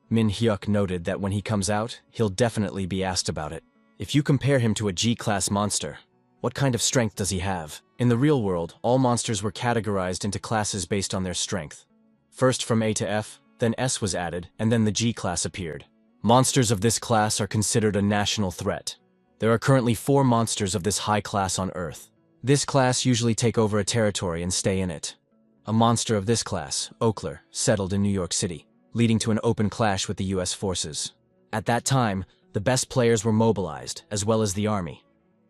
Min Hyuk noted that when he comes out, he'll definitely be asked about it. If you compare him to a G-class monster, what kind of strength does he have? In the real world, all monsters were categorized into classes based on their strength. First from A to F, then S was added, and then the G-class appeared. Monsters of this class are considered a national threat. There are currently 4 monsters of this high class on Earth. This class usually take over a territory and stay in it. A monster of this class, Oakler, settled in New York City, leading to an open clash with the US forces. At that time, the best players were mobilized, as well as the army.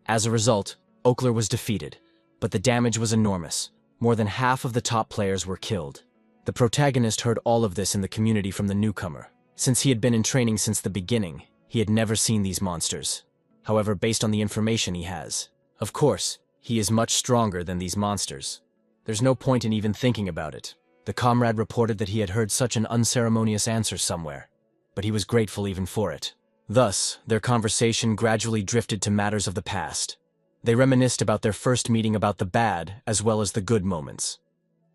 As a result, Oakler was defeated, but the damage was enormous. More than half of the top players were killed. The protagonist heard all of this in the community from the newcomer. Since he had been in training since the beginning, he had never seen these monsters. However, based on the information he has, of course, he is much stronger than these monsters. There's no point in even thinking about it. The comrade reported that he had heard such an unceremonious answer somewhere, but he was grateful even for it. Thus, their conversation gradually drifted to matters of the past. They reminisced about their first meeting, about the bad as well as the good moments.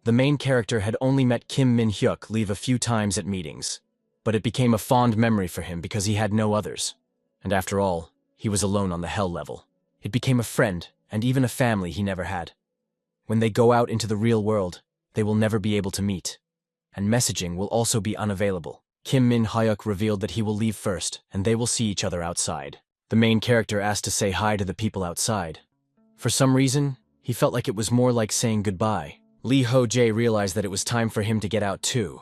The main character had only met Kim Min Hyuk leave a few times at meetings, but it became a fond memory for him because he had no others. And after all, he was alone on the hell level. It became a friend and even a family he never had. When they go out into the real world, they will never be able to meet, and messaging will also be unavailable. Kim Min Hyuk revealed that he will leave first, and they will see each other outside. The main character asked to say hi to the people outside. For some reason, he felt like it was more like saying goodbye. Lee Ho Jae realized that it was time for him to get out too.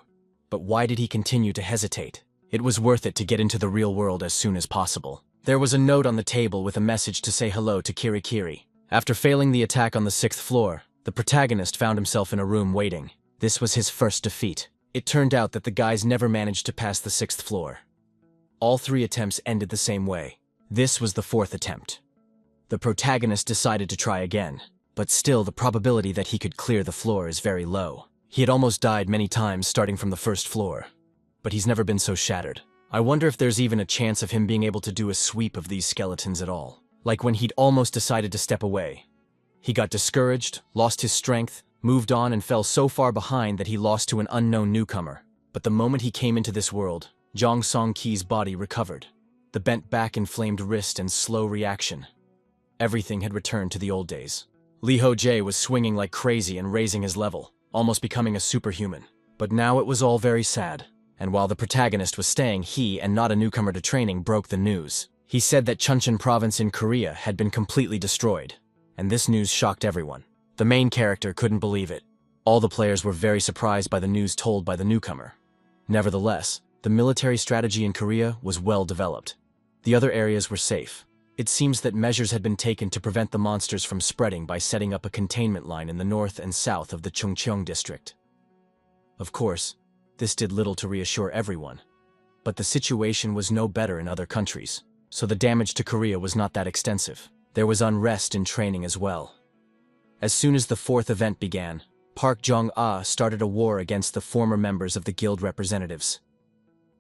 But why did he continue to hesitate? It was worth it to get into the real world as soon as possible. There was a note on the table with a message to say hello to Kiri Kiri. After failing the attack on the 6th floor, the protagonist found himself in a room waiting. This was his first defeat. It turned out that the guys never managed to pass the 6th floor. All 3 attempts ended the same way. This was the 4th attempt. The protagonist decided to try again, but still the probability that he could clear the floor is very low. He had almost died many times starting from the 1st floor, but he's never been so shattered. I wonder if there's even a chance of him being able to do a sweep of these skeletons at all. Like when he'd almost decided to step away. He got discouraged, lost his strength, moved on, and fell so far behind that he lost to an unknown newcomer. But the moment he came into this world, Jong Song-ki's body recovered. The bent back, inflamed wrist, and slow reaction. Everything had returned to the old days. Lee Ho Jae was swinging like crazy and raising his level, almost becoming a superhuman. But now it was all very sad. And while the protagonist was staying, he, and not a newcomer to training, broke the news. He said that Chuncheon province in Korea had been completely destroyed. And this news shocked everyone. The main character couldn't believe it. All the players were very surprised by the news told by the newcomer. Nevertheless, the military strategy in Korea was well developed. The other areas were safe. It seems that measures had been taken to prevent the monsters from spreading by setting up a containment line in the north and south of the Chungcheong district. Of course, this did little to reassure everyone. But the situation was no better in other countries, so the damage to Korea was not that extensive. There was unrest in training as well. As soon as the 4th event began, Park Jong-ah started a war against the former members of the guild representatives.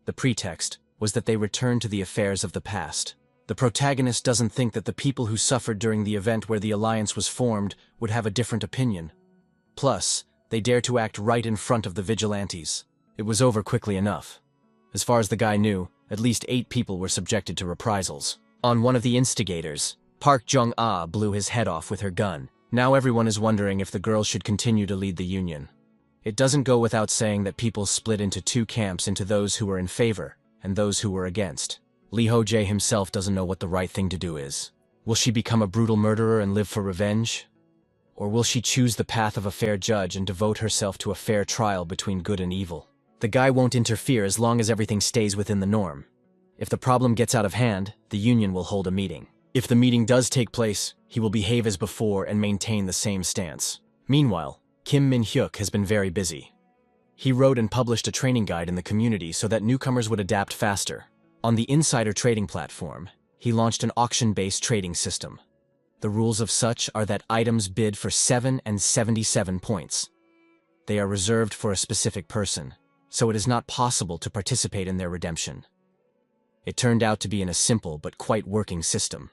The pretext was that they returned to the affairs of the past. The protagonist doesn't think that the people who suffered during the event where the alliance was formed would have a different opinion. Plus, they dare to act right in front of the vigilantes. It was over quickly enough. As far as the guy knew, at least 8 people were subjected to reprisals. On one of the instigators, Park Jong-ah blew his head off with her gun. Now everyone is wondering if the girl should continue to lead the union. It doesn't go without saying that people split into two camps, into those who were in favor and those who were against. Ho Jae himself doesn't know what the right thing to do is. Will she become a brutal murderer and live for revenge? Or will she choose the path of a fair judge and devote herself to a fair trial between good and evil? The guy won't interfere as long as everything stays within the norm. If the problem gets out of hand, the union will hold a meeting. If the meeting does take place, he will behave as before and maintain the same stance. Meanwhile, Kim Min-hyuk has been very busy. He wrote and published a training guide in the community so that newcomers would adapt faster. On the insider trading platform, he launched an auction-based trading system. The rules of such are that items bid for 7 and 77 points. They are reserved for a specific person, so it is not possible to participate in their redemption. It turned out to be a simple but quite working system.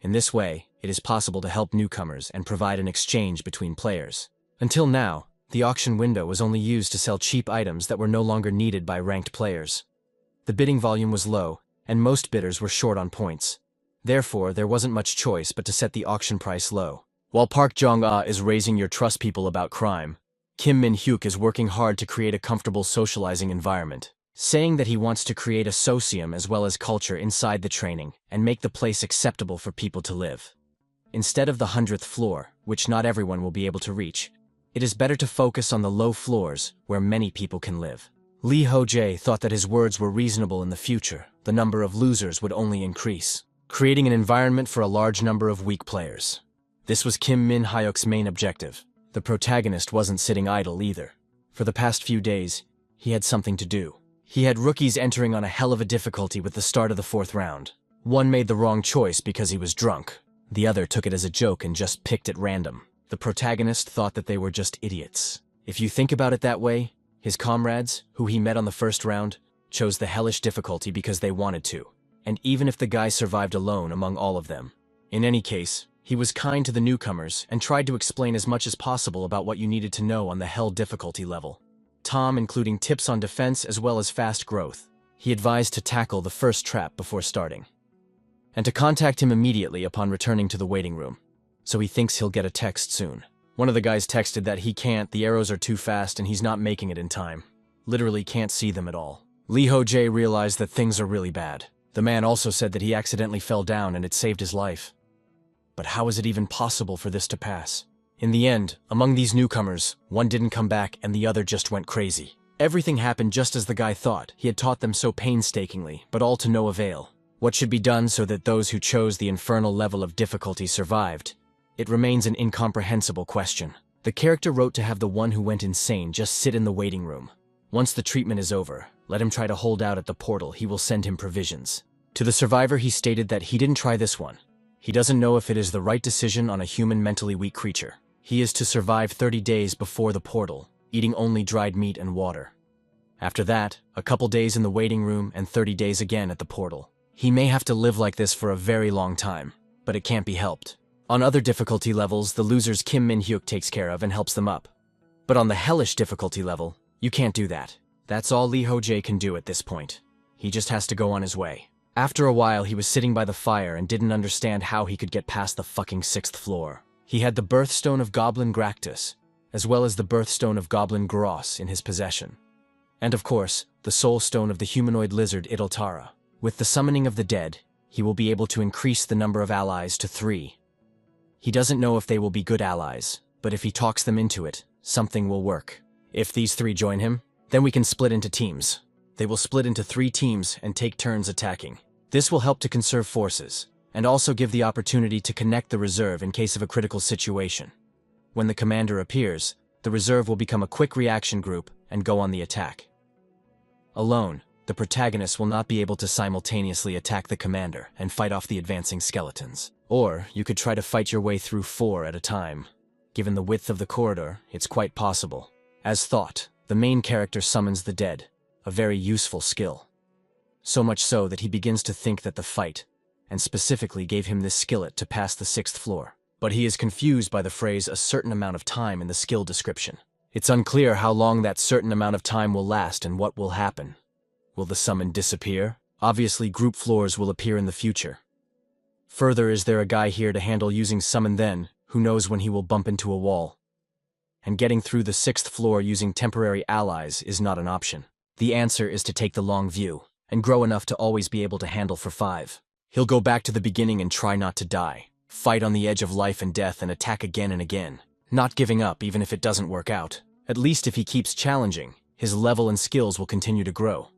In this way, it is possible to help newcomers and provide an exchange between players. Until now, the auction window was only used to sell cheap items that were no longer needed by ranked players. The bidding volume was low, and most bidders were short on points. Therefore, there wasn't much choice but to set the auction price low. While Park Jong-ah is raising your trust people about crime, Kim Min-hyuk is working hard to create a comfortable socializing environment, saying that he wants to create a socium as well as culture inside the training and make the place acceptable for people to live. Instead of the 100th floor, which not everyone will be able to reach, it is better to focus on the low floors where many people can live. Ho Jae thought that his words were reasonable. In the future, the number of losers would only increase, creating an environment for a large number of weak players. This was Kim Min-hyuk's main objective. The protagonist wasn't sitting idle either. For the past few days, he had something to do. He had rookies entering on a hell of a difficulty with the start of the 4th round. One made the wrong choice because he was drunk. The other took it as a joke and just picked at random. The protagonist thought that they were just idiots. If you think about it that way, his comrades, who he met on the 1st round, chose the hellish difficulty because they wanted to. And even if the guy survived alone among all of them. In any case, he was kind to the newcomers and tried to explain as much as possible about what you needed to know on the hell difficulty level. Tom, including tips on defense as well as fast growth. He advised to tackle the first trap before starting, and to contact him immediately upon returning to the waiting room, so he thinks he'll get a text soon. One of the guys texted that he can't, the arrows are too fast and he's not making it in time. Literally can't see them at all. Ho Jae realized that things are really bad. The man also said that he accidentally fell down and it saved his life. But how is it even possible for this to pass? In the end, among these newcomers, one didn't come back and the other just went crazy. Everything happened just as the guy thought. He had taught them so painstakingly, but all to no avail. What should be done so that those who chose the infernal level of difficulty survived? It remains an incomprehensible question. The character wrote to have the one who went insane just sit in the waiting room. Once the treatment is over, let him try to hold out at the portal. He will send him provisions. To the survivor, he stated that he didn't try this one. He doesn't know if it is the right decision on a human mentally weak creature. He is to survive 30 days before the portal, eating only dried meat and water. After that, a couple days in the waiting room and 30 days again at the portal. He may have to live like this for a very long time, but it can't be helped. On other difficulty levels, the losers Kim Min-hyuk takes care of and helps them up. But on the hellish difficulty level, you can't do that. That's all Ho Jae can do at this point. He just has to go on his way. After a while, he was sitting by the fire and didn't understand how he could get past the fucking 6th floor. He had the birthstone of Goblin Gractus, as well as the birthstone of Goblin Gross in his possession. And of course, the soul stone of the humanoid lizard Idoltara. With the summoning of the dead, he will be able to increase the number of allies to 3. He doesn't know if they will be good allies, but if he talks them into it, something will work. If these 3 join him, then we can split into teams. They will split into 3 teams and take turns attacking. This will help to conserve forces, and also give the opportunity to connect the reserve in case of a critical situation. When the commander appears, the reserve will become a quick reaction group and go on the attack. Alone, the protagonist will not be able to simultaneously attack the commander and fight off the advancing skeletons. Or, you could try to fight your way through 4 at a time. Given the width of the corridor, it's quite possible. As thought, the main character summons the dead, a very useful skill. So much so that he begins to think that the fight, and specifically gave him this skillet to pass the 6th floor. But he is confused by the phrase "a certain amount of time" in the skill description. It's unclear how long that certain amount of time will last and what will happen. Will the summon disappear? Obviously, group floors will appear in the future. Further, is there a guy here to handle using summon then, who knows when he will bump into a wall? And getting through the 6th floor using temporary allies is not an option. The answer is to take the long view, and grow enough to always be able to handle for 5. He'll go back to the beginning and try not to die, fight on the edge of life and death and attack again and again, not giving up even if it doesn't work out. At least if he keeps challenging, his level and skills will continue to grow.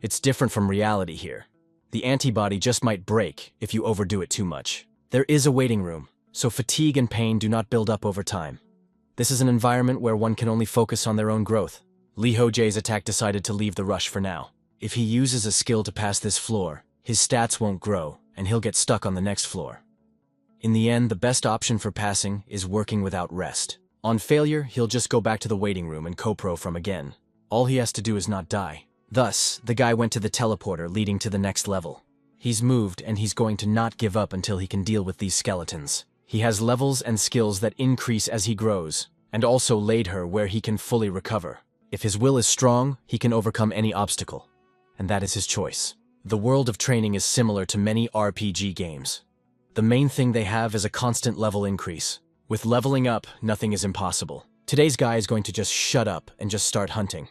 It's different from reality here. The antibody just might break if you overdo it too much. There is a waiting room, so fatigue and pain do not build up over time. This is an environment where one can only focus on their own growth. Ho Jae's attack decided to leave the rush for now. If he uses a skill to pass this floor, his stats won't grow, and he'll get stuck on the next floor. In the end, the best option for passing is working without rest. On failure, he'll just go back to the waiting room and co-pro from again. All he has to do is not die. Thus, the guy went to the teleporter leading to the next level. He's moved and he's going to not give up until he can deal with these skeletons. He has levels and skills that increase as he grows, and also laid her where he can fully recover. If his will is strong, he can overcome any obstacle. And that is his choice. The world of training is similar to many RPG games. The main thing they have is a constant level increase. With leveling up, nothing is impossible. Today's guy is going to just shut up and just start hunting.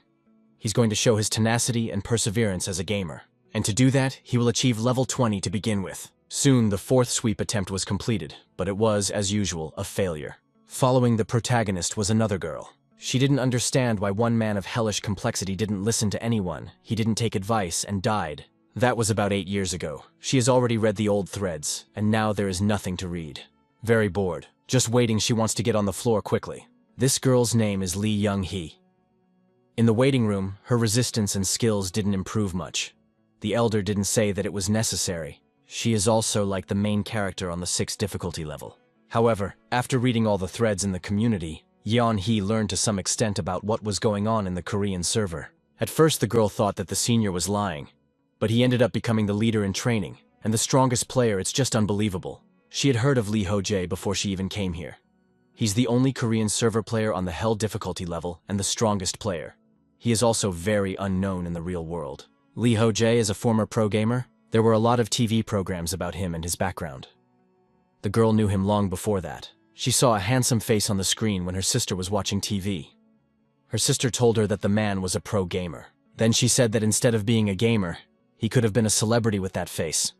He's going to show his tenacity and perseverance as a gamer. And to do that, he will achieve level 20 to begin with. Soon, the 4th sweep attempt was completed, but it was, as usual, a failure. Following the protagonist was another girl. She didn't understand why one man of hellish complexity didn't listen to anyone, he didn't take advice, and died. That was about 8 years ago. She has already read the old threads, and now there is nothing to read. Very bored. Just waiting, she wants to get on the floor quickly. This girl's name is Lee Young-hee. In the waiting room, her resistance and skills didn't improve much. The elder didn't say that it was necessary. She is also like the main character on the 6th difficulty level. However, after reading all the threads in the community, Yeon-hee learned to some extent about what was going on in the Korean server. At first the girl thought that the senior was lying, but he ended up becoming the leader in training, and the strongest player. It's just unbelievable. She had heard of Ho Jae before she even came here. He's the only Korean server player on the Hell difficulty level and the strongest player. He is also very unknown in the real world. Ho Jae is a former pro gamer. There were a lot of TV programs about him and his background. The girl knew him long before that. She saw a handsome face on the screen when her sister was watching TV. Her sister told her that the man was a pro gamer. Then she said that instead of being a gamer, he could have been a celebrity with that face,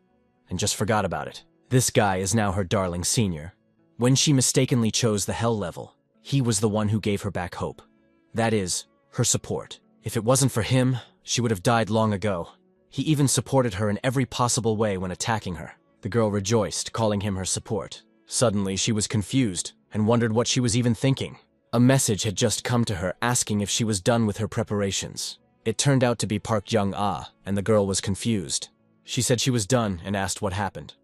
and just forgot about it. This guy is now her darling senior. When she mistakenly chose the Hell level, he was the one who gave her back hope. That is, her support. If it wasn't for him, she would have died long ago. He even supported her in every possible way when attacking her. The girl rejoiced, calling him her support. Suddenly, she was confused and wondered what she was even thinking. A message had just come to her asking if she was done with her preparations. It turned out to be Park Jung-ah, and the girl was confused. She said she was done and asked what happened.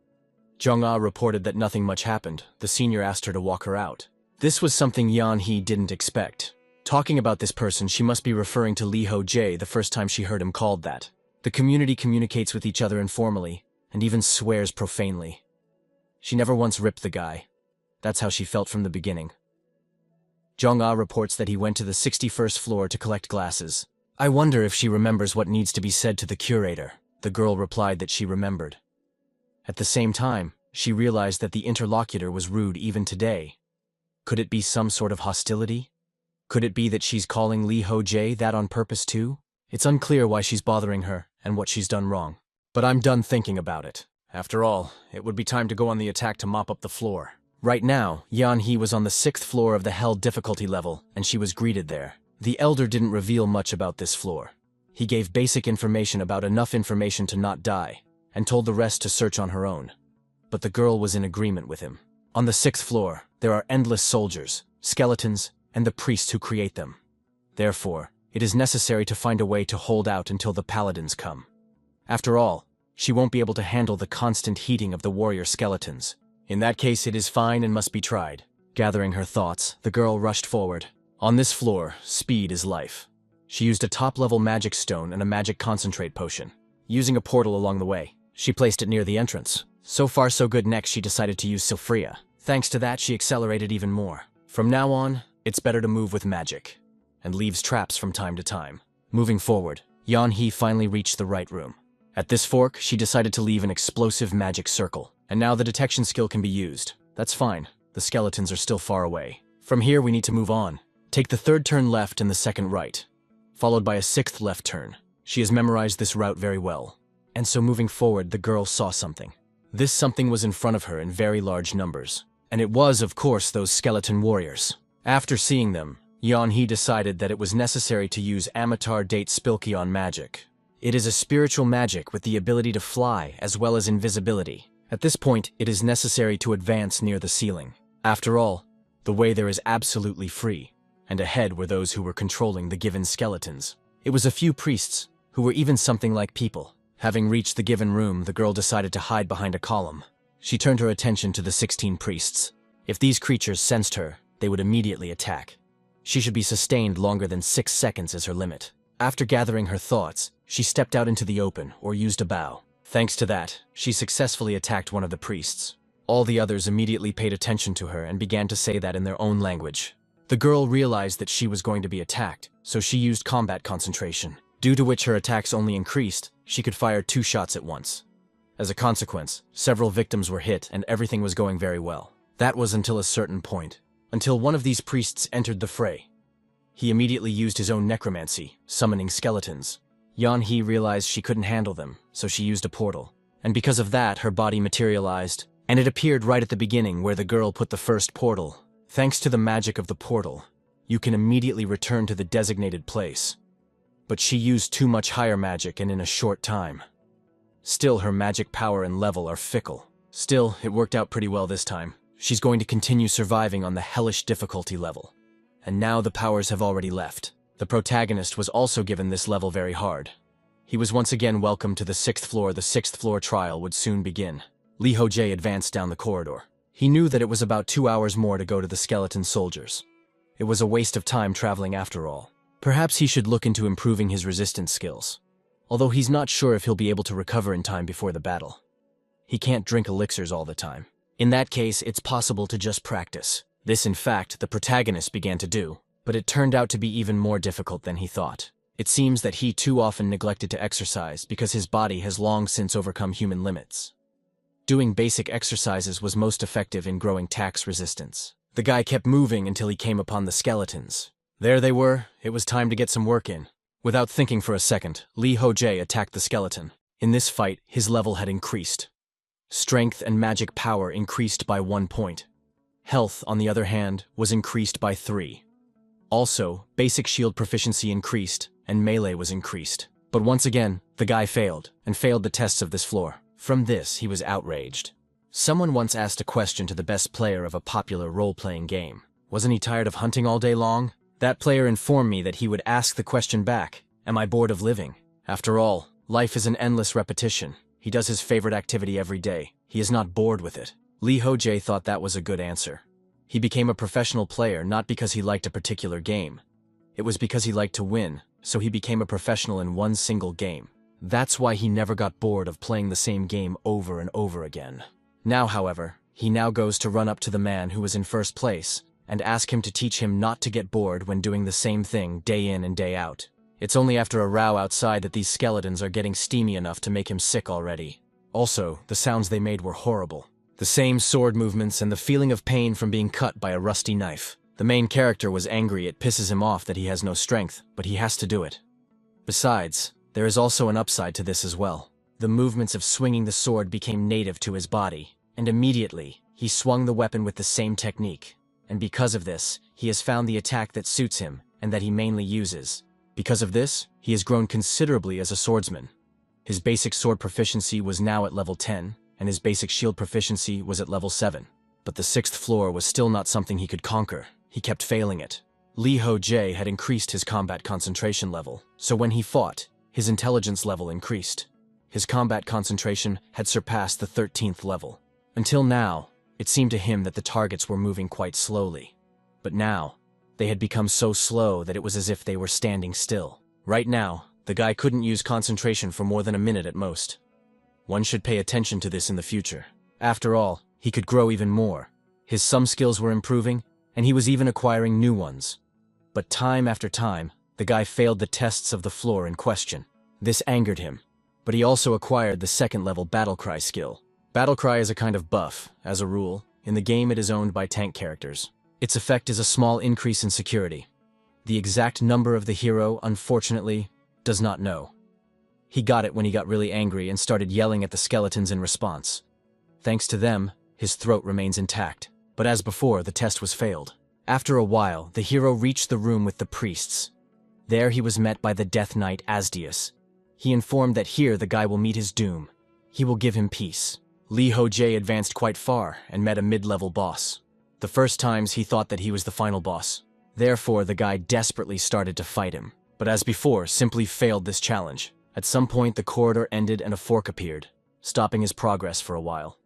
Jung-ah reported that nothing much happened. The senior asked her to walk her out. This was something Yeon-hee didn't expect. Talking about this person, she must be referring to Ho Jae the first time she heard him called that. The community communicates with each other informally, and even swears profanely. She never once ripped the guy. That's how she felt from the beginning. Jung-ah reports that he went to the 61st floor to collect glasses. I wonder if she remembers what needs to be said to the curator. The girl replied that she remembered. At the same time, she realized that the interlocutor was rude even today. Could it be some sort of hostility? Could it be that she's calling Ho Jae that on purpose too? It's unclear why she's bothering her and what she's done wrong. But I'm done thinking about it. After all, it would be time to go on the attack to mop up the floor. Right now, Yeon-hee was on the 6th floor of the Hell difficulty level, and she was greeted there. The elder didn't reveal much about this floor. He gave basic information about enough information to not die, and told the rest to search on her own. But the girl was in agreement with him. On the 6th floor, there are endless soldiers, skeletons, and the priests who create them. Therefore, it is necessary to find a way to hold out until the paladins come. After all, she won't be able to handle the constant heating of the warrior skeletons. In that case, it is fine and must be tried. Gathering her thoughts, the girl rushed forward. On this floor, speed is life. She used a top-level magic stone and a magic concentrate potion. Using a portal along the way, she placed it near the entrance. So far so good. Next, she decided to use Sophria. Thanks to that, she accelerated even more. From now on, it's better to move with magic, and leaves traps from time to time. Moving forward, Yeon-hee finally reached the right room. At this fork, she decided to leave an explosive magic circle, And now the detection skill can be used. That's fine. The skeletons are still far away. From here, we need to move on. Take the third turn left and the second right, followed by a sixth left turn. She has memorized this route very well. And so moving forward, the girl saw something. This something was in front of her in very large numbers. And it was, of course, those skeleton warriors. After seeing them, Yeon-hee decided that it was necessary to use Amatar Date Spilkion magic. It is a spiritual magic with the ability to fly as well as invisibility. At this point, it is necessary to advance near the ceiling. After all, the way there is absolutely free, and ahead were those who were controlling the given skeletons. It was a few priests, who were even something like people. Having reached the given room, the girl decided to hide behind a column. She turned her attention to the 16 priests. If these creatures sensed her, they would immediately attack. She should be sustained longer than 6 seconds as her limit. After gathering her thoughts, she stepped out into the open, or used a bow. Thanks to that, she successfully attacked one of the priests. All the others immediately paid attention to her and began to say that in their own language. The girl realized that she was going to be attacked, so she used combat concentration, due to which her attacks only increased. She could fire 2 shots at once. As a consequence, several victims were hit and everything was going very well. That was until a certain point, until one of these priests entered the fray. He immediately used his own necromancy, summoning skeletons. Yeon-hee realized she couldn't handle them, so she used a portal. And because of that, her body materialized, and it appeared right at the beginning where the girl put the first portal. Thanks to the magic of the portal, you can immediately return to the designated place. But she used too much higher magic and in a short time. Still, her magic power and level are fickle. Still, it worked out pretty well this time. She's going to continue surviving on the hellish difficulty level. And now the powers have already left. The protagonist was also given this level very hard. He was once again welcomed to the 6th floor. The 6th floor trial would soon begin. Ho Jae advanced down the corridor. He knew that it was about 2 hours more to go to the skeleton soldiers. It was a waste of time traveling after all. Perhaps he should look into improving his resistance skills. Although he's not sure if he'll be able to recover in time before the battle. He can't drink elixirs all the time. In that case, it's possible to just practice. This, in fact, the protagonist began to do, but it turned out to be even more difficult than he thought. It seems that he too often neglected to exercise because his body has long since overcome human limits. Doing basic exercises was most effective in growing tax resistance. The guy kept moving until he came upon the skeletons. There they were. It was time to get some work in. Without thinking for a second, Ho Jae attacked the skeleton. In this fight, his level had increased. Strength and magic power increased by 1 point. Health, on the other hand, was increased by 3. Also, basic shield proficiency increased, and melee was increased. But once again, the guy failed, and failed the tests of this floor. From this, he was outraged. Someone once asked a question to the best player of a popular role-playing game. Wasn't he tired of hunting all day long? That player informed me that he would ask the question back, am I bored of living? After all, life is an endless repetition. He does his favorite activity every day. He is not bored with it. Ho Jae thought that was a good answer. He became a professional player not because he liked a particular game. It was because he liked to win, so he became a professional in one single game. That's why he never got bored of playing the same game over and over again. Now, however, he now goes to run up to the man who was in first place and ask him to teach him not to get bored when doing the same thing day in and day out. It's only after a row outside that these skeletons are getting steamy enough to make him sick already. Also, the sounds they made were horrible. The same sword movements and the feeling of pain from being cut by a rusty knife. The main character was angry. It pisses him off that he has no strength, but he has to do it. Besides, there is also an upside to this as well. The movements of swinging the sword became native to his body, and immediately, he swung the weapon with the same technique. And because of this, he has found the attack that suits him, and that he mainly uses. Because of this, he has grown considerably as a swordsman. His basic sword proficiency was now at level 10, and his basic shield proficiency was at level 7. But the 6th floor was still not something he could conquer. He kept failing it. Ho Jae had increased his combat concentration level, so when he fought, his intelligence level increased. His combat concentration had surpassed the 13th level. Until now, it seemed to him that the targets were moving quite slowly. But now, they had become so slow that it was as if they were standing still. Right now, the guy couldn't use concentration for more than a minute at most. One should pay attention to this in the future. After all, he could grow even more. His some skills were improving, and he was even acquiring new ones. But time after time, the guy failed the tests of the floor in question. This angered him, but he also acquired the 2nd level battlecry skill. Battlecry is a kind of buff. As a rule, in the game it is owned by tank characters. Its effect is a small increase in security. The exact number of the hero, unfortunately, does not know. He got it when he got really angry and started yelling at the skeletons in response. Thanks to them, his throat remains intact. But as before, the test was failed. After a while, the hero reached the room with the priests. There he was met by the Death Knight Asdius. He informed that here the guy will meet his doom. He will give him peace. Ho Jae advanced quite far and met a mid-level boss. The first times he thought that he was the final boss. Therefore, the guy desperately started to fight him. But as before, simply failed this challenge. At some point, the corridor ended and a fork appeared, stopping his progress for a while.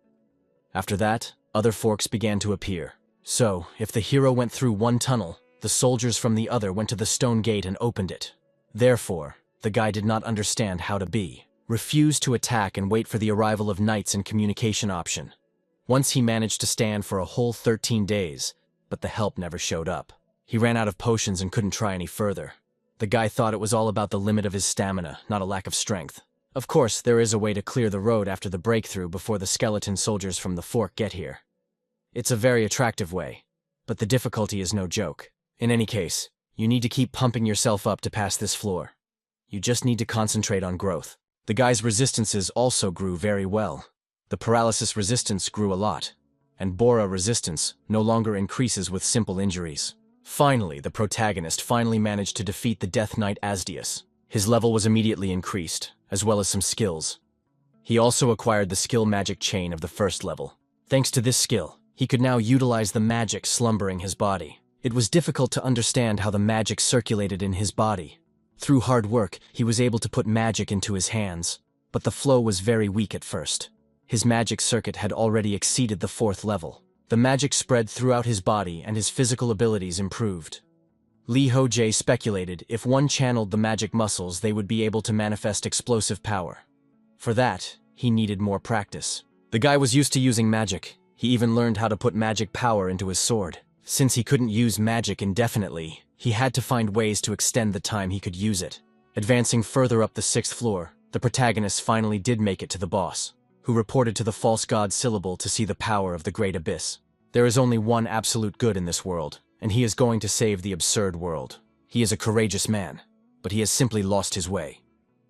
After that, other forks began to appear. So, if the hero went through one tunnel, the soldiers from the other went to the stone gate and opened it. Therefore, the guy did not understand how to be. Refused to attack and wait for the arrival of knights and communication option. Once he managed to stand for a whole 13 days, but the help never showed up. He ran out of potions and couldn't try any further. The guy thought it was all about the limit of his stamina, not a lack of strength. Of course, there is a way to clear the road after the breakthrough before the skeleton soldiers from the fork get here. It's a very attractive way, but the difficulty is no joke. In any case, you need to keep pumping yourself up to pass this floor. You just need to concentrate on growth. The guy's resistances also grew very well. The paralysis resistance grew a lot, and Bora resistance no longer increases with simple injuries. Finally, the protagonist finally managed to defeat the Death Knight Asdius. His level was immediately increased, as well as some skills. He also acquired the skill magic chain of the first level. Thanks to this skill, he could now utilize the magic slumbering his body. It was difficult to understand how the magic circulated in his body. Through hard work, he was able to put magic into his hands, but the flow was very weak at first. His magic circuit had already exceeded the 4th level. The magic spread throughout his body and his physical abilities improved. Ho Jae speculated if one channeled the magic muscles, they would be able to manifest explosive power. For that, he needed more practice. The guy was used to using magic. He even learned how to put magic power into his sword. Since he couldn't use magic indefinitely, he had to find ways to extend the time he could use it. Advancing further up the 6th floor, the protagonist finally did make it to the boss, who reported to the false god Syllable to see the power of the great abyss. There is only one absolute good in this world, and he is going to save the absurd world. He is a courageous man, but he has simply lost his way.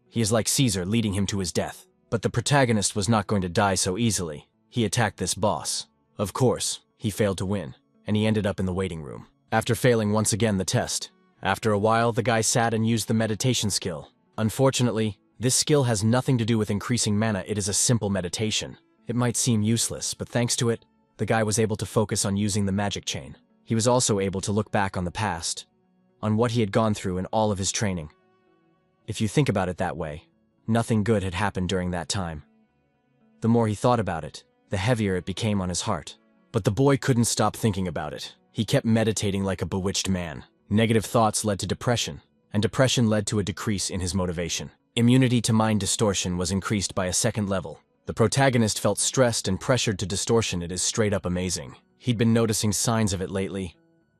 He is like Caesar leading him to his death. But the protagonist was not going to die so easily. He attacked this boss. Of course, he failed to win, and he ended up in the waiting room. After failing once again the test, after a while the guy sat and used the meditation skill. Unfortunately, this skill has nothing to do with increasing mana. It is a simple meditation. It might seem useless, but thanks to it, the guy was able to focus on using the magic chain. He was also able to look back on the past, on what he had gone through in all of his training. If you think about it that way, nothing good had happened during that time. The more he thought about it, the heavier it became on his heart. But the boy couldn't stop thinking about it. He kept meditating like a bewitched man. Negative thoughts led to depression, and depression led to a decrease in his motivation. Immunity to mind distortion was increased by a 2nd level. The protagonist felt stressed and pressured to distortion. It is straight up amazing. He'd been noticing signs of it lately.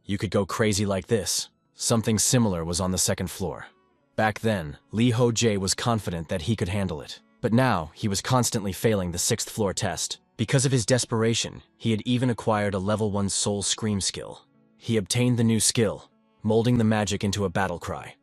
You could go crazy like this. Something similar was on the 2nd floor. Back then, Ho Jae was confident that he could handle it. But now, he was constantly failing the 6th floor test. Because of his desperation, he had even acquired a level 1 soul scream skill. He obtained the new skill, molding the magic into a battle cry.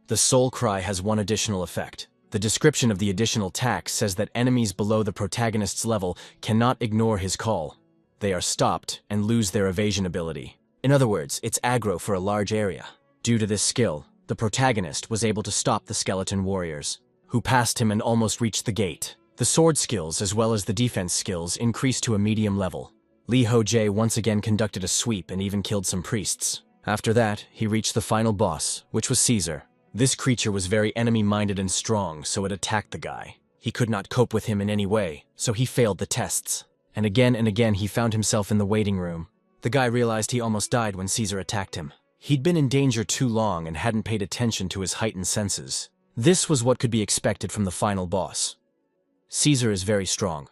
The soul cry has one additional effect. The description of the additional attack says that enemies below the protagonist's level cannot ignore his call. They are stopped and lose their evasion ability. In other words, it's aggro for a large area. Due to this skill, the protagonist was able to stop the skeleton warriors, who passed him and almost reached the gate. The sword skills as well as the defense skills increased to a medium level. Ho Jae once again conducted a sweep and even killed some priests. After that, he reached the final boss, which was Caesar. This creature was very enemy-minded and strong, so it attacked the guy. He could not cope with him in any way, so he failed the tests. And again he found himself in the waiting room. The guy realized he almost died when Caesar attacked him. He'd been in danger too long and hadn't paid attention to his heightened senses. This was what could be expected from the final boss. Caesar is very strong.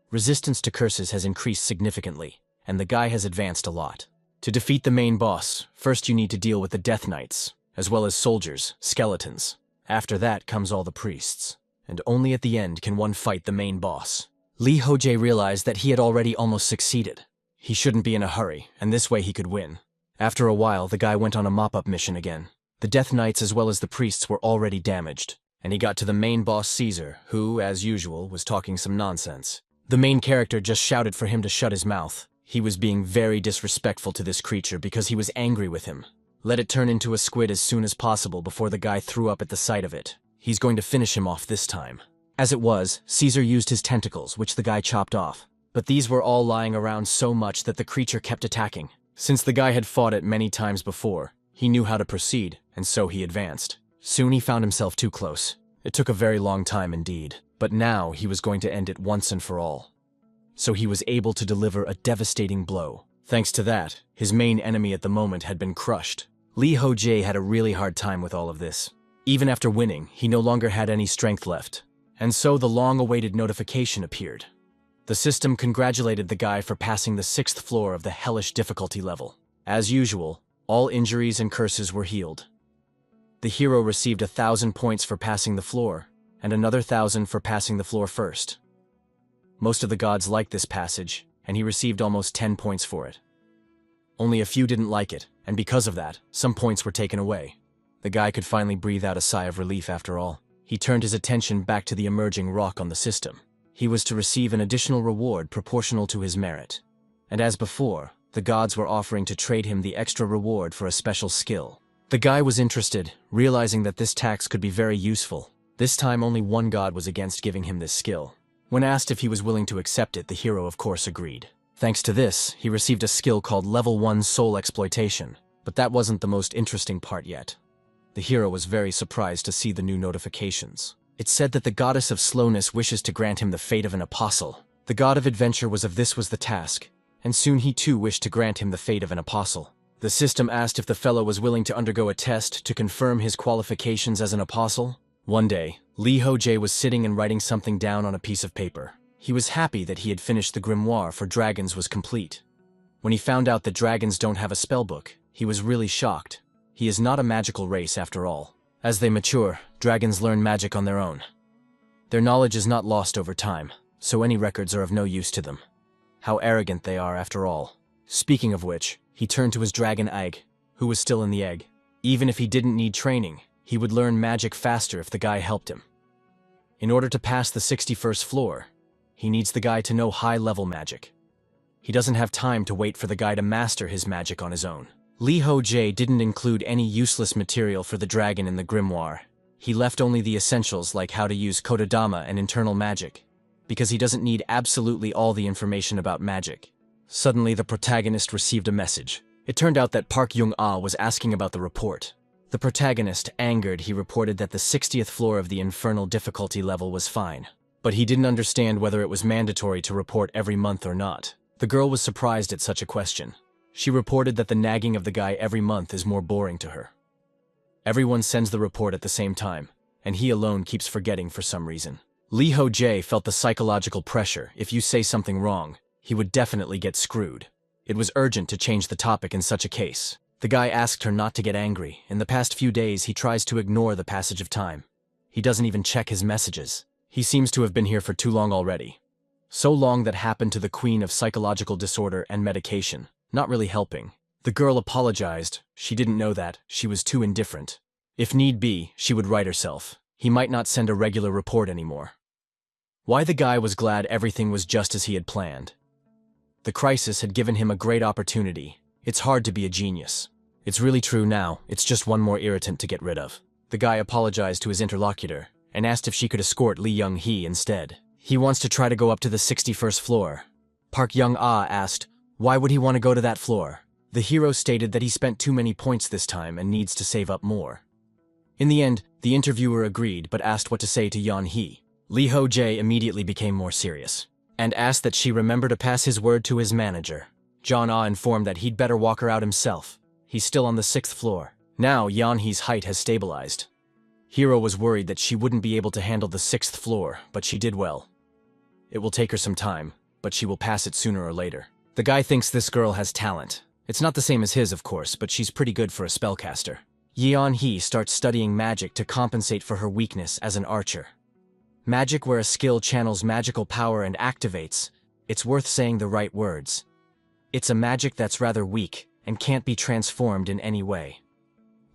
Resistance to curses has increased significantly, and the guy has advanced a lot. To defeat the main boss, first you need to deal with the Death Knights, as well as soldiers, skeletons. After that comes all the priests, and only at the end can one fight the main boss. Ho Jae realized that he had already almost succeeded. He shouldn't be in a hurry, and this way he could win. After a while, the guy went on a mop-up mission again. The Death Knights as well as the priests were already damaged, and he got to the main boss Caesar, who, as usual, was talking some nonsense. The main character just shouted for him to shut his mouth. He was being very disrespectful to this creature because he was angry with him. Let it turn into a squid as soon as possible before the guy threw up at the sight of it. He's going to finish him off this time. As it was, Caesar used his tentacles, which the guy chopped off. But these were all lying around so much that the creature kept attacking. Since the guy had fought it many times before, he knew how to proceed, and so he advanced. Soon he found himself too close. It took a very long time indeed, but now he was going to end it once and for all. So he was able to deliver a devastating blow. Thanks to that, his main enemy at the moment had been crushed. Ho Jae had a really hard time with all of this. Even after winning, he no longer had any strength left. And so the long-awaited notification appeared. The system congratulated the guy for passing the 6th floor of the hellish difficulty level. As usual, all injuries and curses were healed. The hero received 1,000 points for passing the floor, and another 1,000 for passing the floor first. Most of the gods liked this passage, and he received almost 10 points for it. Only a few didn't like it, and because of that, some points were taken away. The guy could finally breathe out a sigh of relief after all. He turned his attention back to the emerging rock on the system. He was to receive an additional reward proportional to his merit. And as before, the gods were offering to trade him the extra reward for a special skill. The guy was interested, realizing that this tax could be very useful. This time only one god was against giving him this skill. When asked if he was willing to accept it, the hero of course agreed. Thanks to this, he received a skill called Level 1 Soul Exploitation. But that wasn't the most interesting part yet. The hero was very surprised to see the new notifications. It said that the goddess of slowness wishes to grant him the fate of an apostle. The god of adventure was if this was the task, and soon he too wished to grant him the fate of an apostle. The system asked if the fellow was willing to undergo a test to confirm his qualifications as an apostle. One day, Ho Jae was sitting and writing something down on a piece of paper. He was happy that he had finished the grimoire for dragons was complete. When he found out that dragons don't have a spellbook, he was really shocked. He is not a magical race after all. As they mature, dragons learn magic on their own. Their knowledge is not lost over time, so any records are of no use to them. How arrogant they are after all. Speaking of which, he turned to his dragon egg, who was still in the egg. Even if he didn't need training, he would learn magic faster if the guy helped him. In order to pass the 61st floor, he needs the guy to know high-level magic. He doesn't have time to wait for the guy to master his magic on his own. Ho Jae didn't include any useless material for the dragon in the grimoire. He left only the essentials like how to use kodadama and internal magic, because he doesn't need absolutely all the information about magic. Suddenly, the protagonist received a message. It turned out that Park Young-ah was asking about the report. The protagonist, angered, he reported that the 60th floor of the infernal difficulty level was fine. But he didn't understand whether it was mandatory to report every month or not. The girl was surprised at such a question. She reported that the nagging of the guy every month is more boring to her. Everyone sends the report at the same time, and he alone keeps forgetting for some reason. Ho Jae felt the psychological pressure. If you say something wrong, he would definitely get screwed. It was urgent to change the topic in such a case. The guy asked her not to get angry. In the past few days, he tries to ignore the passage of time. He doesn't even check his messages. He seems to have been here for too long already. So long that happened to the queen of psychological disorder and medication. Not really helping. The girl apologized. She didn't know that. She was too indifferent. If need be, she would write herself. He might not send a regular report anymore. Why the guy was glad everything was just as he had planned. The crisis had given him a great opportunity. It's hard to be a genius. It's really true now. It's just one more irritant to get rid of. The guy apologized to his interlocutor and asked if she could escort Lee Young-hee instead. He wants to try to go up to the 61st floor. Park Young-ah asked, why would he want to go to that floor? The hero stated that he spent too many points this time and needs to save up more. In the end, the interviewer agreed but asked what to say to Yeon-hee. Ho Jae immediately became more serious and asked that she remember to pass his word to his manager. Jeon-ah informed that he'd better walk her out himself. He's still on the 6th floor. Now Yeon-hee's height has stabilized. Hero was worried that she wouldn't be able to handle the 6th floor, but she did well. It will take her some time, but she will pass it sooner or later. The guy thinks this girl has talent. It's not the same as his, of course, but she's pretty good for a spellcaster. Yeon-hee starts studying magic to compensate for her weakness as an archer. Magic where a skill channels magical power and activates, it's worth saying the right words. It's a magic that's rather weak and can't be transformed in any way.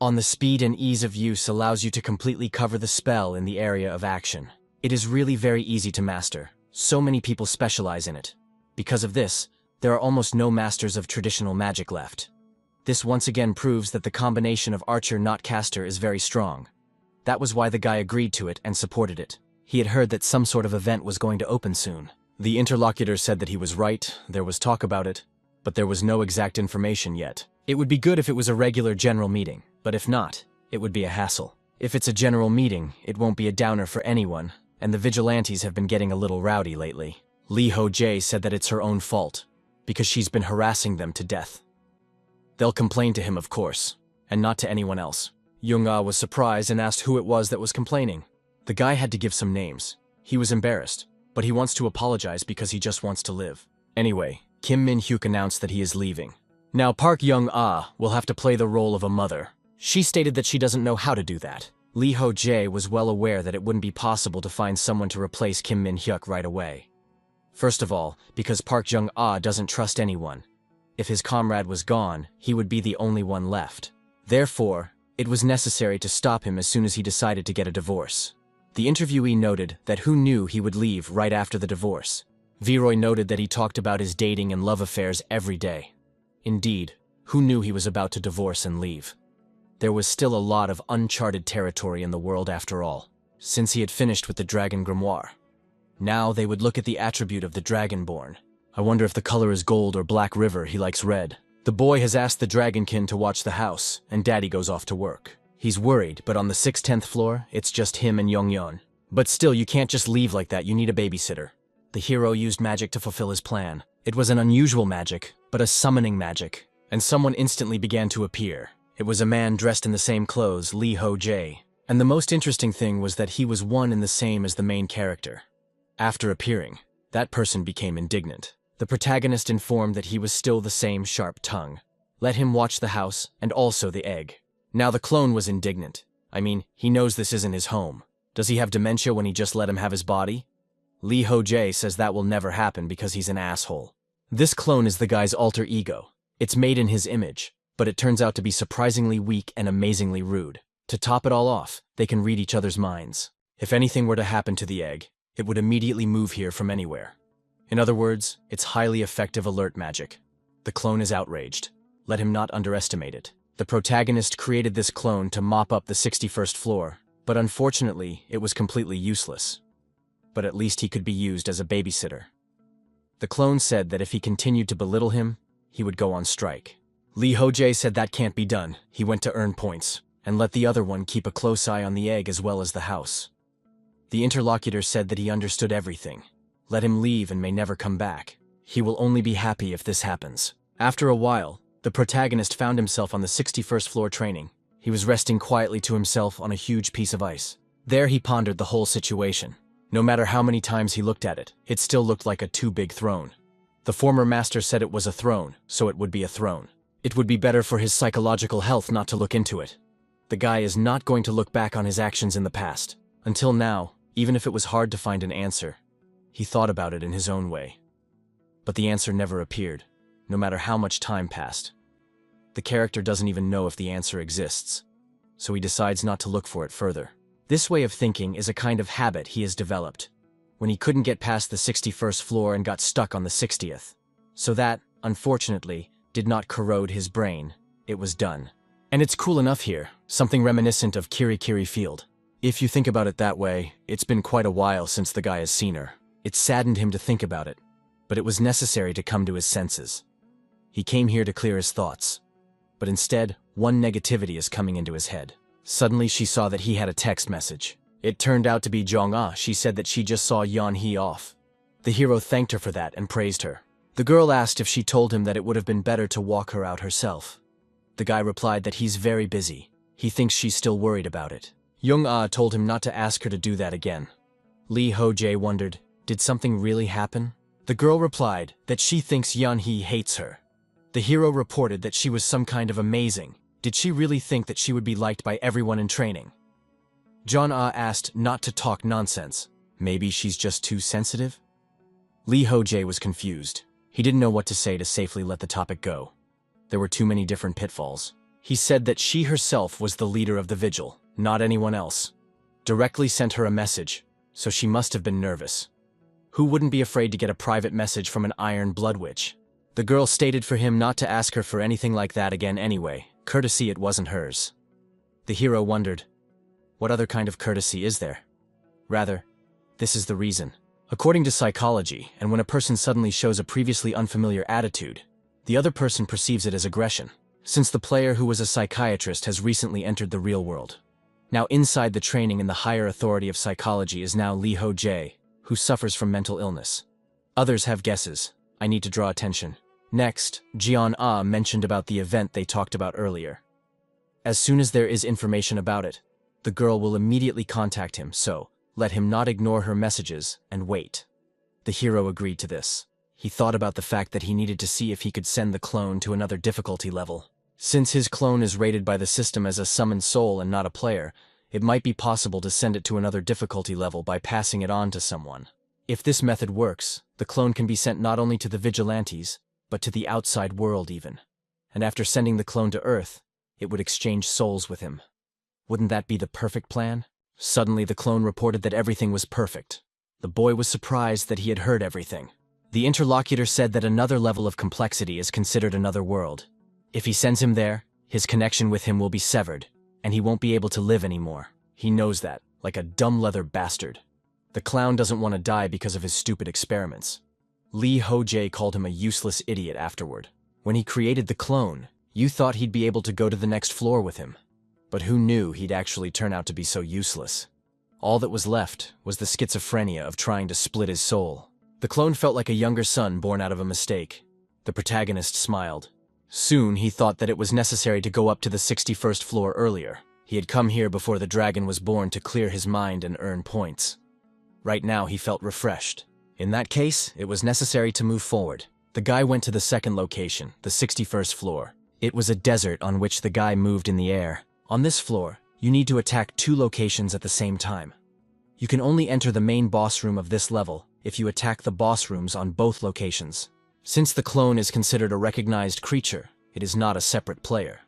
On the speed and ease of use allows you to completely cover the spell in the area of action. It is really very easy to master. So many people specialize in it. Because of this, there are almost no masters of traditional magic left. This once again proves that the combination of archer not caster is very strong. That was why the guy agreed to it and supported it. He had heard that some sort of event was going to open soon. The interlocutor said that he was right, there was talk about it, but there was no exact information yet. It would be good if it was a regular general meeting, but if not, it would be a hassle. If it's a general meeting, it won't be a downer for anyone, and the vigilantes have been getting a little rowdy lately. Ho Jae said that it's her own fault, because she's been harassing them to death. They'll complain to him, of course, and not to anyone else. Young-ah was surprised and asked who it was that was complaining. The guy had to give some names. He was embarrassed, but he wants to apologize because he just wants to live. Anyway, Kim Min-hyuk announced that he is leaving. Now Park Young-ah will have to play the role of a mother. She stated that she doesn't know how to do that. Ho Jae was well aware that it wouldn't be possible to find someone to replace Kim Min-hyuk right away. First of all, because Park Jung-ah doesn't trust anyone. If his comrade was gone, he would be the only one left. Therefore, it was necessary to stop him as soon as he decided to get a divorce. The interviewee noted that who knew he would leave right after the divorce. Viroy noted that he talked about his dating and love affairs every day. Indeed, who knew he was about to divorce and leave? There was still a lot of uncharted territory in the world after all, since he had finished with the Dragon Grimoire. Now they would look at the attribute of the Dragonborn. I wonder if the color is gold or Black River, he likes red. The boy has asked the Dragonkin to watch the house, and Daddy goes off to work. He's worried, but on the 6th-10th floor, it's just him and Yongyeon. But still, you can't just leave like that, you need a babysitter. The hero used magic to fulfill his plan. It was an unusual magic, but a summoning magic, and someone instantly began to appear. It was a man dressed in the same clothes, Ho Jae. And the most interesting thing was that he was one and the same as the main character. After appearing, that person became indignant. The protagonist informed that he was still the same sharp tongue. Let him watch the house, and also the egg. Now the clone was indignant. I mean, he knows this isn't his home. Does he have dementia when he just let him have his body? Ho Jae says that will never happen because he's an asshole. This clone is the guy's alter ego. It's made in his image, but it turns out to be surprisingly weak and amazingly rude. To top it all off, they can read each other's minds. If anything were to happen to the egg, it would immediately move here from anywhere. In other words, it's highly effective alert magic. The clone is outraged. Let him not underestimate it. The protagonist created this clone to mop up the 61st floor, but unfortunately, it was completely useless. But at least he could be used as a babysitter. The clone said that if he continued to belittle him, he would go on strike. Ho Jae said that can't be done. He went to earn points, and let the other one keep a close eye on the egg as well as the house. The interlocutor said that he understood everything. Let him leave and may never come back. He will only be happy if this happens. After a while, the protagonist found himself on the 61st floor training. He was resting quietly to himself on a huge piece of ice. There he pondered the whole situation. No matter how many times he looked at it, it still looked like a too big throne. The former master said it was a throne, so it would be a throne. It would be better for his psychological health not to look into it. The guy is not going to look back on his actions in the past. Until now, even if it was hard to find an answer, he thought about it in his own way. But the answer never appeared, no matter how much time passed. The character doesn't even know if the answer exists, so he decides not to look for it further. This way of thinking is a kind of habit he has developed, when he couldn't get past the 61st floor and got stuck on the 60th. So that, unfortunately, did not corrode his brain. It was done. And it's cool enough here, something reminiscent of Kiri Kiri Field. If you think about it that way, it's been quite a while since the guy has seen her. It saddened him to think about it, but it was necessary to come to his senses. He came here to clear his thoughts, but instead, one negativity is coming into his head. Suddenly she saw that he had a text message. It turned out to be Jong-ah. She said that she just saw Yeon-hee off. The hero thanked her for that and praised her. The girl asked if she told him that it would have been better to walk her out herself. The guy replied that he's very busy. He thinks she's still worried about it. Young-ah told him not to ask her to do that again. Ho Jae wondered, did something really happen? The girl replied that she thinks Yeon-hee hates her. The hero reported that she was some kind of amazing. Did she really think that she would be liked by everyone in training? John-ah asked not to talk nonsense. Maybe she's just too sensitive? Lee Ho Jae was confused. He didn't know what to say to safely let the topic go. There were too many different pitfalls. He said that she herself was the leader of the vigil, not anyone else. Directly sent her a message, so she must have been nervous. Who wouldn't be afraid to get a private message from an Iron Blood Witch? The girl stated for him not to ask her for anything like that again anyway. Courtesy it wasn't hers. The hero wondered, what other kind of courtesy is there? Rather, this is the reason. According to psychology, and when a person suddenly shows a previously unfamiliar attitude, the other person perceives it as aggression, since the player who was a psychiatrist has recently entered the real world. Now inside the training in the higher authority of psychology is now Lee Ho Jae, who suffers from mental illness. Others have guesses. I need to draw attention. Next, Jian Ah mentioned about the event they talked about earlier. As soon as there is information about it, the girl will immediately contact him, so let him not ignore her messages and wait. The hero agreed to this. He thought about the fact that he needed to see if he could send the clone to another difficulty level. Since his clone is rated by the system as a summoned soul and not a player, it might be possible to send it to another difficulty level by passing it on to someone. If this method works, the clone can be sent not only to the vigilantes, but to the outside world even. And after sending the clone to Earth, it would exchange souls with him. Wouldn't that be the perfect plan? Suddenly the clone reported that everything was perfect. The boy was surprised that he had heard everything. The interlocutor said that another level of complexity is considered another world. If he sends him there, his connection with him will be severed, and he won't be able to live anymore. He knows that, like a dumb leather bastard. The clown doesn't want to die because of his stupid experiments. Lee Ho Jae called him a useless idiot afterward. When he created the clone, you thought he'd be able to go to the next floor with him. But who knew he'd actually turn out to be so useless? All that was left was the schizophrenia of trying to split his soul. The clone felt like a younger son born out of a mistake. The protagonist smiled. Soon he thought that it was necessary to go up to the 61st floor earlier. He had come here before the dragon was born to clear his mind and earn points. Right now he felt refreshed. In that case, it was necessary to move forward. The guy went to the second location, the 61st floor. It was a desert on which the guy moved in the air. On this floor, you need to attack 2 locations at the same time. You can only enter the main boss room of this level if you attack the boss rooms on both locations. Since the clone is considered a recognized creature, it is not a separate player.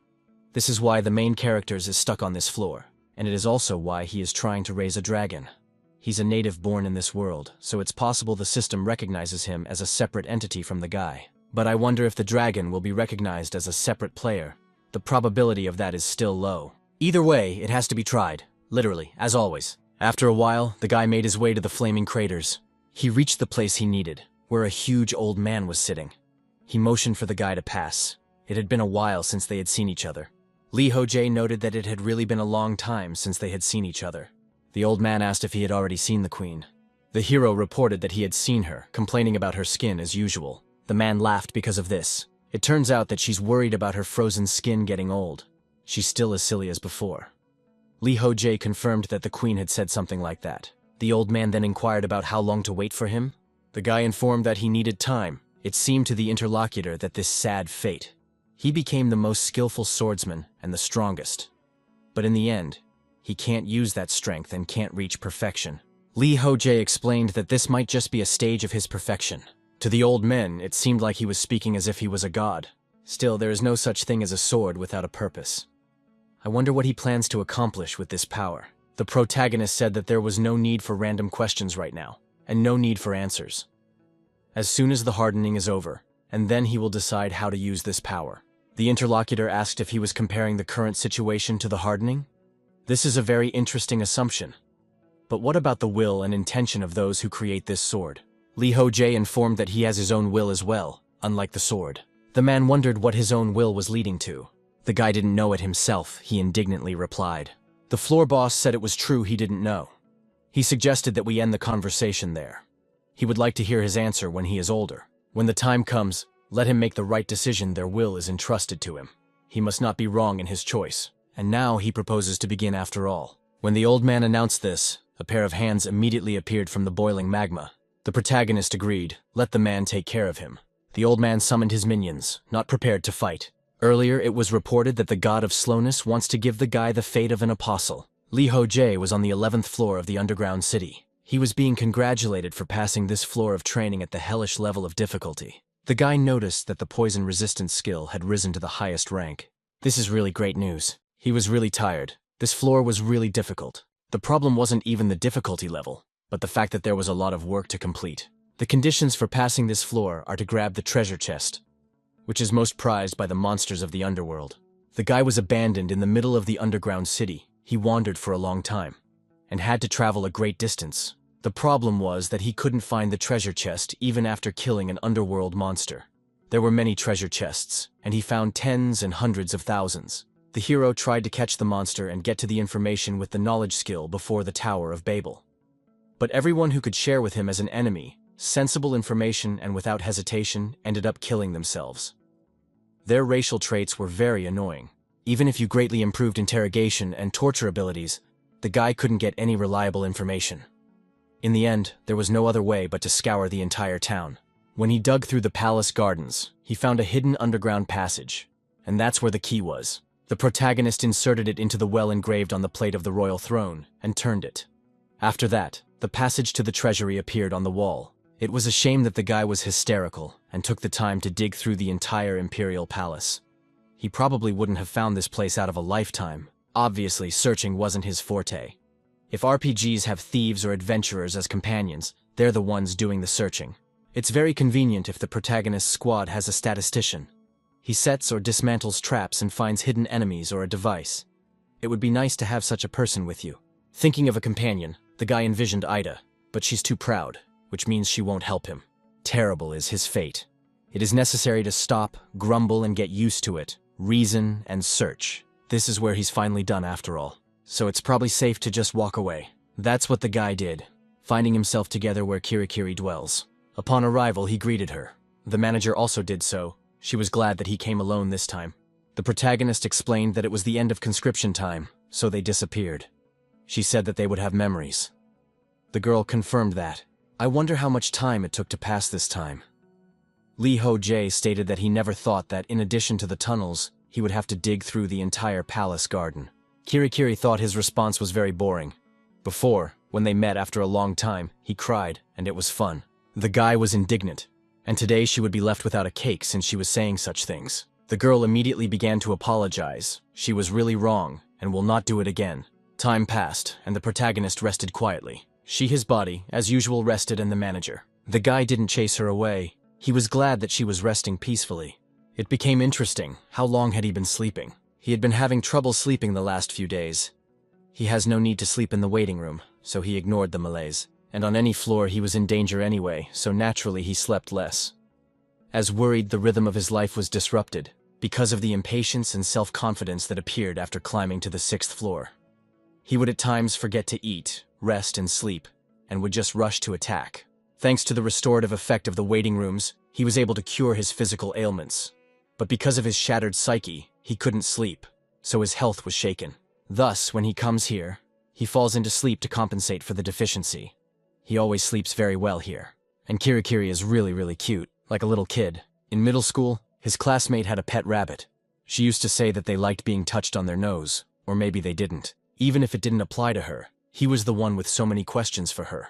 This is why the main character is stuck on this floor, and it is also why he is trying to raise a dragon. He's a native born in this world, so it's possible the system recognizes him as a separate entity from the guy. But I wonder if the dragon will be recognized as a separate player. The probability of that is still low. Either way, it has to be tried, literally, as always. After a while, the guy made his way to the flaming craters. He reached the place he needed, where a huge old man was sitting. He motioned for the guy to pass. It had been a while since they had seen each other. Lee Ho Jae noted that it had really been a long time since they had seen each other. The old man asked if he had already seen the queen. The hero reported that he had seen her, complaining about her skin as usual. The man laughed because of this. It turns out that she's worried about her frozen skin getting old. She's still as silly as before. Lee Ho Jae confirmed that the queen had said something like that. The old man then inquired about how long to wait for him. The guy informed that he needed time. It seemed to the interlocutor that this sad fate. He became the most skillful swordsman and the strongest. But in the end, he can't use that strength and can't reach perfection. Lee Ho Jae explained that this might just be a stage of his perfection. To the old men, it seemed like he was speaking as if he was a god. Still, there is no such thing as a sword without a purpose. I wonder what he plans to accomplish with this power. The protagonist said that there was no need for random questions right now, and no need for answers. As soon as the hardening is over, and then he will decide how to use this power. The interlocutor asked if he was comparing the current situation to the hardening. This is a very interesting assumption. But what about the will and intention of those who create this sword? Lee Ho Jae informed that he has his own will as well, unlike the sword. The man wondered what his own will was leading to. The guy didn't know it himself, he indignantly replied. The floor boss said it was true he didn't know. He suggested that we end the conversation there. He would like to hear his answer when he is older. When the time comes, let him make the right decision. Their will is entrusted to him. He must not be wrong in his choice. And now he proposes to begin after all. When the old man announced this, a pair of hands immediately appeared from the boiling magma. The protagonist agreed, let the man take care of him. The old man summoned his minions, not prepared to fight. Earlier, it was reported that the god of slowness wants to give the guy the fate of an apostle. Lee Ho Jae was on the 11th floor of the underground city. He was being congratulated for passing this floor of training at the hellish level of difficulty. The guy noticed that the poison resistance skill had risen to the highest rank. This is really great news. He was really tired. This floor was really difficult. The problem wasn't even the difficulty level, but the fact that there was a lot of work to complete. The conditions for passing this floor are to grab the treasure chest, which is most prized by the monsters of the underworld. The guy was abandoned in the middle of the underground city. He wandered for a long time and had to travel a great distance. The problem was that he couldn't find the treasure chest even after killing an underworld monster. There were many treasure chests, and he found tens and hundreds of thousands. The hero tried to catch the monster and get to the information with the knowledge skill before the Tower of Babel. But everyone who could share with him as an enemy, sensible information and without hesitation, ended up killing themselves. Their racial traits were very annoying. Even if you greatly improved interrogation and torture abilities, the guy couldn't get any reliable information. In the end, there was no other way but to scour the entire town. When he dug through the palace gardens, he found a hidden underground passage, and that's where the key was. The protagonist inserted it into the well engraved on the plate of the royal throne and turned it. After that, the passage to the treasury appeared on the wall. It was a shame that the guy was hysterical and took the time to dig through the entire imperial palace. He probably wouldn't have found this place out of a lifetime. Obviously, searching wasn't his forte. If RPGs have thieves or adventurers as companions, they're the ones doing the searching. It's very convenient if the protagonist's squad has a statistician. He sets or dismantles traps and finds hidden enemies or a device. It would be nice to have such a person with you. Thinking of a companion, the guy envisioned Ida, but she's too proud, which means she won't help him. Terrible is his fate. It is necessary to stop, grumble, and get used to it, reason, and search. This is where he's finally done after all. So it's probably safe to just walk away. That's what the guy did, finding himself together where Kirikiri dwells. Upon arrival, he greeted her. The manager also did so. She was glad that he came alone this time. The protagonist explained that it was the end of conscription time, so they disappeared. She said that they would have memories. The girl confirmed that. I wonder how much time it took to pass this time. Ho Jae stated that he never thought that, in addition to the tunnels, he would have to dig through the entire palace garden. Kirikiri thought his response was very boring. Before, when they met after a long time, he cried, and it was fun. The guy was indignant, and today she would be left without a cake since she was saying such things. The girl immediately began to apologize. She was really wrong, and will not do it again. Time passed, and the protagonist rested quietly. His body, as usual, rested and the manager. The guy didn't chase her away. He was glad that she was resting peacefully. It became interesting. How long had he been sleeping? He had been having trouble sleeping the last few days. He has no need to sleep in the waiting room, so he ignored the malaise. And on any floor he was in danger anyway, so naturally he slept less. As worried, the rhythm of his life was disrupted, because of the impatience and self-confidence that appeared after climbing to the 6th floor. He would at times forget to eat, rest, and sleep, and would just rush to attack. Thanks to the restorative effect of the waiting rooms, he was able to cure his physical ailments. But because of his shattered psyche, he couldn't sleep, so his health was shaken. Thus, when he comes here, he falls into sleep to compensate for the deficiency. He always sleeps very well here. And Kirikiri is really cute, like a little kid. In middle school, his classmate had a pet rabbit. She used to say that they liked being touched on their nose, or maybe they didn't. Even if it didn't apply to her, he was the one with so many questions for her.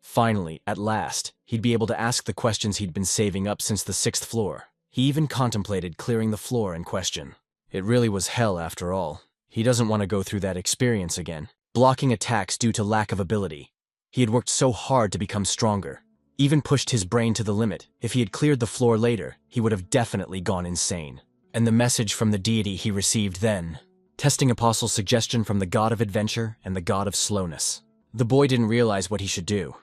Finally, at last, he'd be able to ask the questions he'd been saving up since the 6th floor. He even contemplated clearing the floor in question. It really was hell after all. He doesn't want to go through that experience again. Blocking attacks due to lack of ability. He had worked so hard to become stronger, even pushed his brain to the limit. If he had cleared the floor later, he would have definitely gone insane. And the message from the deity he received then. Testing Apostle's suggestion from the god of adventure and the god of slowness. The boy didn't realize what he should do.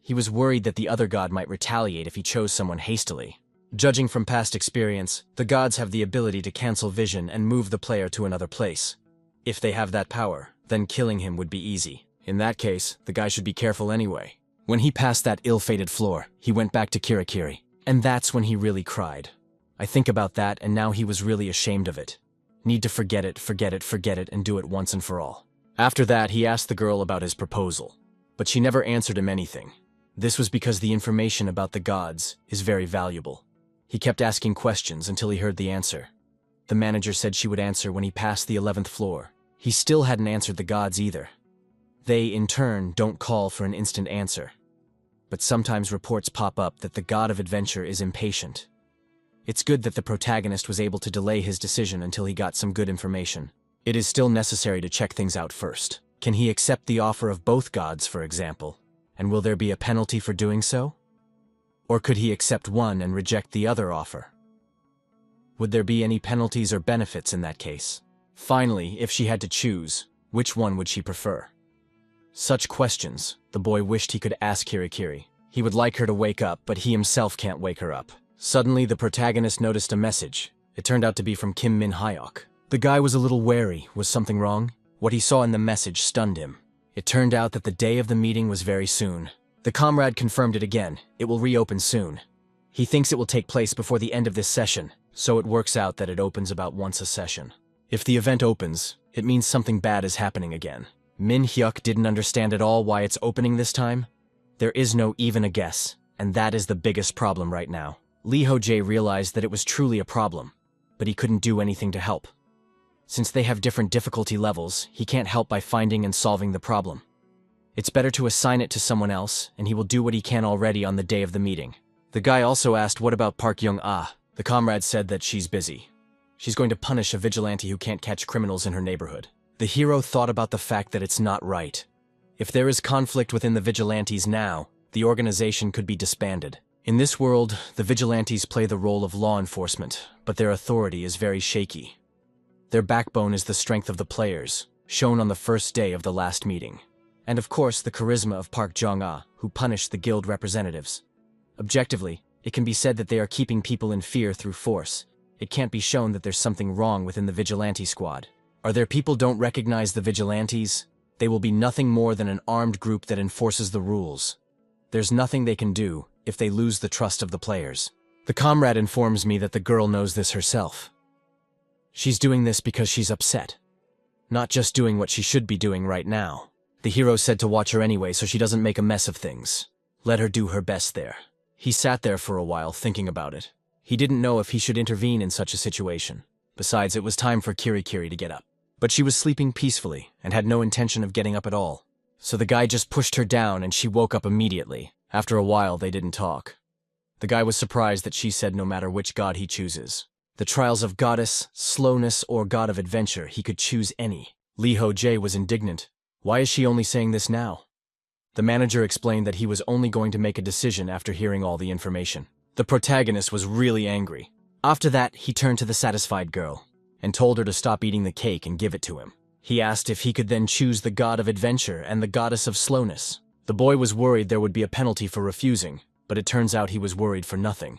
He was worried that the other god might retaliate if he chose someone hastily. Judging from past experience, the gods have the ability to cancel vision and move the player to another place. If they have that power, then killing him would be easy. In that case, the guy should be careful anyway. When he passed that ill-fated floor, he went back to Kirikiri. And that's when he really cried. I think about that, and now he was really ashamed of it. Need to forget it, and do it once and for all. After that, he asked the girl about his proposal. But she never answered him anything. This was because the information about the gods is very valuable. He kept asking questions until he heard the answer. The manager said she would answer when he passed the 11th floor. He still hadn't answered the gods either. They, in turn, don't call for an instant answer. But sometimes reports pop up that the god of adventure is impatient. It's good that the protagonist was able to delay his decision until he got some good information. It is still necessary to check things out first. Can he accept the offer of both gods, for example? And will there be a penalty for doing so? Or could he accept one and reject the other offer? Would there be any penalties or benefits in that case? Finally, if she had to choose, which one would she prefer? Such questions, the boy wished he could ask Kirikiri. He would like her to wake up, but he himself can't wake her up. Suddenly, the protagonist noticed a message. It turned out to be from Kim Min Hyok. The guy was a little wary. Was something wrong? What he saw in the message stunned him. It turned out that the day of the meeting was very soon. The comrade confirmed it again. It will reopen soon. He thinks it will take place before the end of this session, so it works out that it opens about once a session. If the event opens, it means something bad is happening again. Min Hyuk didn't understand at all why it's opening this time. There is no even a guess, and that is the biggest problem right now. Ho Jae realized that it was truly a problem, but he couldn't do anything to help. Since they have different difficulty levels, he can't help by finding and solving the problem. It's better to assign it to someone else, and he will do what he can already on the day of the meeting. The guy also asked what about Park Young-ah. The comrade said that she's busy. She's going to punish a vigilante who can't catch criminals in her neighborhood. The hero thought about the fact that it's not right. If there is conflict within the vigilantes now, the organization could be disbanded. In this world, the vigilantes play the role of law enforcement, but their authority is very shaky. Their backbone is the strength of the players, shown on the first day of the last meeting. And of course, the charisma of Park Jong-ah, who punished the guild representatives. Objectively, it can be said that they are keeping people in fear through force. It can't be shown that there's something wrong within the vigilante squad. Are there people don't recognize the vigilantes? They will be nothing more than an armed group that enforces the rules. There's nothing they can do if they lose the trust of the players. The comrade informs me that the girl knows this herself. She's doing this because she's upset. Not just doing what she should be doing right now. The hero said to watch her anyway so she doesn't make a mess of things. Let her do her best there. He sat there for a while thinking about it. He didn't know if he should intervene in such a situation. Besides, it was time for Kirikiri to get up. But she was sleeping peacefully and had no intention of getting up at all. So the guy just pushed her down and she woke up immediately. After a while, they didn't talk. The guy was surprised that she said no matter which god he chooses. The trials of goddess, slowness, or god of adventure, he could choose any. Ho Jae was indignant. Why is she only saying this now? The manager explained that he was only going to make a decision after hearing all the information. The protagonist was really angry. After that, he turned to the satisfied girl and told her to stop eating the cake and give it to him. He asked if he could then choose the god of adventure and the goddess of slowness. The boy was worried there would be a penalty for refusing, but it turns out he was worried for nothing.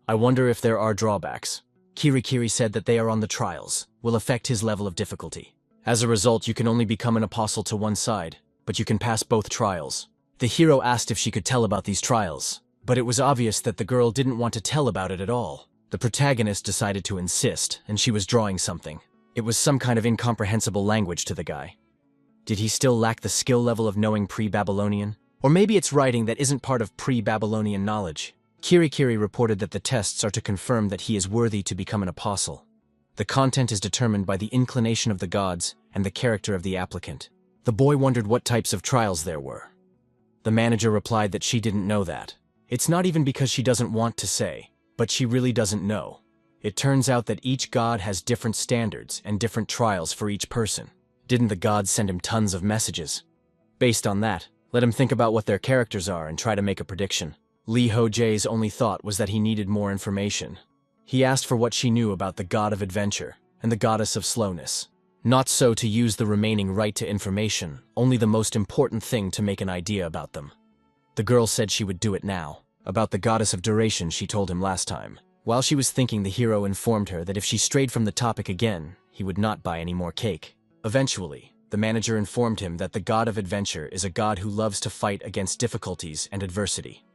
I wonder if there are drawbacks. Kirikiri said that they are on the trials, will affect his level of difficulty. As a result, you can only become an apostle to one side, but you can pass both trials. The hero asked if she could tell about these trials, but it was obvious that the girl didn't want to tell about it at all. The protagonist decided to insist, and she was drawing something. It was some kind of incomprehensible language to the guy. Did he still lack the skill level of knowing pre-Babylonian? Or maybe it's writing that isn't part of pre-Babylonian knowledge. Kirikiri reported that the tests are to confirm that he is worthy to become an apostle. The content is determined by the inclination of the gods and the character of the applicant. The boy wondered what types of trials there were. The manager replied that she didn't know that. It's not even because she doesn't want to say, but she really doesn't know. It turns out that each god has different standards and different trials for each person. Didn't the gods send him tons of messages? Based on that, let him think about what their characters are and try to make a prediction. Ho Jae's only thought was that he needed more information. He asked for what she knew about the god of adventure and the goddess of slowness. Not so to use the remaining right to information, only the most important thing to make an idea about them. The girl said she would do it now. About the goddess of duration she told him last time. While she was thinking, the hero informed her that if she strayed from the topic again, he would not buy any more cake. Eventually, the manager informed him that the god of adventure is a god who loves to fight against difficulties and adversity,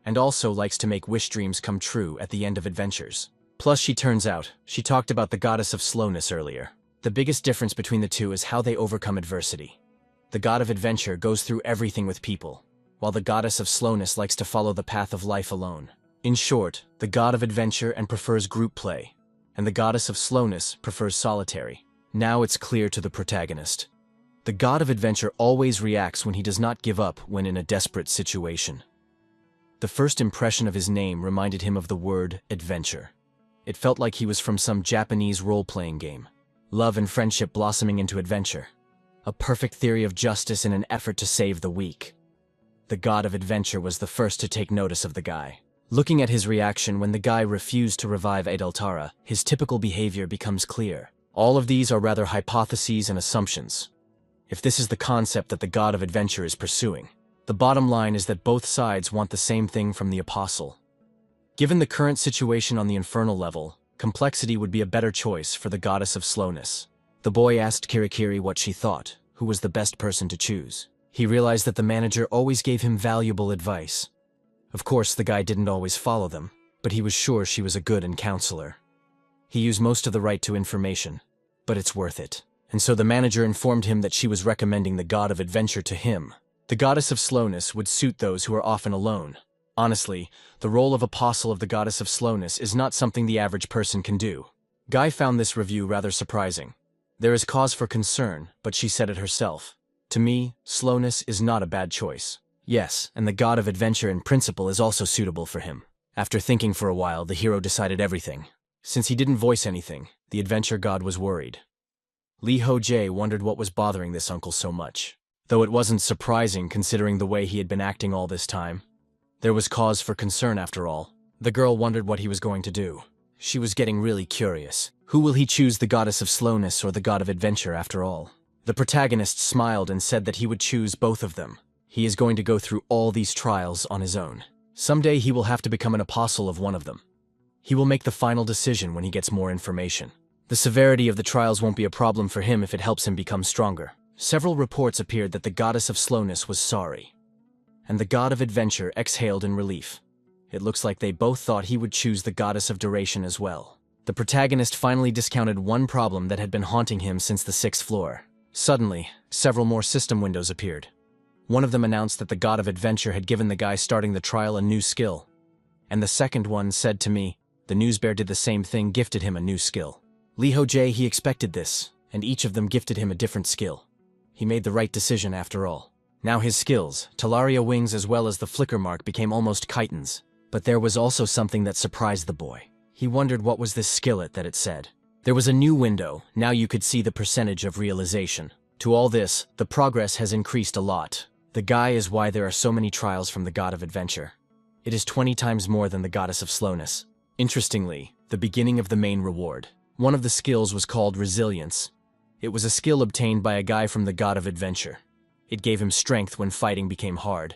and also likes to make wish dreams come true at the end of adventures. Plus, she turns out, she talked about the goddess of slowness earlier. The biggest difference between the two is how they overcome adversity. The god of adventure goes through everything with people, while the goddess of slowness likes to follow the path of life alone. In short, the god of adventure and prefers group play, and the goddess of slowness prefers solitary. Now it's clear to the protagonist. The god of adventure always reacts when he does not give up when in a desperate situation. The first impression of his name reminded him of the word adventure. It felt like he was from some Japanese role-playing game. Love and friendship blossoming into adventure. A perfect theory of justice in an effort to save the weak. The god of adventure was the first to take notice of the guy. Looking at his reaction when the guy refused to revive Adeltara, his typical behavior becomes clear. All of these are rather hypotheses and assumptions. If this is the concept that the god of adventure is pursuing, the bottom line is that both sides want the same thing from the apostle. Given the current situation on the infernal level, complexity would be a better choice for the goddess of slowness. The boy asked Kirikiri what she thought, who was the best person to choose. He realized that the manager always gave him valuable advice. Of course, the guy didn't always follow them, but he was sure she was a good counselor. He used most of the right to information, but it's worth it. And so the manager informed him that she was recommending the god of adventure to him. The goddess of slowness would suit those who are often alone. Honestly, the role of apostle of the goddess of slowness is not something the average person can do. Guy found this review rather surprising. There is cause for concern, but she said it herself. To me, slowness is not a bad choice. Yes, and the god of adventure in principle is also suitable for him. After thinking for a while, the hero decided everything. Since he didn't voice anything, the adventure god was worried. Ho Jae wondered what was bothering this uncle so much. Though it wasn't surprising considering the way he had been acting all this time. There was cause for concern after all. The girl wondered what he was going to do. She was getting really curious. Who will he choose, the goddess of slowness or the god of adventure after all? The protagonist smiled and said that he would choose both of them. He is going to go through all these trials on his own. Someday he will have to become an apostle of one of them. He will make the final decision when he gets more information. The severity of the trials won't be a problem for him if it helps him become stronger. Several reports appeared that the goddess of slowness was sorry. And the god of adventure exhaled in relief. It looks like they both thought he would choose the goddess of duration as well. The protagonist finally discounted one problem that had been haunting him since the 6th floor. Suddenly, several more system windows appeared. One of them announced that the god of adventure had given the guy starting the trial a new skill. And the second one said to me, the newsbear did the same thing, gifted him a new skill. Ho Jae, he expected this, and each of them gifted him a different skill. He made the right decision after all. Now his skills, Talaria wings as well as the flicker mark, became almost chitons. But there was also something that surprised the boy. He wondered what was this skillet that it said. There was a new window, now you could see the percentage of realization. To all this, the progress has increased a lot. The guy is why there are so many trials from the god of adventure. It is 20 times more than the goddess of slowness. Interestingly, the beginning of the main reward. One of the skills was called resilience. It was a skill obtained by a guy from the god of adventure. It gave him strength when fighting became hard.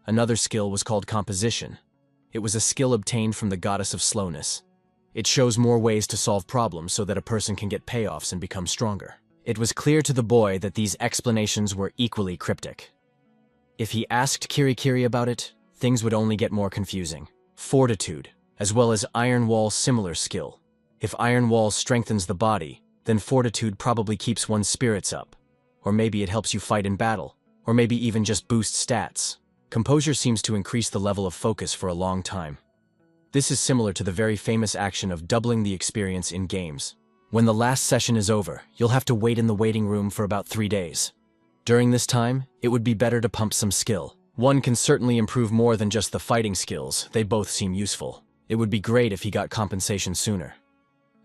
Another skill was called composition. It was a skill obtained from the goddess of slowness. It shows more ways to solve problems so that a person can get payoffs and become stronger. It was clear to the boy that these explanations were equally cryptic. If he asked Kirikiri about it, things would only get more confusing. Fortitude, as well as Iron Wall, similar skill. If Iron Wall strengthens the body, then fortitude probably keeps one's spirits up. Or maybe it helps you fight in battle. Or maybe even just boosts stats. Composure seems to increase the level of focus for a long time. This is similar to the very famous action of doubling the experience in games. When the last session is over, you'll have to wait in the waiting room for about 3 days. During this time, it would be better to pump some skill. One can certainly improve more than just the fighting skills, they both seem useful. It would be great if he got compensation sooner.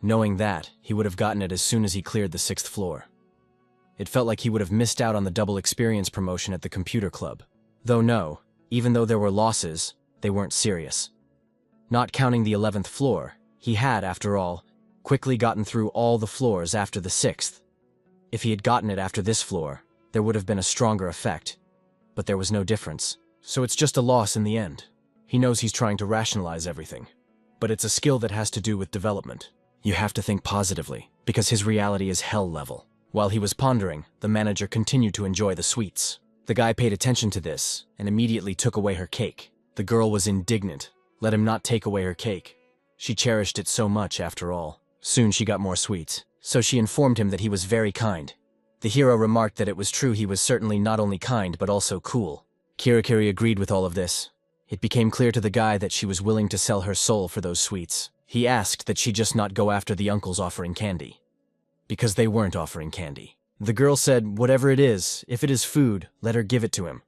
Knowing that, he would have gotten it as soon as he cleared the 6th floor. It felt like he would have missed out on the double experience promotion at the computer club. Though no, even though there were losses, they weren't serious. Not counting the 11th floor, he had, after all, quickly gotten through all the floors after the 6th. If he had gotten it after this floor, there would have been a stronger effect. But there was no difference. So it's just a loss in the end. He knows he's trying to rationalize everything. But it's a skill that has to do with development. You have to think positively, because his reality is hell level. While he was pondering, the manager continued to enjoy the sweets. The guy paid attention to this, and immediately took away her cake. The girl was indignant. Let him not take away her cake. She cherished it so much after all. Soon she got more sweets, so she informed him that he was very kind. The hero remarked that it was true, he was certainly not only kind but also cool. Kirikiri agreed with all of this. It became clear to the guy that she was willing to sell her soul for those sweets. He asked that she just not go after the uncles offering candy. Because they weren't offering candy. The girl said, whatever it is, if it is food, let her give it to him.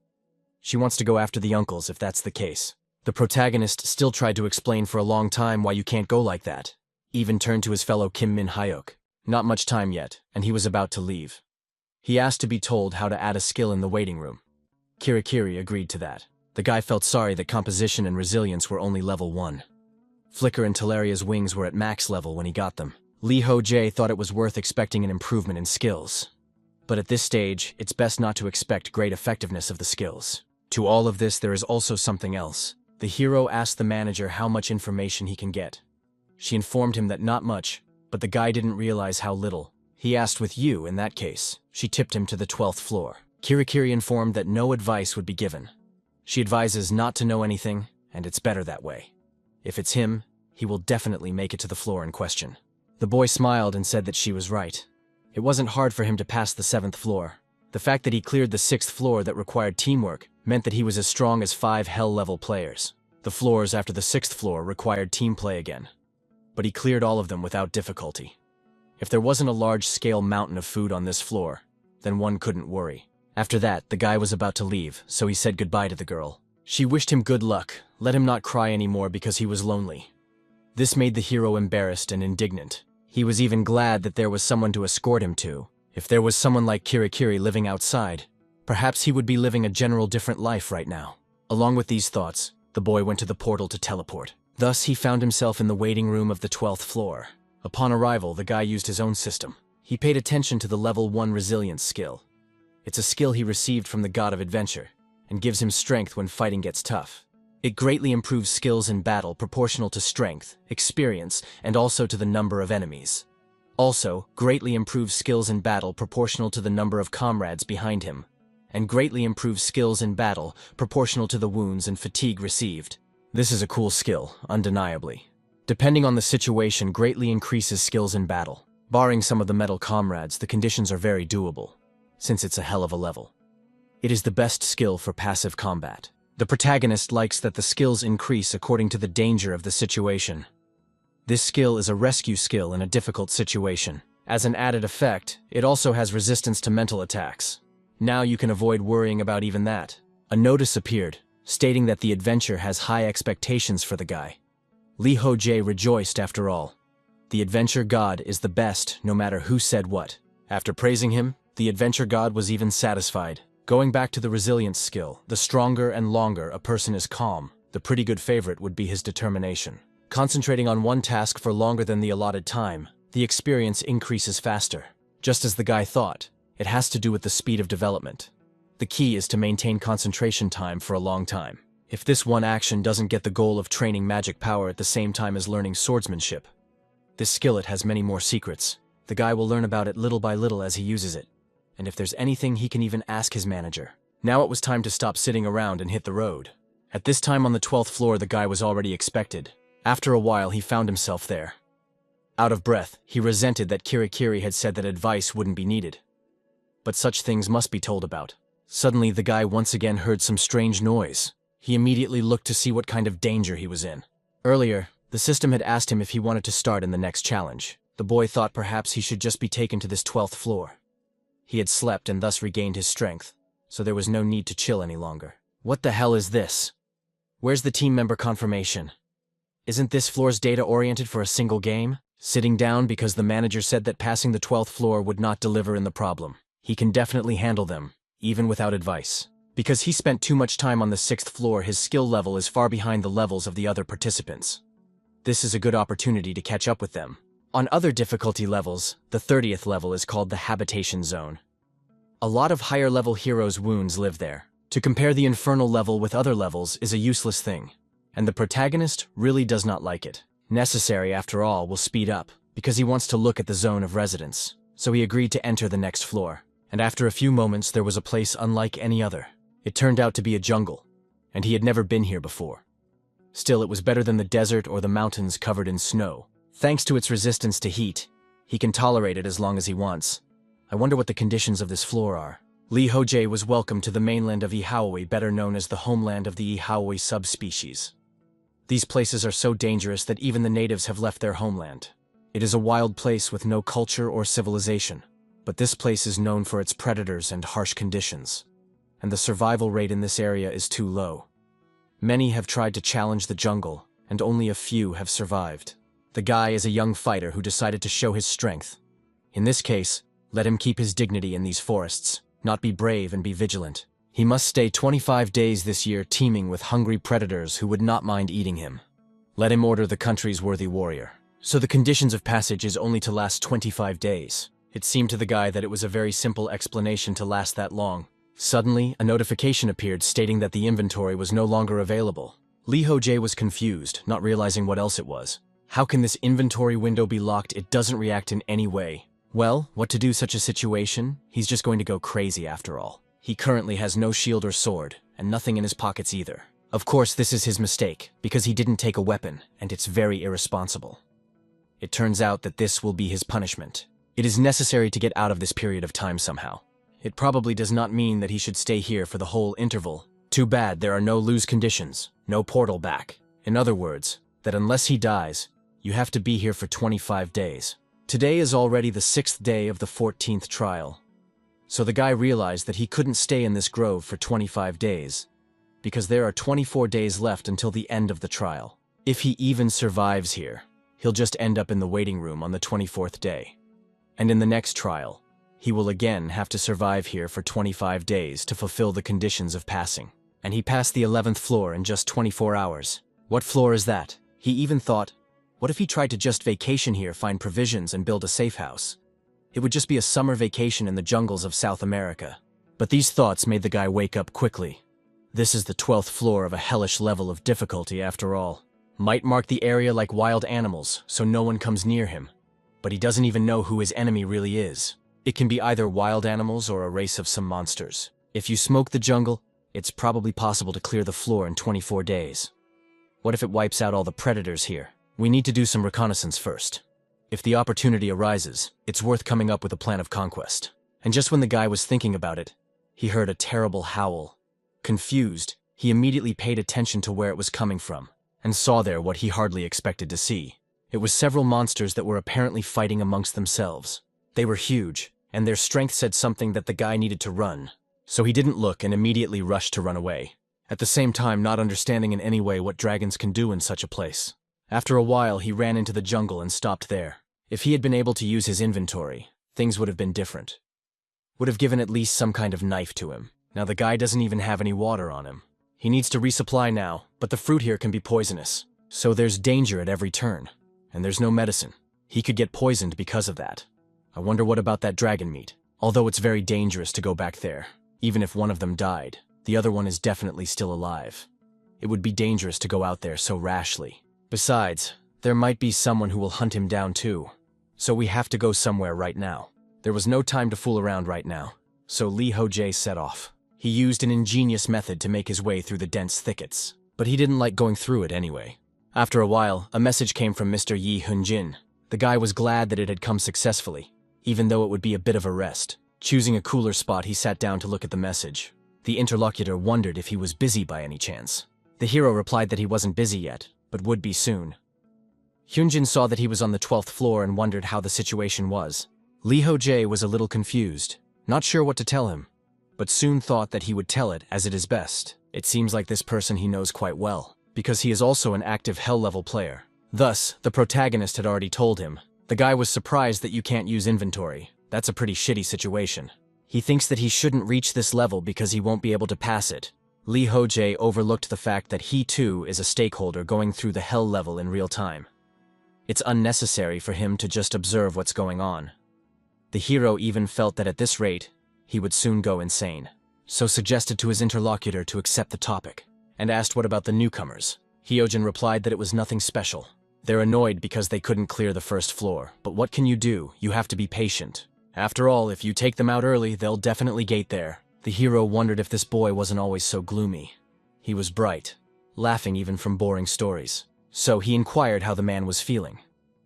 She wants to go after the uncles if that's the case. The protagonist still tried to explain for a long time why you can't go like that. Even turned to his fellow Kim Min Hyuk. Not much time yet, and he was about to leave. He asked to be told how to add a skill in the waiting room. Kirikiri agreed to that. The guy felt sorry that composition and resilience were only level 1. Flicker and Talaria's wings were at max level when he got them. Ho Jae thought it was worth expecting an improvement in skills. But at this stage, it's best not to expect great effectiveness of the skills. To all of this, there is also something else. The hero asked the manager how much information he can get. She informed him that not much, but the guy didn't realize how little. He asked with you, in that case. She tipped him to the 12th floor. Kirikiri informed that no advice would be given. She advises not to know anything, and it's better that way. If it's him, he will definitely make it to the floor in question. The boy smiled and said that she was right. It wasn't hard for him to pass the 7th floor. The fact that he cleared the 6th floor that required teamwork meant that he was as strong as 5 hell-level players. The floors after the 6th floor required team play again. But he cleared all of them without difficulty. If there wasn't a large-scale mountain of food on this floor, then one couldn't worry. After that, the guy was about to leave, so he said goodbye to the girl. She wished him good luck, let him not cry anymore because he was lonely. This made the hero embarrassed and indignant. He was even glad that there was someone to escort him to. If there was someone like Kirikiri living outside, perhaps he would be living a general different life right now. Along with these thoughts, the boy went to the portal to teleport. Thus, he found himself in the waiting room of the 12th floor. Upon arrival, the guy used his own system. He paid attention to the level 1 resilience skill. It's a skill he received from the god of adventure, and gives him strength when fighting gets tough. It greatly improves skills in battle proportional to strength, experience, and also to the number of enemies. Also, greatly improves skills in battle proportional to the number of comrades behind him, and greatly improves skills in battle proportional to the wounds and fatigue received. This is a cool skill, undeniably. Depending on the situation, greatly increases skills in battle. Barring some of the metal comrades, the conditions are very doable, since it's a hell of a level. It is the best skill for passive combat. The protagonist likes that the skills increase according to the danger of the situation. This skill is a rescue skill in a difficult situation. As an added effect, it also has resistance to mental attacks. Now you can avoid worrying about even that. A notice appeared, stating that the adventure has high expectations for the guy. Ho Jae rejoiced after all. The adventure god is the best, no matter who said what. After praising him, the adventure god was even satisfied. Going back to the resilience skill, the stronger and longer a person is calm, the pretty good favorite would be his determination. Concentrating on one task for longer than the allotted time, the experience increases faster. Just as the guy thought, it has to do with the speed of development. The key is to maintain concentration time for a long time. If this one action doesn't get the goal of training magic power at the same time as learning swordsmanship, this skillet has many more secrets. The guy will learn about it little by little as he uses it. And if there's anything, he can even ask his manager. Now it was time to stop sitting around and hit the road. At this time on the 12th floor, the guy was already expected. After a while, he found himself there. Out of breath, he resented that Kirikiri had said that advice wouldn't be needed. But such things must be told about. Suddenly, the guy once again heard some strange noise. He immediately looked to see what kind of danger he was in. Earlier, the system had asked him if he wanted to start in the next challenge. The boy thought perhaps he should just be taken to this 12th floor. He had slept and thus regained his strength, so there was no need to chill any longer. What the hell is this? Where's the team member confirmation? Isn't this floor's data oriented for a single game? Sitting down because the manager said that passing the 12th floor would not deliver in the problem. He can definitely handle them, even without advice. Because he spent too much time on the 6th floor, his skill level is far behind the levels of the other participants. This is a good opportunity to catch up with them. On other difficulty levels, the 30th level is called the Habitation Zone. A lot of higher level heroes' wounds live there. To compare the infernal level with other levels is a useless thing, and the protagonist really does not like it. Necessary, after all, will speed up, because he wants to look at the zone of residence. So he agreed to enter the next floor, and after a few moments there was a place unlike any other. It turned out to be a jungle, and he had never been here before. Still, it was better than the desert or the mountains covered in snow. Thanks to its resistance to heat, he can tolerate it as long as he wants. I wonder what the conditions of this floor are. Ho Jae was welcomed to the mainland of Ihaoi, better known as the homeland of the Ihaoi subspecies. These places are so dangerous that even the natives have left their homeland. It is a wild place with no culture or civilization. but this place is known for its predators and harsh conditions, and the survival rate in this area is too low. Many have tried to challenge the jungle, and only a few have survived. The guy is a young fighter who decided to show his strength. In this case, let him keep his dignity in these forests, not be brave and be vigilant. He must stay 25 days this year teeming with hungry predators who would not mind eating him. Let him order the country's worthy warrior. So the conditions of passage is only to last 25 days. It seemed to the guy that it was a very simple explanation to last that long. Suddenly, a notification appeared stating that the inventory was no longer available. Ho Jae was confused, not realizing what else it was. How can this inventory window be locked? It doesn't react in any way. Well, what to do such a situation? He's just going to go crazy after all. He currently has no shield or sword, and nothing in his pockets either. Of course, this is his mistake, because he didn't take a weapon, and it's very irresponsible. It turns out that this will be his punishment. It is necessary to get out of this period of time somehow. It probably does not mean that he should stay here for the whole interval. Too bad there are no lose conditions, no portal back. In other words, that unless he dies, you have to be here for 25 days. Today is already the 6th day of the 14th trial. So the guy realized that he couldn't stay in this grove for 25 days, because there are 24 days left until the end of the trial. If he even survives here, he'll just end up in the waiting room on the 24th day. And in the next trial, he will again have to survive here for 25 days to fulfill the conditions of passing. And he passed the 11th floor in just 24 hours. What floor is that? He even thought, what if he tried to just vacation here, find provisions, and build a safe house? It would just be a summer vacation in the jungles of South America. But these thoughts made the guy wake up quickly. This is the 12th floor of a hellish level of difficulty after all. Might mark the area like wild animals, so no one comes near him. But he doesn't even know who his enemy really is. It can be either wild animals or a race of some monsters. If you smoke the jungle, it's probably possible to clear the floor in 24 days. What if it wipes out all the predators here? We need to do some reconnaissance first. If the opportunity arises, it's worth coming up with a plan of conquest. And just when the guy was thinking about it, he heard a terrible howl. Confused, he immediately paid attention to where it was coming from, and saw there what he hardly expected to see. It was several monsters that were apparently fighting amongst themselves. They were huge, and their strength said something that the guy needed to run. So he didn't look and immediately rushed to run away, at the same time not understanding in any way what dragons can do in such a place. After a while, he ran into the jungle and stopped there. If he had been able to use his inventory, things would have been different. Would have given at least some kind of knife to him. Now the guy doesn't even have any water on him. He needs to resupply now, but the fruit here can be poisonous. So there's danger at every turn. And there's no medicine. He could get poisoned because of that. I wonder what about that dragon meat. Although it's very dangerous to go back there. Even if one of them died, the other one is definitely still alive. It would be dangerous to go out there so rashly. Besides, there might be someone who will hunt him down too. So we have to go somewhere right now. There was no time to fool around right now. So Ho Jae set off. He used an ingenious method to make his way through the dense thickets. But he didn't like going through it anyway. After a while, a message came from Mr. Yi Hunjin. The guy was glad that it had come successfully, even though it would be a bit of a rest. Choosing a cooler spot, he sat down to look at the message. The interlocutor wondered if he was busy by any chance. The hero replied that he wasn't busy yet, but would be soon. Hyunjin saw that he was on the 12th floor and wondered how the situation was. Ho Jae was a little confused, not sure what to tell him, but soon thought that he would tell it as it is best. It seems like this person he knows quite well, because he is also an active hell-level player. Thus, the protagonist had already told him. The guy was surprised that you can't use inventory. That's a pretty shitty situation. He thinks that he shouldn't reach this level because he won't be able to pass it. Ho Jae overlooked the fact that he too is a stakeholder going through the hell level in real time. It's unnecessary for him to just observe what's going on. The hero even felt that at this rate, he would soon go insane. So suggested to his interlocutor to accept the topic, and asked what about the newcomers. Hyojin replied that it was nothing special. They're annoyed because they couldn't clear the first floor, but what can you do? You have to be patient. After all, if you take them out early, they'll definitely gate there. The hero wondered if this boy wasn't always so gloomy. He was bright, laughing even from boring stories. So he inquired how the man was feeling.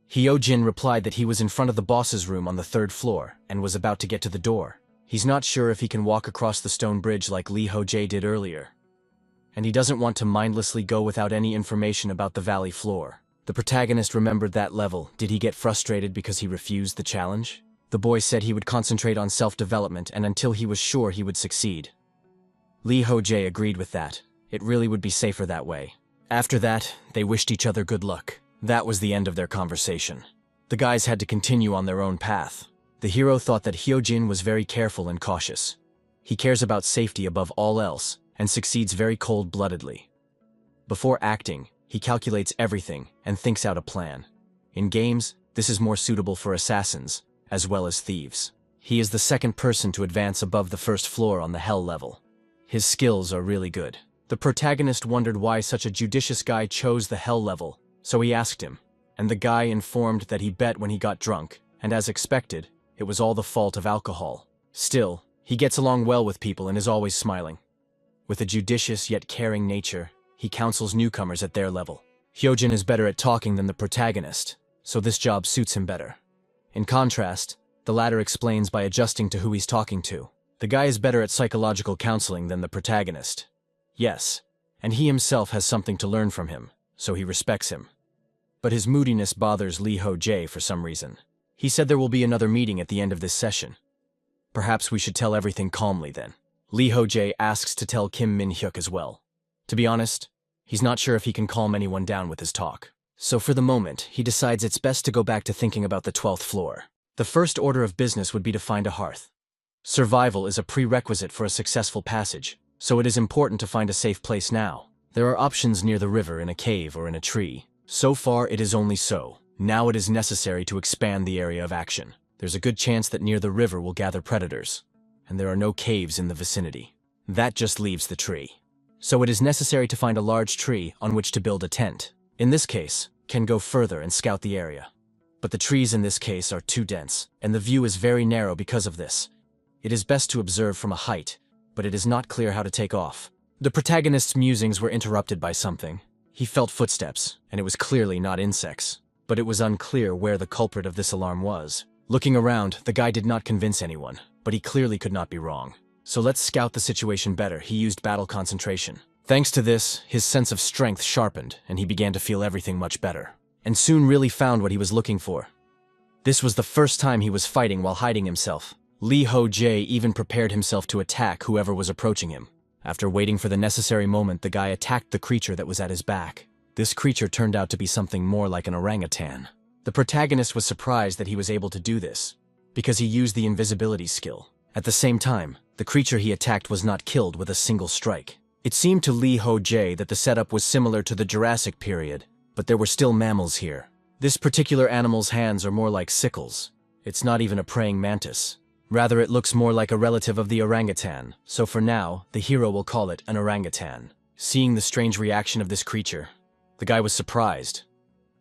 Hyojin replied that he was in front of the boss's room on the 3rd floor and was about to get to the door. He's not sure if he can walk across the stone bridge like Ho Jae did earlier. And he doesn't want to mindlessly go without any information about the valley floor. The protagonist remembered that level. Did he get frustrated because he refused the challenge? The boy said he would concentrate on self-development and until he was sure he would succeed. Ho Jae agreed with that. It really would be safer that way. After that, they wished each other good luck. That was the end of their conversation. The guys had to continue on their own path. The hero thought that Hyojin was very careful and cautious. He cares about safety above all else and succeeds very cold-bloodedly. Before acting, he calculates everything and thinks out a plan. In games, this is more suitable for assassins, as well as thieves. He is the second person to advance above the first floor on the hell level. His skills are really good. The protagonist wondered why such a judicious guy chose the hell level, so he asked him, and the guy informed that he bet when he got drunk, and as expected, it was all the fault of alcohol. Still, he gets along well with people and is always smiling. With a judicious yet caring nature, he counsels newcomers at their level. Hyojin is better at talking than the protagonist, so this job suits him better. In contrast, the latter explains by adjusting to who he's talking to. The guy is better at psychological counseling than the protagonist. Yes, and he himself has something to learn from him, so he respects him. But his moodiness bothers Ho Jae for some reason. He said there will be another meeting at the end of this session. Perhaps we should tell everything calmly then. Ho Jae asks to tell Kim Min-hyuk as well. To be honest, he's not sure if he can calm anyone down with his talk. So for the moment, he decides it's best to go back to thinking about the 12th floor. The first order of business would be to find a hearth. Survival is a prerequisite for a successful passage, so it is important to find a safe place now. There are options near the river, in a cave, or in a tree. So far, it is only so. Now it is necessary to expand the area of action. There's a good chance that near the river will gather predators, and there are no caves in the vicinity. That just leaves the tree. So it is necessary to find a large tree on which to build a tent. In this case, can go further and scout the area. But the trees in this case are too dense, and the view is very narrow because of this. It is best to observe from a height, but it is not clear how to take off. The protagonist's musings were interrupted by something. He felt footsteps, and it was clearly not insects, but it was unclear where the culprit of this alarm was. Looking around, the guy did not convince anyone, but he clearly could not be wrong. So let's scout the situation better. He used battle concentration. Thanks to this, his sense of strength sharpened, and he began to feel everything much better, and soon really found what he was looking for. This was the first time he was fighting while hiding himself. Ho Jae even prepared himself to attack whoever was approaching him. After waiting for the necessary moment, the guy attacked the creature that was at his back. This creature turned out to be something more like an orangutan. The protagonist was surprised that he was able to do this, because he used the invisibility skill. At the same time, the creature he attacked was not killed with a single strike. It seemed to Ho Jae that the setup was similar to the Jurassic period, but there were still mammals here. This particular animal's hands are more like sickles. It's not even a praying mantis. Rather, it looks more like a relative of the orangutan, so for now, the hero will call it an orangutan. Seeing the strange reaction of this creature, the guy was surprised.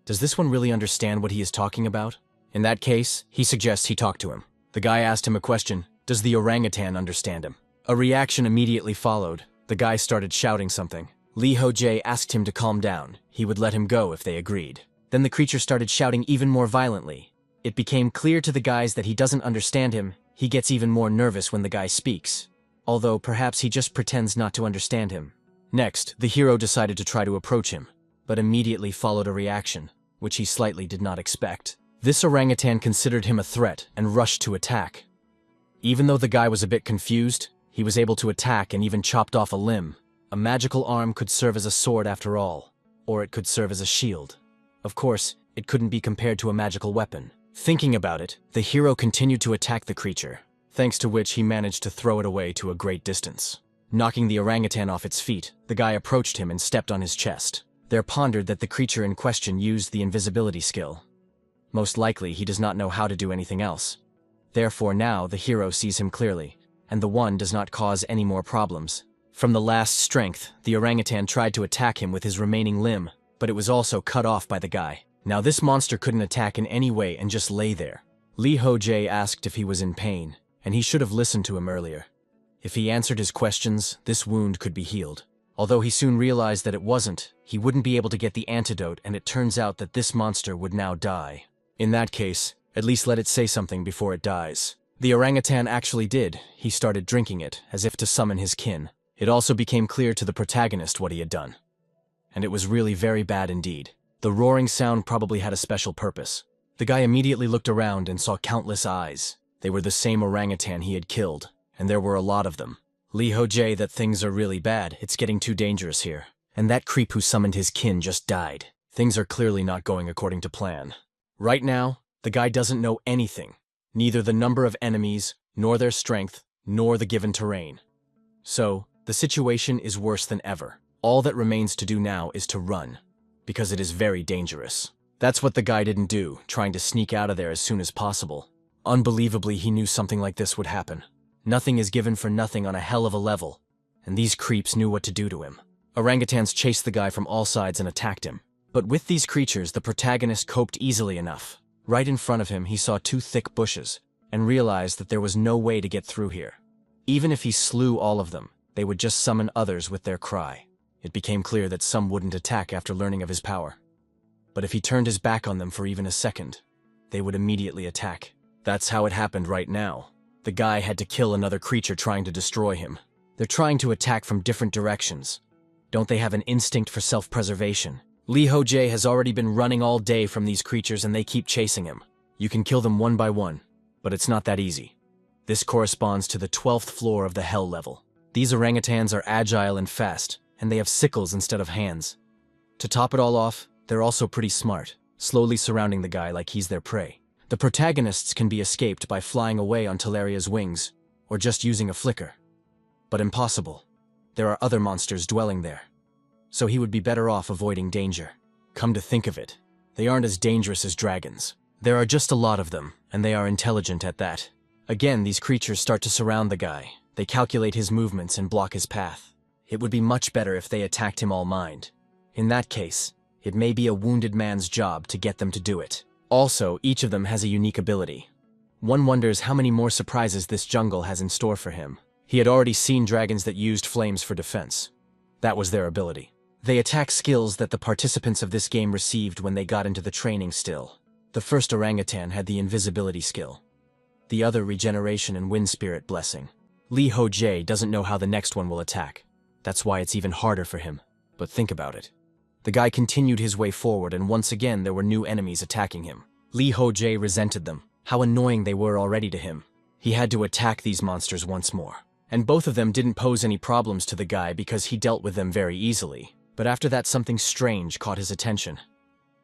Does this one really understand what he is talking about? In that case, he suggests he talk to him. The guy asked him a question. Does the orangutan understand him? A reaction immediately followed. The guy started shouting something. Ho Jae asked him to calm down. He would let him go if they agreed. Then the creature started shouting even more violently. It became clear to the guys that he doesn't understand him. He gets even more nervous when the guy speaks, although perhaps he just pretends not to understand him. Next, the hero decided to try to approach him, but immediately followed a reaction, which he slightly did not expect. This orangutan considered him a threat and rushed to attack. Even though the guy was a bit confused, he was able to attack and even chopped off a limb. A magical arm could serve as a sword after all, or it could serve as a shield. Of course, it couldn't be compared to a magical weapon. Thinking about it, the hero continued to attack the creature, thanks to which he managed to throw it away to a great distance. Knocking the orangutan off its feet, the guy approached him and stepped on his chest. There pondered that the creature in question used the invisibility skill. Most likely, he does not know how to do anything else. Therefore now, the hero sees him clearly, and the one does not cause any more problems. From the last strength, the orangutan tried to attack him with his remaining limb, but it was also cut off by the guy. Now this monster couldn't attack in any way and just lay there. Ho Jae asked if he was in pain, and he should have listened to him earlier. If he answered his questions, this wound could be healed. Although he soon realized that it wasn't, he wouldn't be able to get the antidote, and it turns out that this monster would now die. In that case, at least let it say something before it dies. The orangutan actually did. He started drinking it, as if to summon his kin. It also became clear to the protagonist what he had done. And it was really very bad indeed. The roaring sound probably had a special purpose. The guy immediately looked around and saw countless eyes. They were the same orangutan he had killed, and there were a lot of them. Ho Jae, that things are really bad. It's getting too dangerous here. And that creep who summoned his kin just died. Things are clearly not going according to plan. Right now, the guy doesn't know anything. Neither the number of enemies, nor their strength, nor the given terrain. So, the situation is worse than ever. All that remains to do now is to run, because it is very dangerous. That's what the guy didn't do, trying to sneak out of there as soon as possible. Unbelievably, he knew something like this would happen. Nothing is given for nothing on a hell of a level, and these creeps knew what to do to him. Orangutans chased the guy from all sides and attacked him. But with these creatures, the protagonist coped easily enough. Right in front of him, he saw 2 thick bushes, and realized that there was no way to get through here. Even if he slew all of them, they would just summon others with their cry. It became clear that some wouldn't attack after learning of his power. But if he turned his back on them for even a second, they would immediately attack. That's how it happened right now. The guy had to kill another creature trying to destroy him. They're trying to attack from different directions. Don't they have an instinct for self-preservation? Ho Jae has already been running all day from these creatures and they keep chasing him. You can kill them one by one, but it's not that easy. This corresponds to the 12th floor of the hell level. These orangutans are agile and fast, and they have sickles instead of hands. To top it all off, they're also pretty smart, slowly surrounding the guy like he's their prey. The protagonists can be escaped by flying away on Talaria's wings, or just using a flicker. But impossible. There are other monsters dwelling there. So he would be better off avoiding danger. Come to think of it, they aren't as dangerous as dragons. There are just a lot of them, and they are intelligent at that. Again, these creatures start to surround the guy. They calculate his movements and block his path. It would be much better if they attacked him all mind. In that case, it may be a wounded man's job to get them to do it. Also, each of them has a unique ability. One wonders how many more surprises this jungle has in store for him. He had already seen dragons that used flames for defense. That was their ability. They attack skills that the participants of this game received when they got into the training still. The first orangutan had the invisibility skill. The other regeneration and wind spirit blessing. Ho Jae doesn't know how the next one will attack. That's why it's even harder for him. But think about it. The guy continued his way forward and once again there were new enemies attacking him. Ho Jae resented them. How annoying they were already to him. He had to attack these monsters once more. And both of them didn't pose any problems to the guy because he dealt with them very easily. But after that, something strange caught his attention.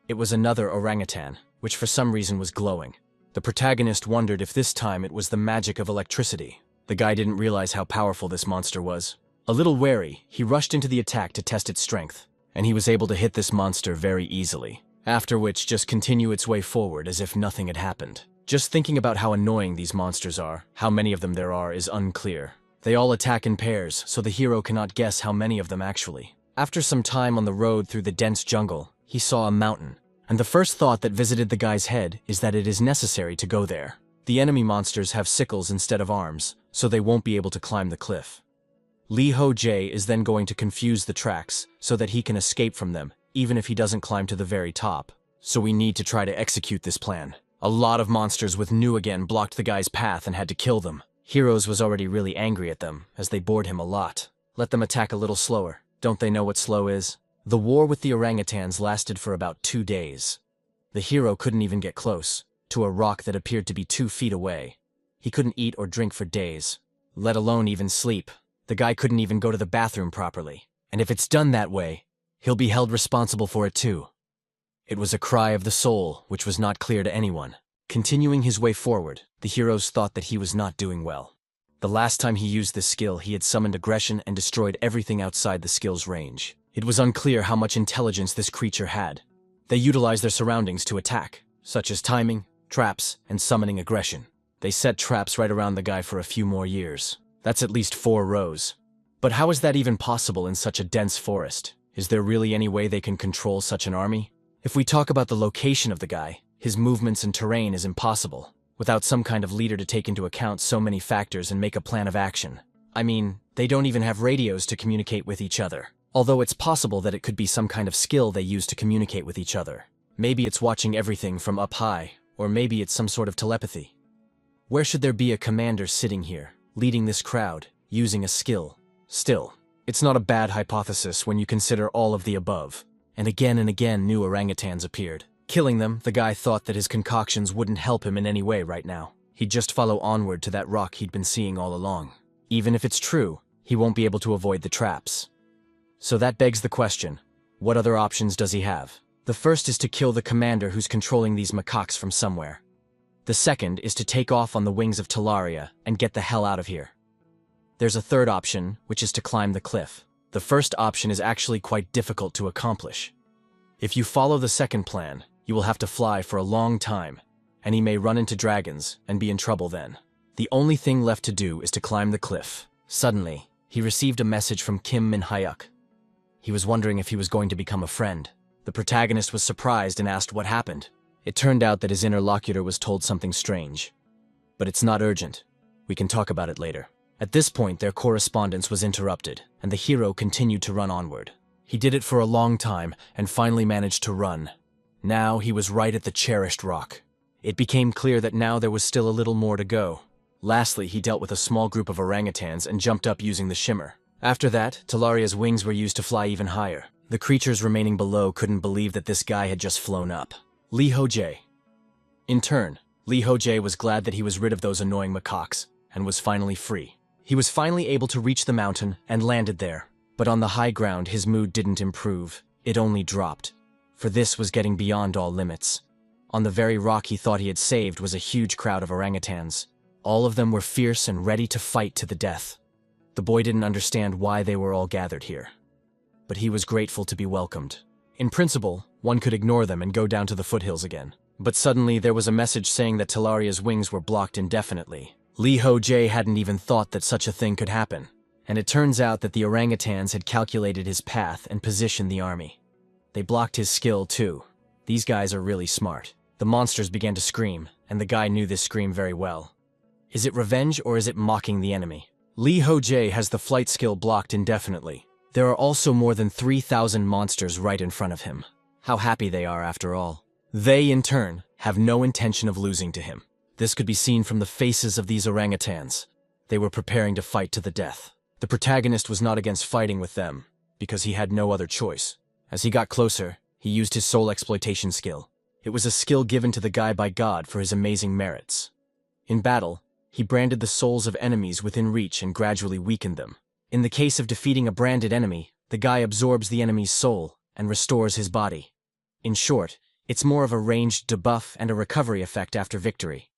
It was another orangutan, which for some reason was glowing. The protagonist wondered if this time it was the magic of electricity. The guy didn't realize how powerful this monster was. A little wary, he rushed into the attack to test its strength, and he was able to hit this monster very easily. After which, just continue its way forward as if nothing had happened. Just thinking about how annoying these monsters are, how many of them there are, is unclear. They all attack in pairs, so the hero cannot guess how many of them actually. After some time on the road through the dense jungle, he saw a mountain, and the first thought that visited the guy's head is that it is necessary to go there. The enemy monsters have sickles instead of arms, so they won't be able to climb the cliff. Ho Jae is then going to confuse the tracks so that he can escape from them, even if he doesn't climb to the very top. So we need to try to execute this plan. A lot of monsters with Nu again blocked the guy's path and had to kill them. Heroes was already really angry at them, as they bored him a lot. Let them attack a little slower. Don't they know what slow is? The war with the orangutans lasted for about 2 days. The hero couldn't even get close, to a rock that appeared to be 2 feet away. He couldn't eat or drink for days, let alone even sleep. The guy couldn't even go to the bathroom properly. And if it's done that way, he'll be held responsible for it too. It was a cry of the soul, which was not clear to anyone. Continuing his way forward, the heroes thought that he was not doing well. The last time he used this skill, he had summoned aggression and destroyed everything outside the skill's range. It was unclear how much intelligence this creature had. They utilized their surroundings to attack, such as timing, traps, and summoning aggression. They set traps right around the guy for a few more years. That's at least 4 rows. But how is that even possible in such a dense forest? Is there really any way they can control such an army? If we talk about the location of the guy, his movements and terrain is impossible, without some kind of leader to take into account so many factors and make a plan of action. I mean, they don't even have radios to communicate with each other. Although it's possible that it could be some kind of skill they use to communicate with each other. Maybe it's watching everything from up high, or maybe it's some sort of telepathy. Where should there be a commander sitting here, leading this crowd, using a skill? Still, it's not a bad hypothesis when you consider all of the above. And again new orangutans appeared, Killing them, the guy thought that his concoctions wouldn't help him in any way right now. He'd just follow onward to that rock he'd been seeing all along. Even if it's true, he won't be able to avoid the traps. So that begs the question, what other options does he have? The first is to kill the commander who's controlling these macaques from somewhere. The second is to take off on the wings of Talaria and get the hell out of here. There's a third option, which is to climb the cliff. The first option is actually quite difficult to accomplish. If you follow the second plan, you will have to fly for a long time, and he may run into dragons and be in trouble then. The only thing left to do is to climb the cliff. Suddenly, he received a message from Kim Min-hyuk. He was wondering if he was going to become a friend. The protagonist was surprised and asked what happened. It turned out that his interlocutor was told something strange. But it's not urgent. We can talk about it later. At this point, their correspondence was interrupted, and the hero continued to run onward. He did it for a long time, and finally managed to run. Now he was right at the cherished rock. It became clear that now there was still a little more to go. Lastly, he dealt with a small group of orangutans and jumped up using the shimmer. After that, Talaria's wings were used to fly even higher. The creatures remaining below couldn't believe that this guy had just flown up. Ho Jae. In turn, Ho Jae was glad that he was rid of those annoying macaques and was finally free. He was finally able to reach the mountain and landed there. But on the high ground, his mood didn't improve. It only dropped. For this was getting beyond all limits. On the very rock he thought he had saved was a huge crowd of orangutans. All of them were fierce and ready to fight to the death. The boy didn't understand why they were all gathered here. But he was grateful to be welcomed. In principle, one could ignore them and go down to the foothills again. But suddenly there was a message saying that Talaria's wings were blocked indefinitely. Ho Jae hadn't even thought that such a thing could happen. And it turns out that the orangutans had calculated his path and positioned the army. They blocked his skill too. These guys are really smart. The monsters began to scream, and the guy knew this scream very well. Is it revenge or is it mocking the enemy? Ho Jae has the flight skill blocked indefinitely. There are also more than 3,000 monsters right in front of him. How happy they are after all. They, in turn, have no intention of losing to him. This could be seen from the faces of these orangutans. They were preparing to fight to the death. The protagonist was not against fighting with them, because he had no other choice. As he got closer, he used his soul exploitation skill. It was a skill given to the guy by God for his amazing merits. In battle, he branded the souls of enemies within reach and gradually weakened them. In the case of defeating a branded enemy, the guy absorbs the enemy's soul and restores his body. In short, it's more of a ranged debuff and a recovery effect after victory.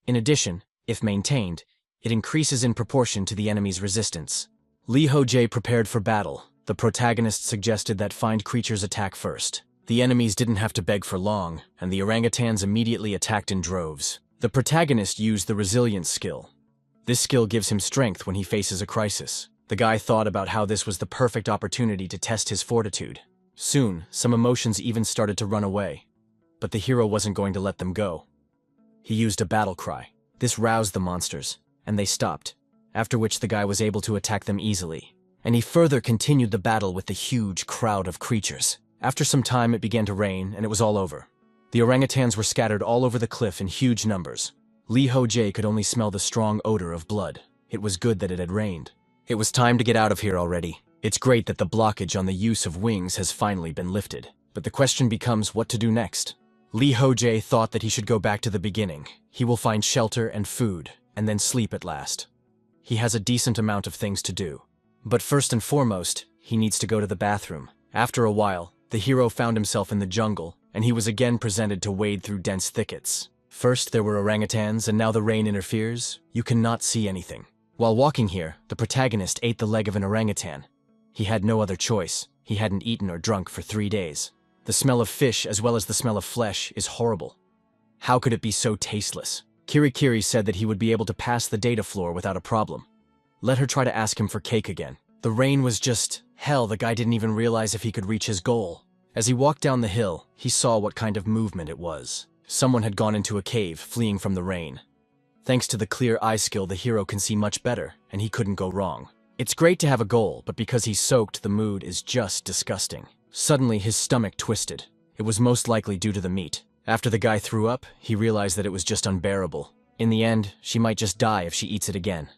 In addition, if maintained, it increases in proportion to the enemy's resistance. Ho Jae prepared for battle. The protagonist suggested that find creatures attack first. The enemies didn't have to beg for long, and the orangutans immediately attacked in droves. The protagonist used the resilience skill. This skill gives him strength when he faces a crisis. The guy thought about how this was the perfect opportunity to test his fortitude. Soon, some emotions even started to run away. But the hero wasn't going to let them go. He used a battle cry. This roused the monsters, and they stopped, after which the guy was able to attack them easily. And he further continued the battle with the huge crowd of creatures. After some time it began to rain, and it was all over. The orangutans were scattered all over the cliff in huge numbers. Ho Jae could only smell the strong odor of blood. It was good that it had rained. It was time to get out of here already. It's great that the blockage on the use of wings has finally been lifted. But the question becomes what to do next. Ho Jae thought that he should go back to the beginning. He will find shelter and food, and then sleep at last. He has a decent amount of things to do. But first and foremost, he needs to go to the bathroom. After a while, the hero found himself in the jungle, and he was again presented to wade through dense thickets. First there were orangutans, and now the rain interferes. You cannot see anything. While walking here, the protagonist ate the leg of an orangutan. He had no other choice. He hadn't eaten or drunk for 3 days. The smell of fish, as well as the smell of flesh, is horrible. How could it be so tasteless? Kirikiri said that he would be able to pass the data floor without a problem. Let her try to ask him for cake again. The rain was just hell. The guy didn't even realize if he could reach his goal. As he walked down the hill, he saw what kind of movement it was. Someone had gone into a cave, fleeing from the rain. Thanks to the clear eye skill, the hero can see much better, and he couldn't go wrong. It's great to have a goal, but because he's soaked, the mood is just disgusting. Suddenly, his stomach twisted. It was most likely due to the meat. After the guy threw up, he realized that it was just unbearable. In the end, she might just die if she eats it again.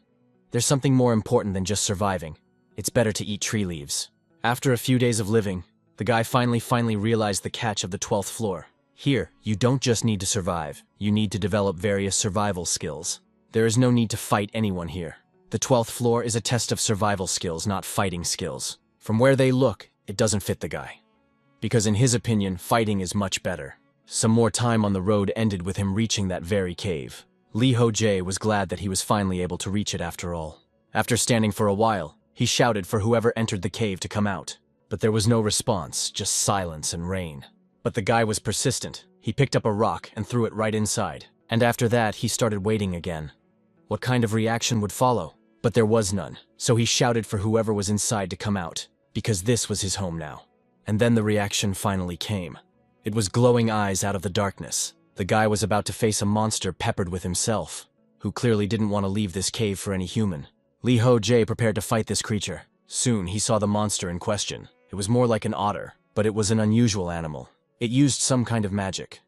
There's something more important than just surviving. It's better to eat tree leaves. After a few days of living, the guy finally realized the catch of the 12th floor. Here, you don't just need to survive, you need to develop various survival skills. There is no need to fight anyone here. The 12th floor is a test of survival skills, not fighting skills. From where they look, it doesn't fit the guy. Because in his opinion, fighting is much better. Some more time on the road ended with him reaching that very cave. Ho Jae was glad that he was finally able to reach it after all. After standing for a while, he shouted for whoever entered the cave to come out. But there was no response, just silence and rain. But the guy was persistent. He picked up a rock and threw it right inside. And after that, he started waiting again. What kind of reaction would follow? But there was none, so he shouted for whoever was inside to come out, because this was his home now. And then the reaction finally came. It was glowing eyes out of the darkness. The guy was about to face a monster peppered with himself, who clearly didn't want to leave this cave for any human. Ho Jae prepared to fight this creature. Soon he saw the monster in question. It was more like an otter, but it was an unusual animal. It used some kind of magic.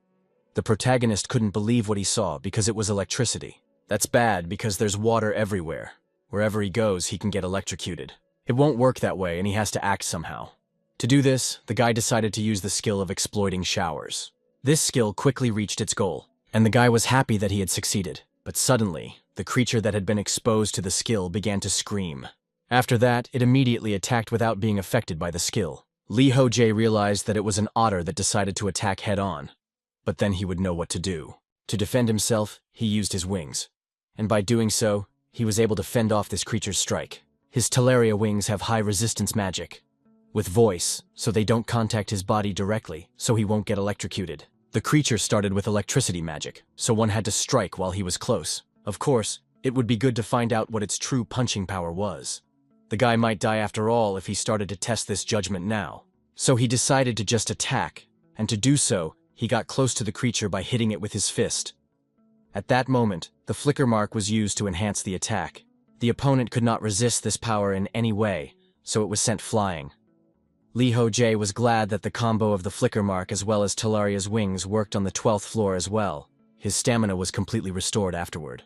The protagonist couldn't believe what he saw because it was electricity. That's bad because there's water everywhere. Wherever he goes, he can get electrocuted. It won't work that way and he has to act somehow. To do this, the guy decided to use the skill of exploiting showers. This skill quickly reached its goal, and the guy was happy that he had succeeded. But suddenly, the creature that had been exposed to the skill began to scream. After that, it immediately attacked without being affected by the skill. Ho Jae realized that it was an otter that decided to attack head-on. But then he would know what to do. To defend himself, he used his wings. And by doing so, he was able to fend off this creature's strike. His Teleria wings have high resistance magic, with voice, so they don't contact his body directly, so he won't get electrocuted. The creature started with electricity magic, so one had to strike while he was close. Of course, it would be good to find out what its true punching power was. The guy might die after all if he started to test this judgment now. So he decided to just attack, and to do so, he got close to the creature by hitting it with his fist. At that moment, the flicker mark was used to enhance the attack. The opponent could not resist this power in any way, so it was sent flying. Ho Jae was glad that the combo of the flicker mark as well as Telaria's wings worked on the 12th floor as well. His stamina was completely restored afterward.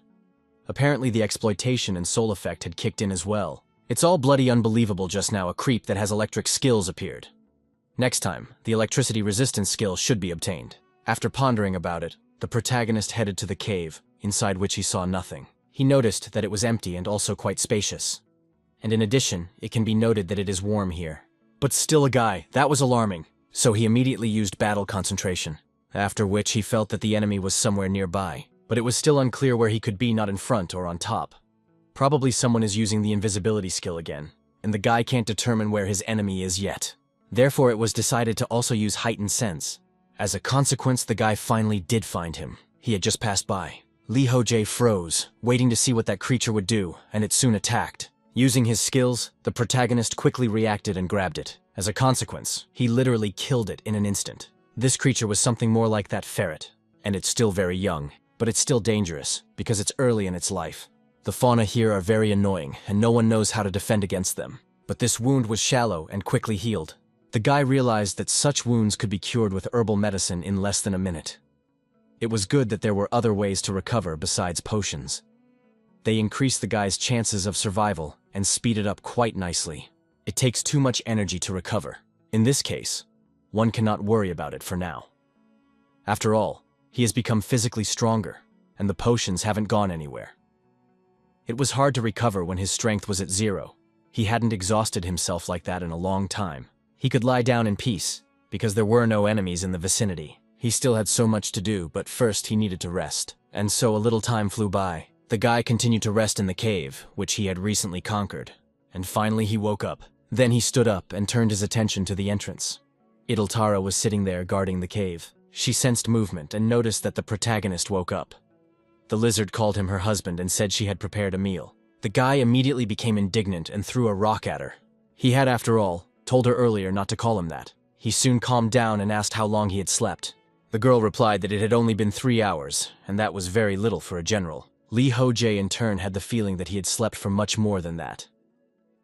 Apparently the exploitation and soul effect had kicked in as well. It's all bloody unbelievable just now a creep that has electric skills appeared. Next time, the electricity resistance skill should be obtained. After pondering about it, the protagonist headed to the cave, inside which he saw nothing. He noticed that it was empty and also quite spacious. And in addition, it can be noted that it is warm here. But still a guy, that was alarming. So he immediately used battle concentration, after which he felt that the enemy was somewhere nearby. But it was still unclear where he could be, not in front or on top. Probably someone is using the invisibility skill again, and the guy can't determine where his enemy is yet. Therefore it was decided to also use heightened sense. As a consequence, the guy finally did find him. He had just passed by. Ho Jae froze, waiting to see what that creature would do, and it soon attacked. Using his skills, the protagonist quickly reacted and grabbed it. As a consequence, he literally killed it in an instant. This creature was something more like that ferret, and it's still very young, but it's still dangerous, because it's early in its life. The fauna here are very annoying, and no one knows how to defend against them. But this wound was shallow and quickly healed. The guy realized that such wounds could be cured with herbal medicine in less than a minute. It was good that there were other ways to recover besides potions. They increased the guy's chances of survival and speeded up quite nicely. It takes too much energy to recover. In this case, one cannot worry about it for now. After all, he has become physically stronger, and the potions haven't gone anywhere. It was hard to recover when his strength was at 0. He hadn't exhausted himself like that in a long time. He could lie down in peace, because there were no enemies in the vicinity. He still had so much to do, but first he needed to rest. And so a little time flew by. The guy continued to rest in the cave, which he had recently conquered. And finally he woke up. Then he stood up and turned his attention to the entrance. Idiltara was sitting there guarding the cave. She sensed movement and noticed that the protagonist woke up. The lizard called him her husband and said she had prepared a meal. The guy immediately became indignant and threw a rock at her. He had, after all, told her earlier not to call him that. He soon calmed down and asked how long he had slept. The girl replied that it had only been 3 hours, and that was very little for a general. Ho Jae in turn had the feeling that he had slept for much more than that.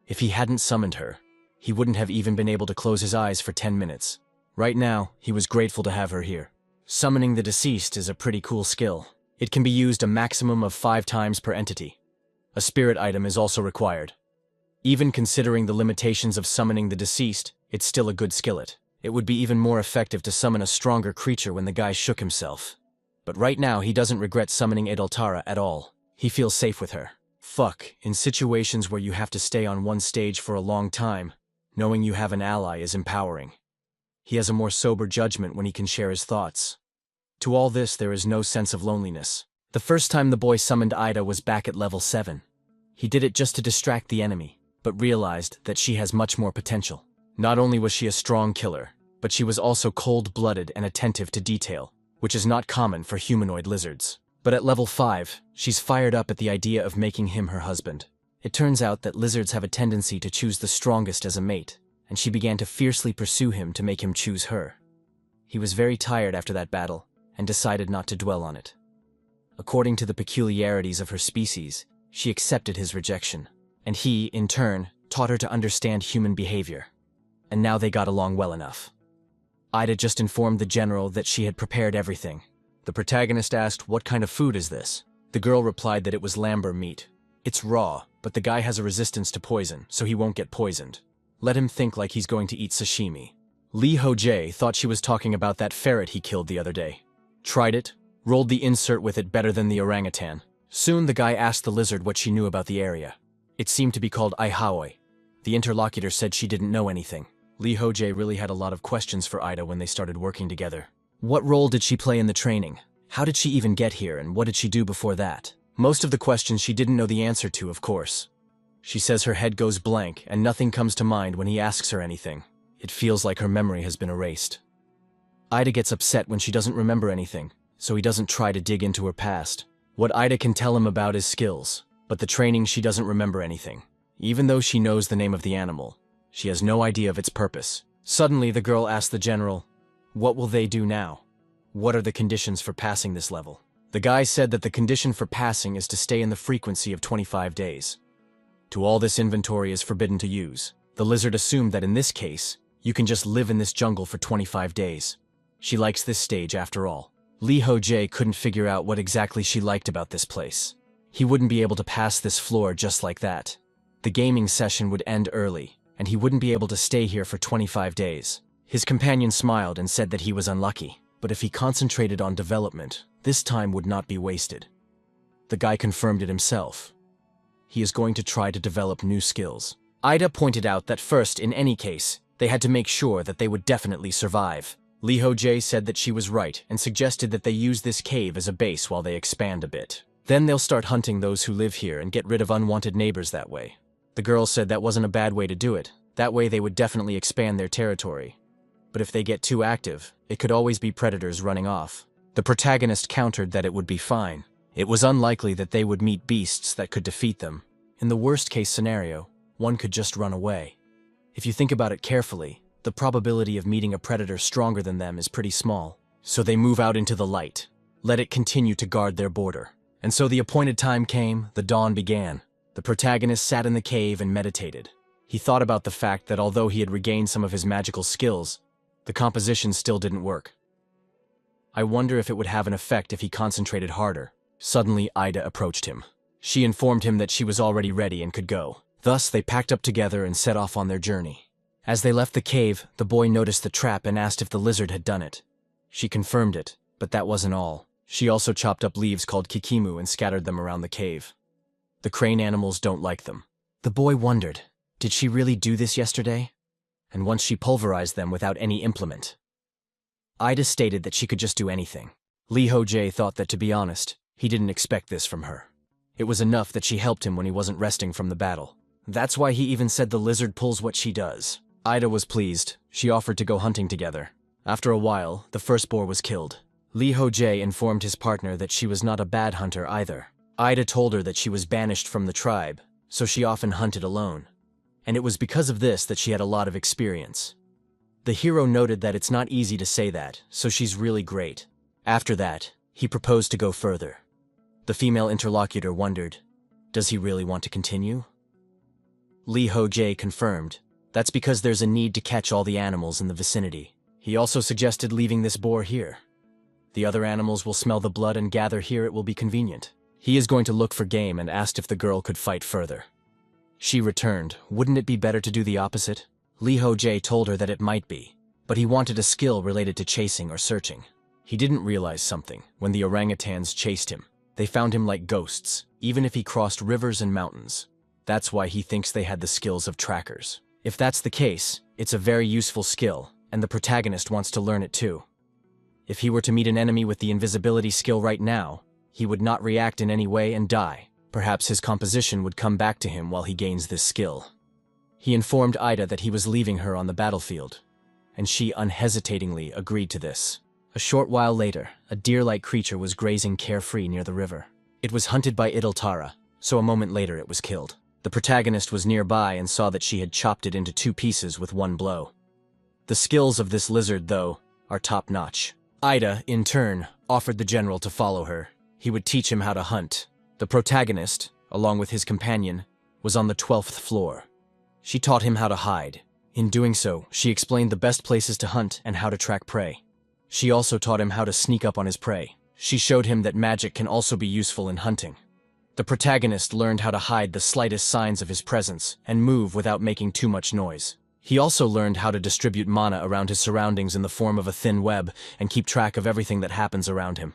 If he hadn't summoned her, he wouldn't have even been able to close his eyes for 10 minutes. Right now, he was grateful to have her here. Summoning the deceased is a pretty cool skill. It can be used a maximum of 5 times per entity. A spirit item is also required. Even considering the limitations of summoning the deceased, it's still a good skillet. It would be even more effective to summon a stronger creature when the guy shook himself. But right now, he doesn't regret summoning Edeltara at all. He feels safe with her. Fuck, in situations where you have to stay on one stage for a long time, knowing you have an ally is empowering. He has a more sober judgment when he can share his thoughts. To all this, there is no sense of loneliness. The first time the boy summoned Ida was back at level 7. He did it just to distract the enemy, but realized that she has much more potential. Not only was she a strong killer, but she was also cold-blooded and attentive to detail, which is not common for humanoid lizards. But at level 5, she's fired up at the idea of making him her husband. It turns out that lizards have a tendency to choose the strongest as a mate, and she began to fiercely pursue him to make him choose her. He was very tired after that battle, and decided not to dwell on it. According to the peculiarities of her species, she accepted his rejection, and he, in turn, taught her to understand human behavior. And now they got along well enough. Ida just informed the general that she had prepared everything. The protagonist asked, "What kind of food is this?" The girl replied that it was lamber meat. "It's raw, but the guy has a resistance to poison, so he won't get poisoned. Let him think like he's going to eat sashimi." Ho Jae thought she was talking about that ferret he killed the other day. Tried it, rolled the insert with it better than the orangutan. Soon the guy asked the lizard what she knew about the area. It seemed to be called Aihaoi. The interlocutor said she didn't know anything. Ho Jae really had a lot of questions for Ida when they started working together. What role did she play in the training? How did she even get here, and what did she do before that? Most of the questions she didn't know the answer to, of course. She says her head goes blank and nothing comes to mind when he asks her anything. It feels like her memory has been erased. Ida gets upset when she doesn't remember anything, so he doesn't try to dig into her past. What Ida can tell him about is skills, but the training she doesn't remember anything. Even though she knows the name of the animal, she has no idea of its purpose. Suddenly the girl asks the general, "What will they do now? What are the conditions for passing this level?" The guy said that the condition for passing is to stay in the frequency of 25 days. To all this inventory is forbidden to use. The lizard assumed that in this case, you can just live in this jungle for 25 days. She likes this stage after all. Ho Jae couldn't figure out what exactly she liked about this place. He wouldn't be able to pass this floor just like that. The gaming session would end early, and he wouldn't be able to stay here for 25 days. His companion smiled and said that he was unlucky, but if he concentrated on development, this time would not be wasted. The guy confirmed it himself. He is going to try to develop new skills. Ida pointed out that first, in any case, they had to make sure that they would definitely survive. Ho Jae said that she was right and suggested that they use this cave as a base while they expand a bit. Then they'll start hunting those who live here and get rid of unwanted neighbors that way. The girl said that wasn't a bad way to do it. That way they would definitely expand their territory. But if they get too active, it could always be predators running off. The protagonist countered that it would be fine. It was unlikely that they would meet beasts that could defeat them. In the worst-case scenario, one could just run away. If you think about it carefully, the probability of meeting a predator stronger than them is pretty small. So they move out into the light. Let it continue to guard their border. And so the appointed time came, the dawn began. The protagonist sat in the cave and meditated. He thought about the fact that although he had regained some of his magical skills, the composition still didn't work. I wonder if it would have an effect if he concentrated harder. Suddenly, Ida approached him. She informed him that she was already ready and could go. Thus, they packed up together and set off on their journey. As they left the cave, the boy noticed the trap and asked if the lizard had done it. She confirmed it, but that wasn't all. She also chopped up leaves called kikimu and scattered them around the cave. The crane animals don't like them. The boy wondered, did she really do this yesterday? And once she pulverized them without any implement. Ida stated that she could just do anything. Ho Jae thought that, to be honest, he didn't expect this from her. It was enough that she helped him when he wasn't resting from the battle. That's why he even said the lizard pulls what she does. Ida was pleased. She offered to go hunting together. After a while, the first boar was killed. Ho Jae informed his partner that she was not a bad hunter either. Ida told her that she was banished from the tribe, so she often hunted alone. And it was because of this that she had a lot of experience. The hero noted that it's not easy to say that, so she's really great. After that, he proposed to go further. The female interlocutor wondered, does he really want to continue? Ho Jae confirmed. That's because there's a need to catch all the animals in the vicinity. He also suggested leaving this boar here. The other animals will smell the blood and gather here. It will be convenient. He is going to look for game and asked if the girl could fight further. She returned, wouldn't it be better to do the opposite? Ho Jae told her that it might be, but he wanted a skill related to chasing or searching. He didn't realize something when the orangutans chased him. They found him like ghosts, even if he crossed rivers and mountains. That's why he thinks they had the skills of trackers. If that's the case, it's a very useful skill, and the protagonist wants to learn it too. If he were to meet an enemy with the invisibility skill right now, he would not react in any way and die. Perhaps his composition would come back to him while he gains this skill. He informed Ida that he was leaving her on the battlefield, and she unhesitatingly agreed to this. A short while later, a deer-like creature was grazing carefree near the river. It was hunted by Idiltara, so a moment later it was killed. The protagonist was nearby and saw that she had chopped it into 2 pieces with 1 blow. The skills of this lizard, though, are top-notch. Ida, in turn, offered the general to follow her. He would teach him how to hunt. The protagonist, along with his companion, was on the 12th floor. She taught him how to hide. In doing so, she explained the best places to hunt and how to track prey. She also taught him how to sneak up on his prey. She showed him that magic can also be useful in hunting. The protagonist learned how to hide the slightest signs of his presence and move without making too much noise. He also learned how to distribute mana around his surroundings in the form of a thin web and keep track of everything that happens around him.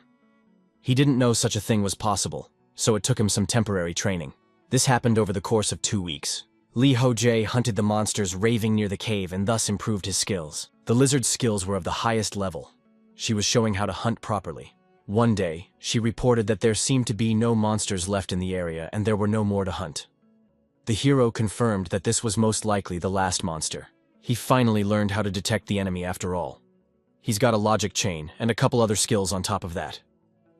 He didn't know such a thing was possible, so it took him some temporary training. This happened over the course of 2 weeks. Ho Jae hunted the monsters raving near the cave and thus improved his skills. The lizard's skills were of the highest level. She was showing how to hunt properly. One day, she reported that there seemed to be no monsters left in the area and there were no more to hunt. The hero confirmed that this was most likely the last monster. He finally learned how to detect the enemy after all. He's got a logic chain and a couple other skills on top of that.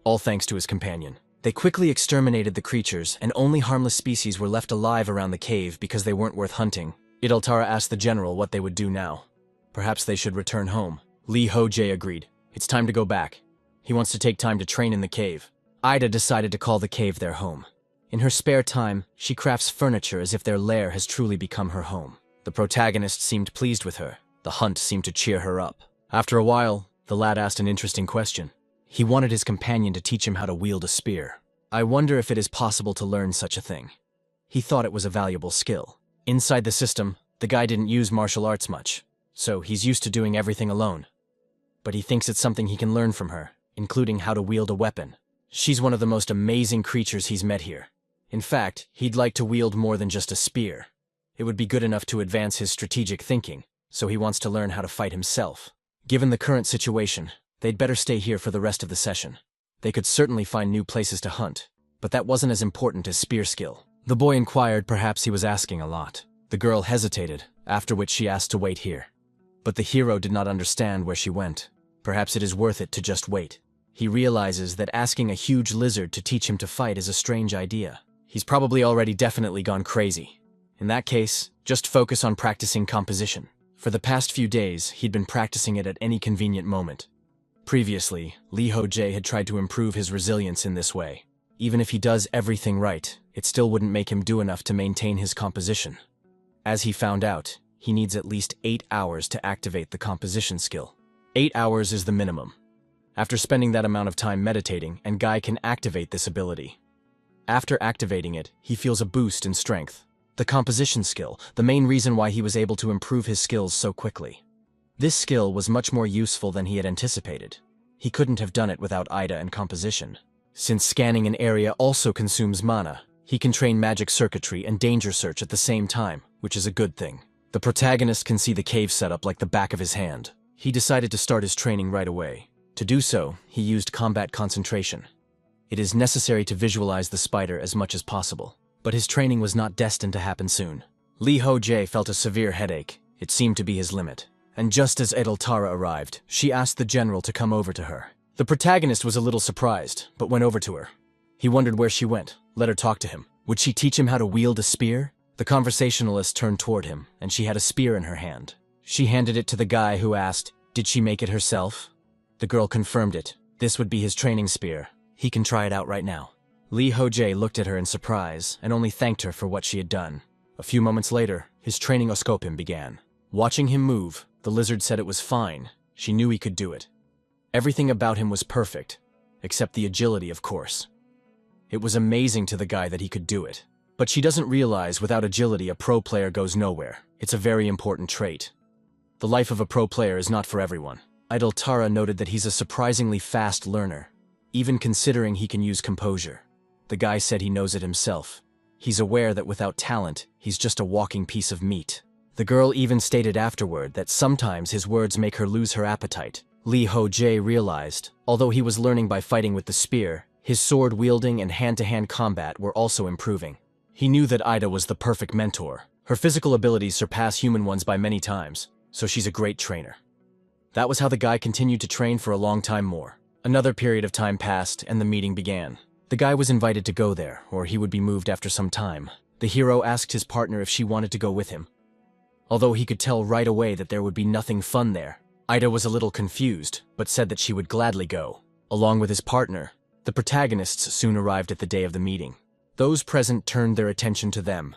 All thanks to his companion. They quickly exterminated the creatures, and only harmless species were left alive around the cave because they weren't worth hunting. Idiltara asked the general what they would do now. Perhaps they should return home. Ho Jae agreed. It's time to go back. He wants to take time to train in the cave. Ida decided to call the cave their home. In her spare time, she crafts furniture as if their lair has truly become her home. The protagonist seemed pleased with her. The hunt seemed to cheer her up. After a while, the lad asked an interesting question. He wanted his companion to teach him how to wield a spear. I wonder if it is possible to learn such a thing. He thought it was a valuable skill. Inside the system, the guy didn't use martial arts much, so he's used to doing everything alone. But he thinks it's something he can learn from her, including how to wield a weapon. She's one of the most amazing creatures he's met here. In fact, he'd like to wield more than just a spear. It would be good enough to advance his strategic thinking, so he wants to learn how to fight himself. Given the current situation, they'd better stay here for the rest of the session. They could certainly find new places to hunt, but that wasn't as important as spear skill. The boy inquired perhaps he was asking a lot. The girl hesitated, after which she asked to wait here. But the hero did not understand where she went. Perhaps it is worth it to just wait. He realizes that asking a huge lizard to teach him to fight is a strange idea. He's probably already definitely gone crazy. In that case, just focus on practicing composition. For the past few days, he'd been practicing it at any convenient moment. Previously, Ho Jae had tried to improve his resilience in this way. Even if he does everything right, it still wouldn't make him do enough to maintain his composition. As he found out, he needs at least 8 hours to activate the composition skill. 8 hours is the minimum. After spending that amount of time meditating, and Guy can activate this ability. After activating it, he feels a boost in strength. The composition skill, the main reason why he was able to improve his skills so quickly. This skill was much more useful than he had anticipated. He couldn't have done it without Ida and composition. Since scanning an area also consumes mana, he can train magic circuitry and danger search at the same time, which is a good thing. The protagonist can see the cave setup like the back of his hand. He decided to start his training right away. To do so, he used combat concentration. It is necessary to visualize the spider as much as possible, but his training was not destined to happen soon. Ho Jae felt a severe headache. It seemed to be his limit. And just as Idiltara arrived, she asked the general to come over to her. The protagonist was a little surprised, but went over to her. He wondered where she went, let her talk to him. Would she teach him how to wield a spear? The conversationalist turned toward him, and she had a spear in her hand. She handed it to the guy who asked, "Did she make it herself?" The girl confirmed it. This would be his training spear. He can try it out right now. Ho Jae looked at her in surprise, and only thanked her for what she had done. A few moments later, his training oscopim began. Watching him move, the lizard said it was fine. She knew he could do it. Everything about him was perfect, except the agility, of course. It was amazing to the guy that he could do it. But she doesn't realize without agility a pro player goes nowhere. It's a very important trait. The life of a pro player is not for everyone. Idol Tara noted that he's a surprisingly fast learner, even considering he can use composure. The guy said he knows it himself. He's aware that without talent, he's just a walking piece of meat. The girl even stated afterward that sometimes his words make her lose her appetite. Ho Jae realized, although he was learning by fighting with the spear, his sword-wielding and hand-to-hand combat were also improving. He knew that Ida was the perfect mentor. Her physical abilities surpass human ones by many times, so she's a great trainer. That was how the guy continued to train for a long time more. Another period of time passed, and the meeting began. The guy was invited to go there, or he would be moved after some time. The hero asked his partner if she wanted to go with him. Although he could tell right away that there would be nothing fun there, Ida was a little confused, but said that she would gladly go. Along with his partner, the protagonists soon arrived at the day of the meeting. Those present turned their attention to them.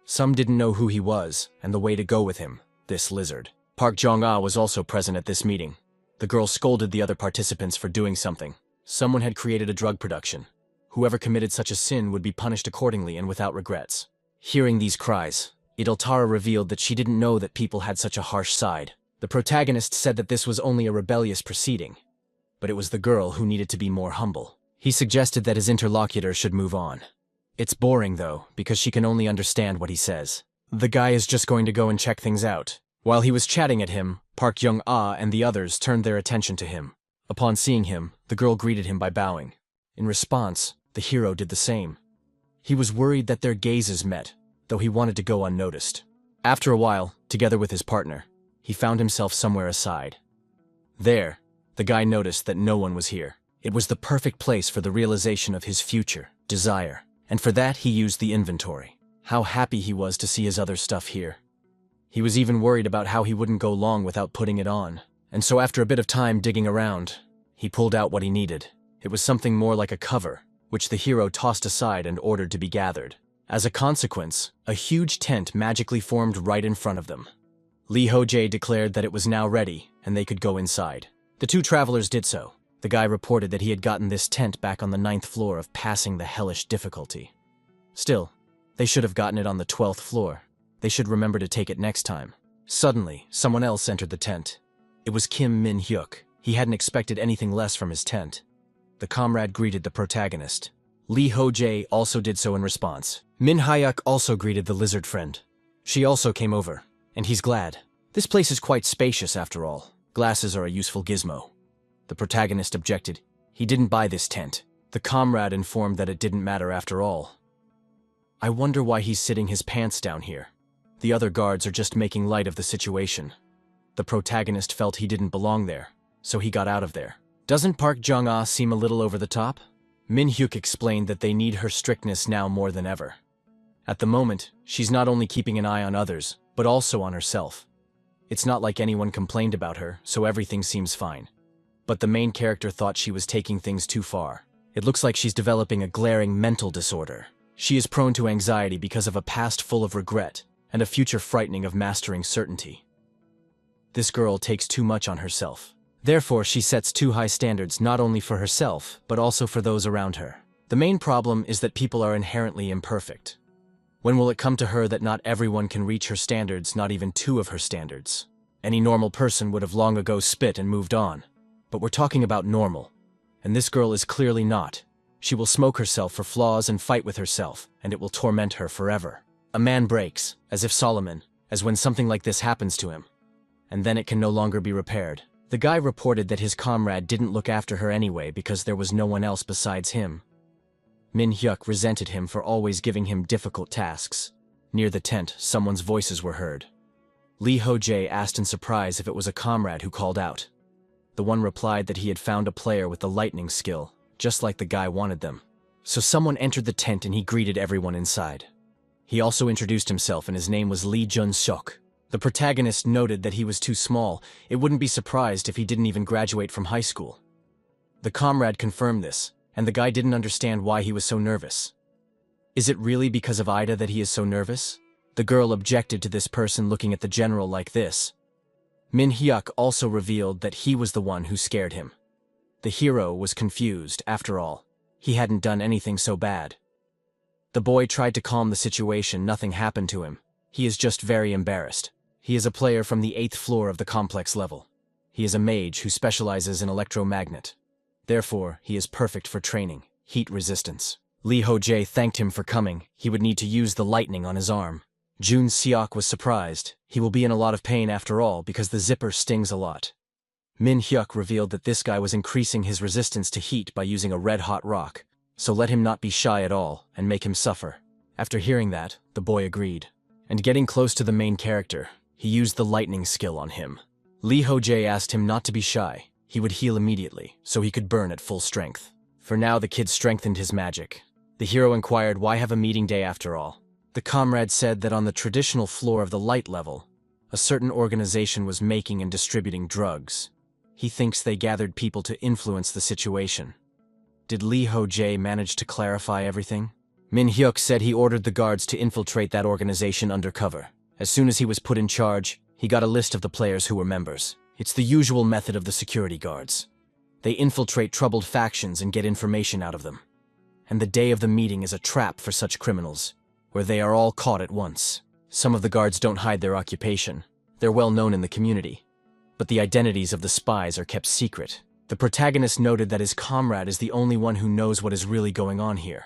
Some didn't know who he was, and the way to go with him, this lizard. Park Jong-ah was also present at this meeting. The girl scolded the other participants for doing something. Someone had created a drug production. Whoever committed such a sin would be punished accordingly and without regrets. Hearing these cries, Idol Tara revealed that she didn't know that people had such a harsh side. The protagonist said that this was only a rebellious proceeding, but it was the girl who needed to be more humble. He suggested that his interlocutor should move on. It's boring, though, because she can only understand what he says. The guy is just going to go and check things out. While he was chatting at him, Park Jong-ah and the others turned their attention to him. Upon seeing him, the girl greeted him by bowing. In response, the hero did the same. He was worried that their gazes met, though he wanted to go unnoticed. After a while, together with his partner, he found himself somewhere aside. There, the guy noticed that no one was here. It was the perfect place for the realization of his future, desire, and for that he used the inventory. How happy he was to see his other stuff here. He was even worried about how he wouldn't go long without putting it on, and so after a bit of time digging around, he pulled out what he needed. It was something more like a cover, which the hero tossed aside and ordered to be gathered. As a consequence, a huge tent magically formed right in front of them. Ho Jae declared that it was now ready, and they could go inside. The two travelers did so. The guy reported that he had gotten this tent back on the 9th floor of passing the hellish difficulty. Still, they should have gotten it on the 12th floor. They should remember to take it next time. Suddenly, someone else entered the tent. It was Kim Min-hyuk. He hadn't expected anything less from his tent. The comrade greeted the protagonist. Ho Jae also did so in response. Min-hyuk also greeted the lizard friend. She also came over, and he's glad. This place is quite spacious after all. Glasses are a useful gizmo. The protagonist objected. He didn't buy this tent. The comrade informed that it didn't matter after all. I wonder why he's sitting his pants down here. The other guards are just making light of the situation. The protagonist felt he didn't belong there, so he got out of there. Doesn't Park Jong-ah seem a little over the top? Min-hyuk explained that they need her strictness now more than ever. At the moment, she's not only keeping an eye on others, but also on herself. It's not like anyone complained about her, so everything seems fine. But the main character thought she was taking things too far. It looks like she's developing a glaring mental disorder. She is prone to anxiety because of a past full of regret, and a future frightening of mastering certainty. This girl takes too much on herself. Therefore, she sets too high standards not only for herself, but also for those around her. The main problem is that people are inherently imperfect. When will it come to her that not everyone can reach her standards, not even 2 of her standards? Any normal person would have long ago spit and moved on. But we're talking about normal, and this girl is clearly not. She will smoke herself for flaws and fight with herself, and it will torment her forever. A man breaks, as if Solomon, as when something like this happens to him, and then it can no longer be repaired. The guy reported that his comrade didn't look after her anyway because there was no one else besides him. Min-hyuk resented him for always giving him difficult tasks. Near the tent, someone's voices were heard. Ho Jae asked in surprise if it was a comrade who called out. The one replied that he had found a player with the lightning skill, just like the guy wanted them. So someone entered the tent and he greeted everyone inside. He also introduced himself and his name was Lee Jun-seok. The protagonist noted that he was too small. It wouldn't be surprised if he didn't even graduate from high school. The comrade confirmed this, and the guy didn't understand why he was so nervous. Is it really because of Ida that he is so nervous? The girl objected to this person looking at the general like this. Min-hyuk also revealed that he was the one who scared him. The hero was confused, after all. He hadn't done anything so bad. The boy tried to calm the situation. Nothing happened to him. He is just very embarrassed. He is a player from the 8th floor of the complex level. He is a mage who specializes in electromagnet. Therefore, he is perfect for training, heat resistance. Ho Jae thanked him for coming. He would need to use the lightning on his arm. Jun Seok was surprised. He will be in a lot of pain after all because the zipper stings a lot. Min Hyuk revealed that this guy was increasing his resistance to heat by using a red-hot rock, so let him not be shy at all and make him suffer. After hearing that, the boy agreed. And getting close to the main character, he used the lightning skill on him. Ho Jae asked him not to be shy. He would heal immediately, so he could burn at full strength. For now, the kid strengthened his magic. The hero inquired, why have a meeting day after all? The comrade said that on the traditional floor of the light level, a certain organization was making and distributing drugs. He thinks they gathered people to influence the situation. Did Ho Jae manage to clarify everything? Min Hyuk said he ordered the guards to infiltrate that organization undercover. As soon as he was put in charge, he got a list of the players who were members. It's the usual method of the security guards. They infiltrate troubled factions and get information out of them. And the day of the meeting is a trap for such criminals, where they are all caught at once. Some of the guards don't hide their occupation. They're well known in the community. But the identities of the spies are kept secret. The protagonist noted that his comrade is the only one who knows what is really going on here.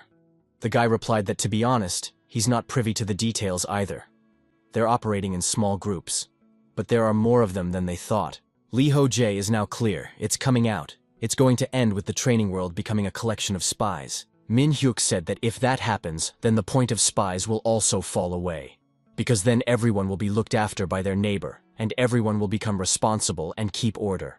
The guy replied that, to be honest, he's not privy to the details either. They're operating in small groups. But there are more of them than they thought. Ho Jae is now clear. It's coming out. It's going to end with the training world becoming a collection of spies. Min Hyuk said that if that happens, then the point of spies will also fall away. Because then everyone will be looked after by their neighbor, and everyone will become responsible and keep order.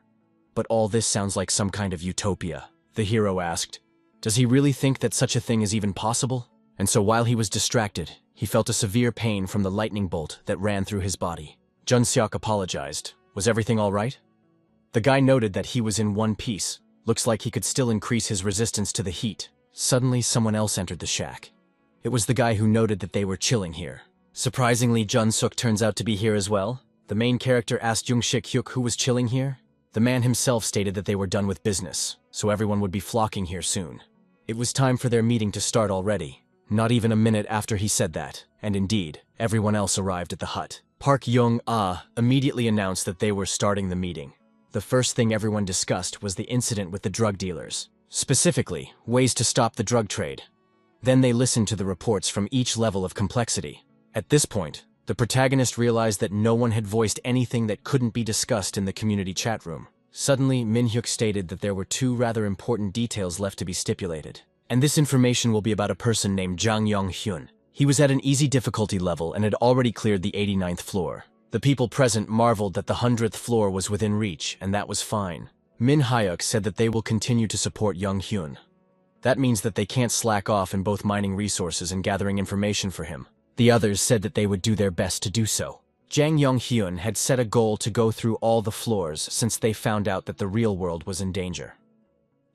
But all this sounds like some kind of utopia. The hero asked, does he really think that such a thing is even possible? And so while he was distracted, he felt a severe pain from the lightning bolt that ran through his body. Jun Seok apologized. Was everything all right? The guy noted that he was in one piece. Looks like he could still increase his resistance to the heat. Suddenly, someone else entered the shack. It was the guy who noted that they were chilling here. Surprisingly, Jun Seok turns out to be here as well. The main character asked Jung Shik Hyuk who was chilling here. The man himself stated that they were done with business, so everyone would be flocking here soon. It was time for their meeting to start already. Not even a minute after he said that, and indeed, everyone else arrived at the hut. Park Young-ah immediately announced that they were starting the meeting. The first thing everyone discussed was the incident with the drug dealers. Specifically, ways to stop the drug trade. Then they listened to the reports from each level of complexity. At this point, the protagonist realized that no one had voiced anything that couldn't be discussed in the community chat room. Suddenly, Min Hyuk stated that there were two rather important details left to be stipulated. And this information will be about a person named Jang Yong-hyun. He was at an easy difficulty level and had already cleared the 89th floor. The people present marveled that the 100th floor was within reach, and that was fine. Min Hyuk said that they will continue to support Young-hyun. That means that they can't slack off in both mining resources and gathering information for him. The others said that they would do their best to do so. Jang Yong-hyun had set a goal to go through all the floors since they found out that the real world was in danger.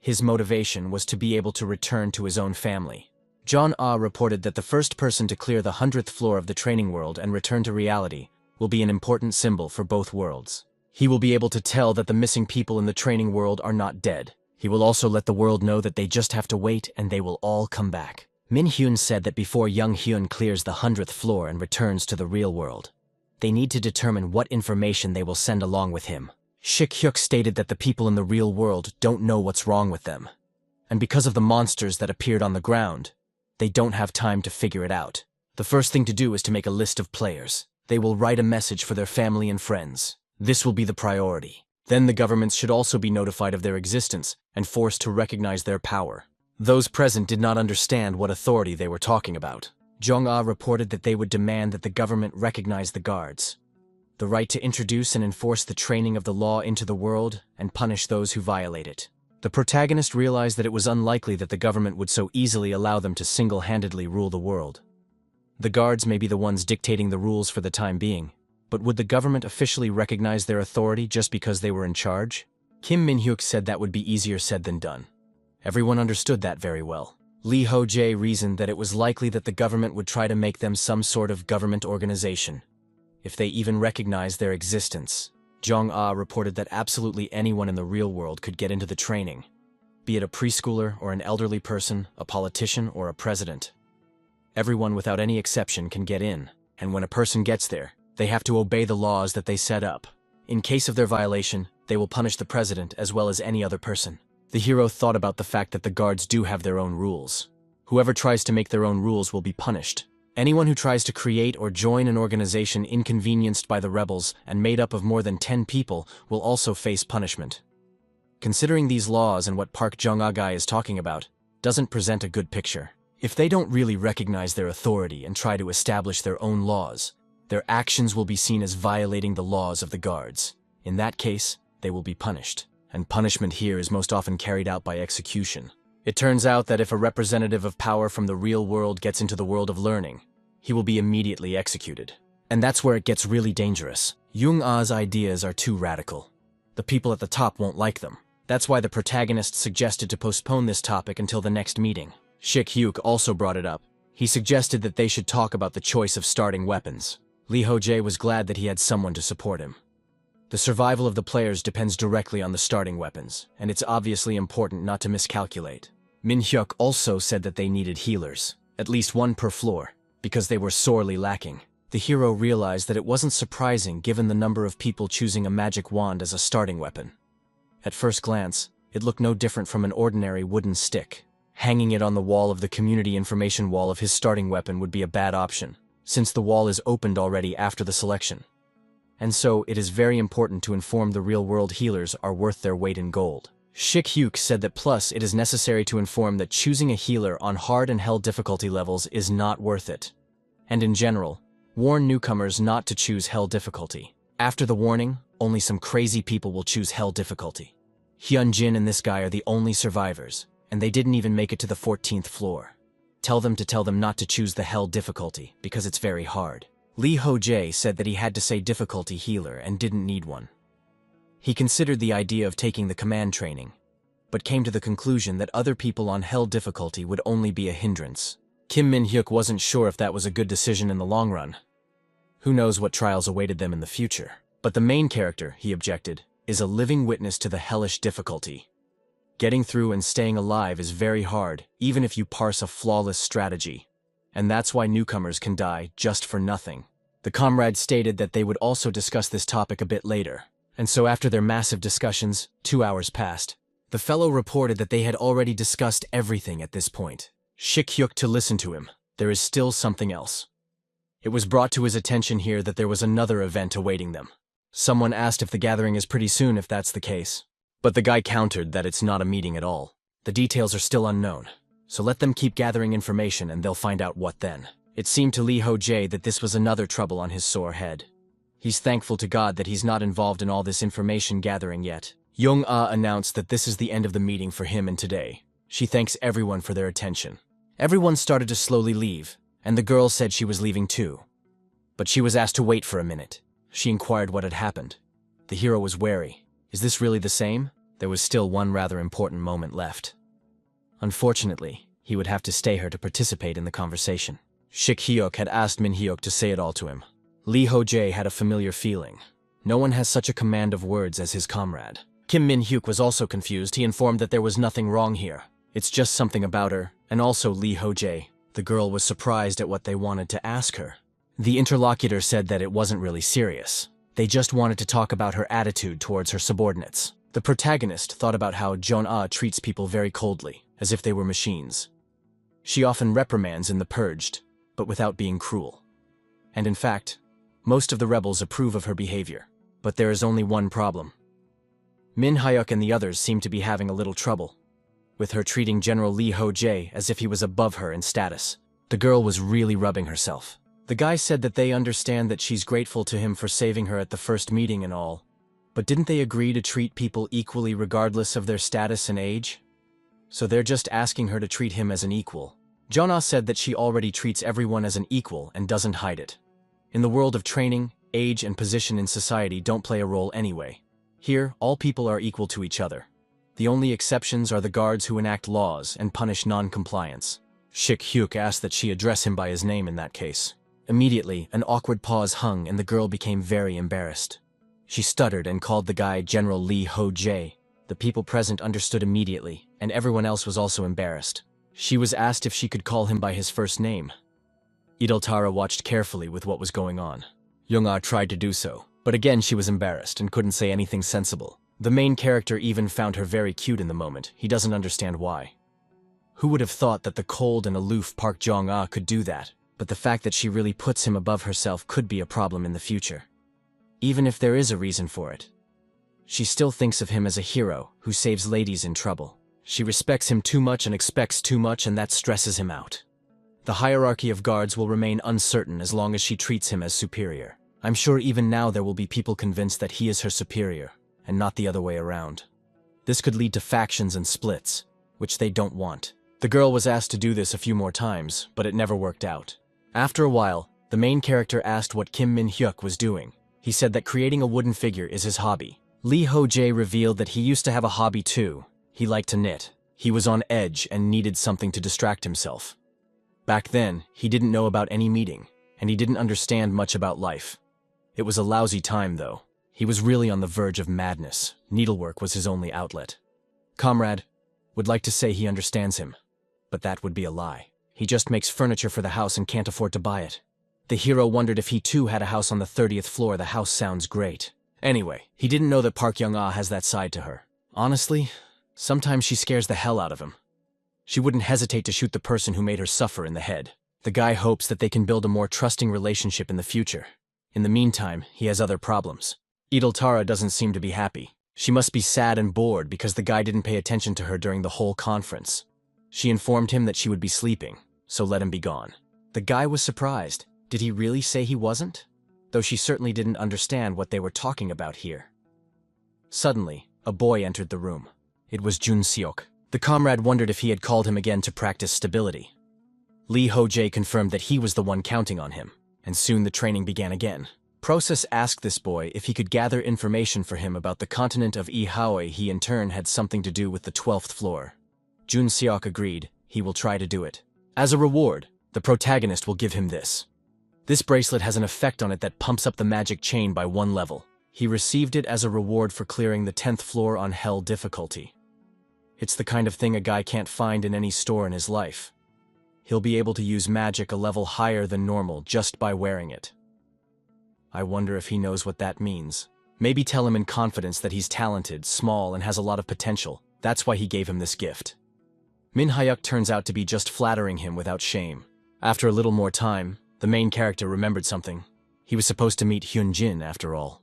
His motivation was to be able to return to his own family. John Ah reported that the first person to clear the 100th floor of the training world and return to reality will be an important symbol for both worlds. He will be able to tell that the missing people in the training world are not dead. He will also let the world know that they just have to wait and they will all come back. Min Hyun said that before Young-hyun clears the 100th floor and returns to the real world, they need to determine what information they will send along with him. Shik Hyuk stated that the people in the real world don't know what's wrong with them. And because of the monsters that appeared on the ground, they don't have time to figure it out. The first thing to do is to make a list of players. They will write a message for their family and friends. This will be the priority. Then the governments should also be notified of their existence and forced to recognize their power. Those present did not understand what authority they were talking about. Jong-ah reported that they would demand that the government recognize the guards, the right to introduce and enforce the training of the law into the world and punish those who violate it. The protagonist realized that it was unlikely that the government would so easily allow them to single-handedly rule the world. The guards may be the ones dictating the rules for the time being, but would the government officially recognize their authority just because they were in charge? Kim Min-hyuk said that would be easier said than done. Everyone understood that very well. Ho Jae reasoned that it was likely that the government would try to make them some sort of government organization, if they even recognized their existence. Jong-ah reported that absolutely anyone in the real world could get into the training, be it a preschooler or an elderly person, a politician or a president. Everyone without any exception can get in, and when a person gets there, They have to obey the laws that they set up. In case of their violation, they will punish the president as well as any other person. The hero thought about the fact that the guards do have their own rules. Whoever tries to make their own rules will be punished. Anyone who tries to create or join an organization inconvenienced by the rebels and made up of more than 10 people will also face punishment. Considering these laws and what Park Jung-ah is talking about, doesn't present a good picture. If they don't really recognize their authority and try to establish their own laws, their actions will be seen as violating the laws of the guards. In that case, they will be punished. And punishment here is most often carried out by execution. It turns out that if a representative of power from the real world gets into the world of learning, he will be immediately executed. And that's where it gets really dangerous. Jung-ah's ideas are too radical. The people at the top won't like them. That's why the protagonist suggested to postpone this topic until the next meeting. Shik-hyuk also brought it up. He suggested that they should talk about the choice of starting weapons. Ho Jae was glad that he had someone to support him. The survival of the players depends directly on the starting weapons, and it's obviously important not to miscalculate. Min-hyuk also said that they needed healers, at least one per floor, because they were sorely lacking. The hero realized that it wasn't surprising given the number of people choosing a magic wand as a starting weapon. At first glance, it looked no different from an ordinary wooden stick. Hanging it on the wall of the community information wall of his starting weapon would be a bad option, since the wall is opened already after the selection. And so, it is very important to inform the real-world healers are worth their weight in gold. Shik-hyuk said that plus it is necessary to inform that choosing a healer on hard and hell difficulty levels is not worth it. And in general, warn newcomers not to choose hell difficulty. After the warning, only some crazy people will choose hell difficulty. Hyunjin and this guy are the only survivors, and they didn't even make it to the 14th floor. Tell them not to choose the hell difficulty, because it's very hard. Ho Jae said that he had to say difficulty healer and didn't need one. He considered the idea of taking the command training, but came to the conclusion that other people on hell difficulty would only be a hindrance. Kim Min-hyuk wasn't sure if that was a good decision in the long run. Who knows what trials awaited them in the future. But the main character, he objected, is a living witness to the hellish difficulty. Getting through and staying alive is very hard, even if you parse a flawless strategy. And that's why newcomers can die just for nothing. The comrades stated that they would also discuss this topic a bit later. And so after their massive discussions, 2 hours passed. The fellow reported that they had already discussed everything at this point. Shik-hyuk to listen to him. There is still something else. It was brought to his attention here that there was another event awaiting them. Someone asked if the gathering is pretty soon if that's the case. But the guy countered that it's not a meeting at all. The details are still unknown. So let them keep gathering information and they'll find out what then. It seemed to Ho Jae that this was another trouble on his sore head. He's thankful to God that he's not involved in all this information gathering yet. Jung-ah announced that this is the end of the meeting for him and today. She thanks everyone for their attention. Everyone started to slowly leave, and the girl said she was leaving too. But she was asked to wait for a minute. She inquired what had happened. The hero was wary. Is this really the same? There was still one rather important moment left. Unfortunately, he would have to stay here to participate in the conversation. Shik-hyuk had asked Min-hyuk to say it all to him. Ho Jae had a familiar feeling. No one has such a command of words as his comrade. Kim Min-hyuk was also confused. He informed that there was nothing wrong here. It's just something about her, and also Ho Jae. The girl was surprised at what they wanted to ask her. The interlocutor said that it wasn't really serious. They just wanted to talk about her attitude towards her subordinates. The protagonist thought about how Jung-ah treats people very coldly, as if they were machines. She often reprimands in The Purged, but without being cruel. And in fact, most of the rebels approve of her behavior. But there is only one problem. Min-hyuk and the others seem to be having a little trouble, with her treating General Ho Jae as if he was above her in status. The girl was really rubbing herself. The guy said that they understand that she's grateful to him for saving her at the first meeting and all, but didn't they agree to treat people equally regardless of their status and age? So they're just asking her to treat him as an equal. Jung-ah said that she already treats everyone as an equal and doesn't hide it. In the world of training, age and position in society don't play a role anyway. Here, all people are equal to each other. The only exceptions are the guards who enact laws and punish non-compliance. Shik-hyuk asked that she address him by his name in that case. Immediately, an awkward pause hung and the girl became very embarrassed. She stuttered and called the guy General Ho Jae. The people present understood immediately, and everyone else was also embarrassed. She was asked if she could call him by his first name. Ideltara watched carefully with what was going on. Young-ah tried to do so, but again she was embarrassed and couldn't say anything sensible. The main character even found her very cute in the moment. He doesn't understand why. Who would have thought that the cold and aloof Park Jong-ah could do that? But the fact that she really puts him above herself could be a problem in the future. Even if there is a reason for it. She still thinks of him as a hero who saves ladies in trouble. She respects him too much and expects too much, and that stresses him out. The hierarchy of guards will remain uncertain as long as she treats him as superior. I'm sure even now there will be people convinced that he is her superior, and not the other way around. This could lead to factions and splits, which they don't want. The girl was asked to do this a few more times, but it never worked out. After a while, the main character asked what Kim Min-hyuk was doing. He said that creating a wooden figure is his hobby. Ho Jae revealed that he used to have a hobby too. He liked to knit. He was on edge and needed something to distract himself. Back then, he didn't know about any meeting, and he didn't understand much about life. It was a lousy time though. He was really on the verge of madness. Needlework was his only outlet. Comrade would like to say he understands him, but that would be a lie. He just makes furniture for the house and can't afford to buy it. The hero wondered if he too had a house on the 30th floor. The house sounds great. Anyway, he didn't know that Park Young-ah has that side to her. Honestly, sometimes she scares the hell out of him. She wouldn't hesitate to shoot the person who made her suffer in the head. The guy hopes that they can build a more trusting relationship in the future. In the meantime, he has other problems. Tara doesn't seem to be happy. She must be sad and bored because the guy didn't pay attention to her during the whole conference. She informed him that she would be sleeping, so let him be gone. The guy was surprised. Did he really say he wasn't? Though she certainly didn't understand what they were talking about here. Suddenly, a boy entered the room. It was Jun Seok. The comrade wondered if he had called him again to practice stability. Ho Jae confirmed that he was the one counting on him, and soon the training began again. Process asked this boy if he could gather information for him about the continent of Ihaoi. He in turn had something to do with the 12th floor. Jun Seok agreed he will try to do it. As a reward, the protagonist will give him this. This bracelet has an effect on it that pumps up the magic chain by 1 level. He received it as a reward for clearing the 10th floor on Hell difficulty. It's the kind of thing a guy can't find in any store in his life. He'll be able to use magic a level higher than normal just by wearing it. I wonder if he knows what that means. Maybe tell him in confidence that he's talented, small, and has a lot of potential. That's why he gave him this gift. Min-hyuk turns out to be just flattering him without shame. After a little more time, the main character remembered something. He was supposed to meet Hyun-jin after all.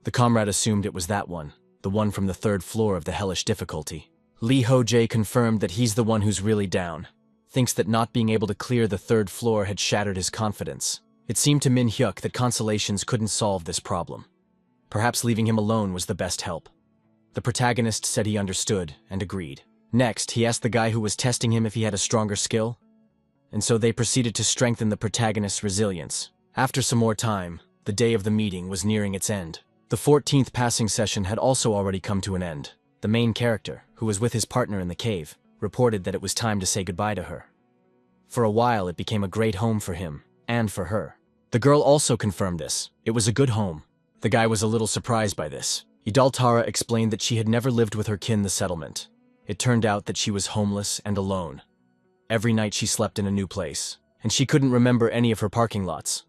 The comrade assumed it was that one, the one from the 3rd floor of the hellish difficulty. Ho Jae confirmed that he's the one who's really down. Thinks that not being able to clear the 3rd floor had shattered his confidence. It seemed to Min-hyuk that consolations couldn't solve this problem. Perhaps leaving him alone was the best help. The protagonist said he understood and agreed. Next, he asked the guy who was testing him if he had a stronger skill. And so they proceeded to strengthen the protagonist's resilience. After some more time, the day of the meeting was nearing its end. The 14th passing session had also already come to an end. The main character, who was with his partner in the cave, reported that it was time to say goodbye to her. For a while, it became a great home for him, and for her. The girl also confirmed this. It was a good home. The guy was a little surprised by this. Tara explained that she had never lived with her kin the settlement. It turned out that she was homeless and alone. Every night she slept in a new place, and she couldn't remember any of her parking lots.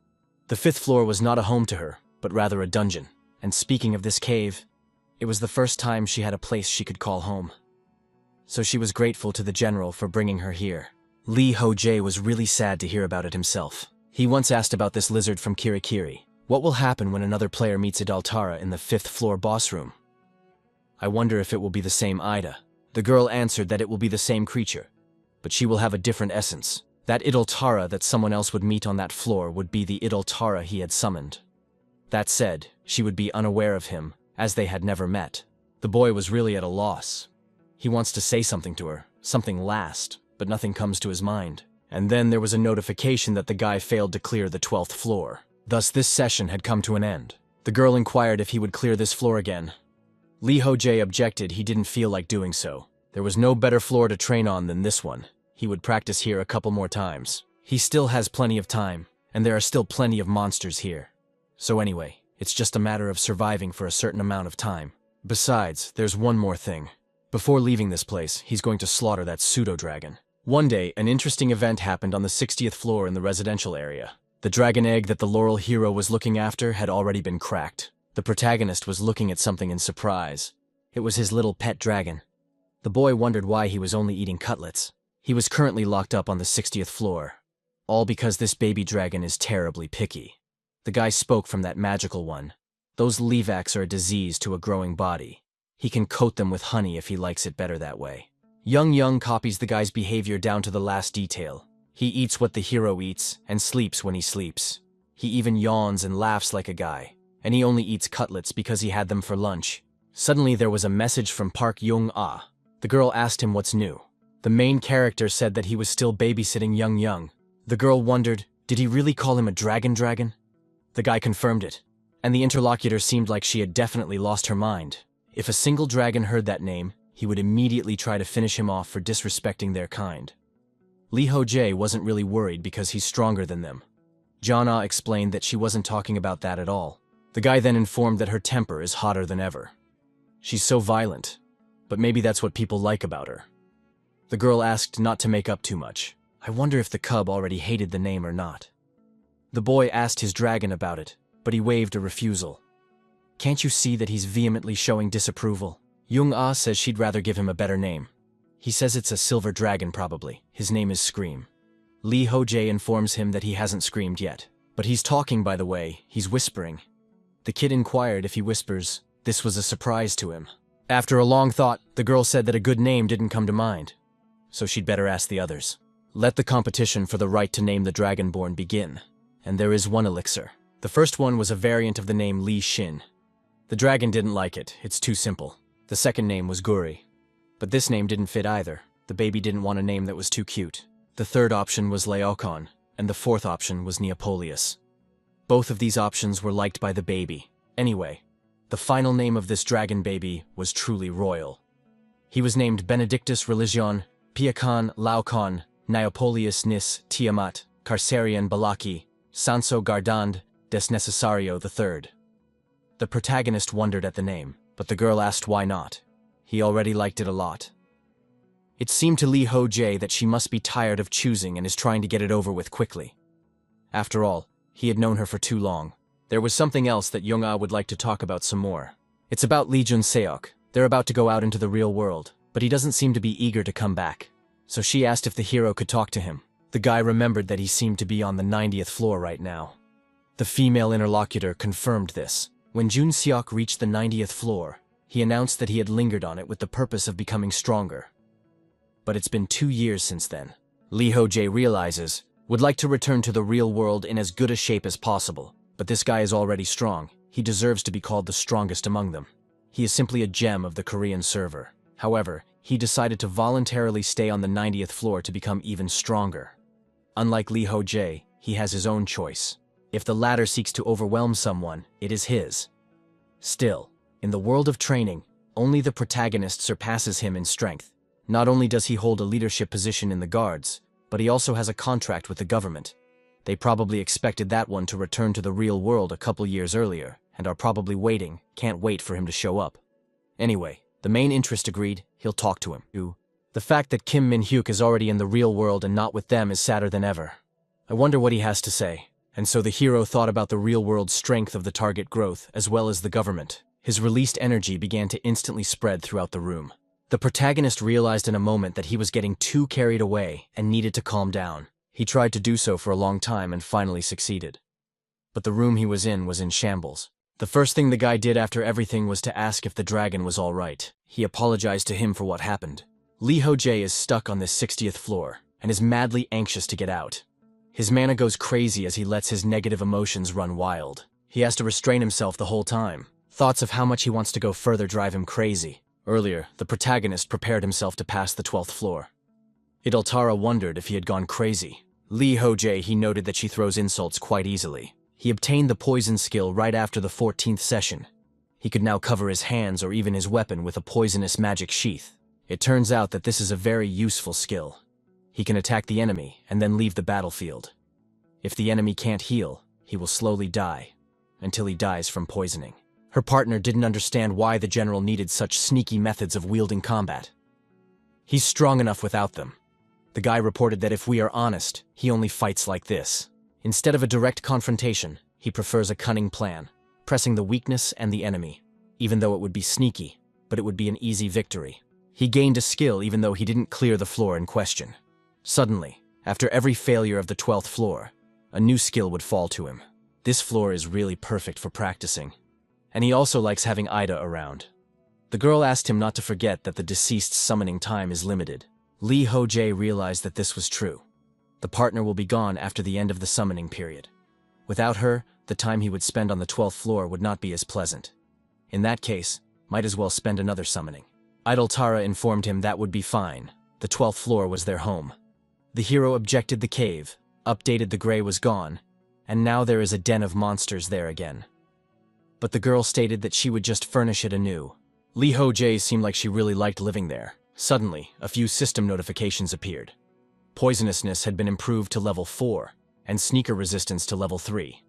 The 5th floor was not a home to her, but rather a dungeon. And speaking of this cave, it was the first time she had a place she could call home. So she was grateful to the general for bringing her here. Ho Jae was really sad to hear about it himself. He once asked about this lizard from Kirikiri. What will happen when another player meets Tara in the 5th floor boss room? I wonder if it will be the same Ida. The girl answered that it will be the same creature, but she will have a different essence. That Tara that someone else would meet on that floor would be the Tara he had summoned. That said, she would be unaware of him, as they had never met. The boy was really at a loss. He wants to say something to her, something last, but nothing comes to his mind. And then there was a notification that the guy failed to clear the 12th floor. Thus this session had come to an end. The girl inquired if he would clear this floor again. Ho Jae objected. He didn't feel like doing so. There was no better floor to train on than this one. He would practice here a couple more times. He still has plenty of time, and there are still plenty of monsters here. So anyway, it's just a matter of surviving for a certain amount of time. Besides, there's one more thing. Before leaving this place, he's going to slaughter that pseudo-dragon. One day, an interesting event happened on the 60th floor in the residential area. The dragon egg that the Laurel hero was looking after had already been cracked. The protagonist was looking at something in surprise. It was his little pet dragon. The boy wondered why he was only eating cutlets. He was currently locked up on the 60th floor. All because this baby dragon is terribly picky. The guy spoke from that magical one. Those levacs are a disease to a growing body. He can coat them with honey if he likes it better that way. Young copies the guy's behavior down to the last detail. He eats what the hero eats and sleeps when he sleeps. He even yawns and laughs like a guy. And he only eats cutlets because he had them for lunch. Suddenly there was a message from Park Young-ah. The girl asked him what's new. The main character said that he was still babysitting Young. The girl wondered, did he really call him a dragon? The guy confirmed it, and the interlocutor seemed like she had definitely lost her mind. If a single dragon heard that name, he would immediately try to finish him off for disrespecting their kind. Ho Jae wasn't really worried because he's stronger than them. Jana explained that she wasn't talking about that at all. The guy then informed that her temper is hotter than ever. She's so violent, but maybe that's what people like about her. The girl asked not to make up too much. I wonder if the cub already hated the name or not. The boy asked his dragon about it, but he waved a refusal. Can't you see that he's vehemently showing disapproval? Young-ah says she'd rather give him a better name. He says it's a silver dragon probably. His name is Scream. Ho Jae informs him that he hasn't screamed yet. But he's talking, by the way, he's whispering. The kid inquired if he whispers. This was a surprise to him. After a long thought, the girl said that a good name didn't come to mind. So she'd better ask the others. Let the competition for the right to name the Dragonborn begin. And there is one elixir. The first one was a variant of the name Li Xin. The dragon didn't like it, it's too simple. The second name was Guri. But this name didn't fit either. The baby didn't want a name that was too cute. The third option was Laocoon, and the fourth option was Neapolius. Both of these options were liked by the baby. Anyway, the final name of this dragon baby was truly royal. He was named Benedictus Religion, Piacon Laocon, Neapolius Nis Tiamat, Carcerian Balaki, Sanso Gardand, Des Necessario III. The protagonist wondered at the name, but the girl asked why not. He already liked it a lot. It seemed to Ho Jae that she must be tired of choosing and is trying to get it over with quickly. After all, he had known her for too long. There was something else that Young-ah would like to talk about some more. It's about Lee Jun-seok. They're about to go out into the real world, but he doesn't seem to be eager to come back. So she asked if the hero could talk to him. The guy remembered that he seemed to be on the 90th floor right now. The female interlocutor confirmed this. When Jun-seok reached the 90th floor, he announced that he had lingered on it with the purpose of becoming stronger. But it's been 2 years since then. Ho Jae realizes, would like to return to the real world in as good a shape as possible. But this guy is already strong. He deserves to be called the strongest among them. He is simply a gem of the Korean server. However, he decided to voluntarily stay on the 90th floor to become even stronger. Unlike Ho Jae, he has his own choice. If the latter seeks to overwhelm someone, it is his. Still, in the world of training, only the protagonist surpasses him in strength. Not only does he hold a leadership position in the guards, but he also has a contract with the government. They probably expected that one to return to the real world a couple years earlier, and are probably can't wait for him to show up. Anyway, the main interest agreed, he'll talk to him. The fact that Kim Min-hyuk is already in the real world and not with them is sadder than ever. I wonder what he has to say. And so the hero thought about the real-world strength of the target growth, as well as the government. His released energy began to instantly spread throughout the room. The protagonist realized in a moment that he was getting too carried away and needed to calm down. He tried to do so for a long time and finally succeeded. But the room he was in shambles. The first thing the guy did after everything was to ask if the dragon was all right. He apologized to him for what happened. Ho Jae is stuck on this 60th floor and is madly anxious to get out. His mana goes crazy as he lets his negative emotions run wild. He has to restrain himself the whole time. Thoughts of how much he wants to go further drive him crazy. Earlier, the protagonist prepared himself to pass the 12th floor. Idaltara wondered if he had gone crazy. Ho Jae, he noted that she throws insults quite easily. He obtained the poison skill right after the 14th session. He could now cover his hands or even his weapon with a poisonous magic sheath. It turns out that this is a very useful skill. He can attack the enemy and then leave the battlefield. If the enemy can't heal, he will slowly die, until he dies from poisoning. Her partner didn't understand why the general needed such sneaky methods of wielding combat. He's strong enough without them. The guy reported that if we are honest, he only fights like this. Instead of a direct confrontation, he prefers a cunning plan, pressing the weakness and the enemy, even though it would be sneaky, but it would be an easy victory. He gained a skill even though he didn't clear the floor in question. Suddenly, after every failure of the 12th floor, a new skill would fall to him. This floor is really perfect for practicing, and he also likes having Ida around. The girl asked him not to forget that the deceased's summoning time is limited. Ho Jae realized that this was true. The partner will be gone after the end of the summoning period. Without her, the time he would spend on the 12th floor would not be as pleasant. In that case, might as well spend another summoning. Idol Tara informed him that would be fine. The 12th floor was their home. The hero objected the cave, updated the gray was gone, and now there is a den of monsters there again. But the girl stated that she would just furnish it anew. Ho Jae seemed like she really liked living there. Suddenly, a few system notifications appeared. Poisonousness had been improved to level 4, and sneaker resistance to level 3.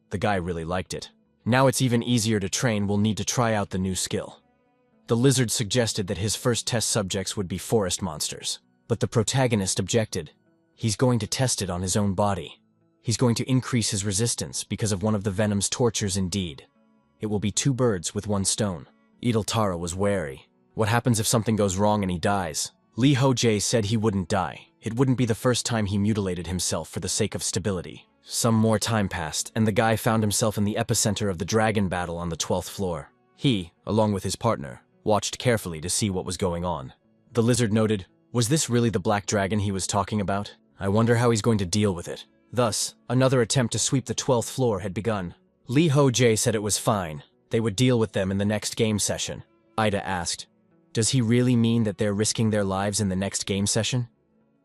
The guy really liked it. Now it's even easier to train, we'll need to try out the new skill. The lizard suggested that his first test subjects would be forest monsters. But the protagonist objected. He's going to test it on his own body. He's going to increase his resistance because of one of the venom's tortures indeed. It will be 2 birds with 1 stone. Idol Tara was wary. What happens if something goes wrong and he dies? Ho Jae said he wouldn't die. It wouldn't be the first time he mutilated himself for the sake of stability. Some more time passed, and the guy found himself in the epicenter of the dragon battle on the 12th floor. He, along with his partner, watched carefully to see what was going on. The lizard noted, "Was this really the black dragon he was talking about? I wonder how he's going to deal with it." Thus, another attempt to sweep the 12th floor had begun. Ho Jae said it was fine. They would deal with them in the next game session. Ida asked, "Does he really mean that they're risking their lives in the next game session?"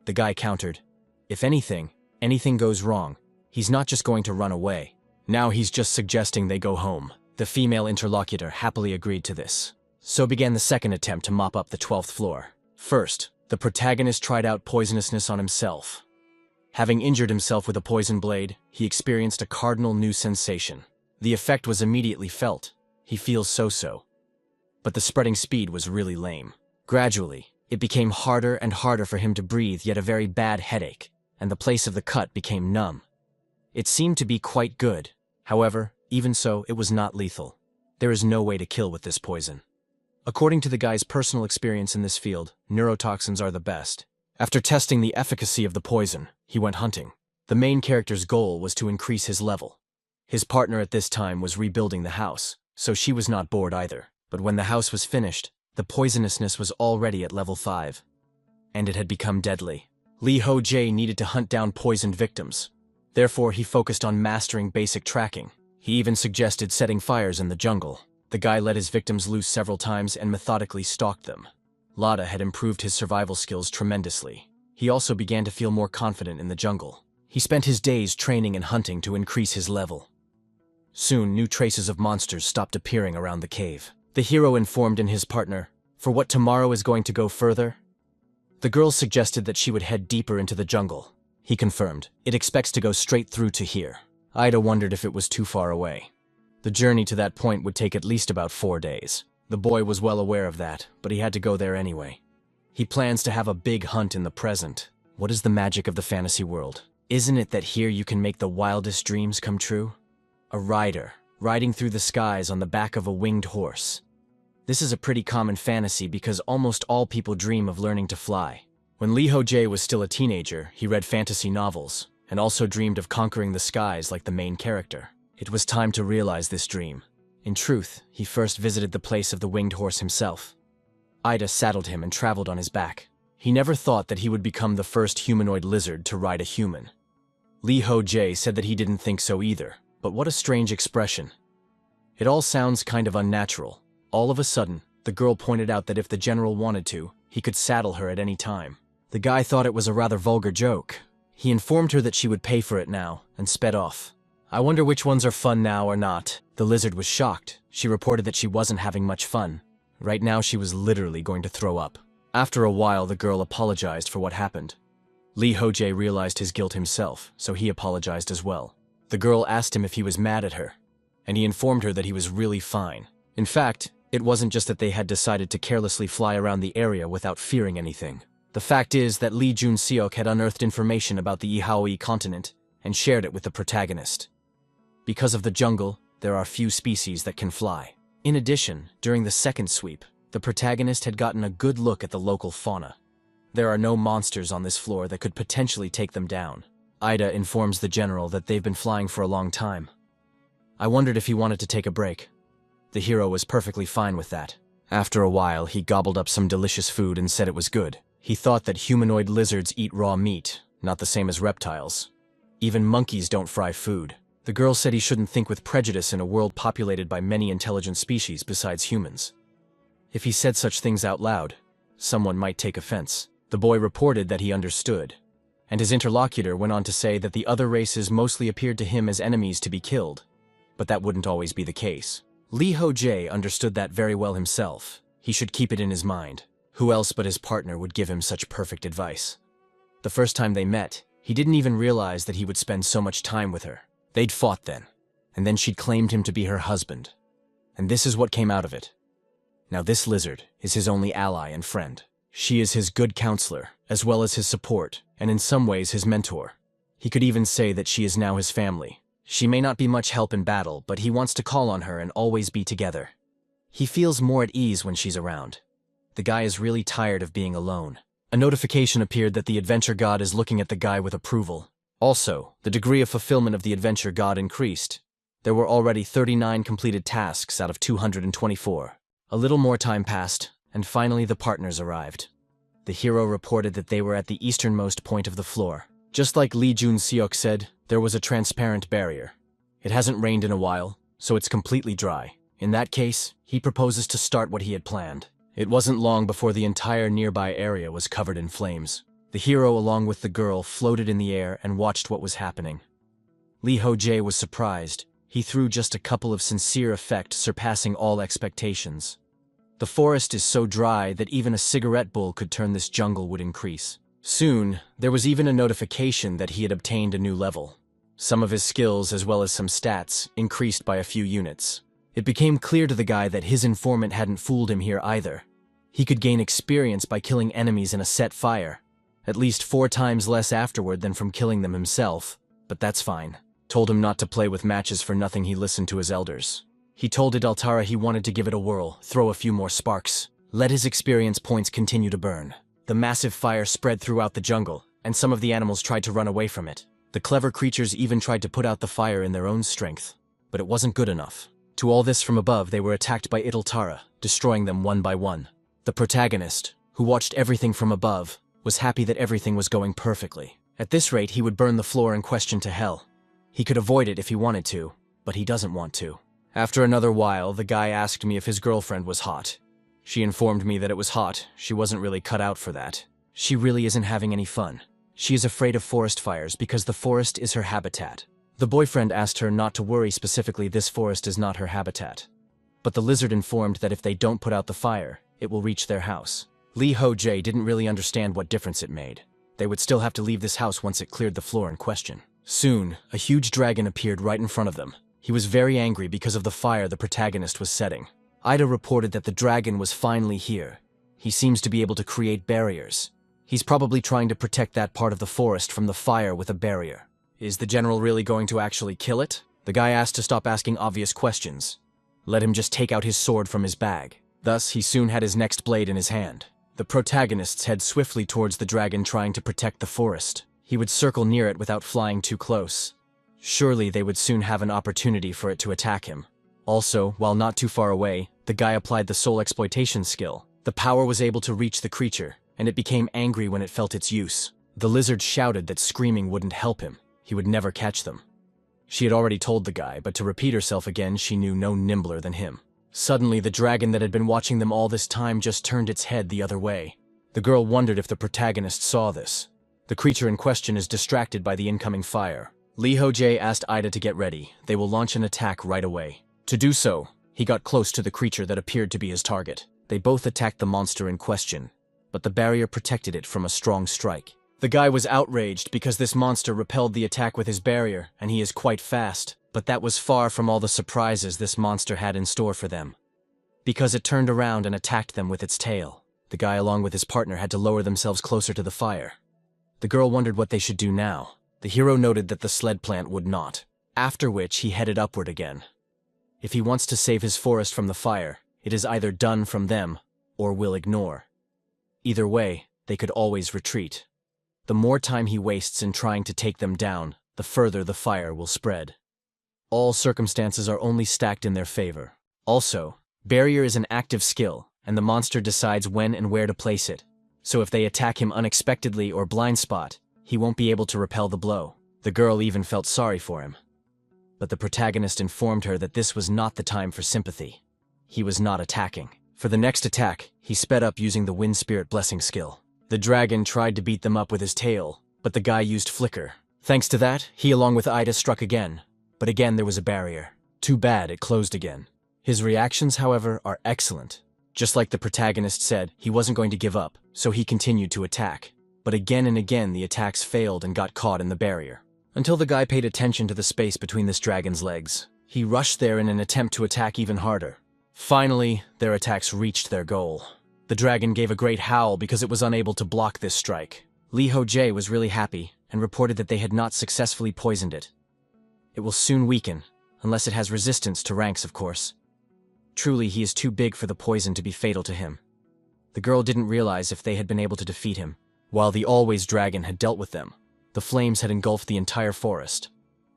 The guy countered, "If anything goes wrong, he's not just going to run away. Now he's just suggesting they go home." The female interlocutor happily agreed to this. So began the second attempt to mop up the 12th floor. First, the protagonist tried out poisonousness on himself. Having injured himself with a poison blade, he experienced a cardinal new sensation. The effect was immediately felt. He feels so-so. But the spreading speed was really lame. Gradually, it became harder and harder for him to breathe, yet a very bad headache, and the place of the cut became numb. It seemed to be quite good. However, even so, it was not lethal. There is no way to kill with this poison. According to the guy's personal experience in this field, neurotoxins are the best. After testing the efficacy of the poison, he went hunting. The main character's goal was to increase his level. His partner at this time was rebuilding the house, so she was not bored either. But when the house was finished, the poisonousness was already at level 5. And it had become deadly. Ho Jae needed to hunt down poisoned victims. Therefore, he focused on mastering basic tracking. He even suggested setting fires in the jungle. The guy let his victims loose several times and methodically stalked them. Lada had improved his survival skills tremendously. He also began to feel more confident in the jungle. He spent his days training and hunting to increase his level. Soon, new traces of monsters stopped appearing around the cave. The hero informed his partner, "For what tomorrow is going to go further?" The girl suggested that she would head deeper into the jungle. He confirmed, "It expects to go straight through to here." Ida wondered if it was too far away. The journey to that point would take at least about 4 days. The boy was well aware of that, but he had to go there anyway. He plans to have a big hunt in the present. What is the magic of the fantasy world? Isn't it that here you can make the wildest dreams come true? A rider, riding through the skies on the back of a winged horse. This is a pretty common fantasy because almost all people dream of learning to fly. When Ho Jae was still a teenager, he read fantasy novels, and also dreamed of conquering the skies like the main character. It was time to realize this dream. In truth, he first visited the place of the winged horse himself. Ida saddled him and traveled on his back. He never thought that he would become the first humanoid lizard to ride a human. Ho Jae said that he didn't think so either, but what a strange expression. It all sounds kind of unnatural. All of a sudden, the girl pointed out that if the general wanted to, he could saddle her at any time. The guy thought it was a rather vulgar joke. He informed her that she would pay for it now, and sped off. "I wonder which ones are fun now or not." The lizard was shocked. She reported that she wasn't having much fun. Right now she was literally going to throw up. After a while, the girl apologized for what happened. Ho Jae realized his guilt himself, so he apologized as well. The girl asked him if he was mad at her, and he informed her that he was really fine. In fact, it wasn't just that they had decided to carelessly fly around the area without fearing anything. The fact is that Lee Jun-seok had unearthed information about the Ihaoi continent, and shared it with the protagonist. Because of the jungle, there are few species that can fly. In addition, during the second sweep, the protagonist had gotten a good look at the local fauna. There are no monsters on this floor that could potentially take them down. Ida informs the general that they've been flying for a long time. I wondered if he wanted to take a break. The hero was perfectly fine with that. After a while, he gobbled up some delicious food and said it was good. He thought that humanoid lizards eat raw meat, not the same as reptiles. Even monkeys don't fry food. The girl said he shouldn't think with prejudice in a world populated by many intelligent species besides humans. If he said such things out loud, someone might take offense. The boy reported that he understood, and his interlocutor went on to say that the other races mostly appeared to him as enemies to be killed, but that wouldn't always be the case. Ho Jae understood that very well himself. He should keep it in his mind. Who else but his partner would give him such perfect advice? The first time they met, he didn't even realize that he would spend so much time with her. They'd fought then, and then she'd claimed him to be her husband. And this is what came out of it. Now this lizard is his only ally and friend. She is his good counselor, as well as his support, and in some ways his mentor. He could even say that she is now his family. She may not be much help in battle, but he wants to call on her and always be together. He feels more at ease when she's around. The guy is really tired of being alone. A notification appeared that the adventure god is looking at the guy with approval. Also, the degree of fulfillment of the adventure god increased. There were already 39 completed tasks out of 224. A little more time passed, and finally the partners arrived. The hero reported that they were at the easternmost point of the floor. Just like Lee Jun-seok said, there was a transparent barrier. It hasn't rained in a while, so it's completely dry. In that case, he proposes to start what he had planned. It wasn't long before the entire nearby area was covered in flames. The hero, along with the girl, floated in the air and watched what was happening. Ho Jae was surprised. He threw just a couple of sincere effects, surpassing all expectations. The forest is so dry that even a cigarette bowl could turn this jungle would increase. Soon, there was even a notification that he had obtained a new level. Some of his skills, as well as some stats, increased by a few units. It became clear to the guy that his informant hadn't fooled him here either. He could gain experience by killing enemies in a set fire, at least 4 times less afterward than from killing them himself, but that's fine. Told him not to play with matches for nothing, he listened to his elders. He told Ideltara he wanted to give it a whirl, throw a few more sparks. Let his experience points continue to burn. The massive fire spread throughout the jungle, and some of the animals tried to run away from it. The clever creatures even tried to put out the fire in their own strength, but it wasn't good enough. To all this from above, they were attacked by Ideltara, destroying them one by one. The protagonist, who watched everything from above, was happy that everything was going perfectly. At this rate, he would burn the floor in question to hell. He could avoid it if he wanted to, but he doesn't want to. After another while, the guy asked me if his girlfriend was hot. She informed me that it was hot. She wasn't really cut out for that. She really isn't having any fun. She is afraid of forest fires because the forest is her habitat. The boyfriend asked her not to worry, specifically this forest is not her habitat. But the lizard informed that if they don't put out the fire, it will reach their house. Ho Jae didn't really understand what difference it made. They would still have to leave this house once it cleared the floor in question. Soon, a huge dragon appeared right in front of them. He was very angry because of the fire the protagonist was setting. Ida reported that the dragon was finally here. He seems to be able to create barriers. He's probably trying to protect that part of the forest from the fire with a barrier. Is the general really going to actually kill it? The guy asked to stop asking obvious questions. Let him just take out his sword from his bag. Thus, he soon had his next blade in his hand. The protagonists head swiftly towards the dragon, trying to protect the forest. He would circle near it without flying too close. Surely they would soon have an opportunity for it to attack him. Also, while not too far away, the guy applied the soul exploitation skill. The power was able to reach the creature, and it became angry when it felt its use. The lizard shouted that screaming wouldn't help him. He would never catch them. She had already told the guy, but to repeat herself again, she knew no nimbler than him. Suddenly, the dragon that had been watching them all this time just turned its head the other way. The girl wondered if the protagonist saw this. The creature in question is distracted by the incoming fire. Ho Jae asked Ida to get ready. They will launch an attack right away. To do so, he got close to the creature that appeared to be his target. They both attacked the monster in question, but the barrier protected it from a strong strike. The guy was outraged because this monster repelled the attack with his barrier, and he is quite fast. But that was far from all the surprises this monster had in store for them, because it turned around and attacked them with its tail. The guy along with his partner had to lower themselves closer to the fire. The girl wondered what they should do now. The hero noted that the sled plant would not, after which he headed upward again. If he wants to save his forest from the fire, it is either done from them or will ignore. Either way, they could always retreat. The more time he wastes in trying to take them down, the further the fire will spread. All circumstances are only stacked in their favor. Also, barrier is an active skill, and the monster decides when and where to place it. So if they attack him unexpectedly or blind spot, he won't be able to repel the blow. The girl even felt sorry for him. But the protagonist informed her that this was not the time for sympathy. He was not attacking. For the next attack, he sped up using the Wind Spirit Blessing skill. The dragon tried to beat them up with his tail, but the guy used Flicker. Thanks to that, he along with Ida struck again. But again there was a barrier. Too bad it closed again. His reactions, however, are excellent. Just like the protagonist said, he wasn't going to give up, so he continued to attack. But again and again the attacks failed and got caught in the barrier. Until the guy paid attention to the space between this dragon's legs. He rushed there in an attempt to attack even harder. Finally, their attacks reached their goal. The dragon gave a great howl because it was unable to block this strike. Ho Jae was really happy and reported that they had not successfully poisoned it. It will soon weaken, unless it has resistance to ranks, of course. Truly, he is too big for the poison to be fatal to him. The girl didn't realize if they had been able to defeat him. While the Always Dragon had dealt with them, the flames had engulfed the entire forest.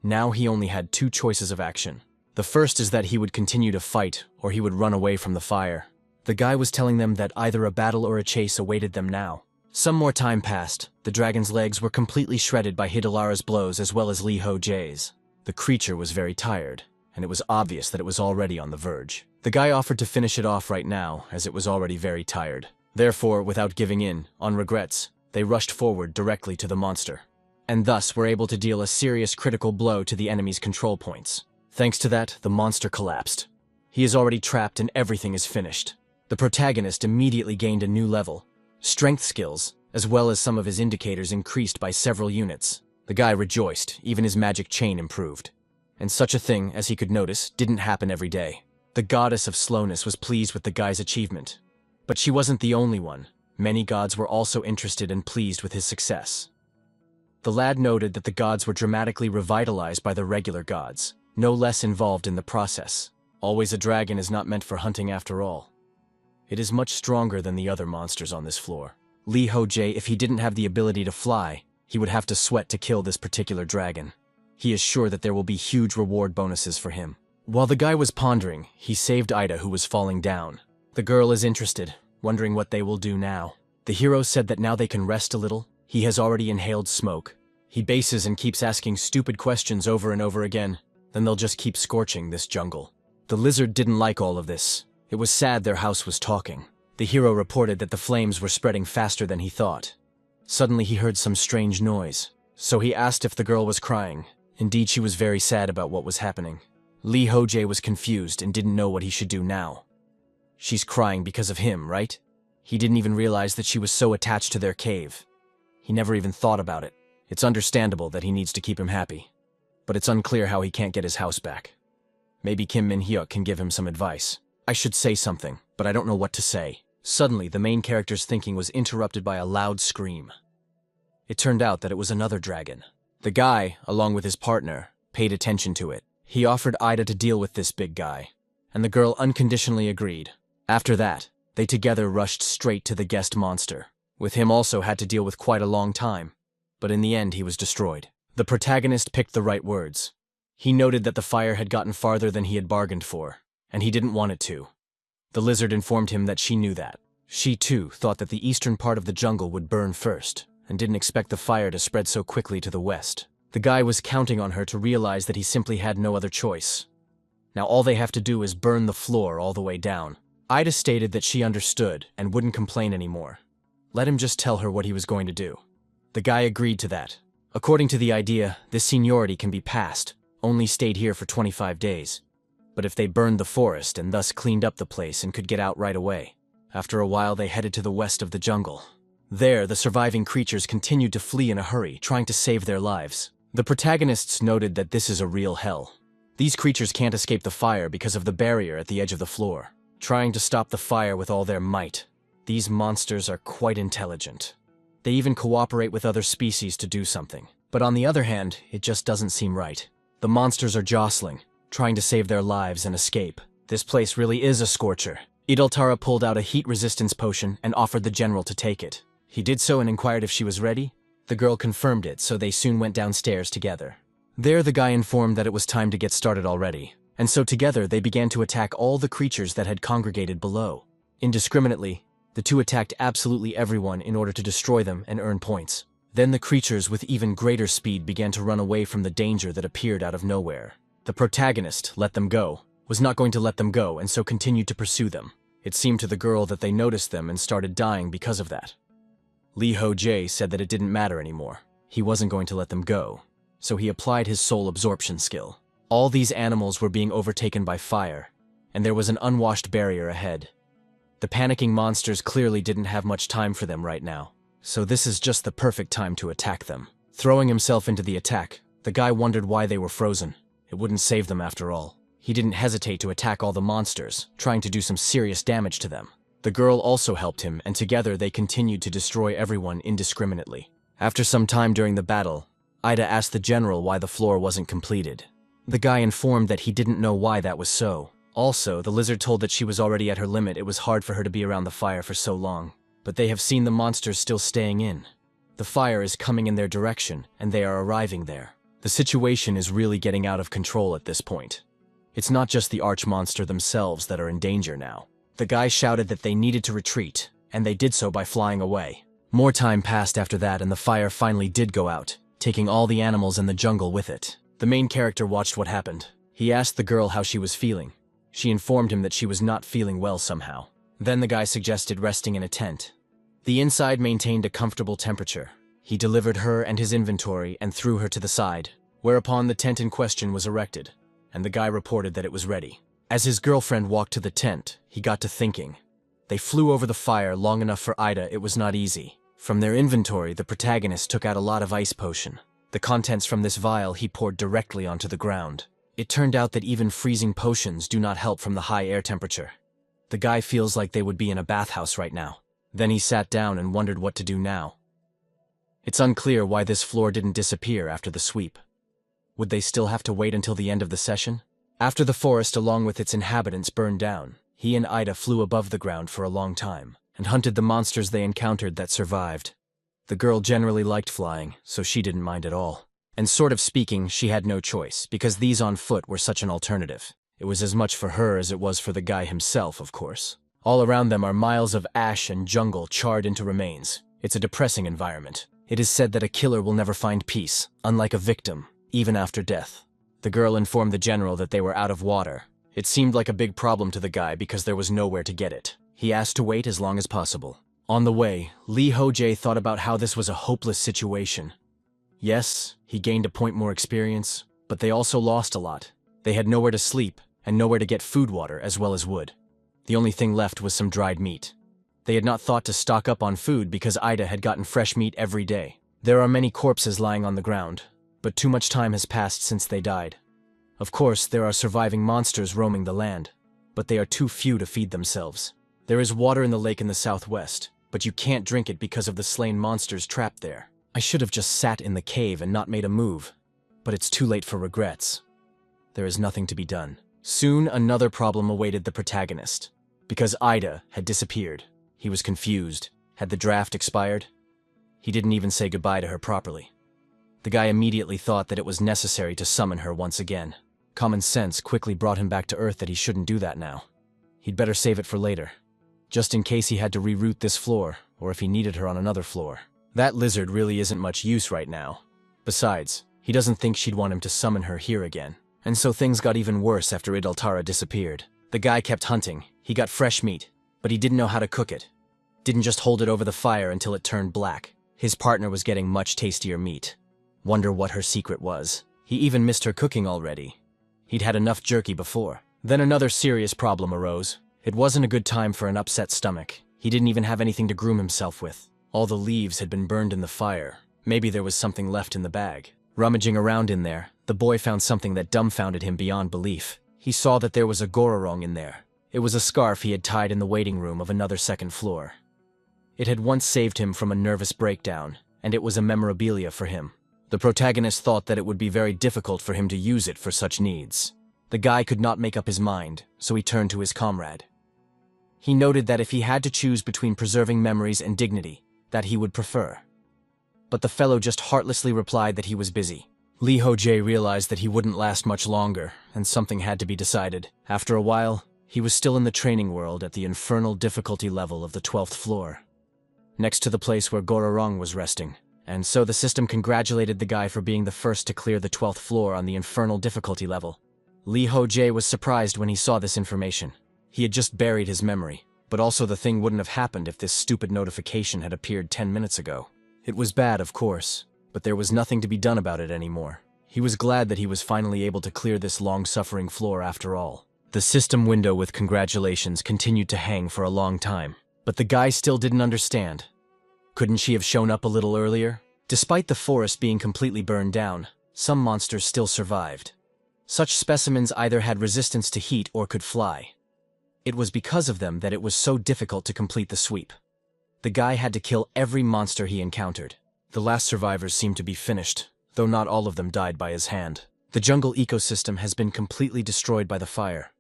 Now he only had two choices of action. The first is that he would continue to fight, or he would run away from the fire. The guy was telling them that either a battle or a chase awaited them now. Some more time passed. The dragon's legs were completely shredded by Hidalara's blows as well as Ho Jae's. The creature was very tired, and it was obvious that it was already on the verge. The guy offered to finish it off right now, as it was already very tired. Therefore, without giving in, on regrets, they rushed forward directly to the monster, and thus were able to deal a serious critical blow to the enemy's control points. Thanks to that, the monster collapsed. He is already trapped and everything is finished. The protagonist immediately gained a new level. Strength skills, as well as some of his indicators, increased by several units. The guy rejoiced, even his magic chain improved. And such a thing, as he could notice, didn't happen every day. The goddess of slowness was pleased with the guy's achievement. But she wasn't the only one. Many gods were also interested and pleased with his success. The lad noted that the gods were dramatically revitalized by the regular gods, no less involved in the process. Always a dragon is not meant for hunting after all. It is much stronger than the other monsters on this floor. Ho Jae, if he didn't have the ability to fly, he would have to sweat to kill this particular dragon. He is sure that there will be huge reward bonuses for him. While the guy was pondering, he saved Ida, who was falling down. The girl is interested, wondering what they will do now. The hero said that now they can rest a little. He has already inhaled smoke. He bases and keeps asking stupid questions over and over again. Then they'll just keep scorching this jungle. The lizard didn't like all of this. It was sad their house was talking. The hero reported that the flames were spreading faster than he thought. Suddenly he heard some strange noise. So he asked if the girl was crying. Indeed, she was very sad about what was happening. Ho Jae was confused and didn't know what he should do now. She's crying because of him, right? He didn't even realize that she was so attached to their cave. He never even thought about it. It's understandable that he needs to keep him happy. But it's unclear how he can't get his house back. Maybe Kim Min-hyuk can give him some advice. I should say something, but I don't know what to say. Suddenly, the main character's thinking was interrupted by a loud scream. It turned out that it was another dragon. The guy, along with his partner, paid attention to it. He offered Ida to deal with this big guy, and the girl unconditionally agreed. After that, they together rushed straight to the guest monster. With him also had to deal with quite a long time, but in the end he was destroyed. The protagonist picked the right words. He noted that the fire had gotten farther than he had bargained for, and he didn't want it to. The lizard informed him that she knew that. She, too, thought that the eastern part of the jungle would burn first, and didn't expect the fire to spread so quickly to the west. The guy was counting on her to realize that he simply had no other choice. Now all they have to do is burn the floor all the way down. Ida stated that she understood and wouldn't complain anymore. Let him just tell her what he was going to do. The guy agreed to that. According to the idea, this seniority can be passed, only stayed here for 25 days. But if they burned the forest and thus cleaned up the place and could get out right away. After a while they headed to the west of the jungle. There, the surviving creatures continued to flee in a hurry, trying to save their lives. The protagonists noted that this is a real hell. These creatures can't escape the fire because of the barrier at the edge of the floor, trying to stop the fire with all their might. These monsters are quite intelligent. They even cooperate with other species to do something. But on the other hand, it just doesn't seem right. The monsters are jostling, trying to save their lives and escape. This place really is a scorcher. Idoltara pulled out a heat resistance potion and offered the general to take it. He did so and inquired if she was ready. The girl confirmed it, so they soon went downstairs together. There the guy informed that it was time to get started already, and so together they began to attack all the creatures that had congregated below. Indiscriminately, the two attacked absolutely everyone in order to destroy them and earn points. Then the creatures with even greater speed began to run away from the danger that appeared out of nowhere. The protagonist let them go, was not going to let them go, and so continued to pursue them. It seemed to the girl that they noticed them and started dying because of that. Ho Jae said that it didn't matter anymore. He wasn't going to let them go, so he applied his soul absorption skill. All these animals were being overtaken by fire, and there was an unwashed barrier ahead. The panicking monsters clearly didn't have much time for them right now, so this is just the perfect time to attack them. Throwing himself into the attack, the guy wondered why they were frozen. It wouldn't save them after all. He didn't hesitate to attack all the monsters, trying to do some serious damage to them. The girl also helped him, and together they continued to destroy everyone indiscriminately. After some time during the battle, Ida asked the general why the floor wasn't completed. The guy informed that he didn't know why that was so. Also, the lizard told that she was already at her limit. It was hard for her to be around the fire for so long. But they have seen the monsters still staying in. The fire is coming in their direction, and they are arriving there. The situation is really getting out of control at this point. It's not just the arch-monster themselves that are in danger now. The guy shouted that they needed to retreat, and they did so by flying away. More time passed after that, and the fire finally did go out, taking all the animals in the jungle with it. The main character watched what happened. He asked the girl how she was feeling. She informed him that she was not feeling well somehow. Then the guy suggested resting in a tent. The inside maintained a comfortable temperature. He delivered her and his inventory and threw her to the side, whereupon the tent in question was erected, and the guy reported that it was ready. As his girlfriend walked to the tent, he got to thinking. They flew over the fire long enough for Ida. It was not easy. From their inventory, the protagonist took out a lot of ice potion. The contents from this vial he poured directly onto the ground. It turned out that even freezing potions do not help from the high air temperature. The guy feels like they would be in a bathhouse right now. Then he sat down and wondered what to do now. It's unclear why this floor didn't disappear after the sweep. Would they still have to wait until the end of the session? After the forest along with its inhabitants burned down, he and Ida flew above the ground for a long time, and hunted the monsters they encountered that survived. The girl generally liked flying, so she didn't mind at all. And sort of speaking, she had no choice, because these on foot were such an alternative. It was as much for her as it was for the guy himself, of course. All around them are miles of ash and jungle charred into remains. It's a depressing environment. It is said that a killer will never find peace, unlike a victim, even after death. The girl informed the general that they were out of water. It seemed like a big problem to the guy because there was nowhere to get it. He asked to wait as long as possible. On the way, Ho Jae thought about how this was a hopeless situation. Yes, he gained a point more experience, but they also lost a lot. They had nowhere to sleep, and nowhere to get food water as well as wood. The only thing left was some dried meat. They had not thought to stock up on food because Ida had gotten fresh meat every day. There are many corpses lying on the ground, but too much time has passed since they died. Of course, there are surviving monsters roaming the land, but they are too few to feed themselves. There is water in the lake in the southwest, but you can't drink it because of the slain monsters trapped there. I should have just sat in the cave and not made a move, but it's too late for regrets. There is nothing to be done. Soon another problem awaited the protagonist, because Ida had disappeared. He was confused. Had the draft expired? He didn't even say goodbye to her properly. The guy immediately thought that it was necessary to summon her once again. Common sense quickly brought him back to Earth that he shouldn't do that now. He'd better save it for later, just in case he had to reroute this floor, or if he needed her on another floor. That lizard really isn't much use right now. Besides, he doesn't think she'd want him to summon her here again. And so things got even worse after Idoltara disappeared. The guy kept hunting. He got fresh meat, but he didn't know how to cook it. Didn't just hold it over the fire until it turned black. His partner was getting much tastier meat. Wonder what her secret was. He even missed her cooking already. He'd had enough jerky before. Then another serious problem arose. It wasn't a good time for an upset stomach. He didn't even have anything to groom himself with. All the leaves had been burned in the fire. Maybe there was something left in the bag. Rummaging around in there, the boy found something that dumbfounded him beyond belief. He saw that there was a gororong in there. It was a scarf he had tied in the waiting room of another second floor. It had once saved him from a nervous breakdown, and it was a memorabilia for him. The protagonist thought that it would be very difficult for him to use it for such needs. The guy could not make up his mind, so he turned to his comrade. He noted that if he had to choose between preserving memories and dignity, that he would prefer. But the fellow just heartlessly replied that he was busy. Ho Jae realized that he wouldn't last much longer, and something had to be decided. After a while, he was still in the training world at the infernal difficulty level of the 12th floor, next to the place where Gororong was resting. And so the system congratulated the guy for being the first to clear the 12th floor on the infernal difficulty level. Ho Jae was surprised when he saw this information. He had just buried his memory, but also the thing wouldn't have happened if this stupid notification had appeared 10 minutes ago. It was bad, of course, but there was nothing to be done about it anymore. He was glad that he was finally able to clear this long-suffering floor after all. The system window with congratulations continued to hang for a long time, but the guy still didn't understand. Couldn't she have shown up a little earlier? Despite the forest being completely burned down, some monsters still survived. Such specimens either had resistance to heat or could fly. It was because of them that it was so difficult to complete the sweep. The guy had to kill every monster he encountered. The last survivors seemed to be finished, though not all of them died by his hand. The jungle ecosystem has been completely destroyed by the fire.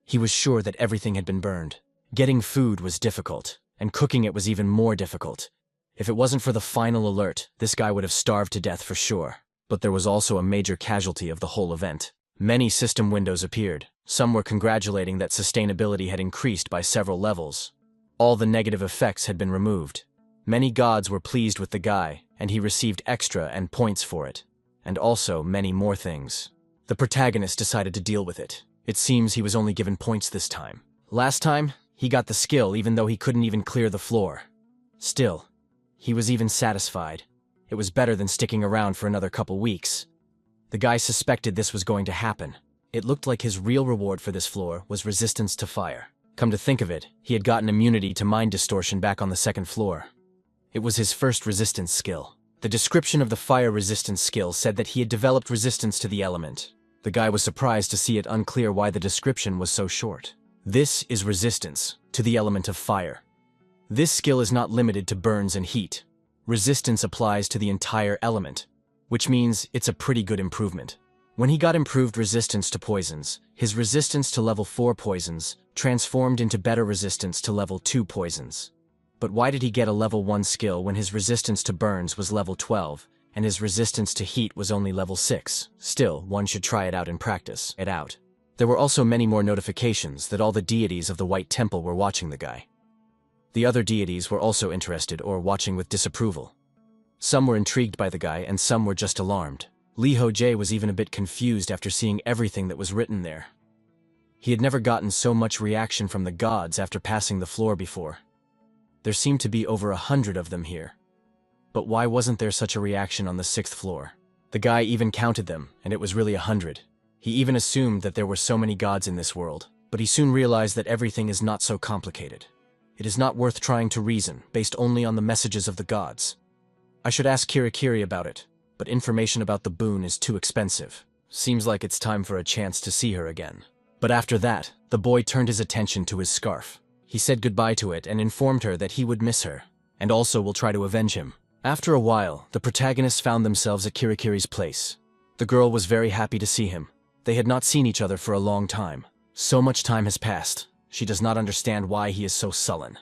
He was sure that everything had been burned. Getting food was difficult, and cooking it was even more difficult. If it wasn't for the final alert, this guy would have starved to death for sure. But there was also a major casualty of the whole event. Many system windows appeared. Some were congratulating that sustainability had increased by several levels. All the negative effects had been removed. Many gods were pleased with the guy, and he received extra and points for it. And also many more things. The protagonist decided to deal with it. It seems he was only given points this time. Last time, he got the skill even though he couldn't even clear the floor. Still, he was even satisfied. It was better than sticking around for another couple weeks. The guy suspected this was going to happen. It looked like his real reward for this floor was resistance to fire. Come to think of it, he had gotten immunity to mind distortion back on the second floor. It was his first resistance skill. The description of the fire resistance skill said that he had developed resistance to the element. The guy was surprised to see it unclear why the description was so short. This is resistance to the element of fire. This skill is not limited to burns and heat. Resistance applies to the entire element, which means it's a pretty good improvement. When he got improved resistance to poisons, his resistance to level 4 poisons transformed into better resistance to level 2 poisons. But why did he get a level 1 skill when his resistance to burns was level 12, and his resistance to heat was only level 6? Still, one should try it out and practice it out. There were also many more notifications that all the deities of the White Temple were watching the guy. The other deities were also interested or watching with disapproval. Some were intrigued by the guy and some were just alarmed. Ho Jae was even a bit confused after seeing everything that was written there. He had never gotten so much reaction from the gods after passing the floor before. There seemed to be over 100 of them here. But why wasn't there such a reaction on the 6th floor? The guy even counted them, and it was really 100. He even assumed that there were so many gods in this world, but he soon realized that everything is not so complicated. It is not worth trying to reason, based only on the messages of the gods. I should ask Kirikiri about it, but information about the boon is too expensive. Seems like it's time for a chance to see her again. But after that, the boy turned his attention to his scarf. He said goodbye to it and informed her that he would miss her, and also will try to avenge him. After a while, the protagonists found themselves at Kirikiri's place. The girl was very happy to see him. They had not seen each other for a long time. So much time has passed. She does not understand why he is so sullen.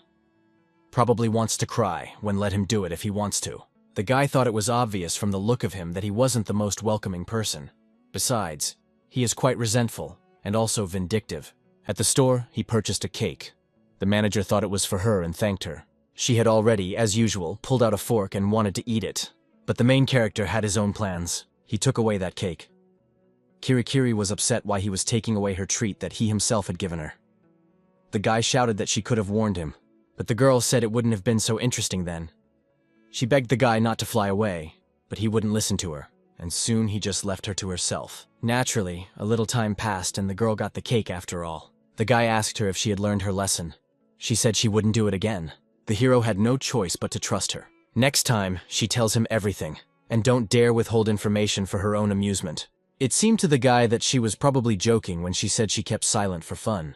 Probably wants to cry when let him do it if he wants to. The guy thought it was obvious from the look of him that he wasn't the most welcoming person. Besides, he is quite resentful and also vindictive. At the store, he purchased a cake. The manager thought it was for her and thanked her. She had already, as usual, pulled out a fork and wanted to eat it. But the main character had his own plans. He took away that cake. Kirikiri was upset why he was taking away her treat that he himself had given her. The guy shouted that she could have warned him, but the girl said it wouldn't have been so interesting then. She begged the guy not to fly away, but he wouldn't listen to her, and soon he just left her to herself. Naturally, a little time passed and the girl got the cake after all. The guy asked her if she had learned her lesson. She said she wouldn't do it again. The hero had no choice but to trust her. Next time, she tells him everything, and don't dare withhold information for her own amusement. It seemed to the guy that she was probably joking when she said she kept silent for fun.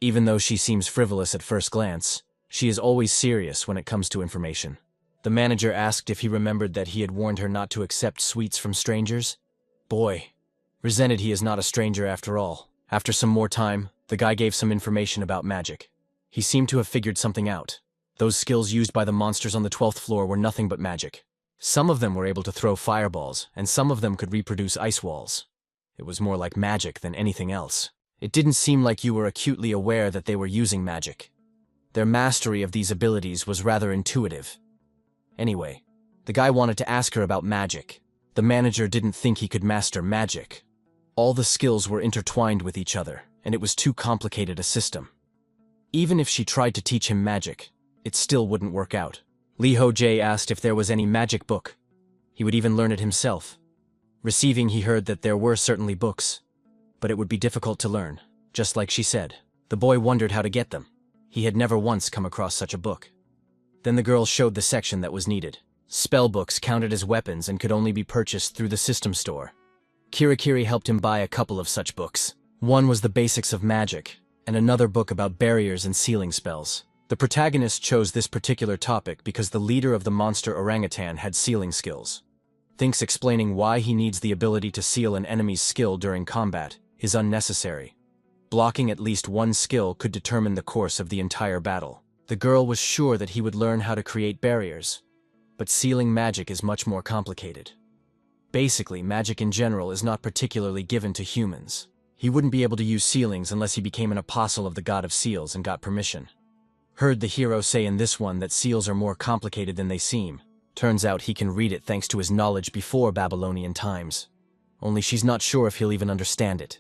Even though she seems frivolous at first glance, she is always serious when it comes to information. The manager asked if he remembered that he had warned her not to accept sweets from strangers. Boy, resented he is not a stranger after all. After some more time, the guy gave some information about magic. He seemed to have figured something out. Those skills used by the monsters on the 12th floor were nothing but magic. Some of them were able to throw fireballs, and some of them could reproduce ice walls. It was more like magic than anything else. It didn't seem like you were acutely aware that they were using magic. Their mastery of these abilities was rather intuitive. Anyway, the guy wanted to ask her about magic. The manager didn't think he could master magic. All the skills were intertwined with each other, and it was too complicated a system. Even if she tried to teach him magic, it still wouldn't work out. Ho Jae asked if there was any magic book. He would even learn it himself. Receiving, he heard that there were certainly books, but it would be difficult to learn, just like she said. The boy wondered how to get them. He had never once come across such a book. Then the girl showed the section that was needed. Spell books counted as weapons and could only be purchased through the system store. Kirikiri helped him buy a couple of such books. One was the basics of magic, and another book about barriers and sealing spells. The protagonist chose this particular topic because the leader of the monster orangutan had sealing skills. Thinks explaining why he needs the ability to seal an enemy's skill during combat is unnecessary. Blocking at least one skill could determine the course of the entire battle. The girl was sure that he would learn how to create barriers, but sealing magic is much more complicated. Basically, magic in general is not particularly given to humans. He wouldn't be able to use sealings unless he became an apostle of the god of seals and got permission. Heard the hero say in this one that seals are more complicated than they seem. Turns out he can read it thanks to his knowledge before Babylonian times. Only she's not sure if he'll even understand it.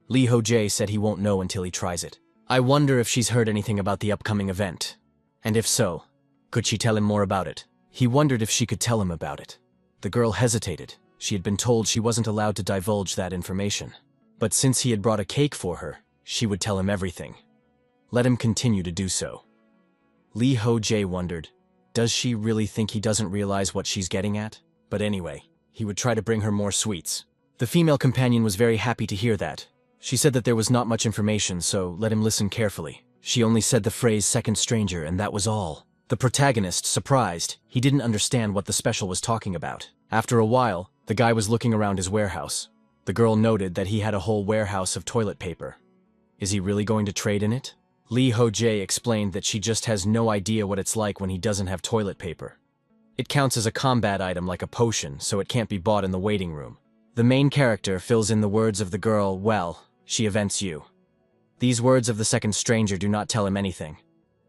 Ho Jae said he won't know until he tries it. I wonder if she's heard anything about the upcoming event. And if so, could she tell him more about it? He wondered if she could tell him about it. The girl hesitated. She had been told she wasn't allowed to divulge that information. But since he had brought a cake for her, she would tell him everything. Let him continue to do so. Ho Jae wondered, does she really think he doesn't realize what she's getting at? But anyway, he would try to bring her more sweets. The female companion was very happy to hear that. She said that there was not much information, so let him listen carefully. She only said the phrase second stranger, and that was all. The protagonist, surprised, he didn't understand what the special was talking about. After a while, the guy was looking around his warehouse. The girl noted that he had a whole warehouse of toilet paper. Is he really going to trade in it? Ho Jae explained that she just has no idea what it's like when he doesn't have toilet paper. It counts as a combat item like a potion, so it can't be bought in the waiting room. The main character fills in the words of the girl, well, she events you. These words of the second stranger do not tell him anything.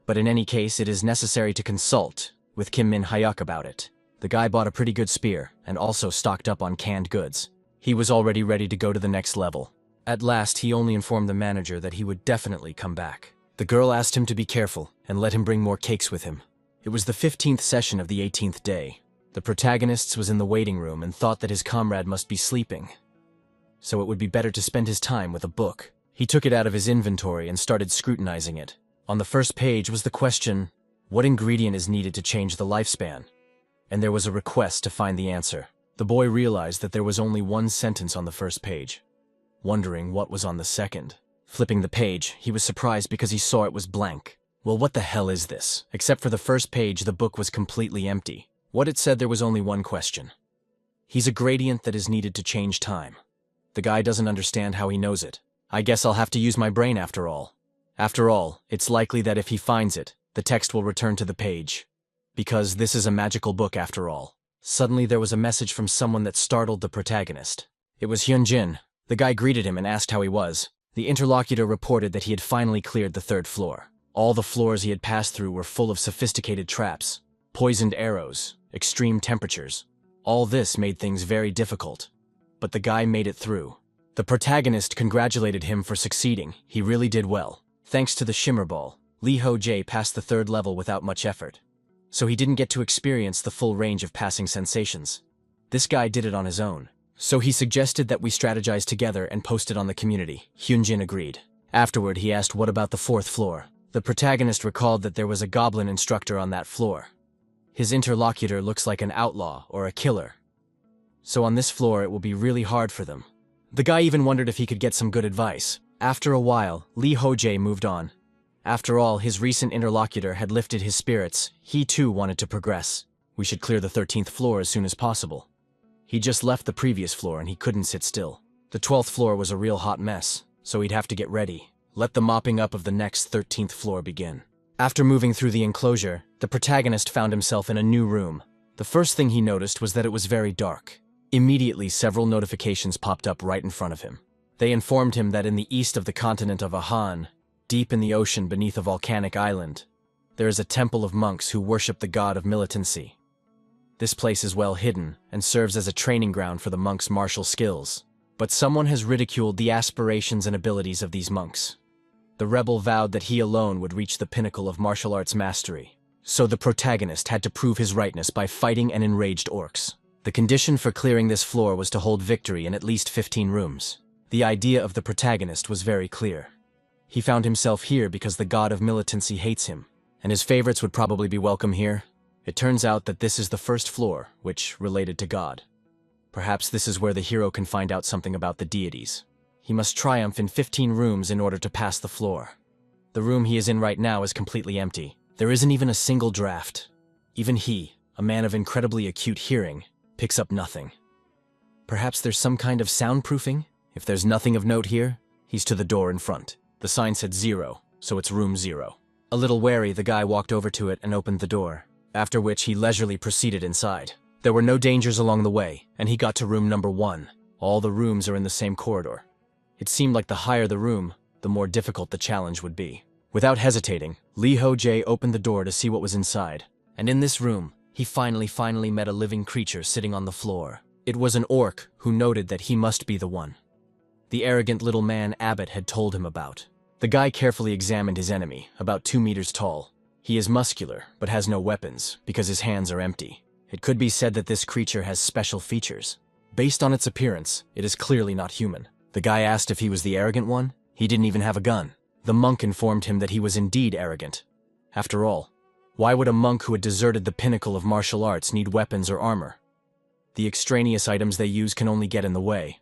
But in any case, it is necessary to consult with Kim Min Hyuk about it. The guy bought a pretty good spear, and also stocked up on canned goods. He was already ready to go to the next level. At last, he only informed the manager that he would definitely come back. The girl asked him to be careful, and let him bring more cakes with him. It was the 15th session of the 18th day. The protagonist was in the waiting room and thought that his comrade must be sleeping. So it would be better to spend his time with a book. He took it out of his inventory and started scrutinizing it. On the first page was the question, what ingredient is needed to change the lifespan? And there was a request to find the answer. The boy realized that there was only one sentence on the first page. Wondering what was on the second. Flipping the page, he was surprised because he saw it was blank. Well, what the hell is this? Except for the first page, the book was completely empty. What it said, there was only one question. He's a gradient that is needed to change time. The guy doesn't understand how he knows it. I guess I'll have to use my brain after all. After all, it's likely that if he finds it, the text will return to the page. Because this is a magical book after all. Suddenly there was a message from someone that startled the protagonist. It was Hyunjin. The guy greeted him and asked how he was. The interlocutor reported that he had finally cleared the 3rd floor. All the floors he had passed through were full of sophisticated traps, poisoned arrows, extreme temperatures. All this made things very difficult. But the guy made it through. The protagonist congratulated him for succeeding. He really did well. Thanks to the shimmer ball, Ho Jae passed the 3rd level without much effort. So he didn't get to experience the full range of passing sensations. This guy did it on his own. So he suggested that we strategize together and post it on the community. Hyunjin agreed. Afterward, he asked what about the 4th floor. The protagonist recalled that there was a goblin instructor on that floor. His interlocutor looks like an outlaw or a killer. So on this floor, it will be really hard for them. The guy even wondered if he could get some good advice. After a while, Ho Jae moved on. After all, his recent interlocutor had lifted his spirits. He too wanted to progress. We should clear the 13th floor as soon as possible. He just left the previous floor and he couldn't sit still. The 12th floor was a real hot mess, so he'd have to get ready. Let the mopping up of the next 13th floor begin. After moving through the enclosure, the protagonist found himself in a new room. The first thing he noticed was that it was very dark. Immediately, several notifications popped up right in front of him. They informed him that in the east of the continent of Ahan, deep in the ocean beneath a volcanic island, there is a temple of monks who worship the god of militancy. This place is well hidden and serves as a training ground for the monks' martial skills. But someone has ridiculed the aspirations and abilities of these monks. The rebel vowed that he alone would reach the pinnacle of martial arts mastery. So the protagonist had to prove his rightness by fighting an enraged orcs. The condition for clearing this floor was to hold victory in at least 15 rooms. The idea of the protagonist was very clear. He found himself here because the god of militancy hates him, and his favorites would probably be welcome here. It turns out that this is the first floor, which related to God. Perhaps this is where the hero can find out something about the deities. He must triumph in 15 rooms in order to pass the floor. The room he is in right now is completely empty. There isn't even a single draft. Even he, a man of incredibly acute hearing, picks up nothing. Perhaps there's some kind of soundproofing? If there's nothing of note here, he's to the door in front. The sign said 0, so it's room 0. A little wary, the guy walked over to it and opened the door, after which he leisurely proceeded inside. There were no dangers along the way, and he got to room number 1. All the rooms are in the same corridor. It seemed like the higher the room, the more difficult the challenge would be. Without hesitating, Ho Jae opened the door to see what was inside. And in this room, he finally met a living creature sitting on the floor. It was an orc who noted that he must be the one the arrogant little man Abbott had told him about. The guy carefully examined his enemy, about 2 meters tall. He is muscular, but has no weapons, because his hands are empty. It could be said that this creature has special features. Based on its appearance, it is clearly not human. The guy asked if he was the arrogant one. He didn't even have a gun. The monk informed him that he was indeed arrogant. After all, why would a monk who had deserted the pinnacle of martial arts need weapons or armor? The extraneous items they use can only get in the way.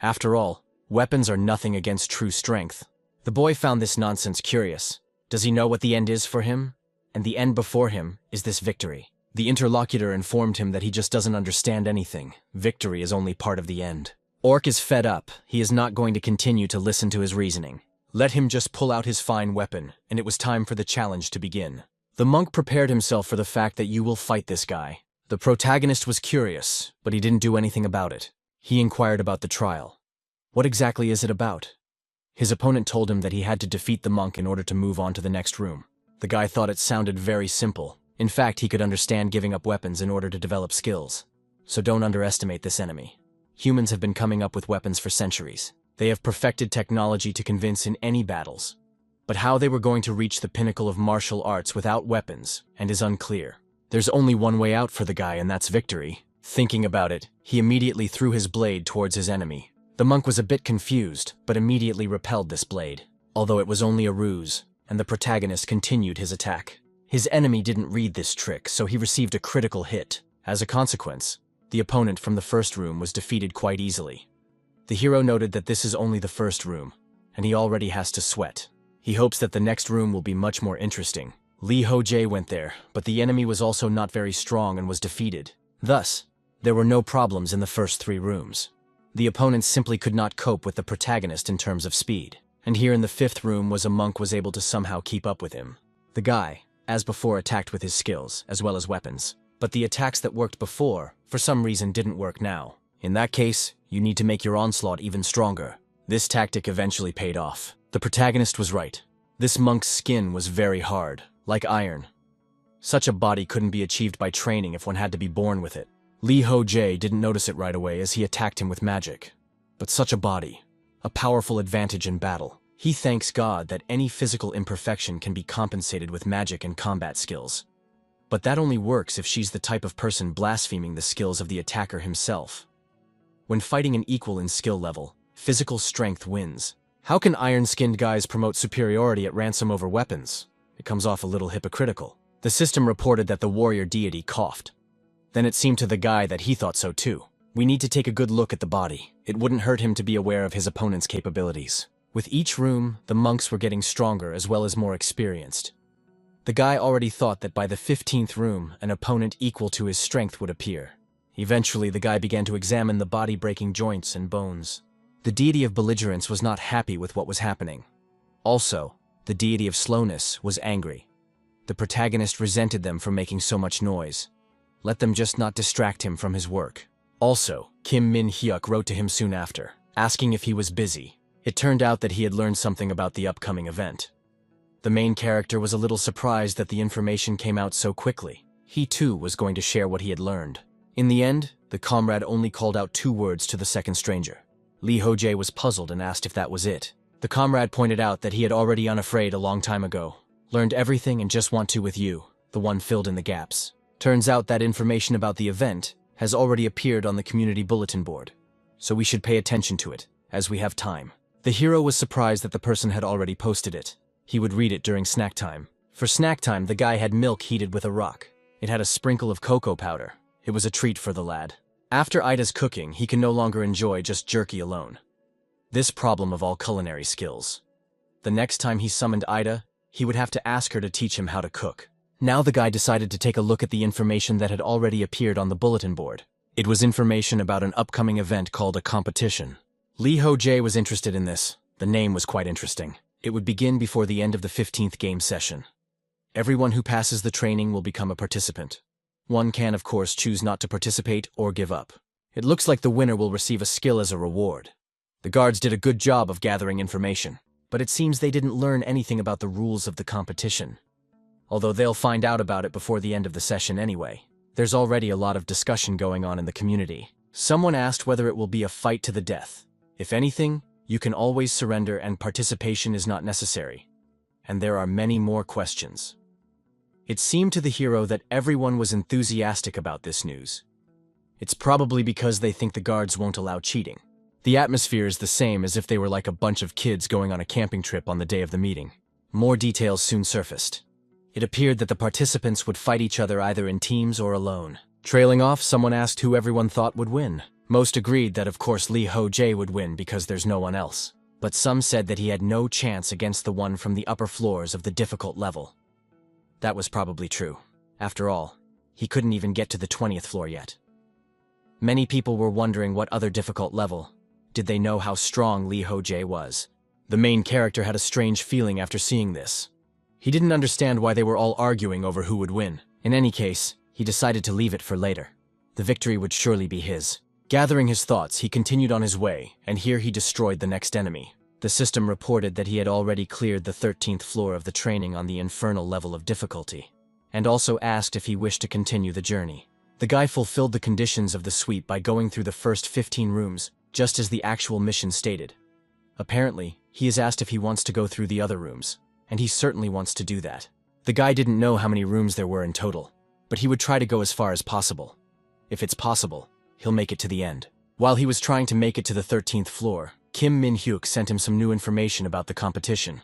After all, weapons are nothing against true strength. The boy found this nonsense curious. Does he know what the end is for him? And the end before him is this victory. The interlocutor informed him that he just doesn't understand anything. Victory is only part of the end. Orc is fed up. He is not going to continue to listen to his reasoning. Let him just pull out his fine weapon, and it was time for the challenge to begin. The monk prepared himself for the fact that you will fight this guy. The protagonist was curious, but he didn't do anything about it. He inquired about the trial. What exactly is it about? His opponent told him that he had to defeat the monk in order to move on to the next room. The guy thought it sounded very simple. In fact, he could understand giving up weapons in order to develop skills. So don't underestimate this enemy. Humans have been coming up with weapons for centuries. They have perfected technology to convince in any battles. But how they were going to reach the pinnacle of martial arts without weapons and is unclear. There's only one way out for the guy, and that's victory. Thinking about it, he immediately threw his blade towards his enemy. The monk was a bit confused, but immediately repelled this blade, although it was only a ruse, and the protagonist continued his attack. His enemy didn't read this trick, so he received a critical hit. As a consequence, the opponent from the first room was defeated quite easily. The hero noted that this is only the first room, and he already has to sweat. He hopes that the next room will be much more interesting. Ho Jae went there, but the enemy was also not very strong and was defeated. Thus, there were no problems in the first 3 rooms. The opponent simply could not cope with the protagonist in terms of speed. And here in the 5th room was a monk was able to somehow keep up with him. The guy, as before, attacked with his skills, as well as weapons. But the attacks that worked before, for some reason, didn't work now. In that case, you need to make your onslaught even stronger. This tactic eventually paid off. The protagonist was right. This monk's skin was very hard, like iron. Such a body couldn't be achieved by training if one had to be born with it. Ho Jae didn't notice it right away as he attacked him with magic. But such a body, a powerful advantage in battle. He thanks God that any physical imperfection can be compensated with magic and combat skills. But that only works if she's the type of person blaspheming the skills of the attacker himself. When fighting an equal in skill level, physical strength wins. How can iron-skinned guys promote superiority at ransom over weapons? It comes off a little hypocritical. The system reported that the warrior deity coughed. Then it seemed to the guy that he thought so too. We need to take a good look at the body. It wouldn't hurt him to be aware of his opponent's capabilities. With each room, the monks were getting stronger as well as more experienced. The guy already thought that by the 15th room, an opponent equal to his strength would appear. Eventually, the guy began to examine the body-breaking joints and bones. The deity of belligerence was not happy with what was happening. Also, the deity of slowness was angry. The protagonist resented them for making so much noise. Let them just not distract him from his work. Also, Kim Min-hyuk wrote to him soon after, asking if he was busy. It turned out that he had learned something about the upcoming event. The main character was a little surprised that the information came out so quickly. He too was going to share what he had learned. In the end, the comrade only called out 2 words to the second stranger. Ho Jae was puzzled and asked if that was it. The comrade pointed out that he had already unafraid a long time ago. Learned everything and just want to with you, the one filled in the gaps. Turns out that information about the event has already appeared on the community bulletin board. So we should pay attention to it, as we have time. The hero was surprised that the person had already posted it. He would read it during snack time. For snack time, the guy had milk heated with a rock. It had a sprinkle of cocoa powder. It was a treat for the lad. After Ida's cooking, he can no longer enjoy just jerky alone. This problem of all culinary skills. The next time he summoned Ida, he would have to ask her to teach him how to cook. Now the guy decided to take a look at the information that had already appeared on the bulletin board. It was information about an upcoming event called a competition. Ho Jae was interested in this. The name was quite interesting. It would begin before the end of the 15th game session. Everyone who passes the training will become a participant. One can, of course, choose not to participate or give up. It looks like the winner will receive a skill as a reward. The guards did a good job of gathering information, but it seems they didn't learn anything about the rules of the competition. Although they'll find out about it before the end of the session anyway. There's already a lot of discussion going on in the community. Someone asked whether it will be a fight to the death. If anything, you can always surrender and participation is not necessary. And there are many more questions. It seemed to the hero that everyone was enthusiastic about this news. It's probably because they think the guards won't allow cheating. The atmosphere is the same as if they were like a bunch of kids going on a camping trip on the day of the meeting. More details soon surfaced. It appeared that the participants would fight each other either in teams or alone. Trailing off, someone asked who everyone thought would win. Most agreed that of course Ho Jae would win because there's no one else. But some said that he had no chance against the one from the upper floors of the difficult level. That was probably true. After all, he couldn't even get to the 20th floor yet. Many people were wondering what other difficult level. Did they know how strong Ho Jae was? The main character had a strange feeling after seeing this. He didn't understand why they were all arguing over who would win. In any case, he decided to leave it for later. The victory would surely be his. Gathering his thoughts, he continued on his way, and here he destroyed the next enemy. The system reported that he had already cleared the 13th floor of the training on the infernal level of difficulty, and also asked if he wished to continue the journey. The guy fulfilled the conditions of the sweep by going through the first 15 rooms, just as the actual mission stated. Apparently, he is asked if he wants to go through the other rooms, and he certainly wants to do that. The guy didn't know how many rooms there were in total, but he would try to go as far as possible. If it's possible, he'll make it to the end. While he was trying to make it to the 13th floor, Kim Min-hyuk sent him some new information about the competition.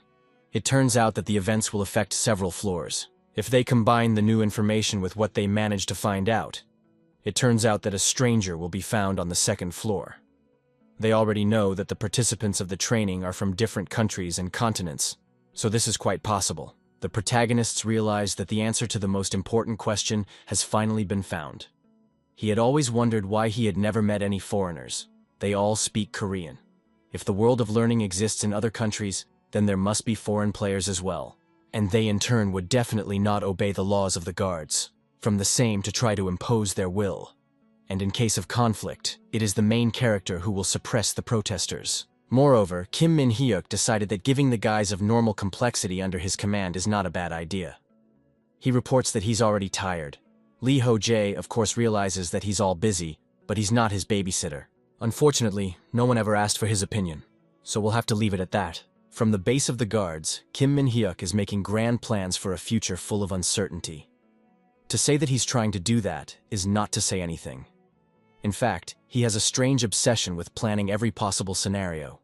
It turns out that the events will affect several floors. If they combine the new information with what they managed to find out, it turns out that a stranger will be found on the 2nd floor. They already know that the participants of the training are from different countries and continents, so this is quite possible. The protagonists realize that the answer to the most important question has finally been found. He had always wondered why he had never met any foreigners. They all speak Korean. If the world of learning exists in other countries, then there must be foreign players as well. And they in turn would definitely not obey the laws of the guards, from the same to try to impose their will. And in case of conflict, it is the main character who will suppress the protesters. Moreover, Kim Min-hyuk decided that giving the guys of normal complexity under his command is not a bad idea. He reports that he's already tired. Ho Jae, of course, realizes that he's all busy, but he's not his babysitter. Unfortunately, no one ever asked for his opinion, so we'll have to leave it at that. From the base of the guards, Kim Min-hyuk is making grand plans for a future full of uncertainty. To say that he's trying to do that is not to say anything. In fact, he has a strange obsession with planning every possible scenario.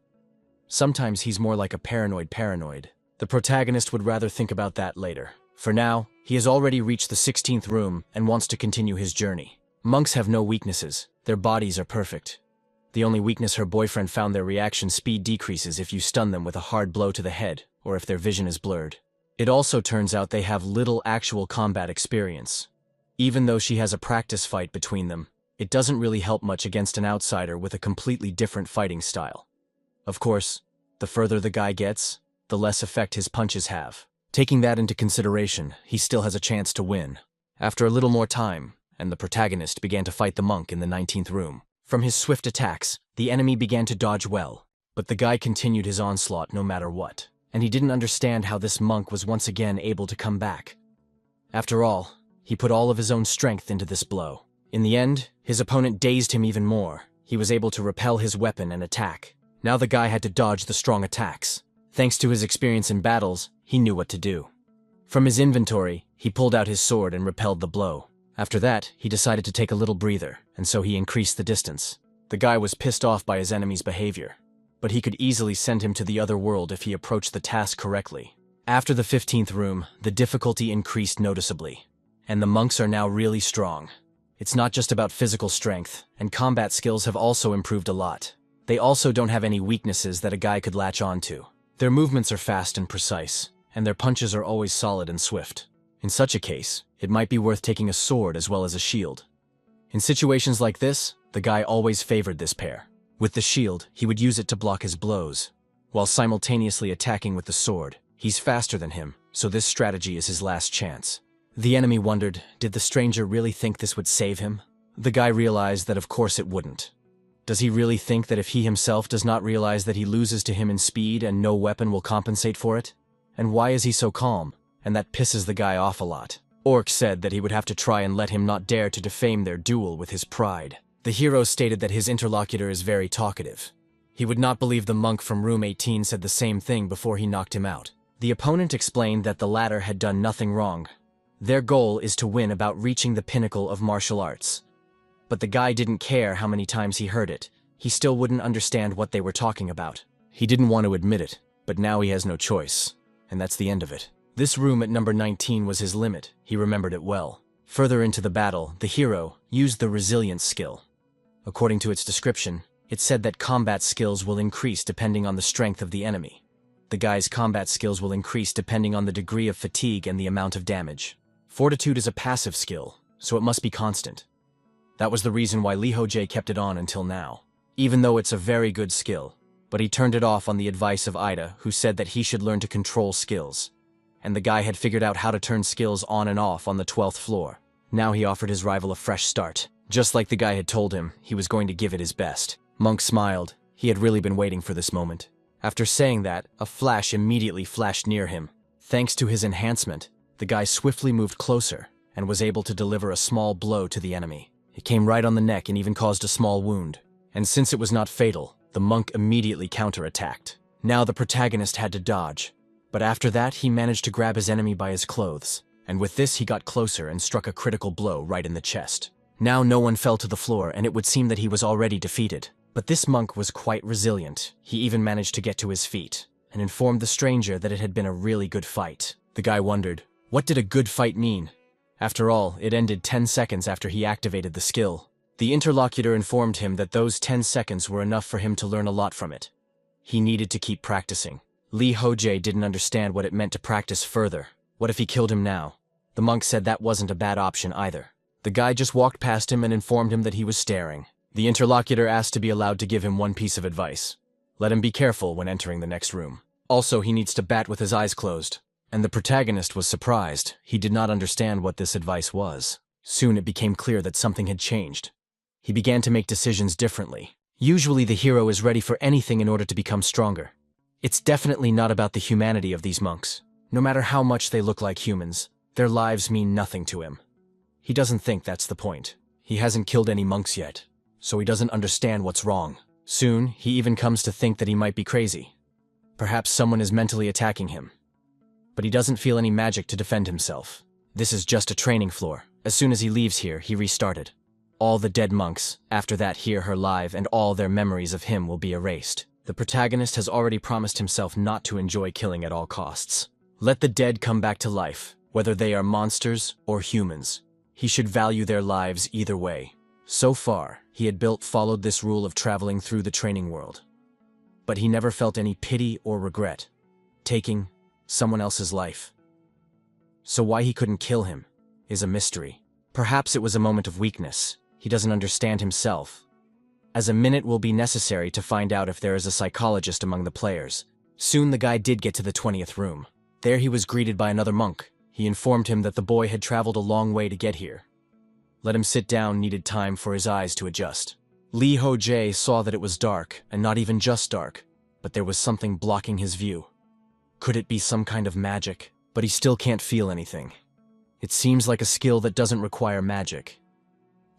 Sometimes he's more like a paranoid. The protagonist would rather think about that later. For now, he has already reached the 16th room and wants to continue his journey. Monks have no weaknesses. Their bodies are perfect. The only weakness her boyfriend found their reaction speed decreases if you stun them with a hard blow to the head or if their vision is blurred. It also turns out they have little actual combat experience. Even though she has a practice fight between them, it doesn't really help much against an outsider with a completely different fighting style. Of course, the further the guy gets, the less effect his punches have. Taking that into consideration, he still has a chance to win. After a little more time, and the protagonist began to fight the monk in the 19th room. From his swift attacks, the enemy began to dodge well, but the guy continued his onslaught no matter what, and he didn't understand how this monk was once again able to come back. After all, he put all of his own strength into this blow. In the end, his opponent dazed him even more. He was able to repel his weapon and attack. Now the guy had to dodge the strong attacks. Thanks to his experience in battles, he knew what to do. From his inventory, he pulled out his sword and repelled the blow. After that, he decided to take a little breather, and so he increased the distance. The guy was pissed off by his enemy's behavior, but he could easily send him to the other world if he approached the task correctly. After the 15th room, the difficulty increased noticeably, and the monks are now really strong. It's not just about physical strength, and combat skills have also improved a lot. They also don't have any weaknesses that a guy could latch onto. Their movements are fast and precise, and their punches are always solid and swift. In such a case, it might be worth taking a sword as well as a shield. In situations like this, the guy always favored this pair. With the shield, he would use it to block his blows, while simultaneously attacking with the sword. He's faster than him, so this strategy is his last chance. The enemy wondered, did the stranger really think this would save him? The guy realized that of course it wouldn't. Does he really think that if he himself does not realize that he loses to him in speed and no weapon will compensate for it? And why is he so calm? And that pisses the guy off a lot. Orc said that he would have to try and let him not dare to defame their duel with his pride. The hero stated that his interlocutor is very talkative. He would not believe the monk from room 18 said the same thing before he knocked him out. The opponent explained that the latter had done nothing wrong. Their goal is to win about reaching the pinnacle of martial arts. But the guy didn't care how many times he heard it. He still wouldn't understand what they were talking about. He didn't want to admit it, but now he has no choice. And that's the end of it. This room at number 19 was his limit. He remembered it well. Further into the battle, the hero used the resilience skill. According to its description, it said that combat skills will increase depending on the strength of the enemy. The guy's combat skills will increase depending on the degree of fatigue and the amount of damage. Fortitude is a passive skill, so it must be constant. That was the reason why Ho Jae kept it on until now. Even though it's a very good skill, but he turned it off on the advice of Ida, who said that he should learn to control skills. And the guy had figured out how to turn skills on and off on the 12th floor. Now he offered his rival a fresh start. Just like the guy had told him, he was going to give it his best. Monk smiled. He had really been waiting for this moment. After saying that, a flash immediately flashed near him. Thanks to his enhancement, the guy swiftly moved closer and was able to deliver a small blow to the enemy. It came right on the neck and even caused a small wound. And since it was not fatal, the monk immediately counterattacked. Now the protagonist had to dodge. But after that, he managed to grab his enemy by his clothes. And with this, he got closer and struck a critical blow right in the chest. Now no one fell to the floor, and it would seem that he was already defeated. But this monk was quite resilient. He even managed to get to his feet, and informed the stranger that it had been a really good fight. The guy wondered, what did a good fight mean? After all, it ended 10 seconds after he activated the skill. The interlocutor informed him that those 10 seconds were enough for him to learn a lot from it. He needed to keep practicing. Ho Jae didn't understand what it meant to practice further. What if he killed him now? The monk said that wasn't a bad option either. The guy just walked past him and informed him that he was staring. The interlocutor asked to be allowed to give him one piece of advice. Let him be careful when entering the next room. Also, he needs to bat with his eyes closed. And the protagonist was surprised. He did not understand what this advice was. Soon it became clear that something had changed. He began to make decisions differently. Usually the hero is ready for anything in order to become stronger. It's definitely not about the humanity of these monks. No matter how much they look like humans, their lives mean nothing to him. He doesn't think that's the point. He hasn't killed any monks yet, so he doesn't understand what's wrong. Soon, he even comes to think that he might be crazy. Perhaps someone is mentally attacking him. But he doesn't feel any magic to defend himself. This is just a training floor. As soon as he leaves here, he restarted. All the dead monks, after that, hear her live, and all their memories of him will be erased. The protagonist has already promised himself not to enjoy killing at all costs. Let the dead come back to life, whether they are monsters or humans. He should value their lives either way. So far, he had followed this rule of traveling through the training world. But he never felt any pity or regret, taking someone else's life. so why he couldn't kill him is a mystery. Perhaps it was a moment of weakness. He doesn't understand himself. As a minute will be necessary to find out if there is a psychologist among the players. Soon the guy did get to the 20th room. There he was greeted by another monk. He informed him that the boy had traveled a long way to get here. Let him sit down needed time for his eyes to adjust. Ho Jae saw that it was dark, and not even just dark, but there was something blocking his view. Could it be some kind of magic? But he still can't feel anything. It seems like a skill that doesn't require magic.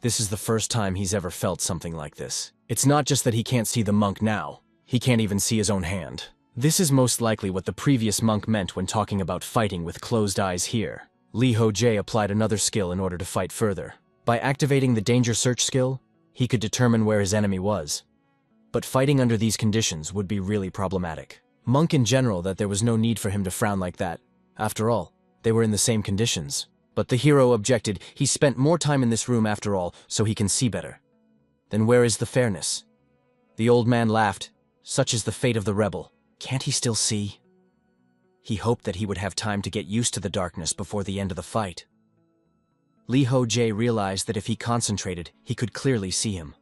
This is the first time he's ever felt something like this. It's not just that he can't see the monk now. He can't even see his own hand. This is most likely what the previous monk meant when talking about fighting with closed eyes here. Ho Jae applied another skill in order to fight further. By activating the danger search skill, he could determine where his enemy was. But fighting under these conditions would be really problematic. Monk in general that there was no need for him to frown like that. After all, they were in the same conditions. But the hero objected. He spent more time in this room after all, so he can see better. Then where is the fairness? The old man laughed. Such is the fate of the rebel. Can't he still see? He hoped that he would have time to get used to the darkness before the end of the fight. Ho Jae realized that if he concentrated, he could clearly see him.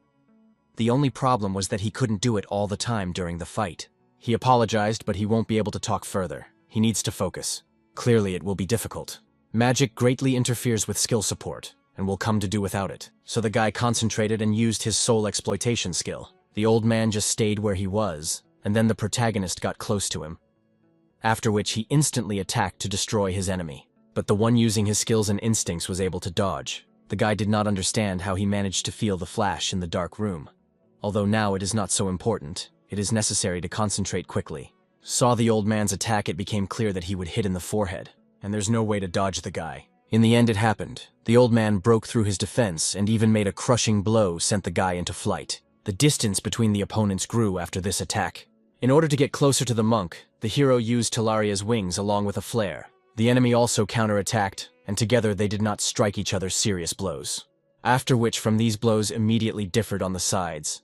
The only problem was that he couldn't do it all the time during the fight. He apologized, but he won't be able to talk further. He needs to focus. Clearly it will be difficult. Magic greatly interferes with skill support, and will come to do without it. So the guy concentrated and used his soul exploitation skill. The old man just stayed where he was, and then the protagonist got close to him. After which he instantly attacked to destroy his enemy. But the one using his skills and instincts was able to dodge. The guy did not understand how he managed to feel the flash in the dark room. Although now it is not so important, it is necessary to concentrate quickly. Saw the old man's attack, it became clear that he would hit in the forehead, and there's no way to dodge the guy. In the end it happened. The old man broke through his defense and even made a crushing blow sent the guy into flight. The distance between the opponents grew after this attack. In order to get closer to the monk, the hero used Talaria's wings along with a flare. The enemy also counterattacked, and together they did not strike each other serious blows. After which from these blows immediately differed on the sides.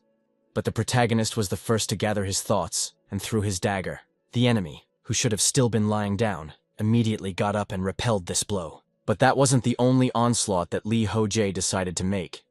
But the protagonist was the first to gather his thoughts, and threw his dagger. The enemy, who should have still been lying down, immediately got up and repelled this blow. But that wasn't the only onslaught that Ho Jae decided to make.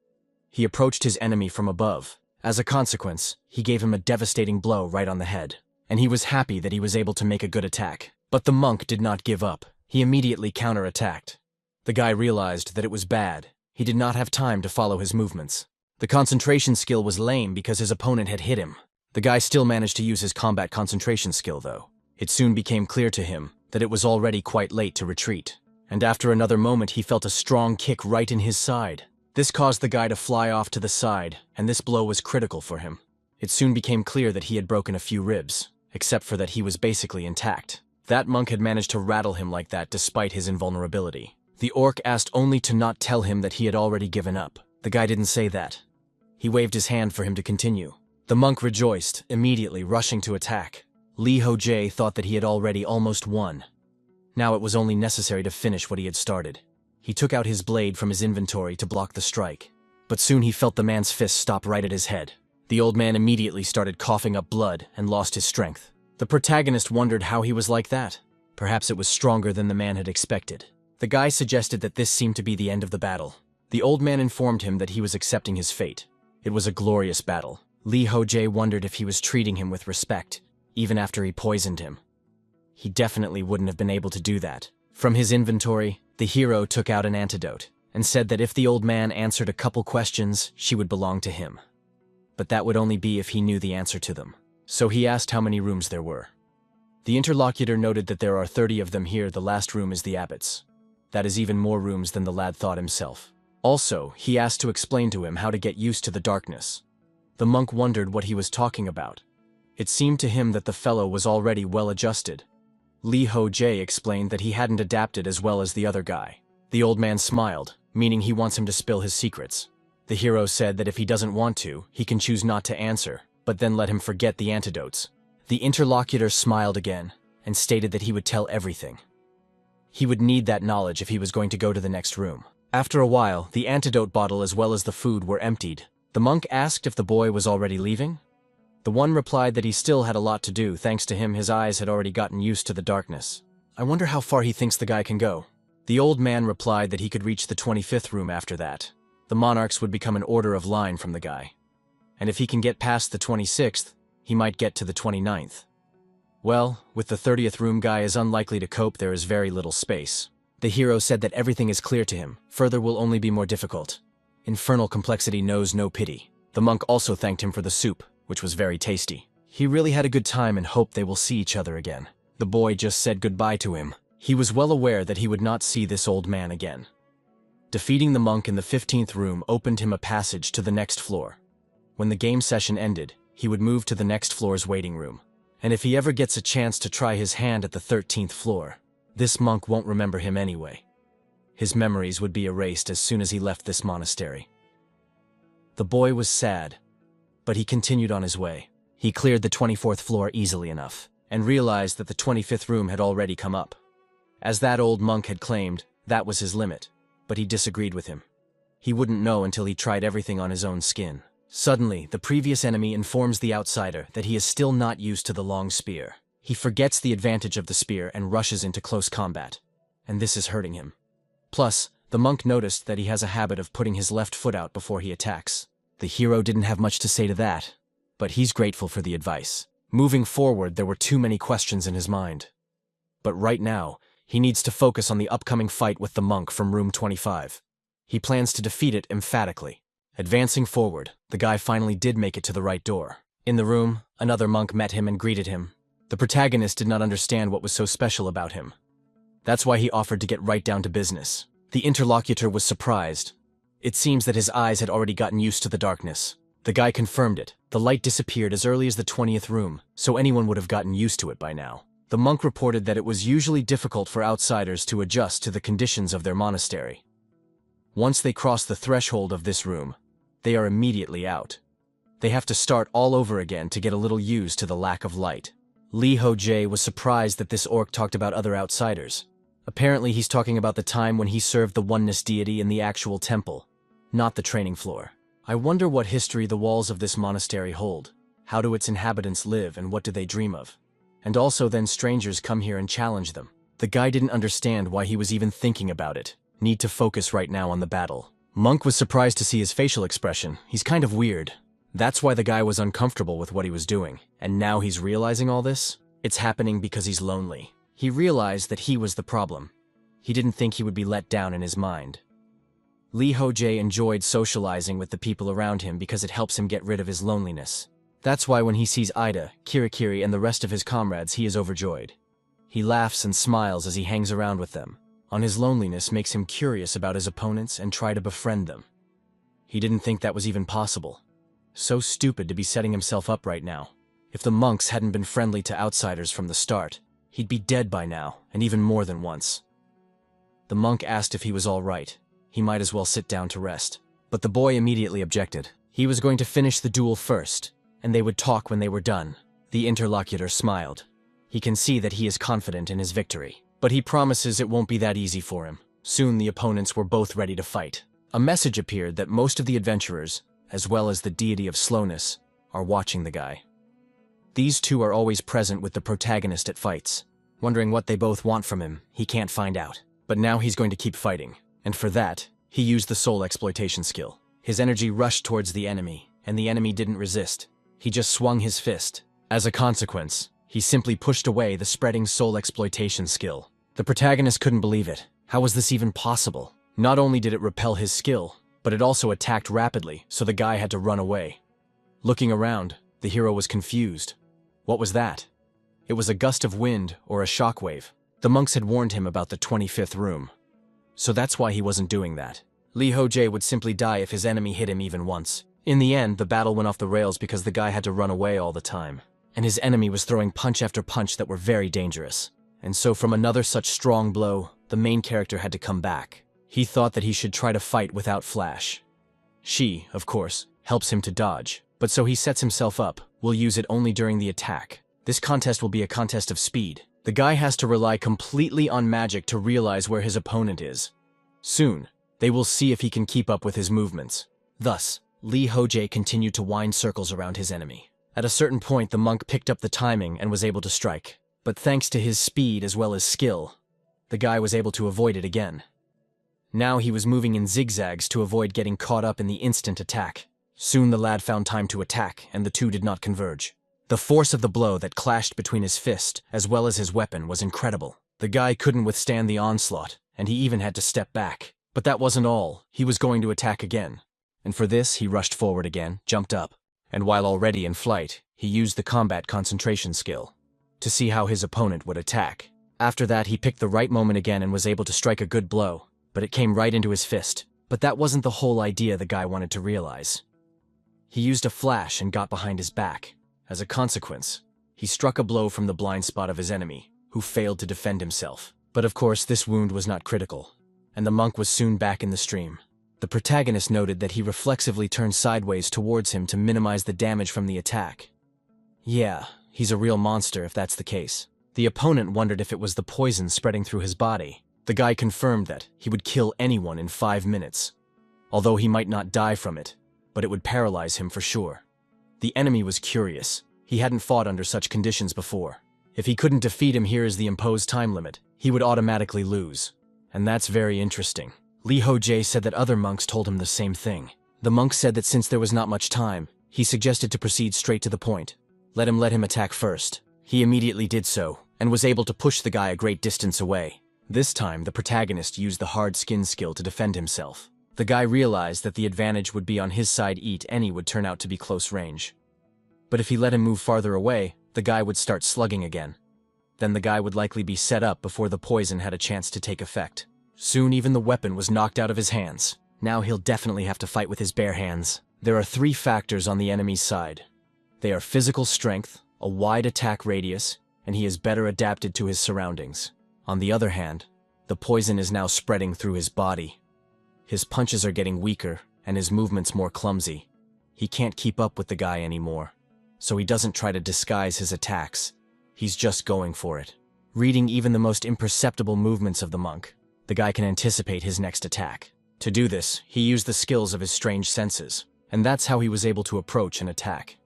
He approached his enemy from above. As a consequence, he gave him a devastating blow right on the head. And he was happy that he was able to make a good attack. But the monk did not give up. He immediately counterattacked. The guy realized that it was bad. He did not have time to follow his movements. The concentration skill was lame because his opponent had hit him. The guy still managed to use his combat concentration skill though. It soon became clear to him that it was already quite late to retreat. And after another moment he felt a strong kick right in his side. This caused the guy to fly off to the side, and this blow was critical for him. It soon became clear that he had broken a few ribs, except for that he was basically intact. That monk had managed to rattle him like that despite his invulnerability. The orc asked only to not tell him that he had already given up. The guy didn't say that. He waved his hand for him to continue. The monk rejoiced, immediately rushing to attack. Ho Jae thought that he had already almost won. Now it was only necessary to finish what he had started. He took out his blade from his inventory to block the strike. But soon he felt the man's fist stop right at his head. The old man immediately started coughing up blood and lost his strength. The protagonist wondered how he was like that. Perhaps it was stronger than the man had expected. The guy suggested that this seemed to be the end of the battle. The old man informed him that he was accepting his fate. It was a glorious battle. Ho Jae wondered if he was treating him with respect, even after he poisoned him. He definitely wouldn't have been able to do that. From his inventory, the hero took out an antidote, and said that if the old man answered a couple questions, she would belong to him. But that would only be if he knew the answer to them. So he asked how many rooms there were. The interlocutor noted that there are 30 of them here. The last room is the abbot's. That is even more rooms than the lad thought himself. Also, he asked to explain to him how to get used to the darkness. The monk wondered what he was talking about. It seemed to him that the fellow was already well adjusted. Ho Jae explained that he hadn't adapted as well as the other guy. The old man smiled, meaning he wants him to spill his secrets. The hero said that if he doesn't want to, he can choose not to answer, but then let him forget the antidotes. The interlocutor smiled again, and stated that he would tell everything. He would need that knowledge if he was going to go to the next room. After a while, the antidote bottle as well as the food were emptied. The monk asked if the boy was already leaving. The one replied that he still had a lot to do. Thanks to him, his eyes had already gotten used to the darkness. I wonder how far he thinks the guy can go. The old man replied that he could reach the 25th room after that. The monarchs would become an order of line from the guy. And if he can get past the 26th, he might get to the 29th. Well, with the 30th room guy is unlikely to cope, there is very little space. The hero said that everything is clear to him, further will only be more difficult. Infernal complexity knows no pity. The monk also thanked him for the soup, which was very tasty. He really had a good time and hoped they will see each other again. The boy just said goodbye to him. He was well aware that he would not see this old man again. Defeating the monk in the 15th room opened him a passage to the next floor. When the game session ended, he would move to the next floor's waiting room. And if he ever gets a chance to try his hand at the 13th floor, this monk won't remember him anyway. His memories would be erased as soon as he left this monastery. The boy was sad, but he continued on his way. He cleared the 24th floor easily enough, and realized that the 25th room had already come up. As that old monk had claimed, that was his limit, but he disagreed with him. He wouldn't know until he tried everything on his own skin. Suddenly, the previous enemy informs the outsider that he is still not used to the long spear. He forgets the advantage of the spear and rushes into close combat, and this is hurting him. Plus, the monk noticed that he has a habit of putting his left foot out before he attacks. The hero didn't have much to say to that, but he's grateful for the advice. Moving forward, there were too many questions in his mind. But right now, he needs to focus on the upcoming fight with the monk from room 25. He plans to defeat it emphatically. Advancing forward, the guy finally did make it to the right door. In the room, another monk met him and greeted him. The protagonist did not understand what was so special about him. That's why he offered to get right down to business. The interlocutor was surprised. It seems that his eyes had already gotten used to the darkness. The guy confirmed it. The light disappeared as early as the 20th room, so anyone would have gotten used to it by now. The monk reported that it was usually difficult for outsiders to adjust to the conditions of their monastery. Once they cross the threshold of this room, they are immediately out. They have to start all over again to get a little used to the lack of light. Ho Jae was surprised that this orc talked about other outsiders. Apparently he's talking about the time when he served the oneness deity in the actual temple, not the training floor. I wonder what history the walls of this monastery hold. How do its inhabitants live and what do they dream of? And also then strangers come here and challenge them. The guy didn't understand why he was even thinking about it. Need to focus right now on the battle. Monk was surprised to see his facial expression. He's kind of weird. That's why the guy was uncomfortable with what he was doing. And now he's realizing all this? It's happening because he's lonely. He realized that he was the problem. He didn't think he would be let down in his mind. Ho Jae enjoyed socializing with the people around him because it helps him get rid of his loneliness. That's why when he sees Ida, Kirikiri, and the rest of his comrades, he is overjoyed. He laughs and smiles as he hangs around with them. On his loneliness makes him curious about his opponents and try to befriend them. He didn't think that was even possible. So stupid to be setting himself up right now. If the monks hadn't been friendly to outsiders from the start, he'd be dead by now, and even more than once. The monk asked if he was all right. He might as well sit down to rest. But the boy immediately objected. He was going to finish the duel first, and they would talk when they were done. The interlocutor smiled. He can see that he is confident in his victory. But he promises it won't be that easy for him. Soon the opponents were both ready to fight. A message appeared that most of the adventurers, as well as the deity of slowness, are watching the guy. These two are always present with the protagonist at fights. Wondering what they both want from him, he can't find out. But now he's going to keep fighting. And for that, he used the soul exploitation skill. His energy rushed towards the enemy, and the enemy didn't resist. He just swung his fist. As a consequence, he simply pushed away the spreading soul exploitation skill. The protagonist couldn't believe it. How was this even possible? Not only did it repel his skill, but it also attacked rapidly, so the guy had to run away. Looking around, the hero was confused. What was that? It was a gust of wind or a shockwave. The monks had warned him about the 25th room. So that's why he wasn't doing that. Ho Jae would simply die if his enemy hit him even once. In the end, the battle went off the rails because the guy had to run away all the time. And his enemy was throwing punch after punch that were very dangerous. And so from another such strong blow, the main character had to come back. He thought that he should try to fight without Flash. She, of course, helps him to dodge. But so he sets himself up, will use it only during the attack. This contest will be a contest of speed. The guy has to rely completely on magic to realize where his opponent is. Soon, they will see if he can keep up with his movements. Thus, Ho Jae continued to wind circles around his enemy. At a certain point, the monk picked up the timing and was able to strike. But thanks to his speed as well as skill, the guy was able to avoid it again. Now he was moving in zigzags to avoid getting caught up in the instant attack. Soon the lad found time to attack, and the two did not converge. The force of the blow that clashed between his fist, as well as his weapon, was incredible. The guy couldn't withstand the onslaught, and he even had to step back. But that wasn't all. He was going to attack again. And for this, he rushed forward again, jumped up, and while already in flight, he used the combat concentration skill to see how his opponent would attack. After that, he picked the right moment again and was able to strike a good blow, but it came right into his fist. But that wasn't the whole idea the guy wanted to realize. He used a flash and got behind his back. As a consequence, he struck a blow from the blind spot of his enemy, who failed to defend himself. But of course, this wound was not critical, and the monk was soon back in the stream. The protagonist noted that he reflexively turned sideways towards him to minimize the damage from the attack. Yeah, he's a real monster if that's the case. The opponent wondered if it was the poison spreading through his body. The guy confirmed that he would kill anyone in 5 minutes, although he might not die from it, but it would paralyze him for sure. The enemy was curious. He hadn't fought under such conditions before. If he couldn't defeat him here as the imposed time limit, he would automatically lose. And that's very interesting. Ho Jae said that other monks told him the same thing. The monk said that since there was not much time, he suggested to proceed straight to the point. Let him attack first. He immediately did so, and was able to push the guy a great distance away. This time, the protagonist used the hard skin skill to defend himself. The guy realized that the advantage would be on his side. Any would turn out to be close range. But if he let him move farther away, the guy would start slugging again. Then the guy would likely be set up before the poison had a chance to take effect. Soon even the weapon was knocked out of his hands. Now he'll definitely have to fight with his bare hands. There are 3 factors on the enemy's side. They are physical strength, a wide attack radius, and he is better adapted to his surroundings. On the other hand, the poison is now spreading through his body. His punches are getting weaker, and his movements more clumsy. He can't keep up with the guy anymore, so he doesn't try to disguise his attacks. He's just going for it. Reading even the most imperceptible movements of the monk, the guy can anticipate his next attack. To do this, he used the skills of his strange senses, and that's how he was able to approach and attack.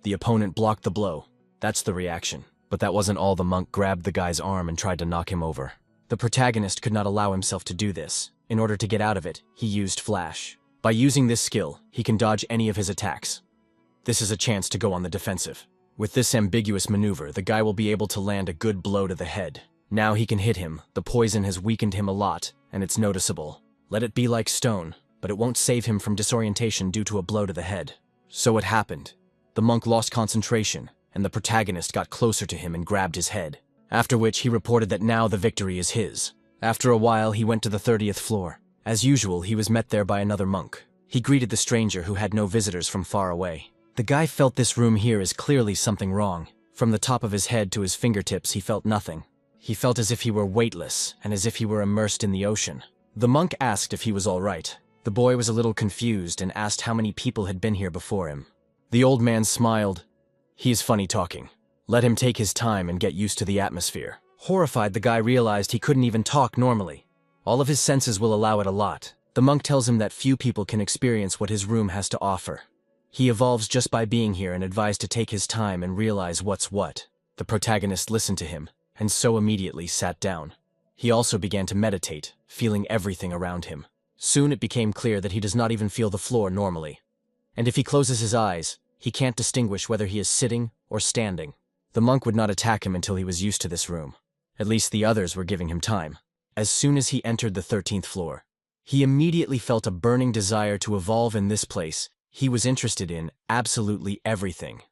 The opponent blocked the blow. That's the reaction. But that wasn't all. The monk grabbed the guy's arm and tried to knock him over. The protagonist could not allow himself to do this. In order to get out of it, he used flash. By using this skill, he can dodge any of his attacks. This is a chance to go on the defensive. With this ambiguous maneuver, the guy will be able to land a good blow to the head. Now he can hit him. The poison has weakened him a lot, and it's noticeable. Let it be like stone, but it won't save him from disorientation due to a blow to the head. So it happened. The monk lost concentration, and the protagonist got closer to him and grabbed his head. After which he reported that now the victory is his. After a while, he went to the 30th floor. As usual, he was met there by another monk. He greeted the stranger who had no visitors from far away. The guy felt this room here is clearly something wrong. From the top of his head to his fingertips, he felt nothing. He felt as if he were weightless, and as if he were immersed in the ocean. The monk asked if he was all right. The boy was a little confused and asked how many people had been here before him. The old man smiled. He is funny talking. Let him take his time and get used to the atmosphere. Horrified, the guy realized he couldn't even talk normally. All of his senses will allow it a lot. The monk tells him that few people can experience what his room has to offer. He evolves just by being here and advised to take his time and realize what's what. The protagonist listened to him, and so immediately sat down. He also began to meditate, feeling everything around him. Soon it became clear that he does not even feel the floor normally. And if he closes his eyes, he can't distinguish whether he is sitting or standing. The monk would not attack him until he was used to this room. At least the others were giving him time. As soon as he entered the 13th floor, he immediately felt a burning desire to evolve in this place. He was interested in absolutely everything.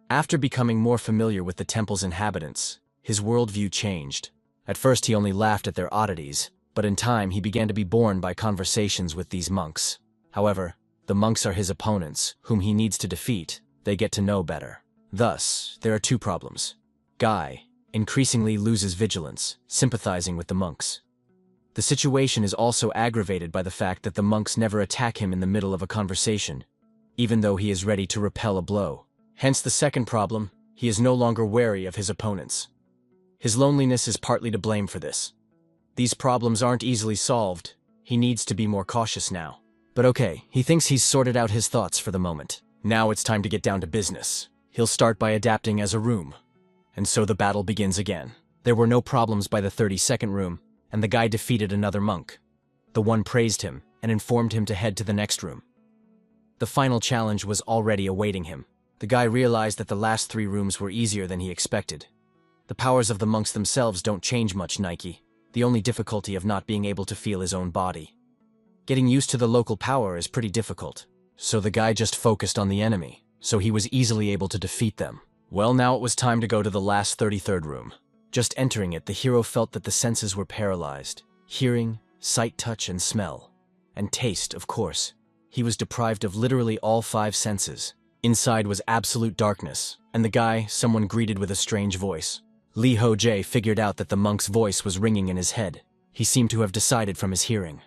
After becoming more familiar with the temple's inhabitants, his worldview changed. At first he only laughed at their oddities, but in time he began to be bored by conversations with these monks. However, the monks are his opponents, whom he needs to defeat. They get to know better. Thus, there are 2 problems. Guy increasingly loses vigilance, sympathizing with the monks. The situation is also aggravated by the fact that the monks never attack him in the middle of a conversation, even though he is ready to repel a blow. Hence the second problem, he is no longer wary of his opponents. His loneliness is partly to blame for this. These problems aren't easily solved. He needs to be more cautious now. But okay, he thinks he's sorted out his thoughts for the moment. Now it's time to get down to business. He'll start by adapting as a room. And so the battle begins again. There were no problems by the 32nd room, and the guy defeated another monk. The one praised him and informed him to head to the next room. The final challenge was already awaiting him. The guy realized that the last 3 rooms were easier than he expected. The powers of the monks themselves don't change much, Nike. The only difficulty of not being able to feel his own body. Getting used to the local power is pretty difficult. So the guy just focused on the enemy, so he was easily able to defeat them. Well, now it was time to go to the last 33rd room. Just entering it, the hero felt that the senses were paralyzed. Hearing, sight, touch, and smell. And taste, of course. He was deprived of literally all 5 senses. Inside was absolute darkness, and the guy, someone greeted with a strange voice. Ho Jae figured out that the monk's voice was ringing in his head. He seemed to have decided from his hearing.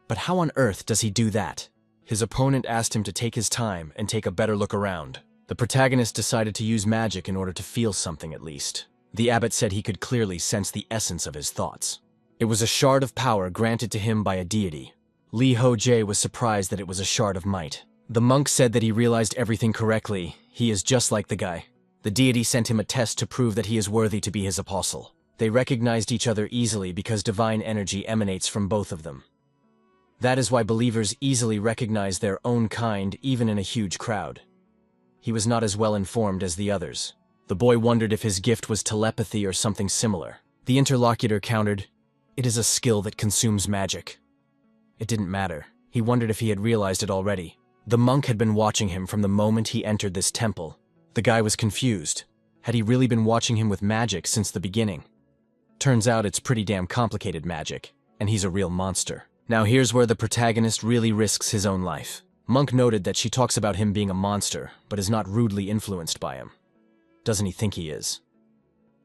But how on earth does he do that? His opponent asked him to take his time and take a better look around. The protagonist decided to use magic in order to feel something at least. The abbot said he could clearly sense the essence of his thoughts. It was a shard of power granted to him by a deity. Ho Jae was surprised that it was a shard of might. The monk said that he realized everything correctly. He is just like the guy. The deity sent him a test to prove that he is worthy to be his apostle. They recognized each other easily because divine energy emanates from both of them. That is why believers easily recognize their own kind even in a huge crowd. He was not as well informed as the others. The boy wondered if his gift was telepathy or something similar. The interlocutor countered, "It is a skill that consumes magic." It didn't matter. He wondered if he had realized it already. The monk had been watching him from the moment he entered this temple. The guy was confused. Had he really been watching him with magic since the beginning? Turns out it's pretty damn complicated magic, and he's a real monster. Now here's where the protagonist really risks his own life. Monk noted that she talks about him being a monster, but is not rudely influenced by him. Doesn't he think he is?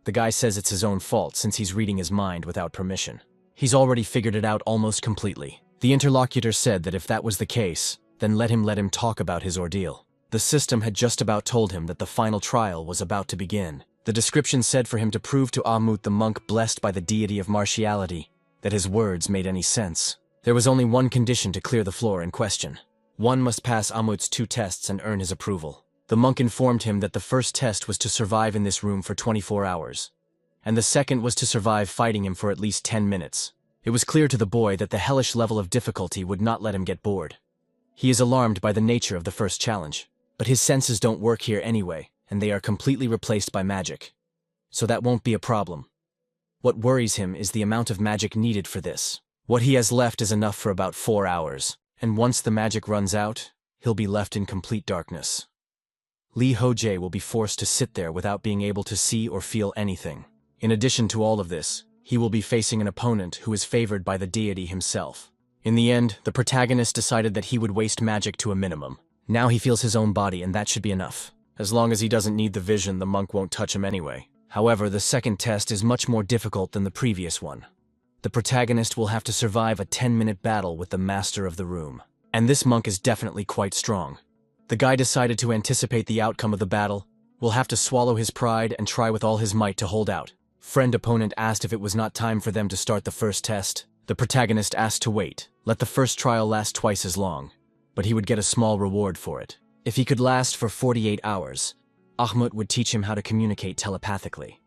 The guy says it's his own fault since he's reading his mind without permission. He's already figured it out almost completely. The interlocutor said that if that was the case, then let him talk about his ordeal. The system had just about told him that the final trial was about to begin. The description said for him to prove to Ahmut, the monk blessed by the deity of martiality, that his words made any sense. There was only one condition to clear the floor in question. One must pass Ahmut's 2 tests and earn his approval. The monk informed him that the first test was to survive in this room for 24 hours, and the second was to survive fighting him for at least 10 minutes. It was clear to the boy that the hellish level of difficulty would not let him get bored. He is alarmed by the nature of the first challenge, but his senses don't work here anyway, and they are completely replaced by magic. So that won't be a problem. What worries him is the amount of magic needed for this. What he has left is enough for about 4 hours, and once the magic runs out, he'll be left in complete darkness. Ho Jae will be forced to sit there without being able to see or feel anything. In addition to all of this, he will be facing an opponent who is favored by the deity himself. In the end, the protagonist decided that he would waste magic to a minimum. Now he feels his own body, and that should be enough. As long as he doesn't need the vision, the monk won't touch him anyway. However, the second test is much more difficult than the previous one. The protagonist will have to survive a 10-minute battle with the master of the room. And this monk is definitely quite strong. The guy decided to anticipate the outcome of the battle, will have to swallow his pride and try with all his might to hold out. Friend-opponent asked if it was not time for them to start the first test. The protagonist asked to wait, let the first trial last twice as long, but he would get a small reward for it. If he could last for 48 hours, Ahmut would teach him how to communicate telepathically.